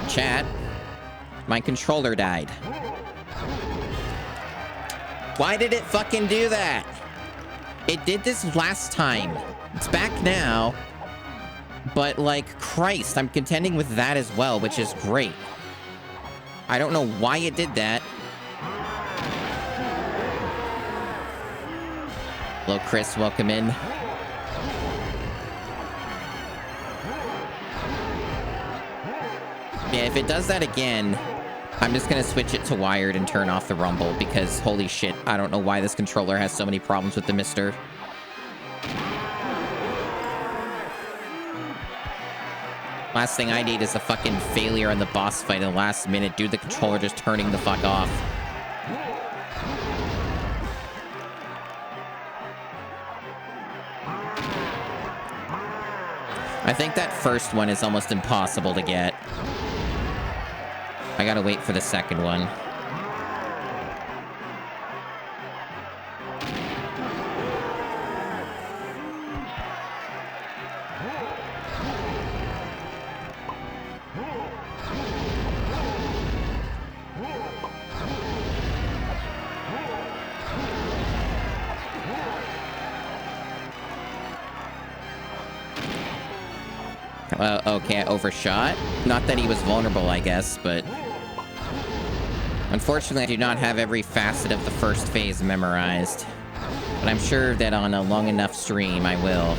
Chat, my controller died. Why did it fucking do that? It did this last time. It's back now. But, like, Christ, I'm contending with that as well, which is great. I don't know why it did that. Hello, Chris. Welcome in. Yeah, if it does that again, I'm just gonna switch it to wired and turn off the rumble because holy shit, I don't know why this controller has so many problems with the MiSTer. Last thing I need is a fucking failure on the boss fight in the last minute. Dude, the controller just turning the fuck off. I think that first one is almost impossible to get. I gotta wait for the second one. Okay, I overshot. Not that he was vulnerable, I guess, but... Unfortunately, I do not have every facet of the first phase memorized. But I'm sure that on a long enough stream, I will.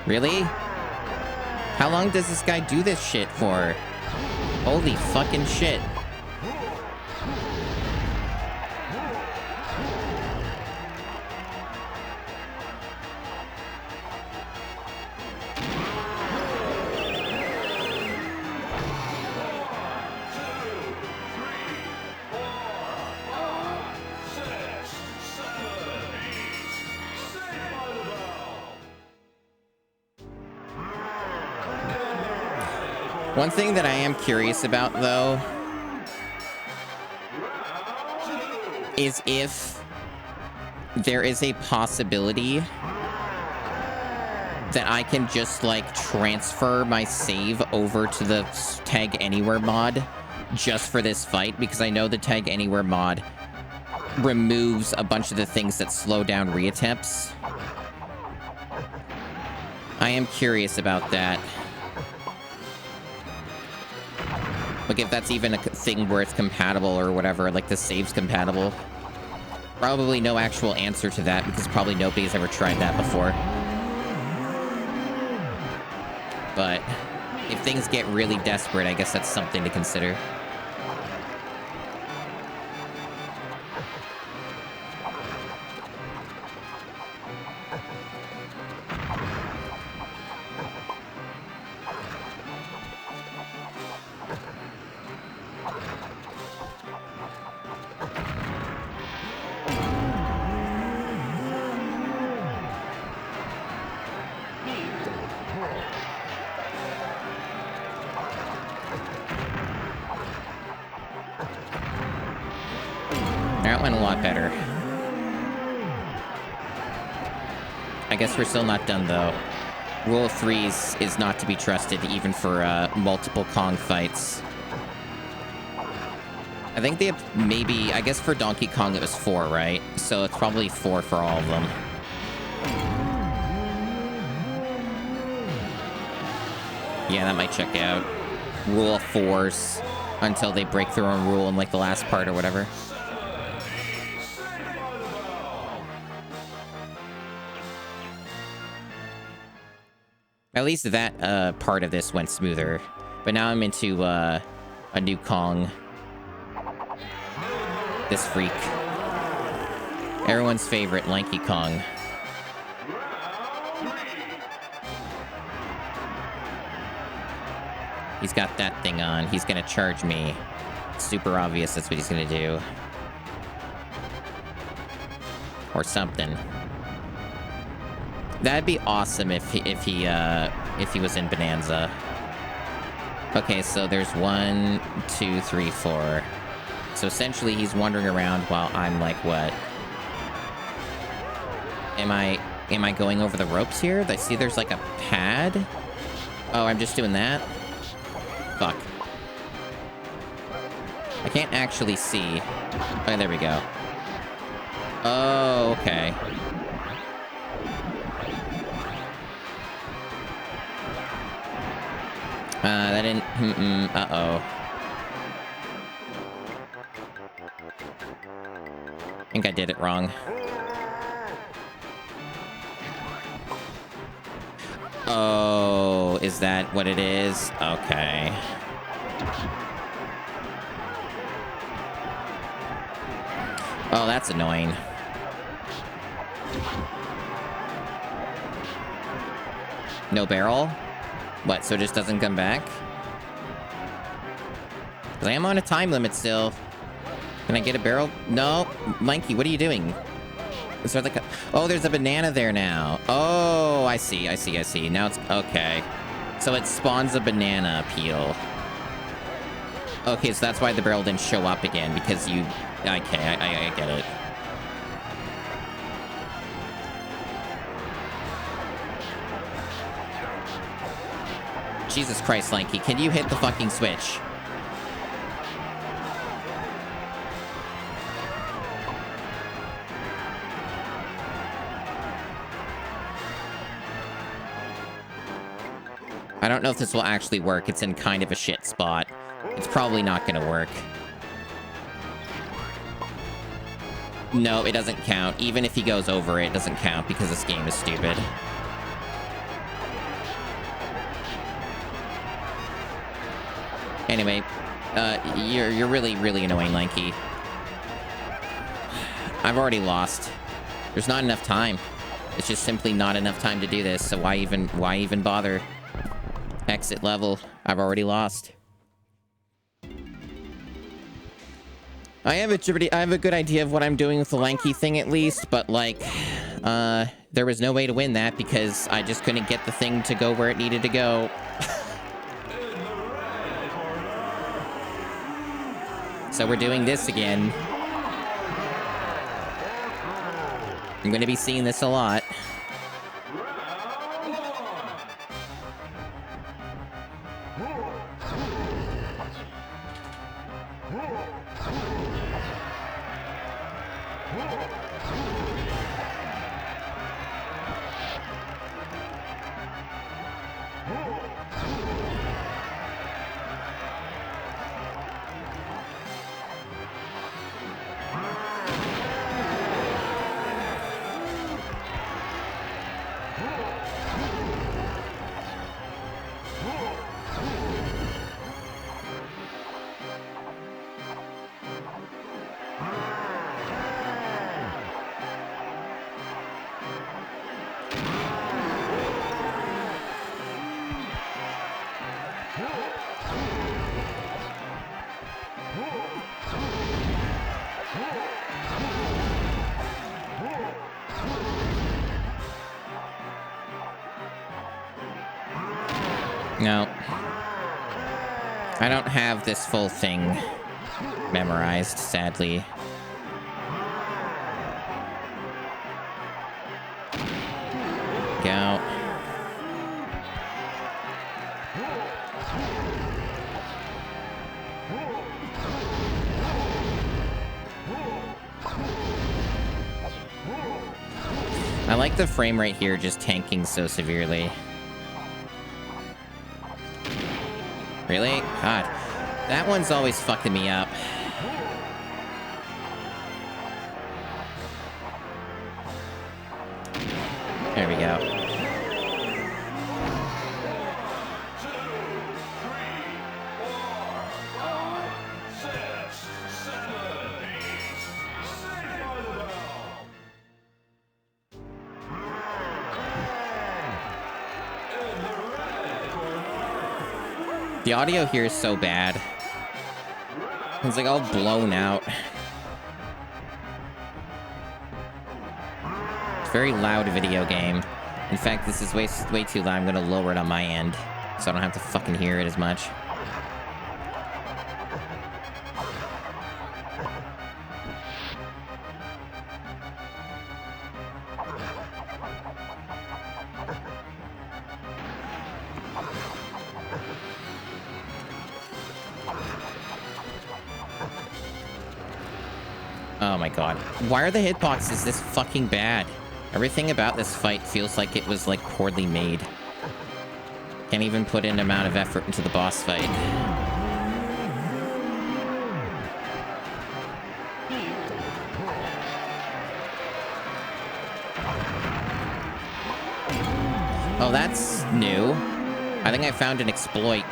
Really? How long does this guy do this shit for? Holy fucking shit. One thing that I am curious about, though, is if there is a possibility that I can just, like, transfer my save over to the Tag Anywhere mod just for this fight, because I know the Tag Anywhere mod removes a bunch of the things that slow down reattempts. I am curious about that. Like, if that's even a thing where it's compatible or whatever, like the save's compatible. Probably no actual answer to that, because probably nobody's ever tried that before. But if things get really desperate, I guess that's something to consider. That went a lot better. I guess we're still not done, though. Rule of threes is not to be trusted, even for multiple Kong fights. I think they have maybe... I guess for Donkey Kong it was 4, right? So it's probably 4 for all of them. Yeah, that might check out. Rule of 4s until they break their own rule in, like, the last part or whatever. At least that part of this went smoother. But now I'm into a new Kong. This freak. Everyone's favorite, Lanky Kong. He's got that thing on. He's gonna charge me. It's super obvious that's what he's gonna do. Or something. That'd be awesome if he was in Bonanza. Okay, so there's 1, 2, 3, 4. So essentially, he's wandering around while I'm like, what? Am I going over the ropes here? I see there's like a pad. Oh, I'm just doing that. Fuck. I can't actually see. Oh, there we go. Oh, okay. That didn't... uh-oh. I think I did it wrong. Oh, is that what it is? Okay. Oh, that's annoying. No barrel? What, so it just doesn't come back? Because I am on a time limit still. Can I get a barrel? No. Lanky, what are you doing? Is there like a... Oh, there's a banana there now. Oh, I see. Now it's... Okay. So it spawns a banana peel. Okay, so that's why the barrel didn't show up again, because you... Okay, I get it. Jesus Christ, Lanky, can you hit the fucking switch? I don't know if this will actually work. It's in kind of a shit spot. It's probably not gonna work. No, it doesn't count. Even if he goes over it, it doesn't count because this game is stupid. Anyway, you're really, really annoying, Lanky. I've already lost. There's not enough time. It's just simply not enough time to do this, so why even bother? Exit level. I've already lost. I have a good idea of what I'm doing with the Lanky thing at least, but like, there was no way to win that because I just couldn't get the thing to go where it needed to go. So we're doing this again. I'm going to be seeing this a lot. No. I don't have this full thing memorized, sadly. Go. I like the frame rate here just tanking so severely. Really? God. That one's always fucking me up. There we go. The audio here is so bad. It's like all blown out. It's a very loud video game. In fact, this is way too loud. I'm gonna lower it on my end so I don't have to fucking hear it as much. Oh my god. Why are the hitboxes this fucking bad? Everything about this fight feels like it was, like, poorly made. Can't even put in amount of effort into the boss fight. Oh, that's new. I think I found an exploit.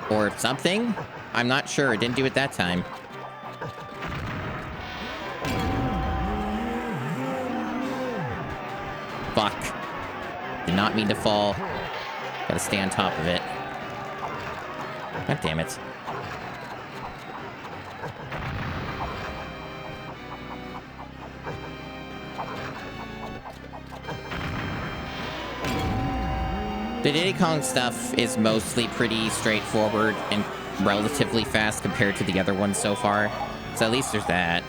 Or something? I'm not sure. It didn't do it that time. Fuck. Did not mean to fall. Gotta stay on top of it. God damn it. The Diddy Kong stuff is mostly pretty straightforward and relatively fast compared to the other ones so far. So at least there's that.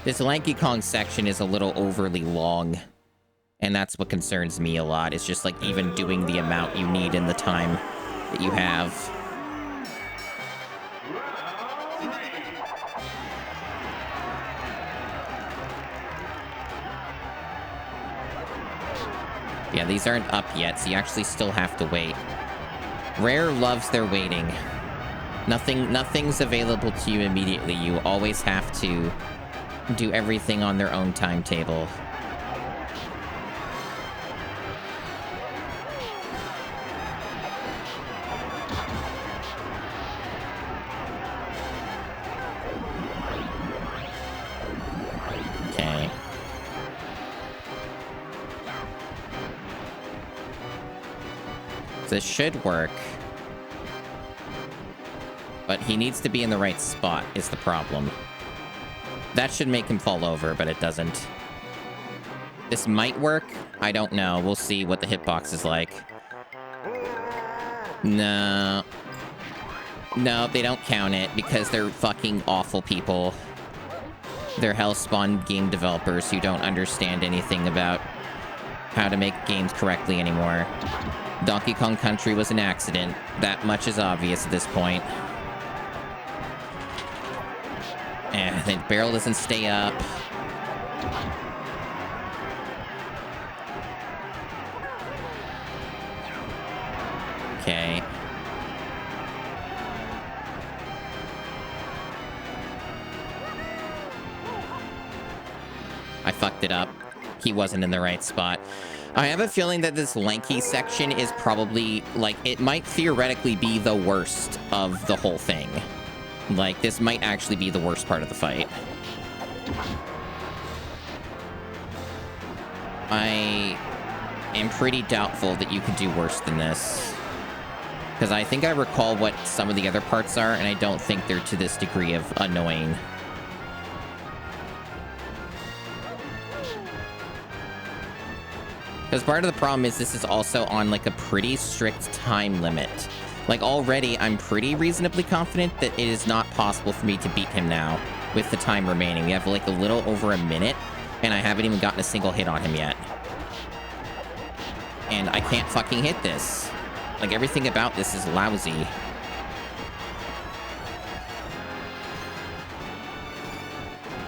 This Lanky Kong section is a little overly long. And that's what concerns me a lot. It's just like even doing the amount you need in the time that you have. Yeah, these aren't up yet, so you actually still have to wait. Rare loves their waiting. Nothing's available to you immediately. You always have to do everything on their own timetable. Okay. This should work. But he needs to be in the right spot, is the problem. That should make him fall over, but it doesn't. This might work. I don't know. We'll see what the hitbox is like. No. No, they don't count it because they're fucking awful people. They're Hellspawn game developers who don't understand anything about how to make games correctly anymore. Donkey Kong Country was an accident. That much is obvious at this point. And the barrel doesn't stay up. Okay. I fucked it up. He wasn't in the right spot. I have a feeling that this lanky section is probably, like, it might theoretically be the worst of the whole thing. Like, this might actually be the worst part of the fight. I am pretty doubtful that you could do worse than this. Because I think I recall what some of the other parts are, and I don't think they're to this degree of annoying. Because part of the problem is this is also on, like, a pretty strict time limit. Like, already, I'm pretty reasonably confident that it is not possible for me to beat him now with the time remaining. We have, like, a little over a minute, and I haven't even gotten a single hit on him yet. And I can't fucking hit this. Like, everything about this is lousy.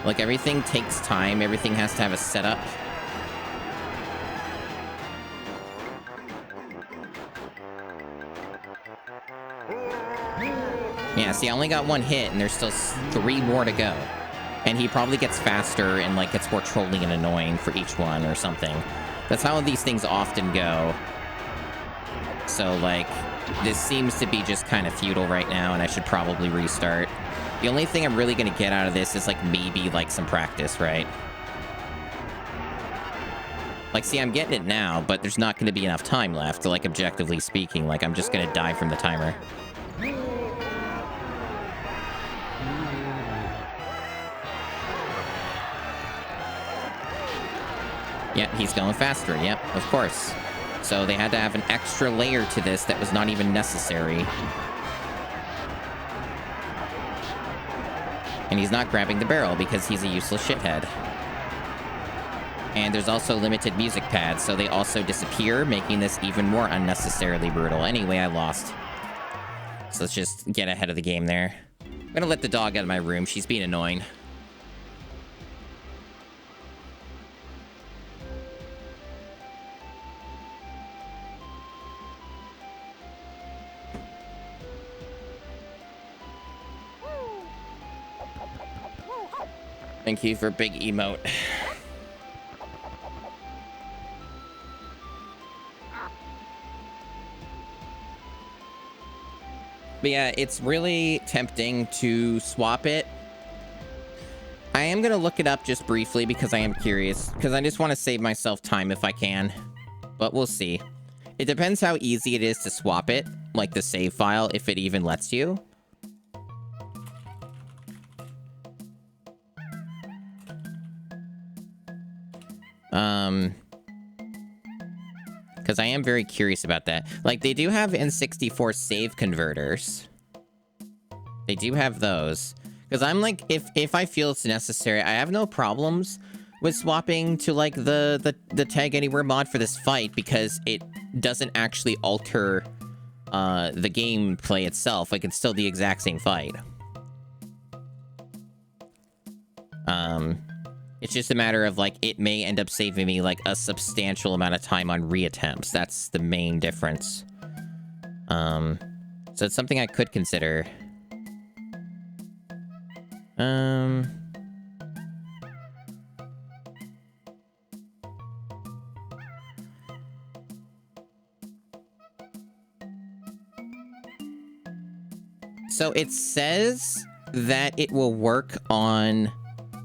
Like, everything takes time. Everything has to have a setup. Yeah, see, I only got one hit, and there's still 3 more to go. And he probably gets faster and, like, gets more trolling and annoying for each one or something. That's how these things often go. So, like, this seems to be just kind of futile right now, and I should probably restart. The only thing I'm really going to get out of this is, like, maybe, like, some practice, right? Like, see, I'm getting it now, but there's not going to be enough time left, like, objectively speaking. Like, I'm just going to die from the timer. Yep, he's going faster. Yep, of course. So they had to have an extra layer to this that was not even necessary. And he's not grabbing the barrel because he's a useless shithead. And there's also limited music pads, so they also disappear, making this even more unnecessarily brutal. Anyway, I lost. So let's just get ahead of the game there. I'm gonna let the dog out of my room. She's being annoying. Thank you for big emote. But yeah, it's really tempting to swap it. I am going to look it up just briefly because I am curious. Because I just want to save myself time if I can. But we'll see. It depends how easy it is to swap it. Like the save file, if it even lets you. Because I am very curious about that. Like, they do have N64 save converters. They do have those. Because I'm like, if I feel it's necessary, I have no problems with swapping to, like, the Tag Anywhere mod for this fight, because it doesn't actually alter the gameplay itself. Like, it's still the exact same fight. It's just a matter of, like, it may end up saving me, like, a substantial amount of time on reattempts. That's the main difference. So it's something I could consider. So it says that it will work on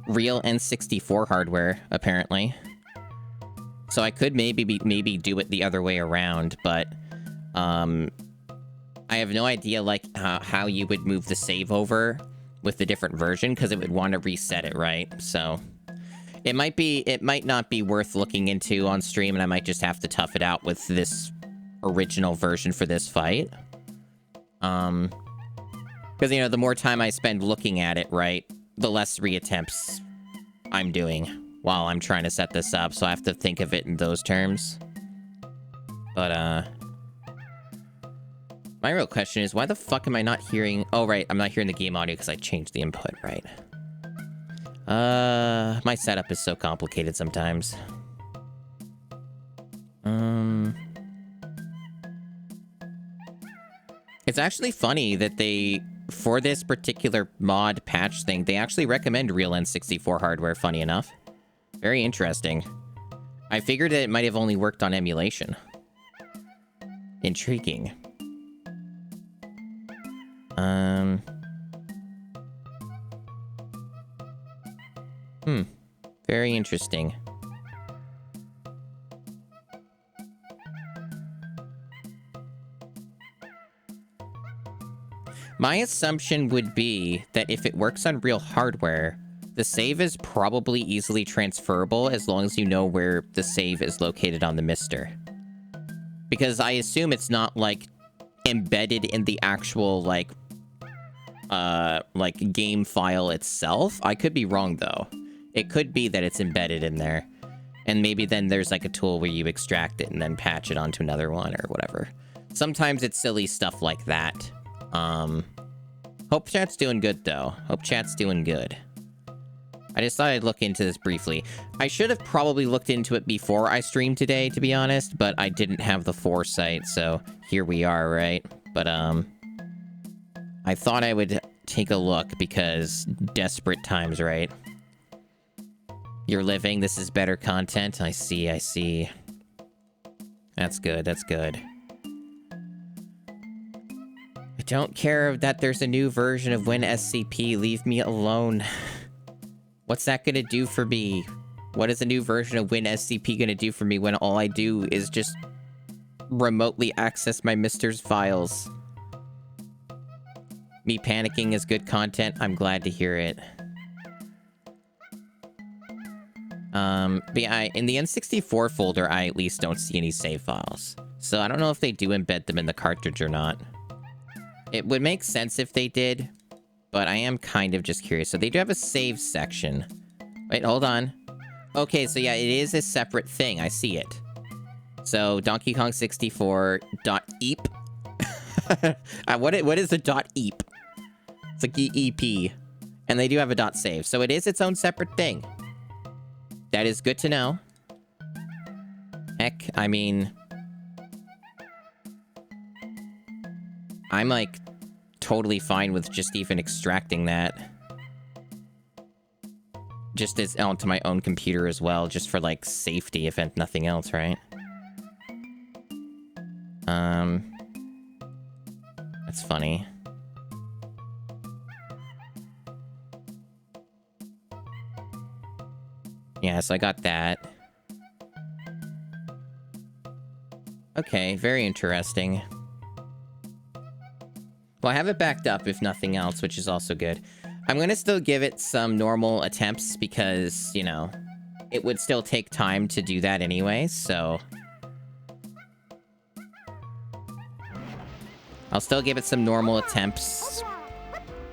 real N64 hardware, apparently. So I could maybe do it the other way around, but I have no idea, like, how you would move the save over with the different version, because it would want to reset it, right? So it might not be worth looking into on stream, and I might just have to tough it out with this original version for this fight. Because, you know, the more time I spend looking at it, right, the less reattempts I'm doing while I'm trying to set this up, so I have to think of it in those terms. But, my real question is, why the fuck am I not hearing... Oh, right, I'm not hearing the game audio because I changed the input, right? My setup is so complicated sometimes. It's actually funny that they... For this particular mod patch thing, they actually recommend real N64 hardware, funny enough. Very interesting. I figured that it might have only worked on emulation. Intriguing. Very interesting. My assumption would be that if it works on real hardware, the save is probably easily transferable as long as you know where the save is located on the MiSTer. Because I assume it's not, like, embedded in the actual, like, game file itself. I could be wrong, though. It could be that it's embedded in there. And maybe then there's, like, a tool where you extract it and then patch it onto another one or whatever. Sometimes it's silly stuff like that. Hope chat's doing good, though. Hope chat's doing good. I just thought I'd look into this briefly. I should have probably looked into it before I streamed today, to be honest, but I didn't have the foresight, so here we are, right? But, I thought I would take a look because desperate times, right? You're living, this is better content. I see, I see. That's good, that's good. I don't care that there's a new version of WinSCP. Leave me alone. What's that gonna do for me? What is a new version of WinSCP gonna do for me when all I do is just remotely access my MiSTer's files? Me panicking is good content. I'm glad to hear it. But yeah, in the N64 folder, I at least don't see any save files. So I don't know if they do embed them in the cartridge or not. It would make sense if they did, but I am kind of just curious. So they do have a save section. Wait, hold on. Okay, so yeah, it is a separate thing. I see it. So Donkey Kong 64.eep. What is a .eep? It's like EP. And they do have a .save. So it is its own separate thing. That is good to know. Heck, I mean... I'm, like, totally fine with just even extracting that. Just as onto my own computer as well, just for, like, safety, if nothing else, right? That's funny. Yeah, so I got that. Okay, very interesting. Well, I have it backed up, if nothing else, which is also good. I'm gonna still give it some normal attempts because, you know, it would still take time to do that anyway, so... I'll still give it some normal attempts,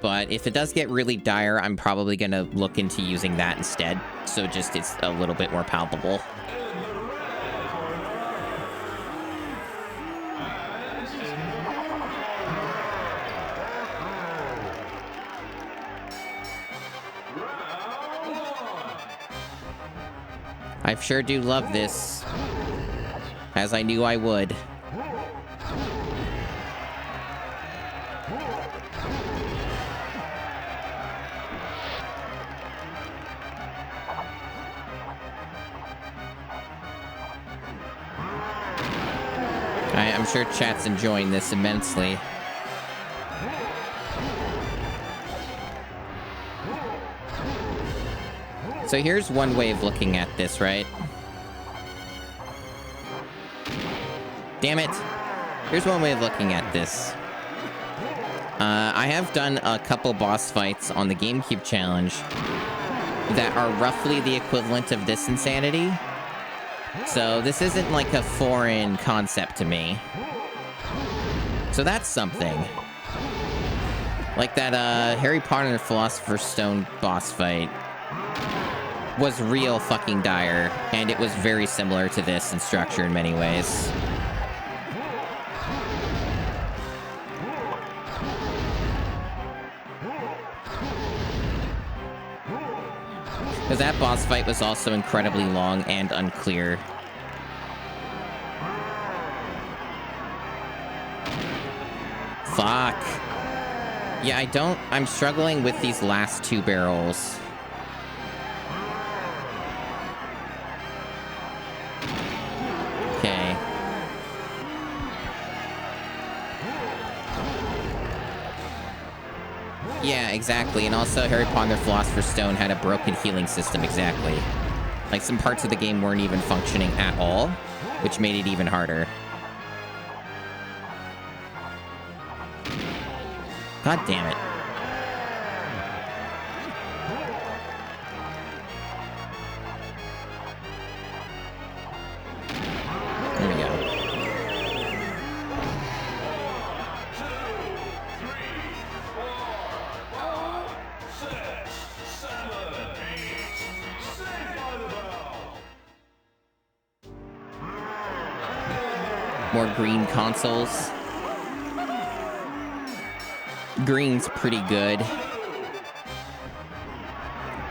but if it does get really dire, I'm probably gonna look into using that instead, so just it's a little bit more palpable. I sure do love this. As I knew I would. I'm sure chat's enjoying this immensely. So here's one way of looking at this, right? Damn it. Here's one way of looking at this. I have done a couple boss fights on the GameCube challenge that are roughly the equivalent of this insanity. So this isn't like a foreign concept to me. So that's something. Like that Harry Potter and the Philosopher's Stone boss fight was real fucking dire, and it was very similar to this in structure in many ways. Because that boss fight was also incredibly long and unclear. Fuck. Yeah, I'm struggling with these last two barrels. Okay. Yeah, exactly. And also, Harry Potter and the Philosopher's Stone had a broken healing system, exactly. Like, some parts of the game weren't even functioning at all, which made it even harder. God damn it. There we go. More green consoles. Green's pretty good.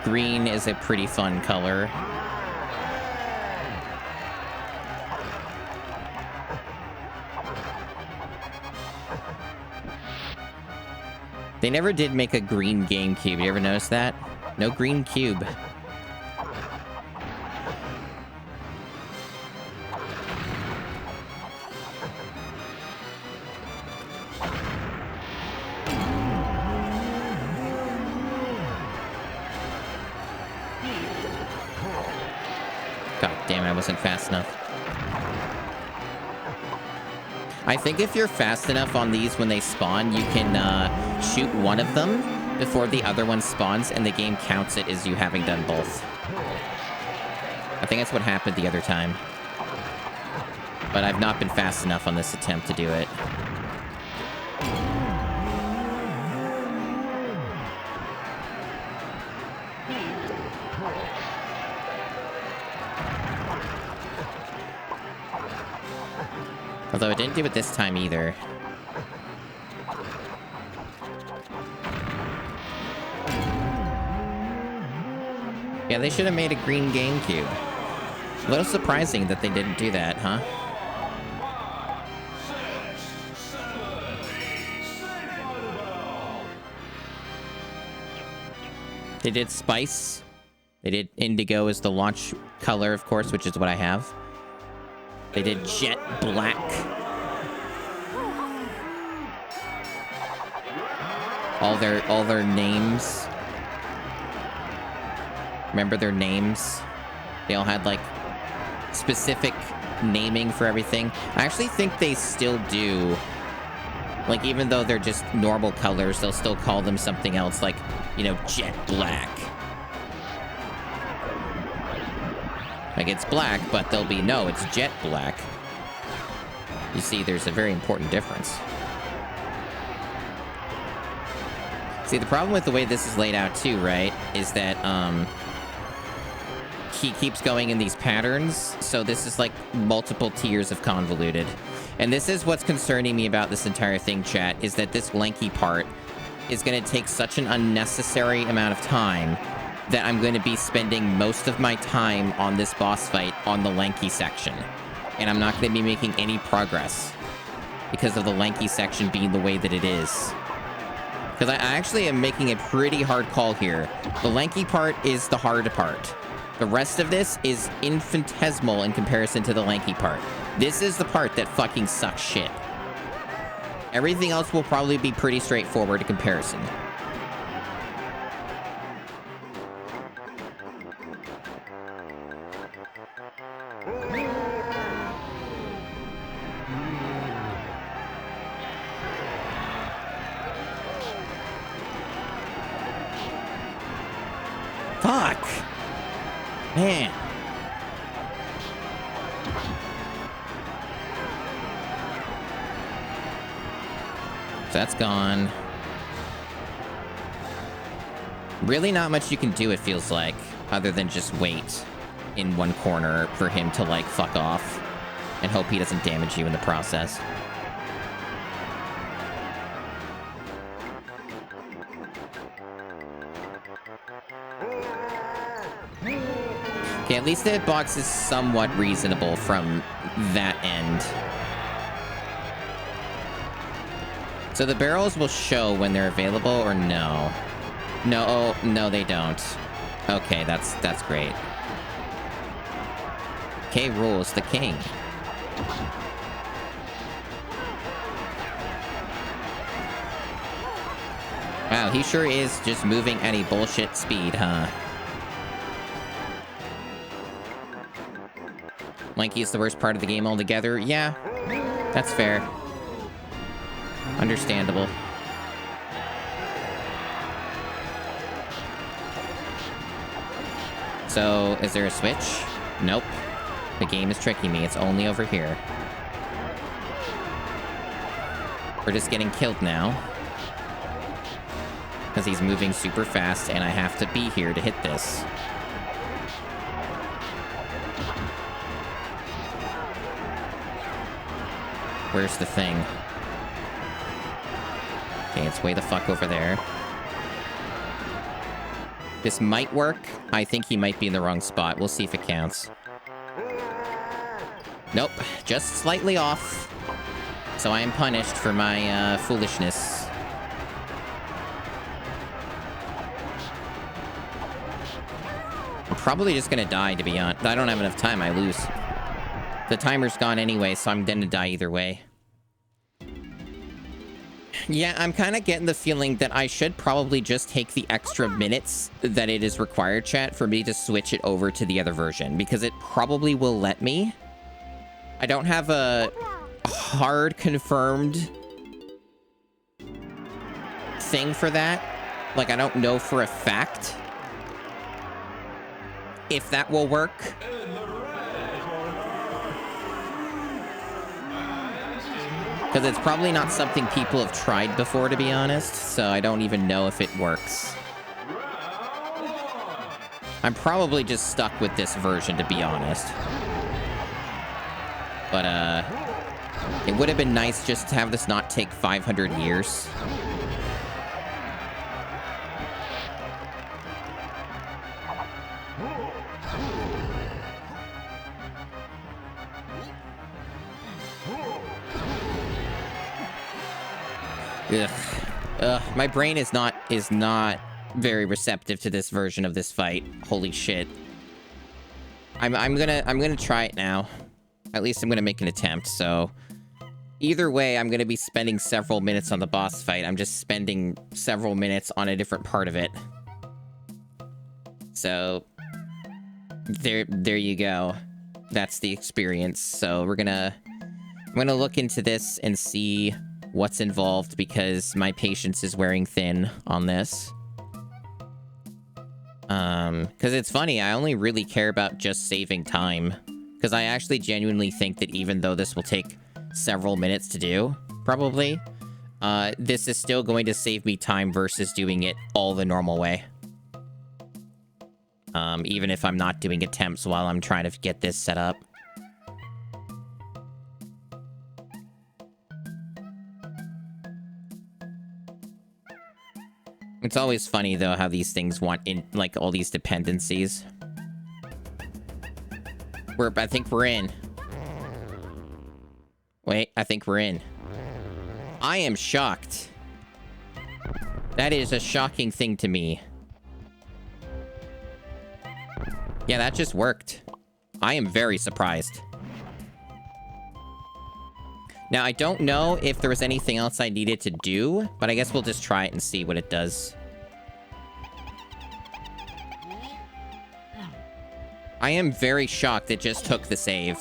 Green is a pretty fun color. They never did make a green GameCube. You ever notice that? No green cube. Damn it, I wasn't fast enough. I think if you're fast enough on these when they spawn, you can shoot one of them before the other one spawns, and the game counts it as you having done both. I think that's what happened the other time. But I've not been fast enough on this attempt to do it. Although I didn't do it this time either. Yeah, they should have made a green GameCube. A little surprising that they didn't do that, huh? They did Spice. They did Indigo as the launch color, of course, which is what I have. They did Jet Black. All their names. Remember their names? They all had like specific naming for everything. I actually think they still do. Like, even though they're just normal colors, they'll still call them something else, like, you know, Jet Black. Like, it's black, but they'll be, no, it's jet black. You see, there's a very important difference. See, the problem with the way this is laid out, too, right, is that, he keeps going in these patterns, so this is, like, multiple tiers of convoluted. And this is what's concerning me about this entire thing, chat, is that this lanky part is going to take such an unnecessary amount of time that I'm going to be spending most of my time on this boss fight on the lanky section. And I'm not going to be making any progress because of the lanky section being the way that it is. Because I actually am making a pretty hard call here. The lanky part is the hard part. The rest of this is infinitesimal in comparison to the lanky part. This is the part that fucking sucks shit. Everything else will probably be pretty straightforward in comparison. Fuck! Man. So that's gone. Really not much you can do, it feels like, other than just wait in one corner for him to, like, fuck off and hope he doesn't damage you in the process. Okay, at least the hitbox is somewhat reasonable from that end. So the barrels will show when they're available, or no? No, oh, no, they don't. Okay, that's great. K rules the king. Wow, he sure is just moving at a bullshit speed, huh? Lanky's the worst part of the game altogether. Yeah, that's fair. Understandable. So, is there a switch? Nope. The game is tricking me. It's only over here. We're just getting killed now. Because he's moving super fast, and I have to be here to hit this. Where's the thing? Okay, it's way the fuck over there. This might work. I think he might be in the wrong spot. We'll see if it counts. Nope, just slightly off. So I am punished for my foolishness. I'm probably just gonna die, to be honest. I don't have enough time, I lose. The timer's gone anyway, so I'm gonna die either way. Yeah, I'm kind of getting the feeling that I should probably just take the extra minutes that it is required, chat, for me to switch it over to the other version, because it probably will let me. I don't have a hard confirmed thing for that. Like, I don't know for a fact if that will work. Because it's probably not something people have tried before, to be honest, so I don't even know if it works. I'm probably just stuck with this version, to be honest. But, it would have been nice just to have this not take 500 years. Ugh. My brain is not very receptive to this version of this fight. Holy shit. I'm gonna try it now. At least I'm gonna make an attempt, so either way, I'm gonna be spending several minutes on the boss fight. I'm just spending several minutes on a different part of it. So there you go. That's the experience. So I'm gonna look into this and see what's involved, because my patience is wearing thin on this. Because it's funny, I only really care about just saving time. Because I actually genuinely think that even though this will take several minutes to do, probably, this is still going to save me time versus doing it all the normal way. Even if I'm not doing attempts while I'm trying to get this set up. It's always funny, though, how these things want in, like, all these dependencies. I think we're in. Wait, I think we're in. I am shocked. That is a shocking thing to me. Yeah, that just worked. I am very surprised. Now, I don't know if there was anything else I needed to do, but I guess we'll just try it and see what it does. I am very shocked it just took the save.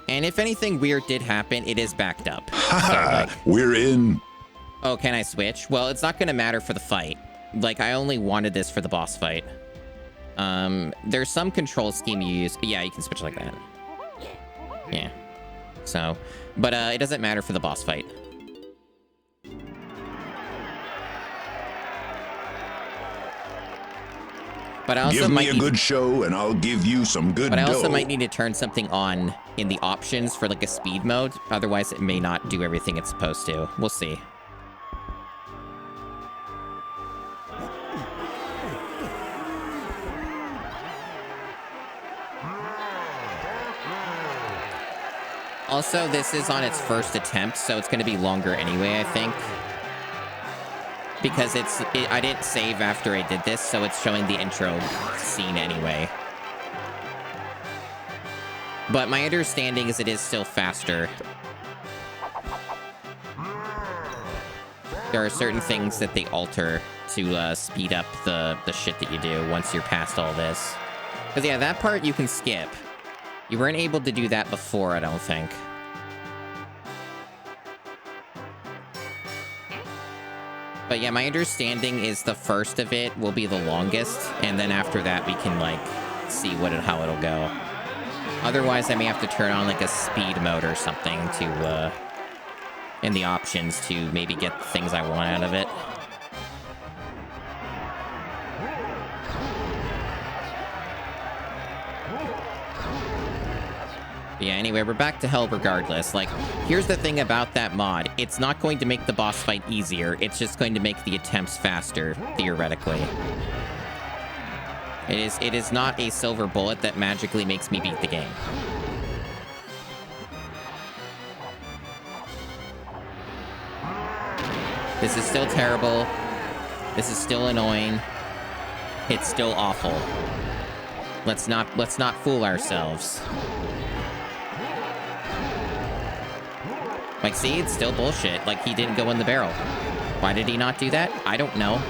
And if anything weird did happen, it is backed up. Haha, we're in. Oh, can I switch? Well, it's not going to matter for the fight. Like, I only wanted this for the boss fight. There's some control scheme you use. Yeah, you can switch like that. Yeah. So, but it doesn't matter for the boss fight. But I also Give might me a good show and I'll give you some good But I also dough. might need to turn something on in the options for like a speed mode. Otherwise, it may not do everything it's supposed to. We'll see. Also, this is on its first attempt, so it's going to be longer anyway, I think. Because I didn't save after I did this, so it's showing the intro scene anyway. But my understanding is it is still faster. There are certain things that they alter to speed up the shit that you do once you're past all this. Because yeah, that part you can skip. You weren't able to do that before, I don't think. But yeah, my understanding is the first of it will be the longest, and then after that we can, like, see how it'll go. Otherwise, I may have to turn on, like, a speed mode or something to, in the options to maybe get the things I want out of it. Yeah, anyway, we're back to hell regardless. Like, here's the thing about that mod. It's not going to make the boss fight easier. It's just going to make the attempts faster, theoretically. It is not a silver bullet that magically makes me beat the game. This is still terrible. This is still annoying. It's still awful. Let's not fool ourselves. Like, see, it's still bullshit. Like, he didn't go in the barrel. Why did he not do that? I don't know.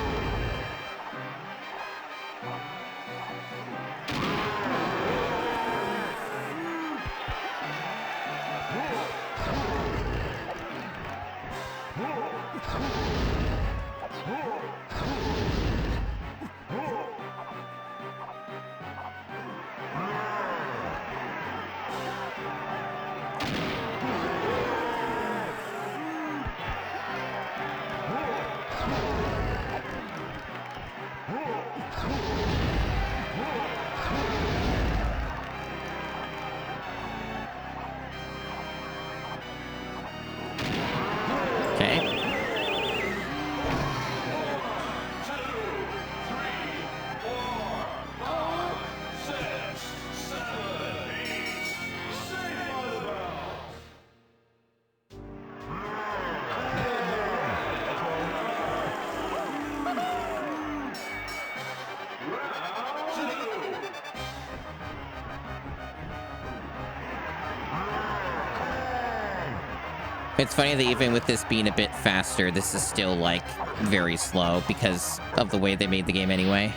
It's funny that even with this being a bit faster, this is still, like, very slow because of the way they made the game anyway.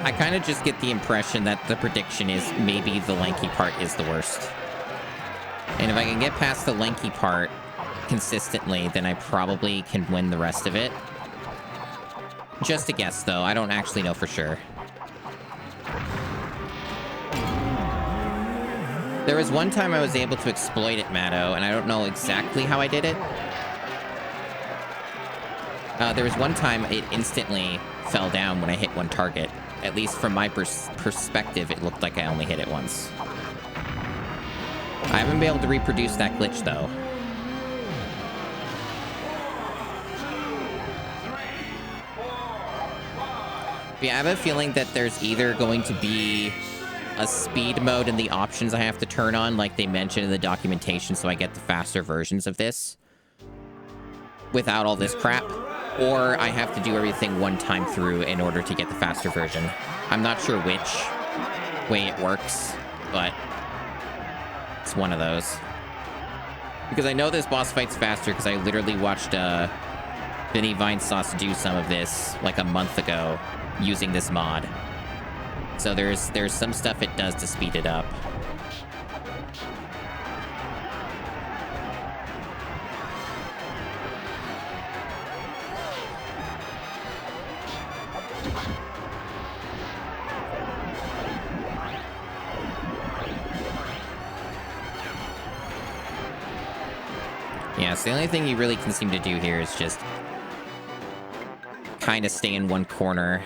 Yeah, I kind of just get the impression that the prediction is maybe the lanky part is the worst. And if I can get past the lanky part consistently, then I probably can win the rest of it. Just a guess, though. I don't actually know for sure. There was one time I was able to exploit it, Matto, and I don't know exactly how I did it. There was one time it instantly fell down when I hit one target. At least from my perspective, it looked like I only hit it once. I haven't been able to reproduce that glitch, though. But yeah, I have a feeling that there's either going to be a speed mode in the options I have to turn on, like they mentioned in the documentation, so I get the faster versions of this without all this crap. Or I have to do everything one time through in order to get the faster version. I'm not sure which way it works, but it's one of those. Because I know this boss fight's faster because I literally watched Vinny Vinesauce do some of this like a month ago using this mod. So there's some stuff it does to speed it up. Yeah, so the only thing you really can seem to do here is just kind of stay in one corner.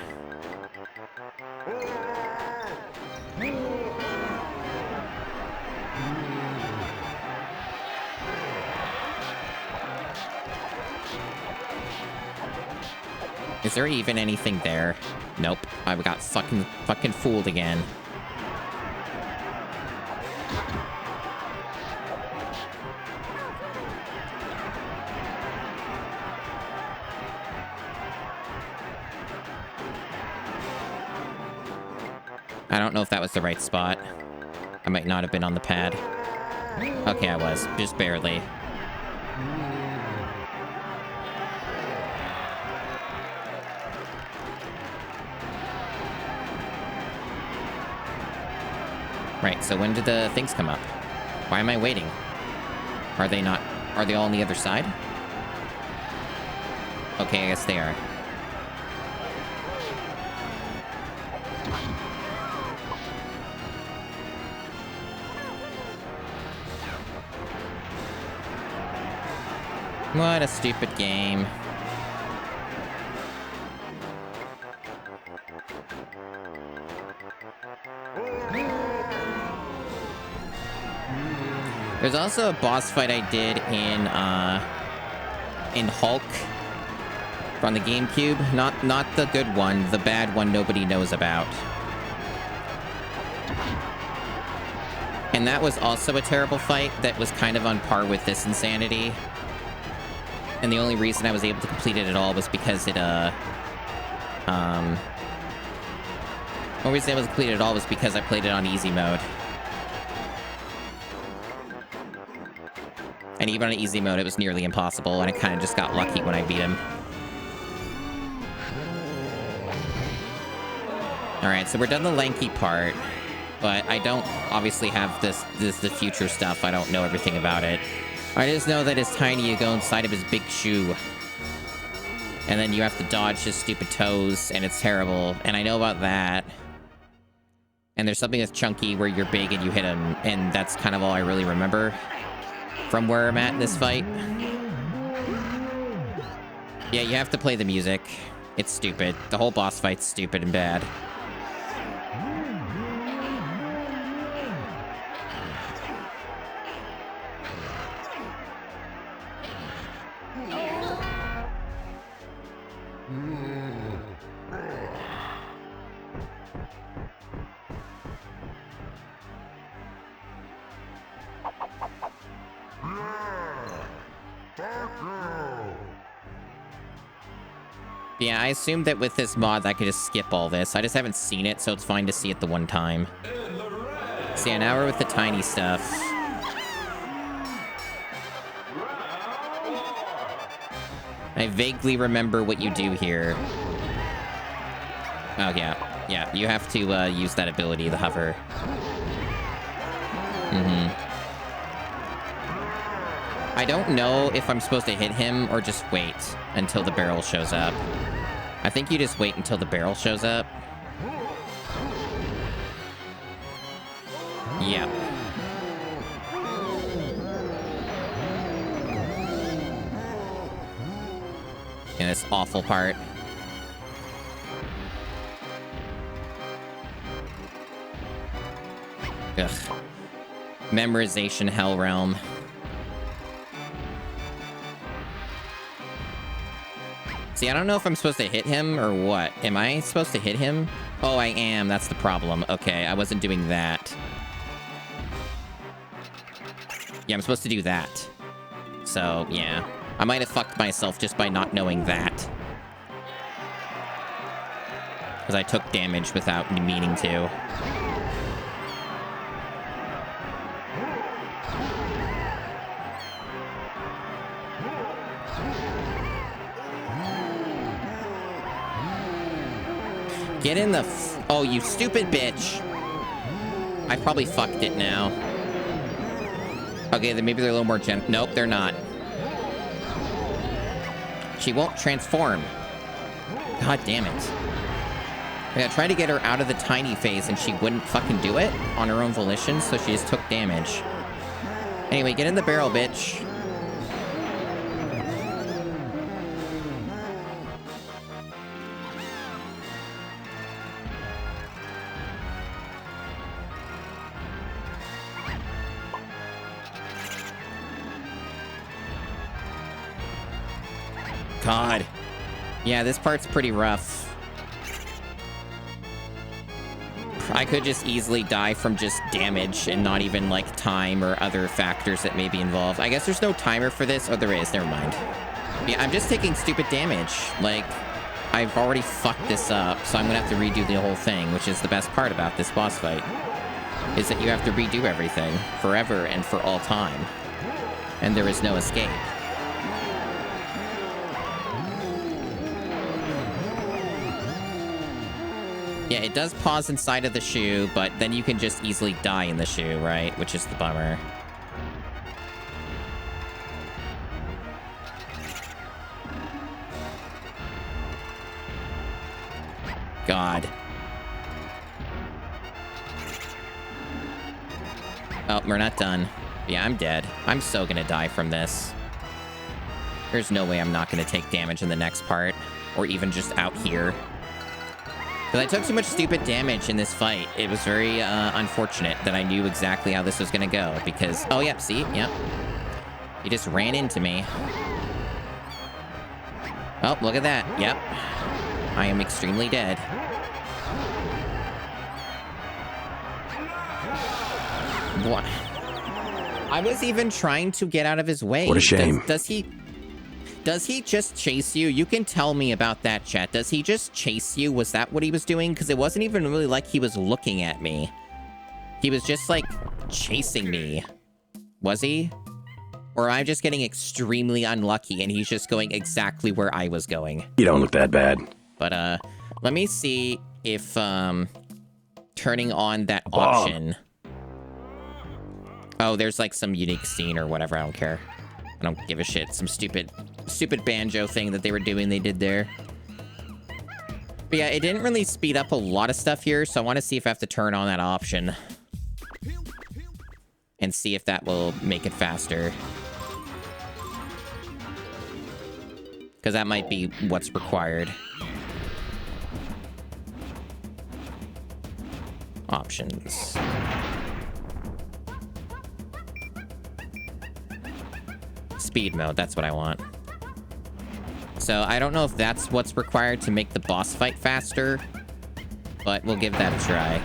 Is there even anything there? Nope. I got fucking fooled again. I don't know if that was the right spot. I might not have been on the pad. Okay, I was. Just barely. Right, so when did the things come up? Why am I waiting? Are they not... Are they all on the other side? Okay, I guess they are. What a stupid game. There's also a boss fight I did in Hulk from the GameCube. Not the good one, the bad one nobody knows about. And that was also a terrible fight that was kind of on par with this insanity. And the only reason I was able to complete it at all was because it, the only reason I was complete it at all was because I played it on easy mode. And even on easy mode, it was nearly impossible, and I kind of just got lucky when I beat him. Alright, so we're done the lanky part, but I don't obviously have the future stuff. I don't know everything about it. I just know that it's tiny, you go inside of his big shoe. And then you have to dodge his stupid toes, and it's terrible. And I know about that. And there's something that's chunky where you're big and you hit him, and that's kind of all I really remember from where I'm at in this fight. Yeah, you have to play the music. It's stupid. The whole boss fight's stupid and bad. Yeah, I assumed that with this mod I could just skip all this. I just haven't seen it, so it's fine to see it the one time. So yeah, now we're with the tiny stuff. I vaguely remember what you do here. Oh, yeah. Yeah, you have to use that ability, the hover. I don't know if I'm supposed to hit him or just wait until the barrel shows up. I think you just wait until the barrel shows up. Yep. And this awful part. Ugh. Memorization hell realm. See, I don't know if I'm supposed to hit him or what. Am I supposed to hit him? Oh, I am. That's the problem. Okay, I wasn't doing that. Yeah, I'm supposed to do that. So, yeah. I might have fucked myself just by not knowing that. Because I took damage without meaning to. Get in the oh, you stupid bitch. I probably fucked it now. Okay, then maybe they're a little more nope, they're not. She won't transform. God damn it. I tried to get her out of the tiny phase and she wouldn't fucking do it on her own volition, so she just took damage. Anyway, get in the barrel, bitch. God. Yeah, this part's pretty rough. I could just easily die from just damage and not even, like, time or other factors that may be involved. I guess there's no timer for this. Oh, there is. Never mind. Yeah, I'm just taking stupid damage. Like, I've already fucked this up, so I'm gonna have to redo the whole thing, which is the best part about this boss fight. Is that you have to redo everything forever and for all time. And there is no escape. Yeah, it does pause inside of the shoe, but then you can just easily die in the shoe, right? Which is the bummer. God. Oh, we're not done. Yeah, I'm dead. I'm so gonna die from this. There's no way I'm not gonna take damage in the next part, or even just out here. Because I took too much stupid damage in this fight. It was very unfortunate that I knew exactly how this was going to go. Because, oh, yep, see? Yep. He just ran into me. Oh, look at that. Yep. I am extremely dead. What? I was even trying to get out of his way. What a shame. Does he just chase you? You can tell me about that, chat. Does he just chase you? Was that what he was doing? Because it wasn't even really like he was looking at me. He was just, like, chasing me. Was he? Or am I just getting extremely unlucky and he's just going exactly where I was going? You don't look that bad. But, let me see if, turning on that option. Oh, there's, like, some unique scene or whatever. I don't care. I don't give a shit. Some stupid banjo thing that they were doing, they did there. But yeah, it didn't really speed up a lot of stuff here, so I want to see if I have to turn on that option. And see if that will make it faster. Because that might be what's required. Options. Speed mode, that's what I want. So I don't know if that's what's required to make the boss fight faster, but we'll give that a try.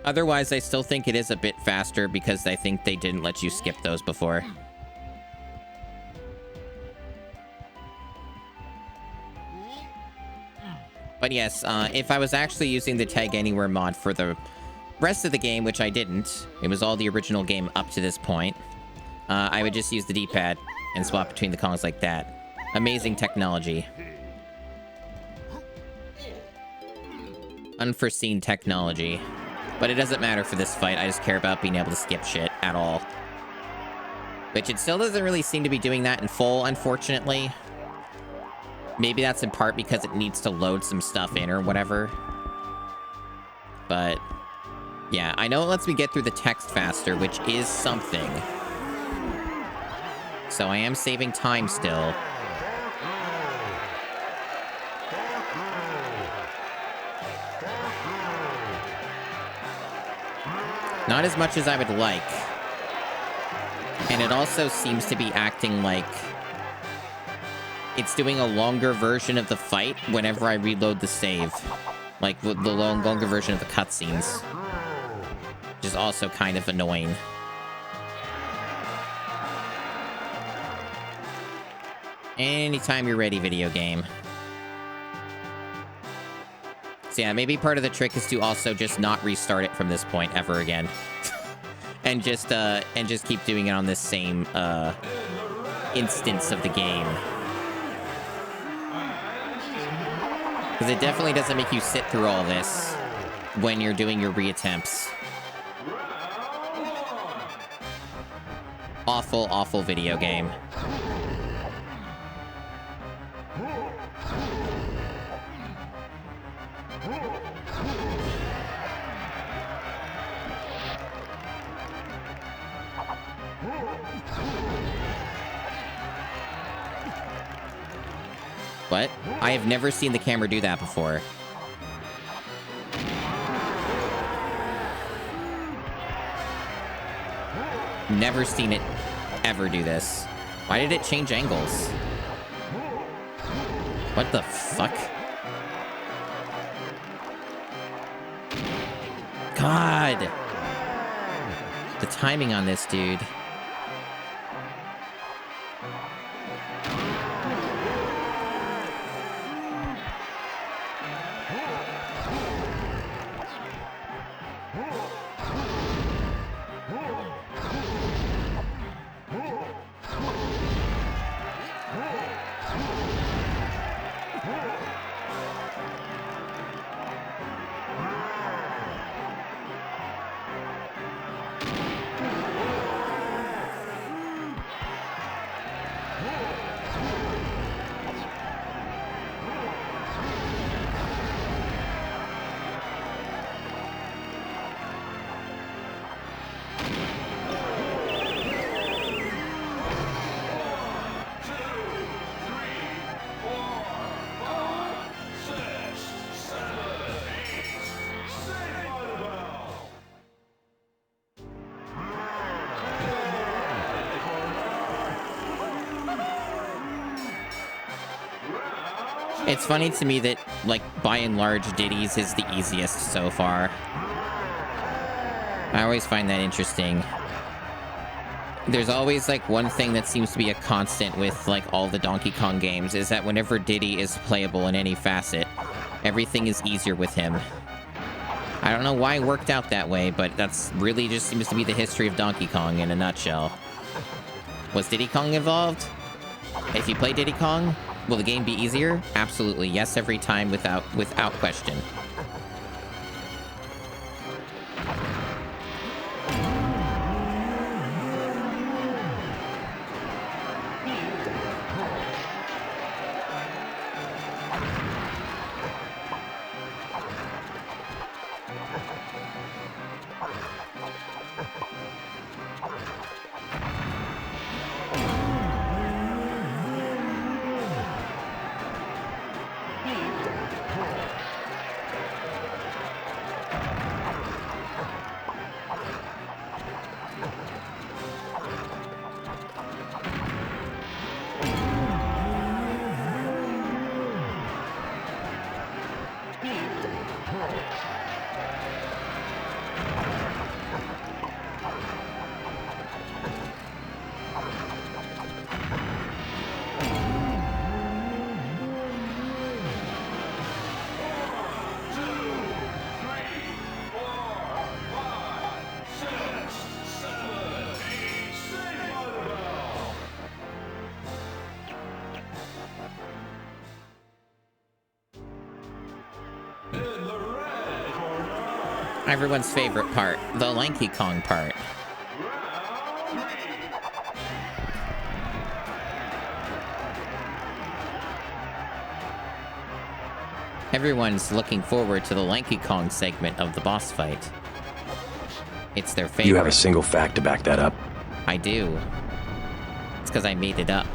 Otherwise, I still think it is a bit faster because I think they didn't let you skip those before. But yes, if I was actually using the Tag Anywhere mod for the rest of the game, which I didn't, it was all the original game up to this point, I would just use the D-pad and swap between the Kongs like that. Amazing technology. Unforeseen technology. But it doesn't matter for this fight, I just care about being able to skip shit at all. Which it still doesn't really seem to be doing that in full, unfortunately. Maybe that's in part because it needs to load some stuff in or whatever. But, yeah, I know it lets me get through the text faster, which is something. So I am saving time still. Not as much as I would like. And it also seems to be acting like it's doing a longer version of the fight whenever I reload the save. Like, the longer version of the cutscenes. Which is also kind of annoying. Anytime you're ready, video game. So yeah, maybe part of the trick is to also just not restart it from this point ever again. and just keep doing it on this same, instance of the game. Because it definitely doesn't make you sit through all this when you're doing your reattempts. Awful, awful video game. What? I have never seen the camera do that before. Never seen it ever do this. Why did it change angles? What the fuck? God! The timing on this, dude. It's funny to me that, like, by and large, Diddy's is the easiest so far. I always find that interesting. There's always, like, one thing that seems to be a constant with, like, all the Donkey Kong games, is that whenever Diddy is playable in any facet, everything is easier with him. I don't know why it worked out that way, but that's really just seems to be the history of Donkey Kong in a nutshell. Was Diddy Kong involved? If you play Diddy Kong, will the game be easier? Absolutely, yes, every time without question. Everyone's favorite part, the Lanky Kong part. Everyone's looking forward to the Lanky Kong segment of the boss fight. It's their favorite. You have a single fact to back that up? I do. It's because I made it up.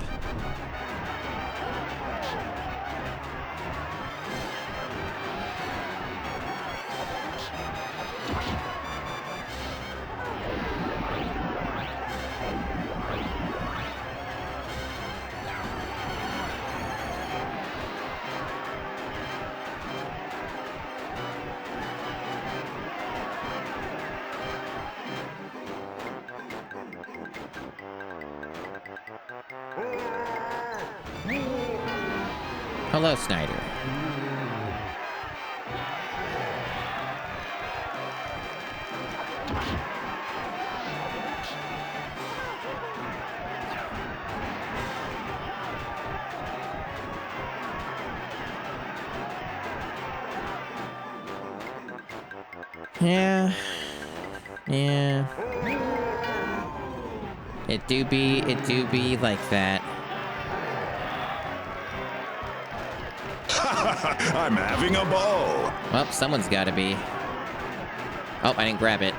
Hello, Snyder. Yeah. It do be like that. I'm having a ball. Well, someone's gotta be. Oh, I didn't grab it.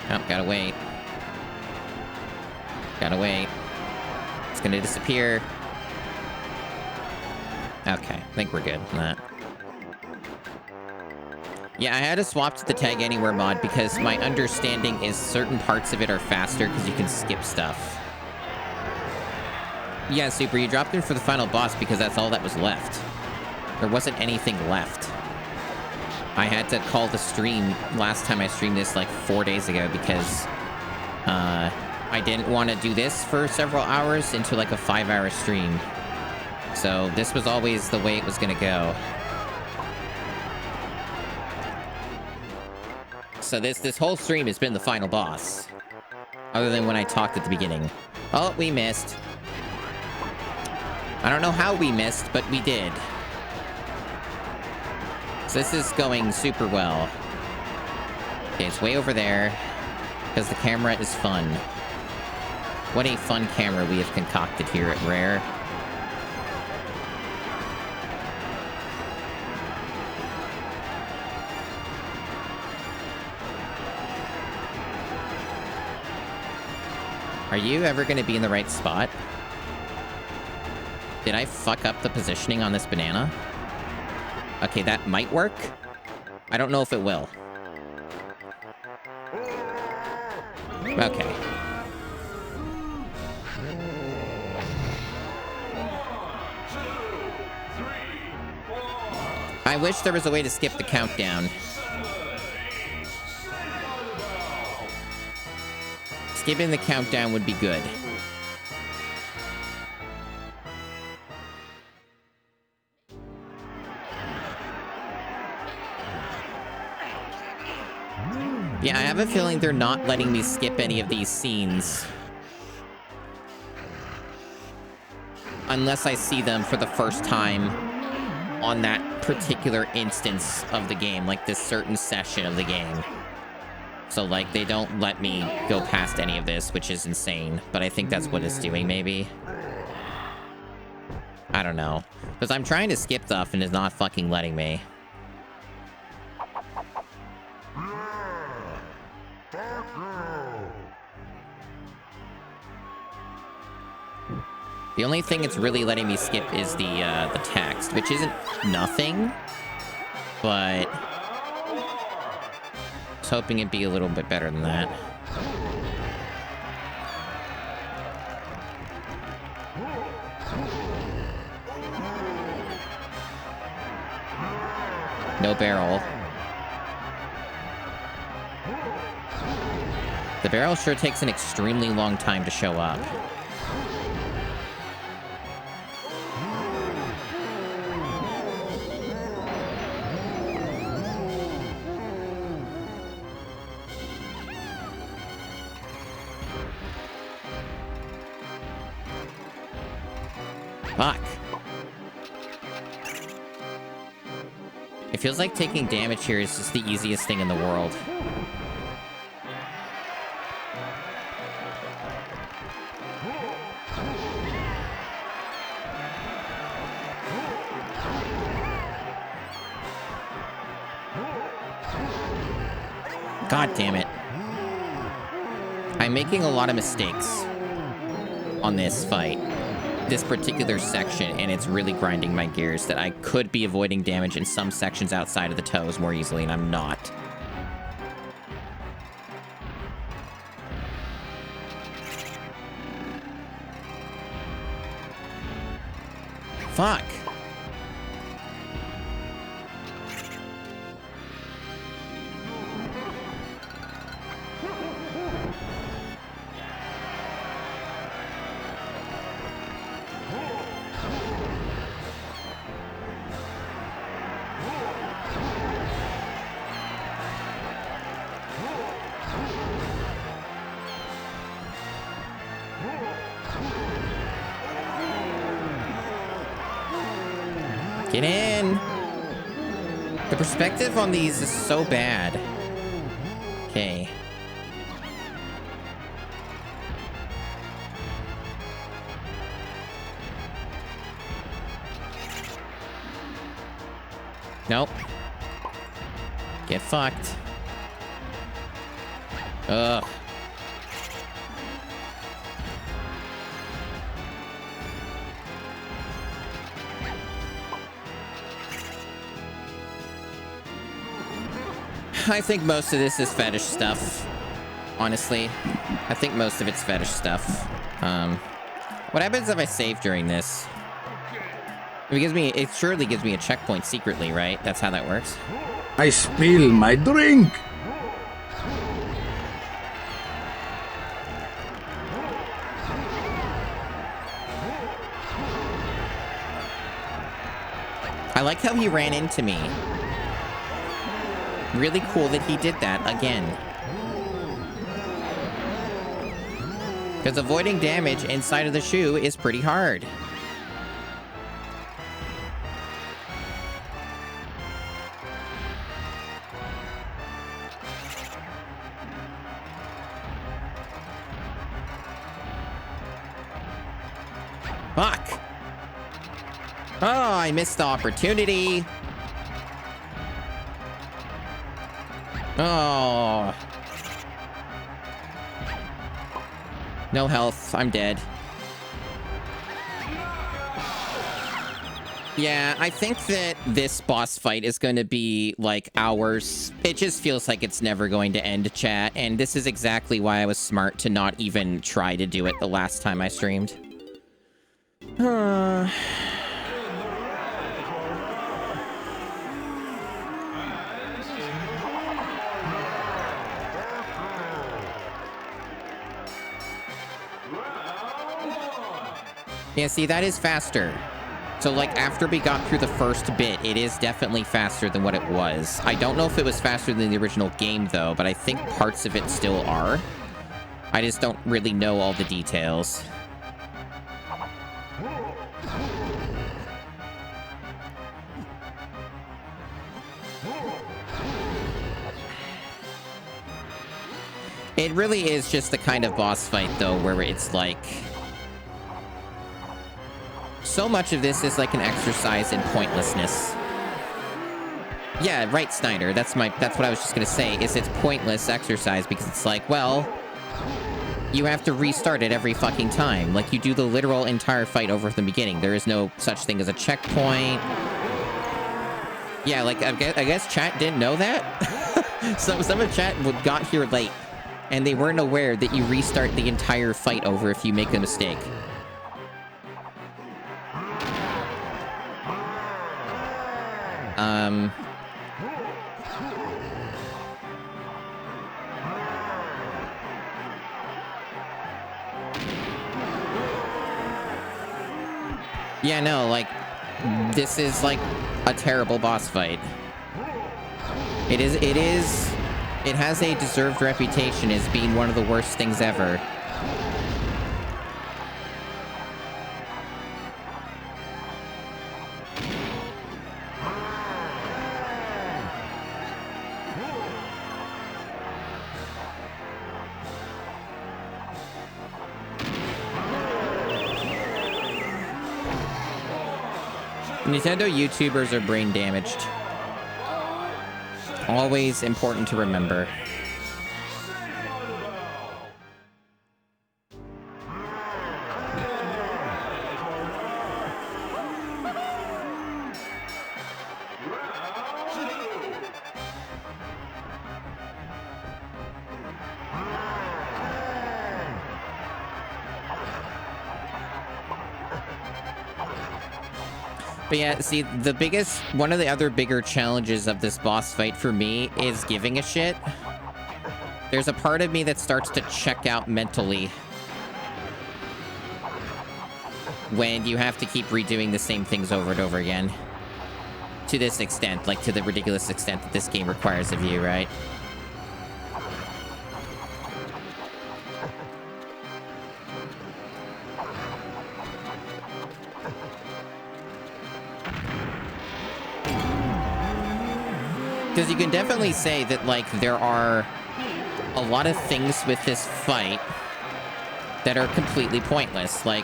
Oh, gotta wait. Gotta wait. It's gonna disappear. Okay, I think we're good on that. Yeah, I had to swap to the Tag Anywhere mod because my understanding is certain parts of it are faster because you can skip stuff. Yeah, Super, you dropped in for the final boss because that's all that was left. There wasn't anything left. I had to call the stream last time I streamed this like 4 days ago because I didn't want to do this for several hours into like a 5-hour stream. So this was always the way it was going to go. So this whole stream has been the final boss. Other than when I talked at the beginning. Oh, we missed. I don't know how we missed, but we did. So this is going super well. Okay, it's way over there. Because the camera is fun. What a fun camera we have concocted here at Rare. Are you ever going to be in the right spot? Did I fuck up the positioning on this banana? Okay, that might work. I don't know if it will. Okay. I wish there was a way to skip the countdown. Skipping the countdown would be good. Yeah, I have a feeling they're not letting me skip any of these scenes. Unless I see them for the first time on that particular instance of the game, like this certain session of the game. So, like, they don't let me go past any of this, which is insane. But I think that's what it's doing, maybe. I don't know. Because I'm trying to skip stuff and it's not fucking letting me. The only thing it's really letting me skip is the text, which isn't nothing, but I was hoping it'd be a little bit better than that. No barrel. The barrel sure takes an extremely long time to show up. Fuck. It feels like taking damage here is just the easiest thing in the world. God damn it. I'm making a lot of mistakes on this fight, this particular section, and it's really grinding my gears that I could be avoiding damage in some sections outside of the toes more easily, and I'm not. Fuck. Get in! The perspective on these is so bad. Okay. Nope. Get fucked. Ugh. I think most of this is fetish stuff. Honestly. I think most of it's fetish stuff. What happens if I save during this? It surely gives me a checkpoint secretly, right? That's how that works. I spill my drink. I like how he ran into me. Really cool that he did that again. Because avoiding damage inside of the shoe is pretty hard. Fuck! Oh, I missed the opportunity. Oh. No health. I'm dead. Yeah, I think that this boss fight is going to be, like, hours. It just feels like it's never going to end, chat. And this is exactly why I was smart to not even try to do it the last time I streamed. Yeah, see, that is faster. So, like, after we got through the first bit, it is definitely faster than what it was. I don't know if it was faster than the original game, though, but I think parts of it still are. I just don't really know all the details. It really is just the kind of boss fight, though, where it's like... So much of this is like an exercise in pointlessness. Yeah, right, Snyder. That's what I was just gonna say, is it's pointless exercise because it's like, well, you have to restart it every fucking time. Like, you do the literal entire fight over from the beginning. There is no such thing as a checkpoint. Yeah, like, I guess chat didn't know that? Some of chat got here late, and they weren't aware that you restart the entire fight over if you make a mistake. Yeah, no, like, this is, like, a terrible boss fight. It has a deserved reputation as being one of the worst things ever. Nintendo YouTubers are brain damaged. Always important to remember. But yeah, see, one of the other bigger challenges of this boss fight for me is giving a shit. There's a part of me that starts to check out mentally when you have to keep redoing the same things over and over again. To this extent, like to the ridiculous extent that this game requires of you, right? Because you can definitely say that, like, there are a lot of things with this fight that are completely pointless. Like,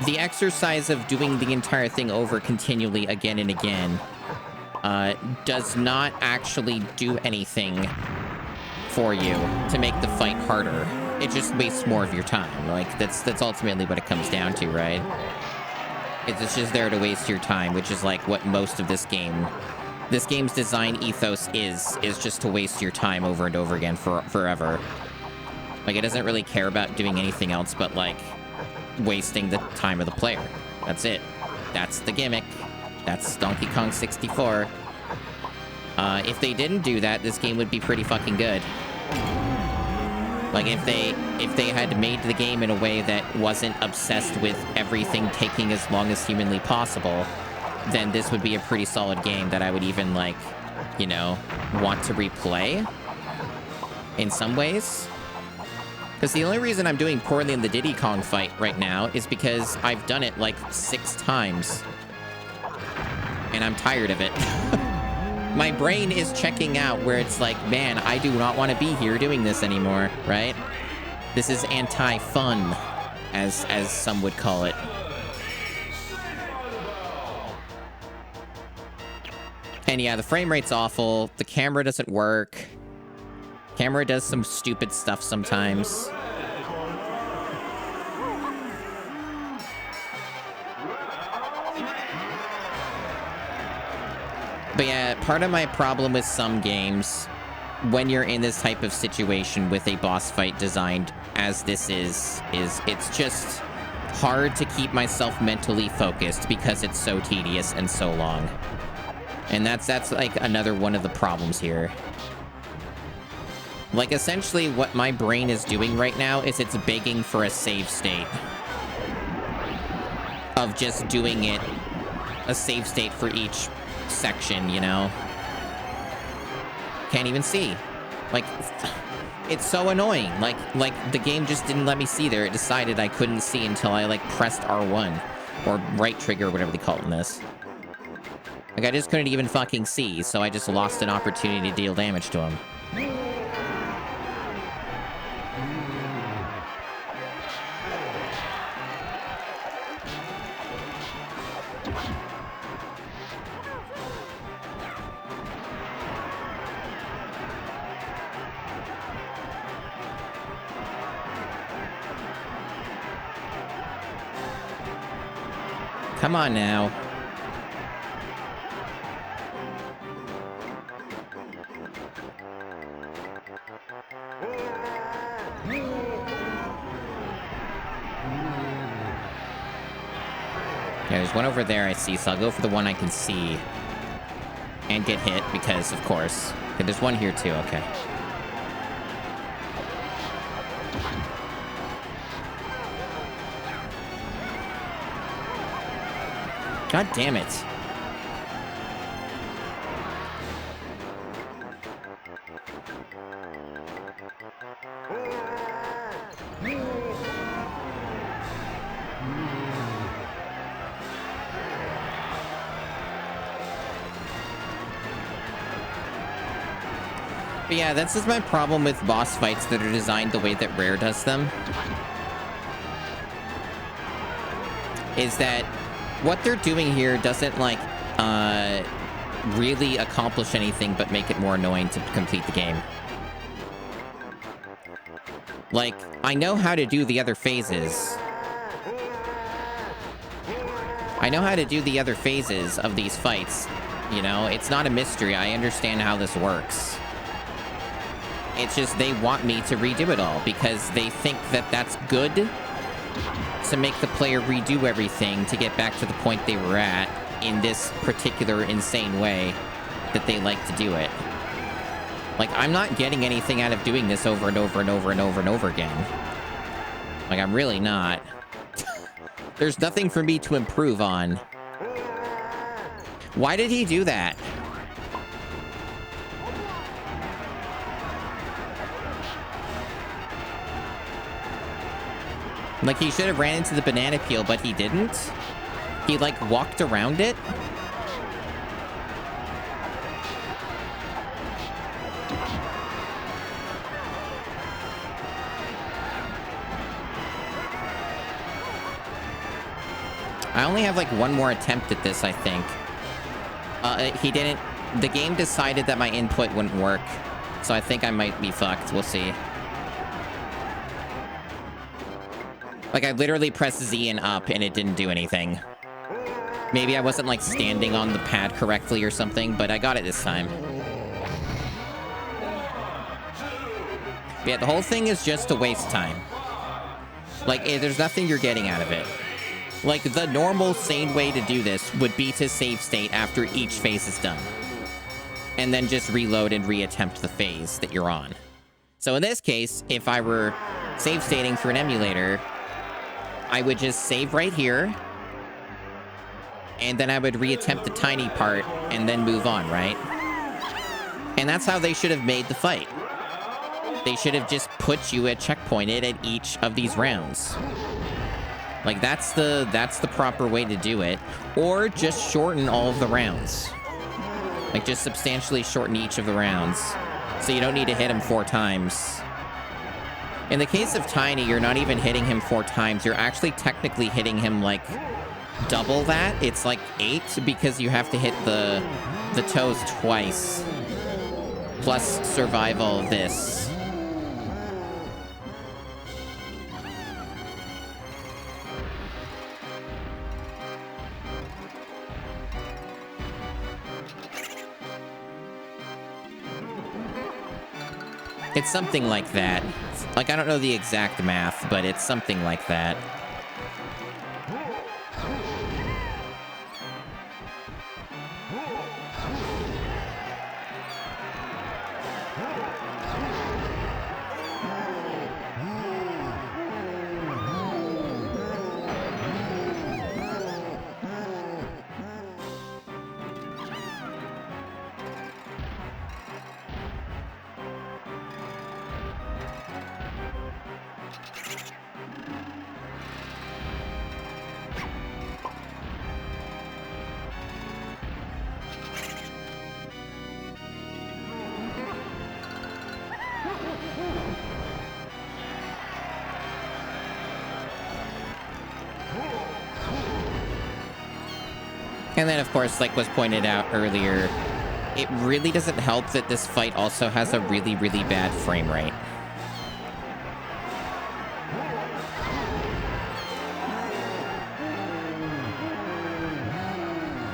the exercise of doing the entire thing over continually again and again does not actually do anything for you to make the fight harder. It just wastes more of your time. Like, that's ultimately what it comes down to, right? It's just there to waste your time, which is, like, what most of this game's design ethos is just to waste your time over and over again forever. Like, it doesn't really care about doing anything else but, like, wasting the time of the player. That's it. That's the gimmick. That's Donkey Kong 64. If they didn't do that, this game would be pretty fucking good. Like, if they had made the game in a way that wasn't obsessed with everything taking as long as humanly possible, then this would be a pretty solid game that I would even, like, you know, want to replay in some ways. Because the only reason I'm doing poorly in the Diddy Kong fight right now is because I've done it, like, 6 times. And I'm tired of it. My brain is checking out where it's like, man, I do not want to be here doing this anymore, right? This is anti-fun, as some would call it. And yeah, the frame rate's awful. The camera doesn't work. Camera does some stupid stuff sometimes. But yeah, part of my problem with some games, when you're in this type of situation with a boss fight designed as this is it's just hard to keep myself mentally focused because it's so tedious and so long. And that's like another one of the problems here. Like, essentially what my brain is doing right now is it's begging for a save state. Of just doing it, a save state for each section, you know? Can't even see. Like, it's so annoying. Like the game just didn't let me see there. It decided I couldn't see until I, like, pressed R1. Or right trigger, whatever they call it in this. Like, I just couldn't even fucking see, so I just lost an opportunity to deal damage to him. Come on now. Yeah, there's one over there I see, so I'll go for the one I can see. And get hit, because, of course. Okay, there's one here, too, okay. God damn it. But yeah, that's just my problem with boss fights that are designed the way that Rare does them. Is that what they're doing here doesn't, like, really accomplish anything but make it more annoying to complete the game. Like, I know how to do the other phases. I know how to do the other phases of these fights. You know, it's not a mystery. I understand how this works. It's just they want me to redo it all because they think that that's good to make the player redo everything to get back to the point they were at in this particular insane way that they like to do it. Like, I'm not getting anything out of doing this over and over and over and over and over again. Like, I'm really not. There's nothing for me to improve on. Why did he do that? Like, he should have ran into the banana peel, but he didn't? He, like, walked around it? I only have, like, one more attempt at this, I think. He didn't... The game decided that my input wouldn't work, so I think I might be fucked. We'll see. Like, I literally pressed Z and up, and it didn't do anything. Maybe I wasn't, like, standing on the pad correctly or something, but I got it this time. But yeah, the whole thing is just to waste time. Like, there's nothing you're getting out of it. Like, the normal, sane way to do this would be to save state after each phase is done. And then just reload and reattempt the phase that you're on. So in this case, if I were save stating through an emulator, I would just save right here. And then I would reattempt the tiny part and then move on, right? And that's how they should have made the fight. They should have just put you at checkpointed at each of these rounds. Like, that's the proper way to do it. Or just shorten all of the rounds. Like, just substantially shorten each of the rounds. So you don't need to hit him 4 times. In the case of Tiny, you're not even hitting him 4 times. You're actually technically hitting him, like, double that. It's, like, 8, because you have to hit the toes twice. Plus survival of this. It's something like that. Like, I don't know the exact math, but it's something like that. And then, of course, like was pointed out earlier, it really doesn't help that this fight also has a really, really bad frame rate.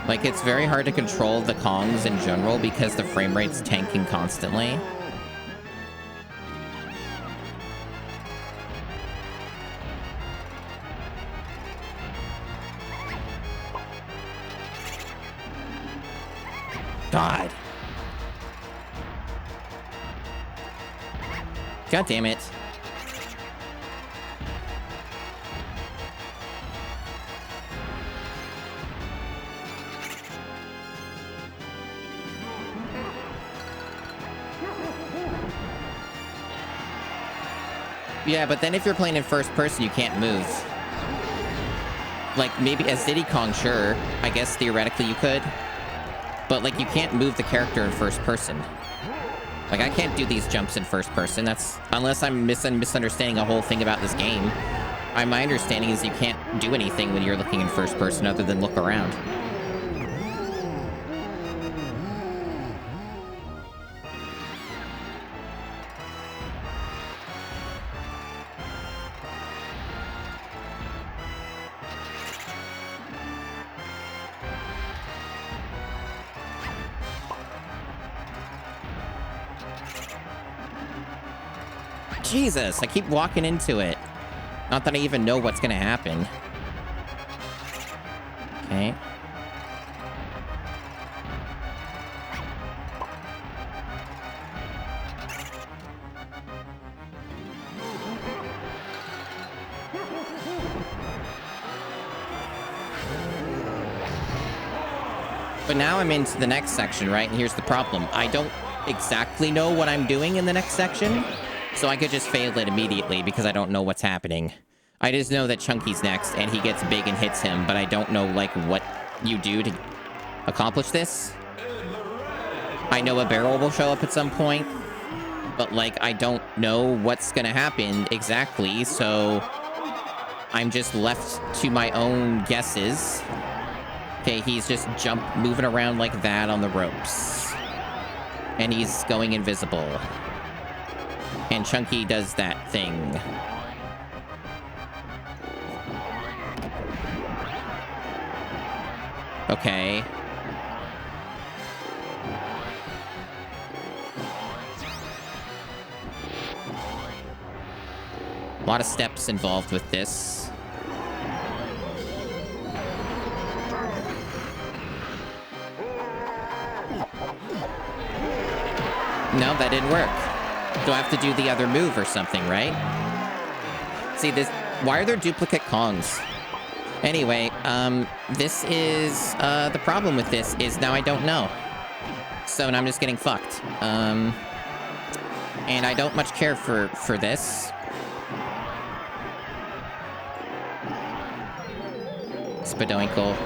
Like, it's very hard to control the Kongs in general because the frame rate's tanking constantly. God. God damn it. Yeah, but then if you're playing in first person, you can't move. Like, maybe as Diddy Kong, sure. I guess theoretically you could. But, like, you can't move the character in first person. Like, I can't do these jumps in first person. That's... Unless I'm misunderstanding a whole thing about this game. My understanding is you can't do anything when you're looking in first person other than look around. Jesus, I keep walking into it. Not that I even know what's gonna happen. Okay. But now I'm into the next section, right? And here's the problem. I don't exactly know what I'm doing in the next section, so I could just fail it immediately because I don't know what's happening. I just know that Chunky's next, and he gets big and hits him, but I don't know, like, what you do to accomplish this. I know a barrel will show up at some point, but, like, I don't know what's gonna happen exactly, so I'm just left to my own guesses. Okay, he's just moving around like that on the ropes. And he's going invisible. And Chunky does that thing. Okay. A lot of steps involved with this. No, that didn't work. Do I have to do the other move or something, right? See, this... Why are there duplicate Kongs? Anyway, this is... the problem with this is now I don't know. So now I'm just getting fucked. And I don't much care for this. Spadoinkle.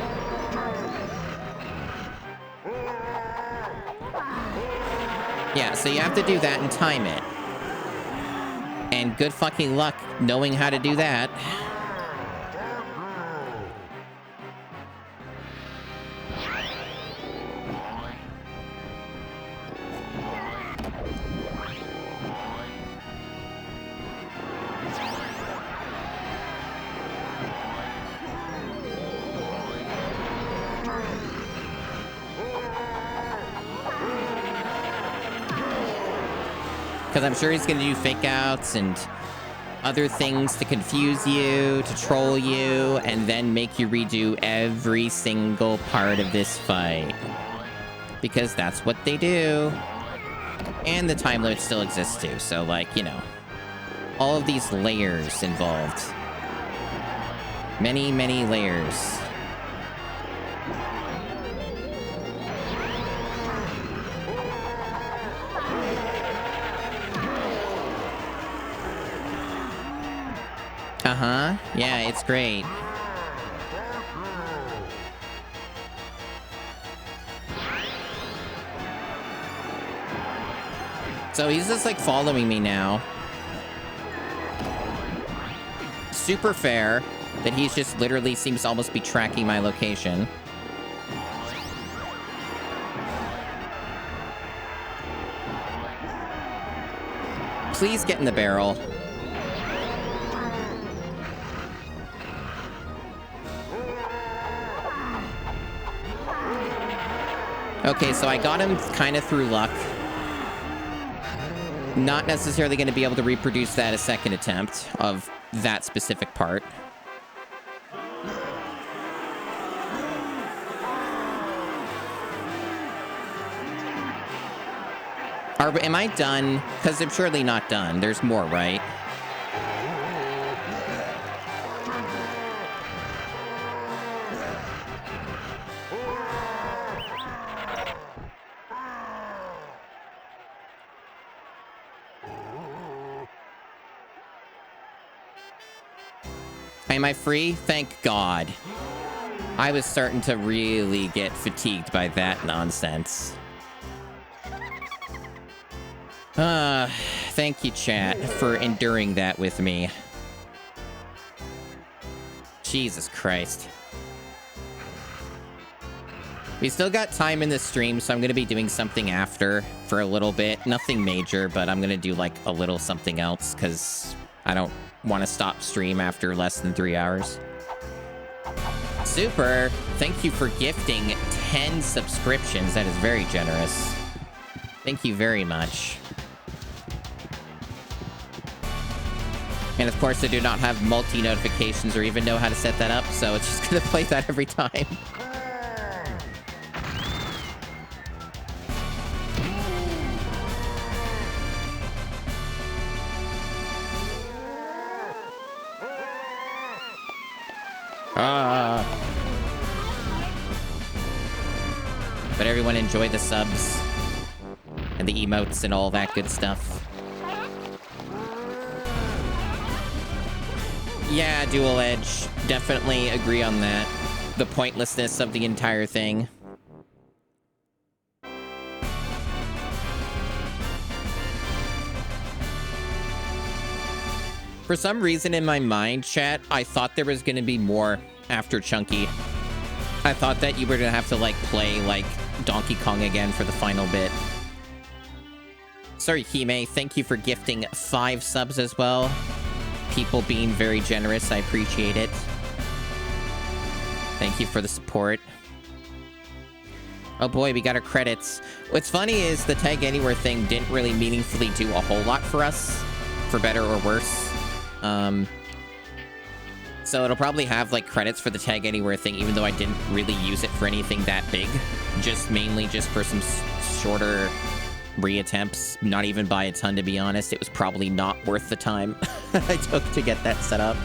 Yeah, so you have to do that and time it. And good fucking luck knowing how to do that. Because I'm sure he's going to do fake outs and other things to confuse you, to troll you, and then make you redo every single part of this fight. Because that's what they do. And the time limit still exists too, so, like, you know. All of these layers involved. Many, many layers. Uh-huh. Yeah, it's great. So he's just, like, following me now. Super fair that he's just literally seems to almost be tracking my location. Please get in the barrel. Okay, so I got him kind of through luck. Not necessarily going to be able to reproduce that a second attempt of that specific part. Am I done? Because I'm surely not done. There's more, right? Am I free? Thank God. I was starting to really get fatigued by that nonsense. Thank you, chat, for enduring that with me. Jesus Christ. We still got time in the stream, so I'm going to be doing something after for a little bit. Nothing major, but I'm going to do, like, a little something else, because I don't want to stop stream after less than 3 hours. Super! Thank you for gifting 10 subscriptions. That is very generous. Thank you very much. And of course, I do not have multi-notifications or even know how to set that up, so it's just gonna play that every time. But everyone enjoy the subs and the emotes and all that good stuff. Yeah, Dual Edge. Definitely agree on that. The pointlessness of the entire thing. For some reason in my mind, chat, I thought there was going to be more after Chunky. I thought that you were going to have to, like, play, like, Donkey Kong again for the final bit. Sorry, Hime, thank you for gifting 5 subs as well. People being very generous, I appreciate it. Thank you for the support. Oh boy, we got our credits. What's funny is the Tag Anywhere thing didn't really meaningfully do a whole lot for us, for better or worse. So it'll probably have, like, credits for the Tag Anywhere thing, even though I didn't really use it for anything that big. Mainly just for some shorter reattempts. Not even by a ton, to be honest. It was probably not worth the time I took to get that set up.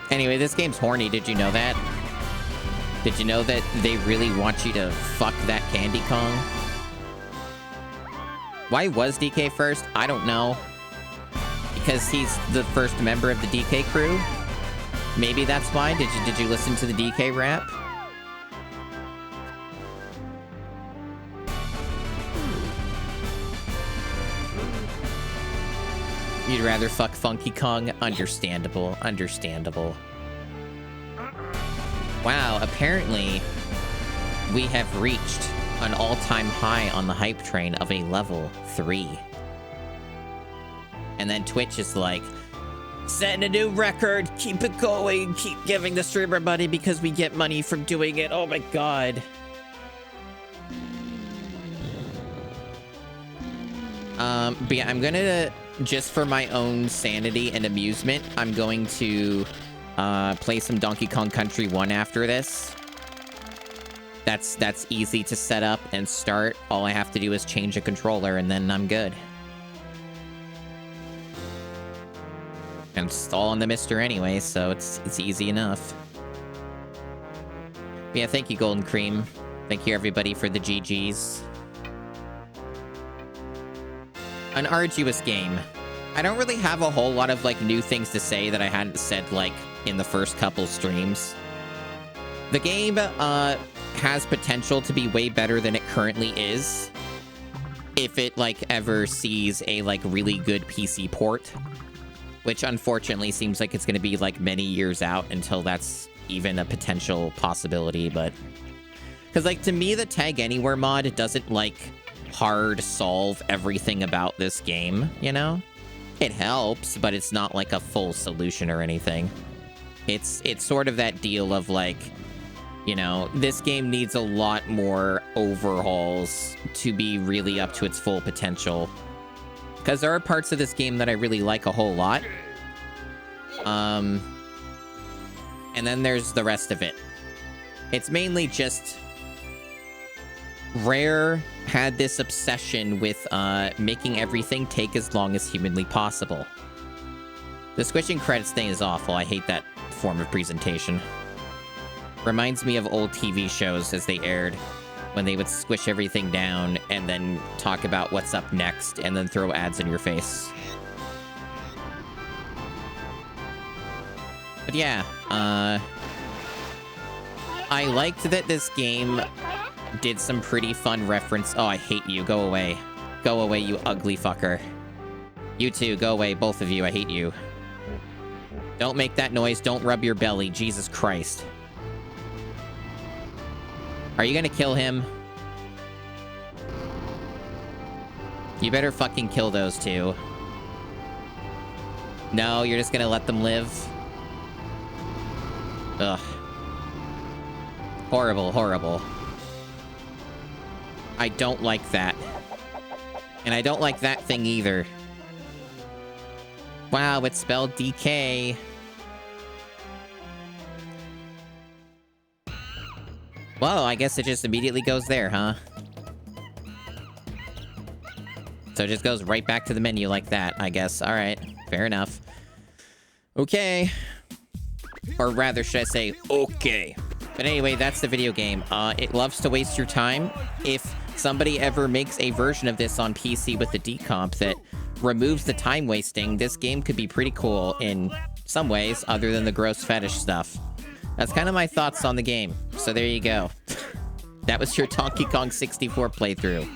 Anyway, this game's horny. Did you know that? Did you know that they really want you to fuck that Candy Kong? Why was DK first? I don't know. Because he's the first member of the DK crew? Maybe that's why. Did you listen to the DK rap? You'd rather fuck Funky Kong? Understandable. Understandable. Wow, apparently we have reached an all-time high on the hype train of a level 3. And then Twitch is like, setting a new record, keep it going, keep giving the streamer money because we get money from doing it. Oh my god. But yeah, I'm gonna, just for my own sanity and amusement, I'm going to play some Donkey Kong Country 1 after this. That's easy to set up and start. All I have to do is change a controller and then I'm good. I'm all on the MiSTer anyway, so it's easy enough. But yeah, thank you, Golden Cream. Thank you, everybody, for the GGs. An arduous game. I don't really have a whole lot of, like, new things to say that I hadn't said, like, in the first couple streams. The game, has potential to be way better than it currently is. If it, like, ever sees a, like, really good PC port. Which, unfortunately, seems like it's going to be, like, many years out until that's even a potential possibility, but... Because, like, to me, the Tag Anywhere mod doesn't, like, hard solve everything about this game, you know? It helps, but it's not, like, a full solution or anything. It's sort of that deal of, like, you know, this game needs a lot more overhauls to be really up to its full potential. Because there are parts of this game that I really like a whole lot. And then there's the rest of it. It's mainly just... Rare had this obsession with making everything take as long as humanly possible. The squishing credits thing is awful. I hate that form of presentation. Reminds me of old TV shows as they aired, when they would squish everything down and then talk about what's up next and then throw ads in your face. But yeah, I liked that this game did some pretty fun reference. Oh, I hate you. Go away. Go away, you ugly fucker. You too. Go away, both of you. I hate you. Don't make that noise. Don't rub your belly. Jesus Christ. Are you gonna kill him? You better fucking kill those two. No, you're just gonna let them live? Ugh. Horrible, horrible. I don't like that. And I don't like that thing either. Wow, it's spelled DK. Well, I guess it just immediately goes there, huh? So it just goes right back to the menu like that, I guess. All right, fair enough. Okay. Or rather, should I say, okay. But anyway, that's the video game. It loves to waste your time. If somebody ever makes a version of this on PC with the decomp that removes the time wasting, this game could be pretty cool in some ways, other than the gross fetish stuff. That's kind of my thoughts on the game. So there you go. That was your Donkey Kong 64 playthrough.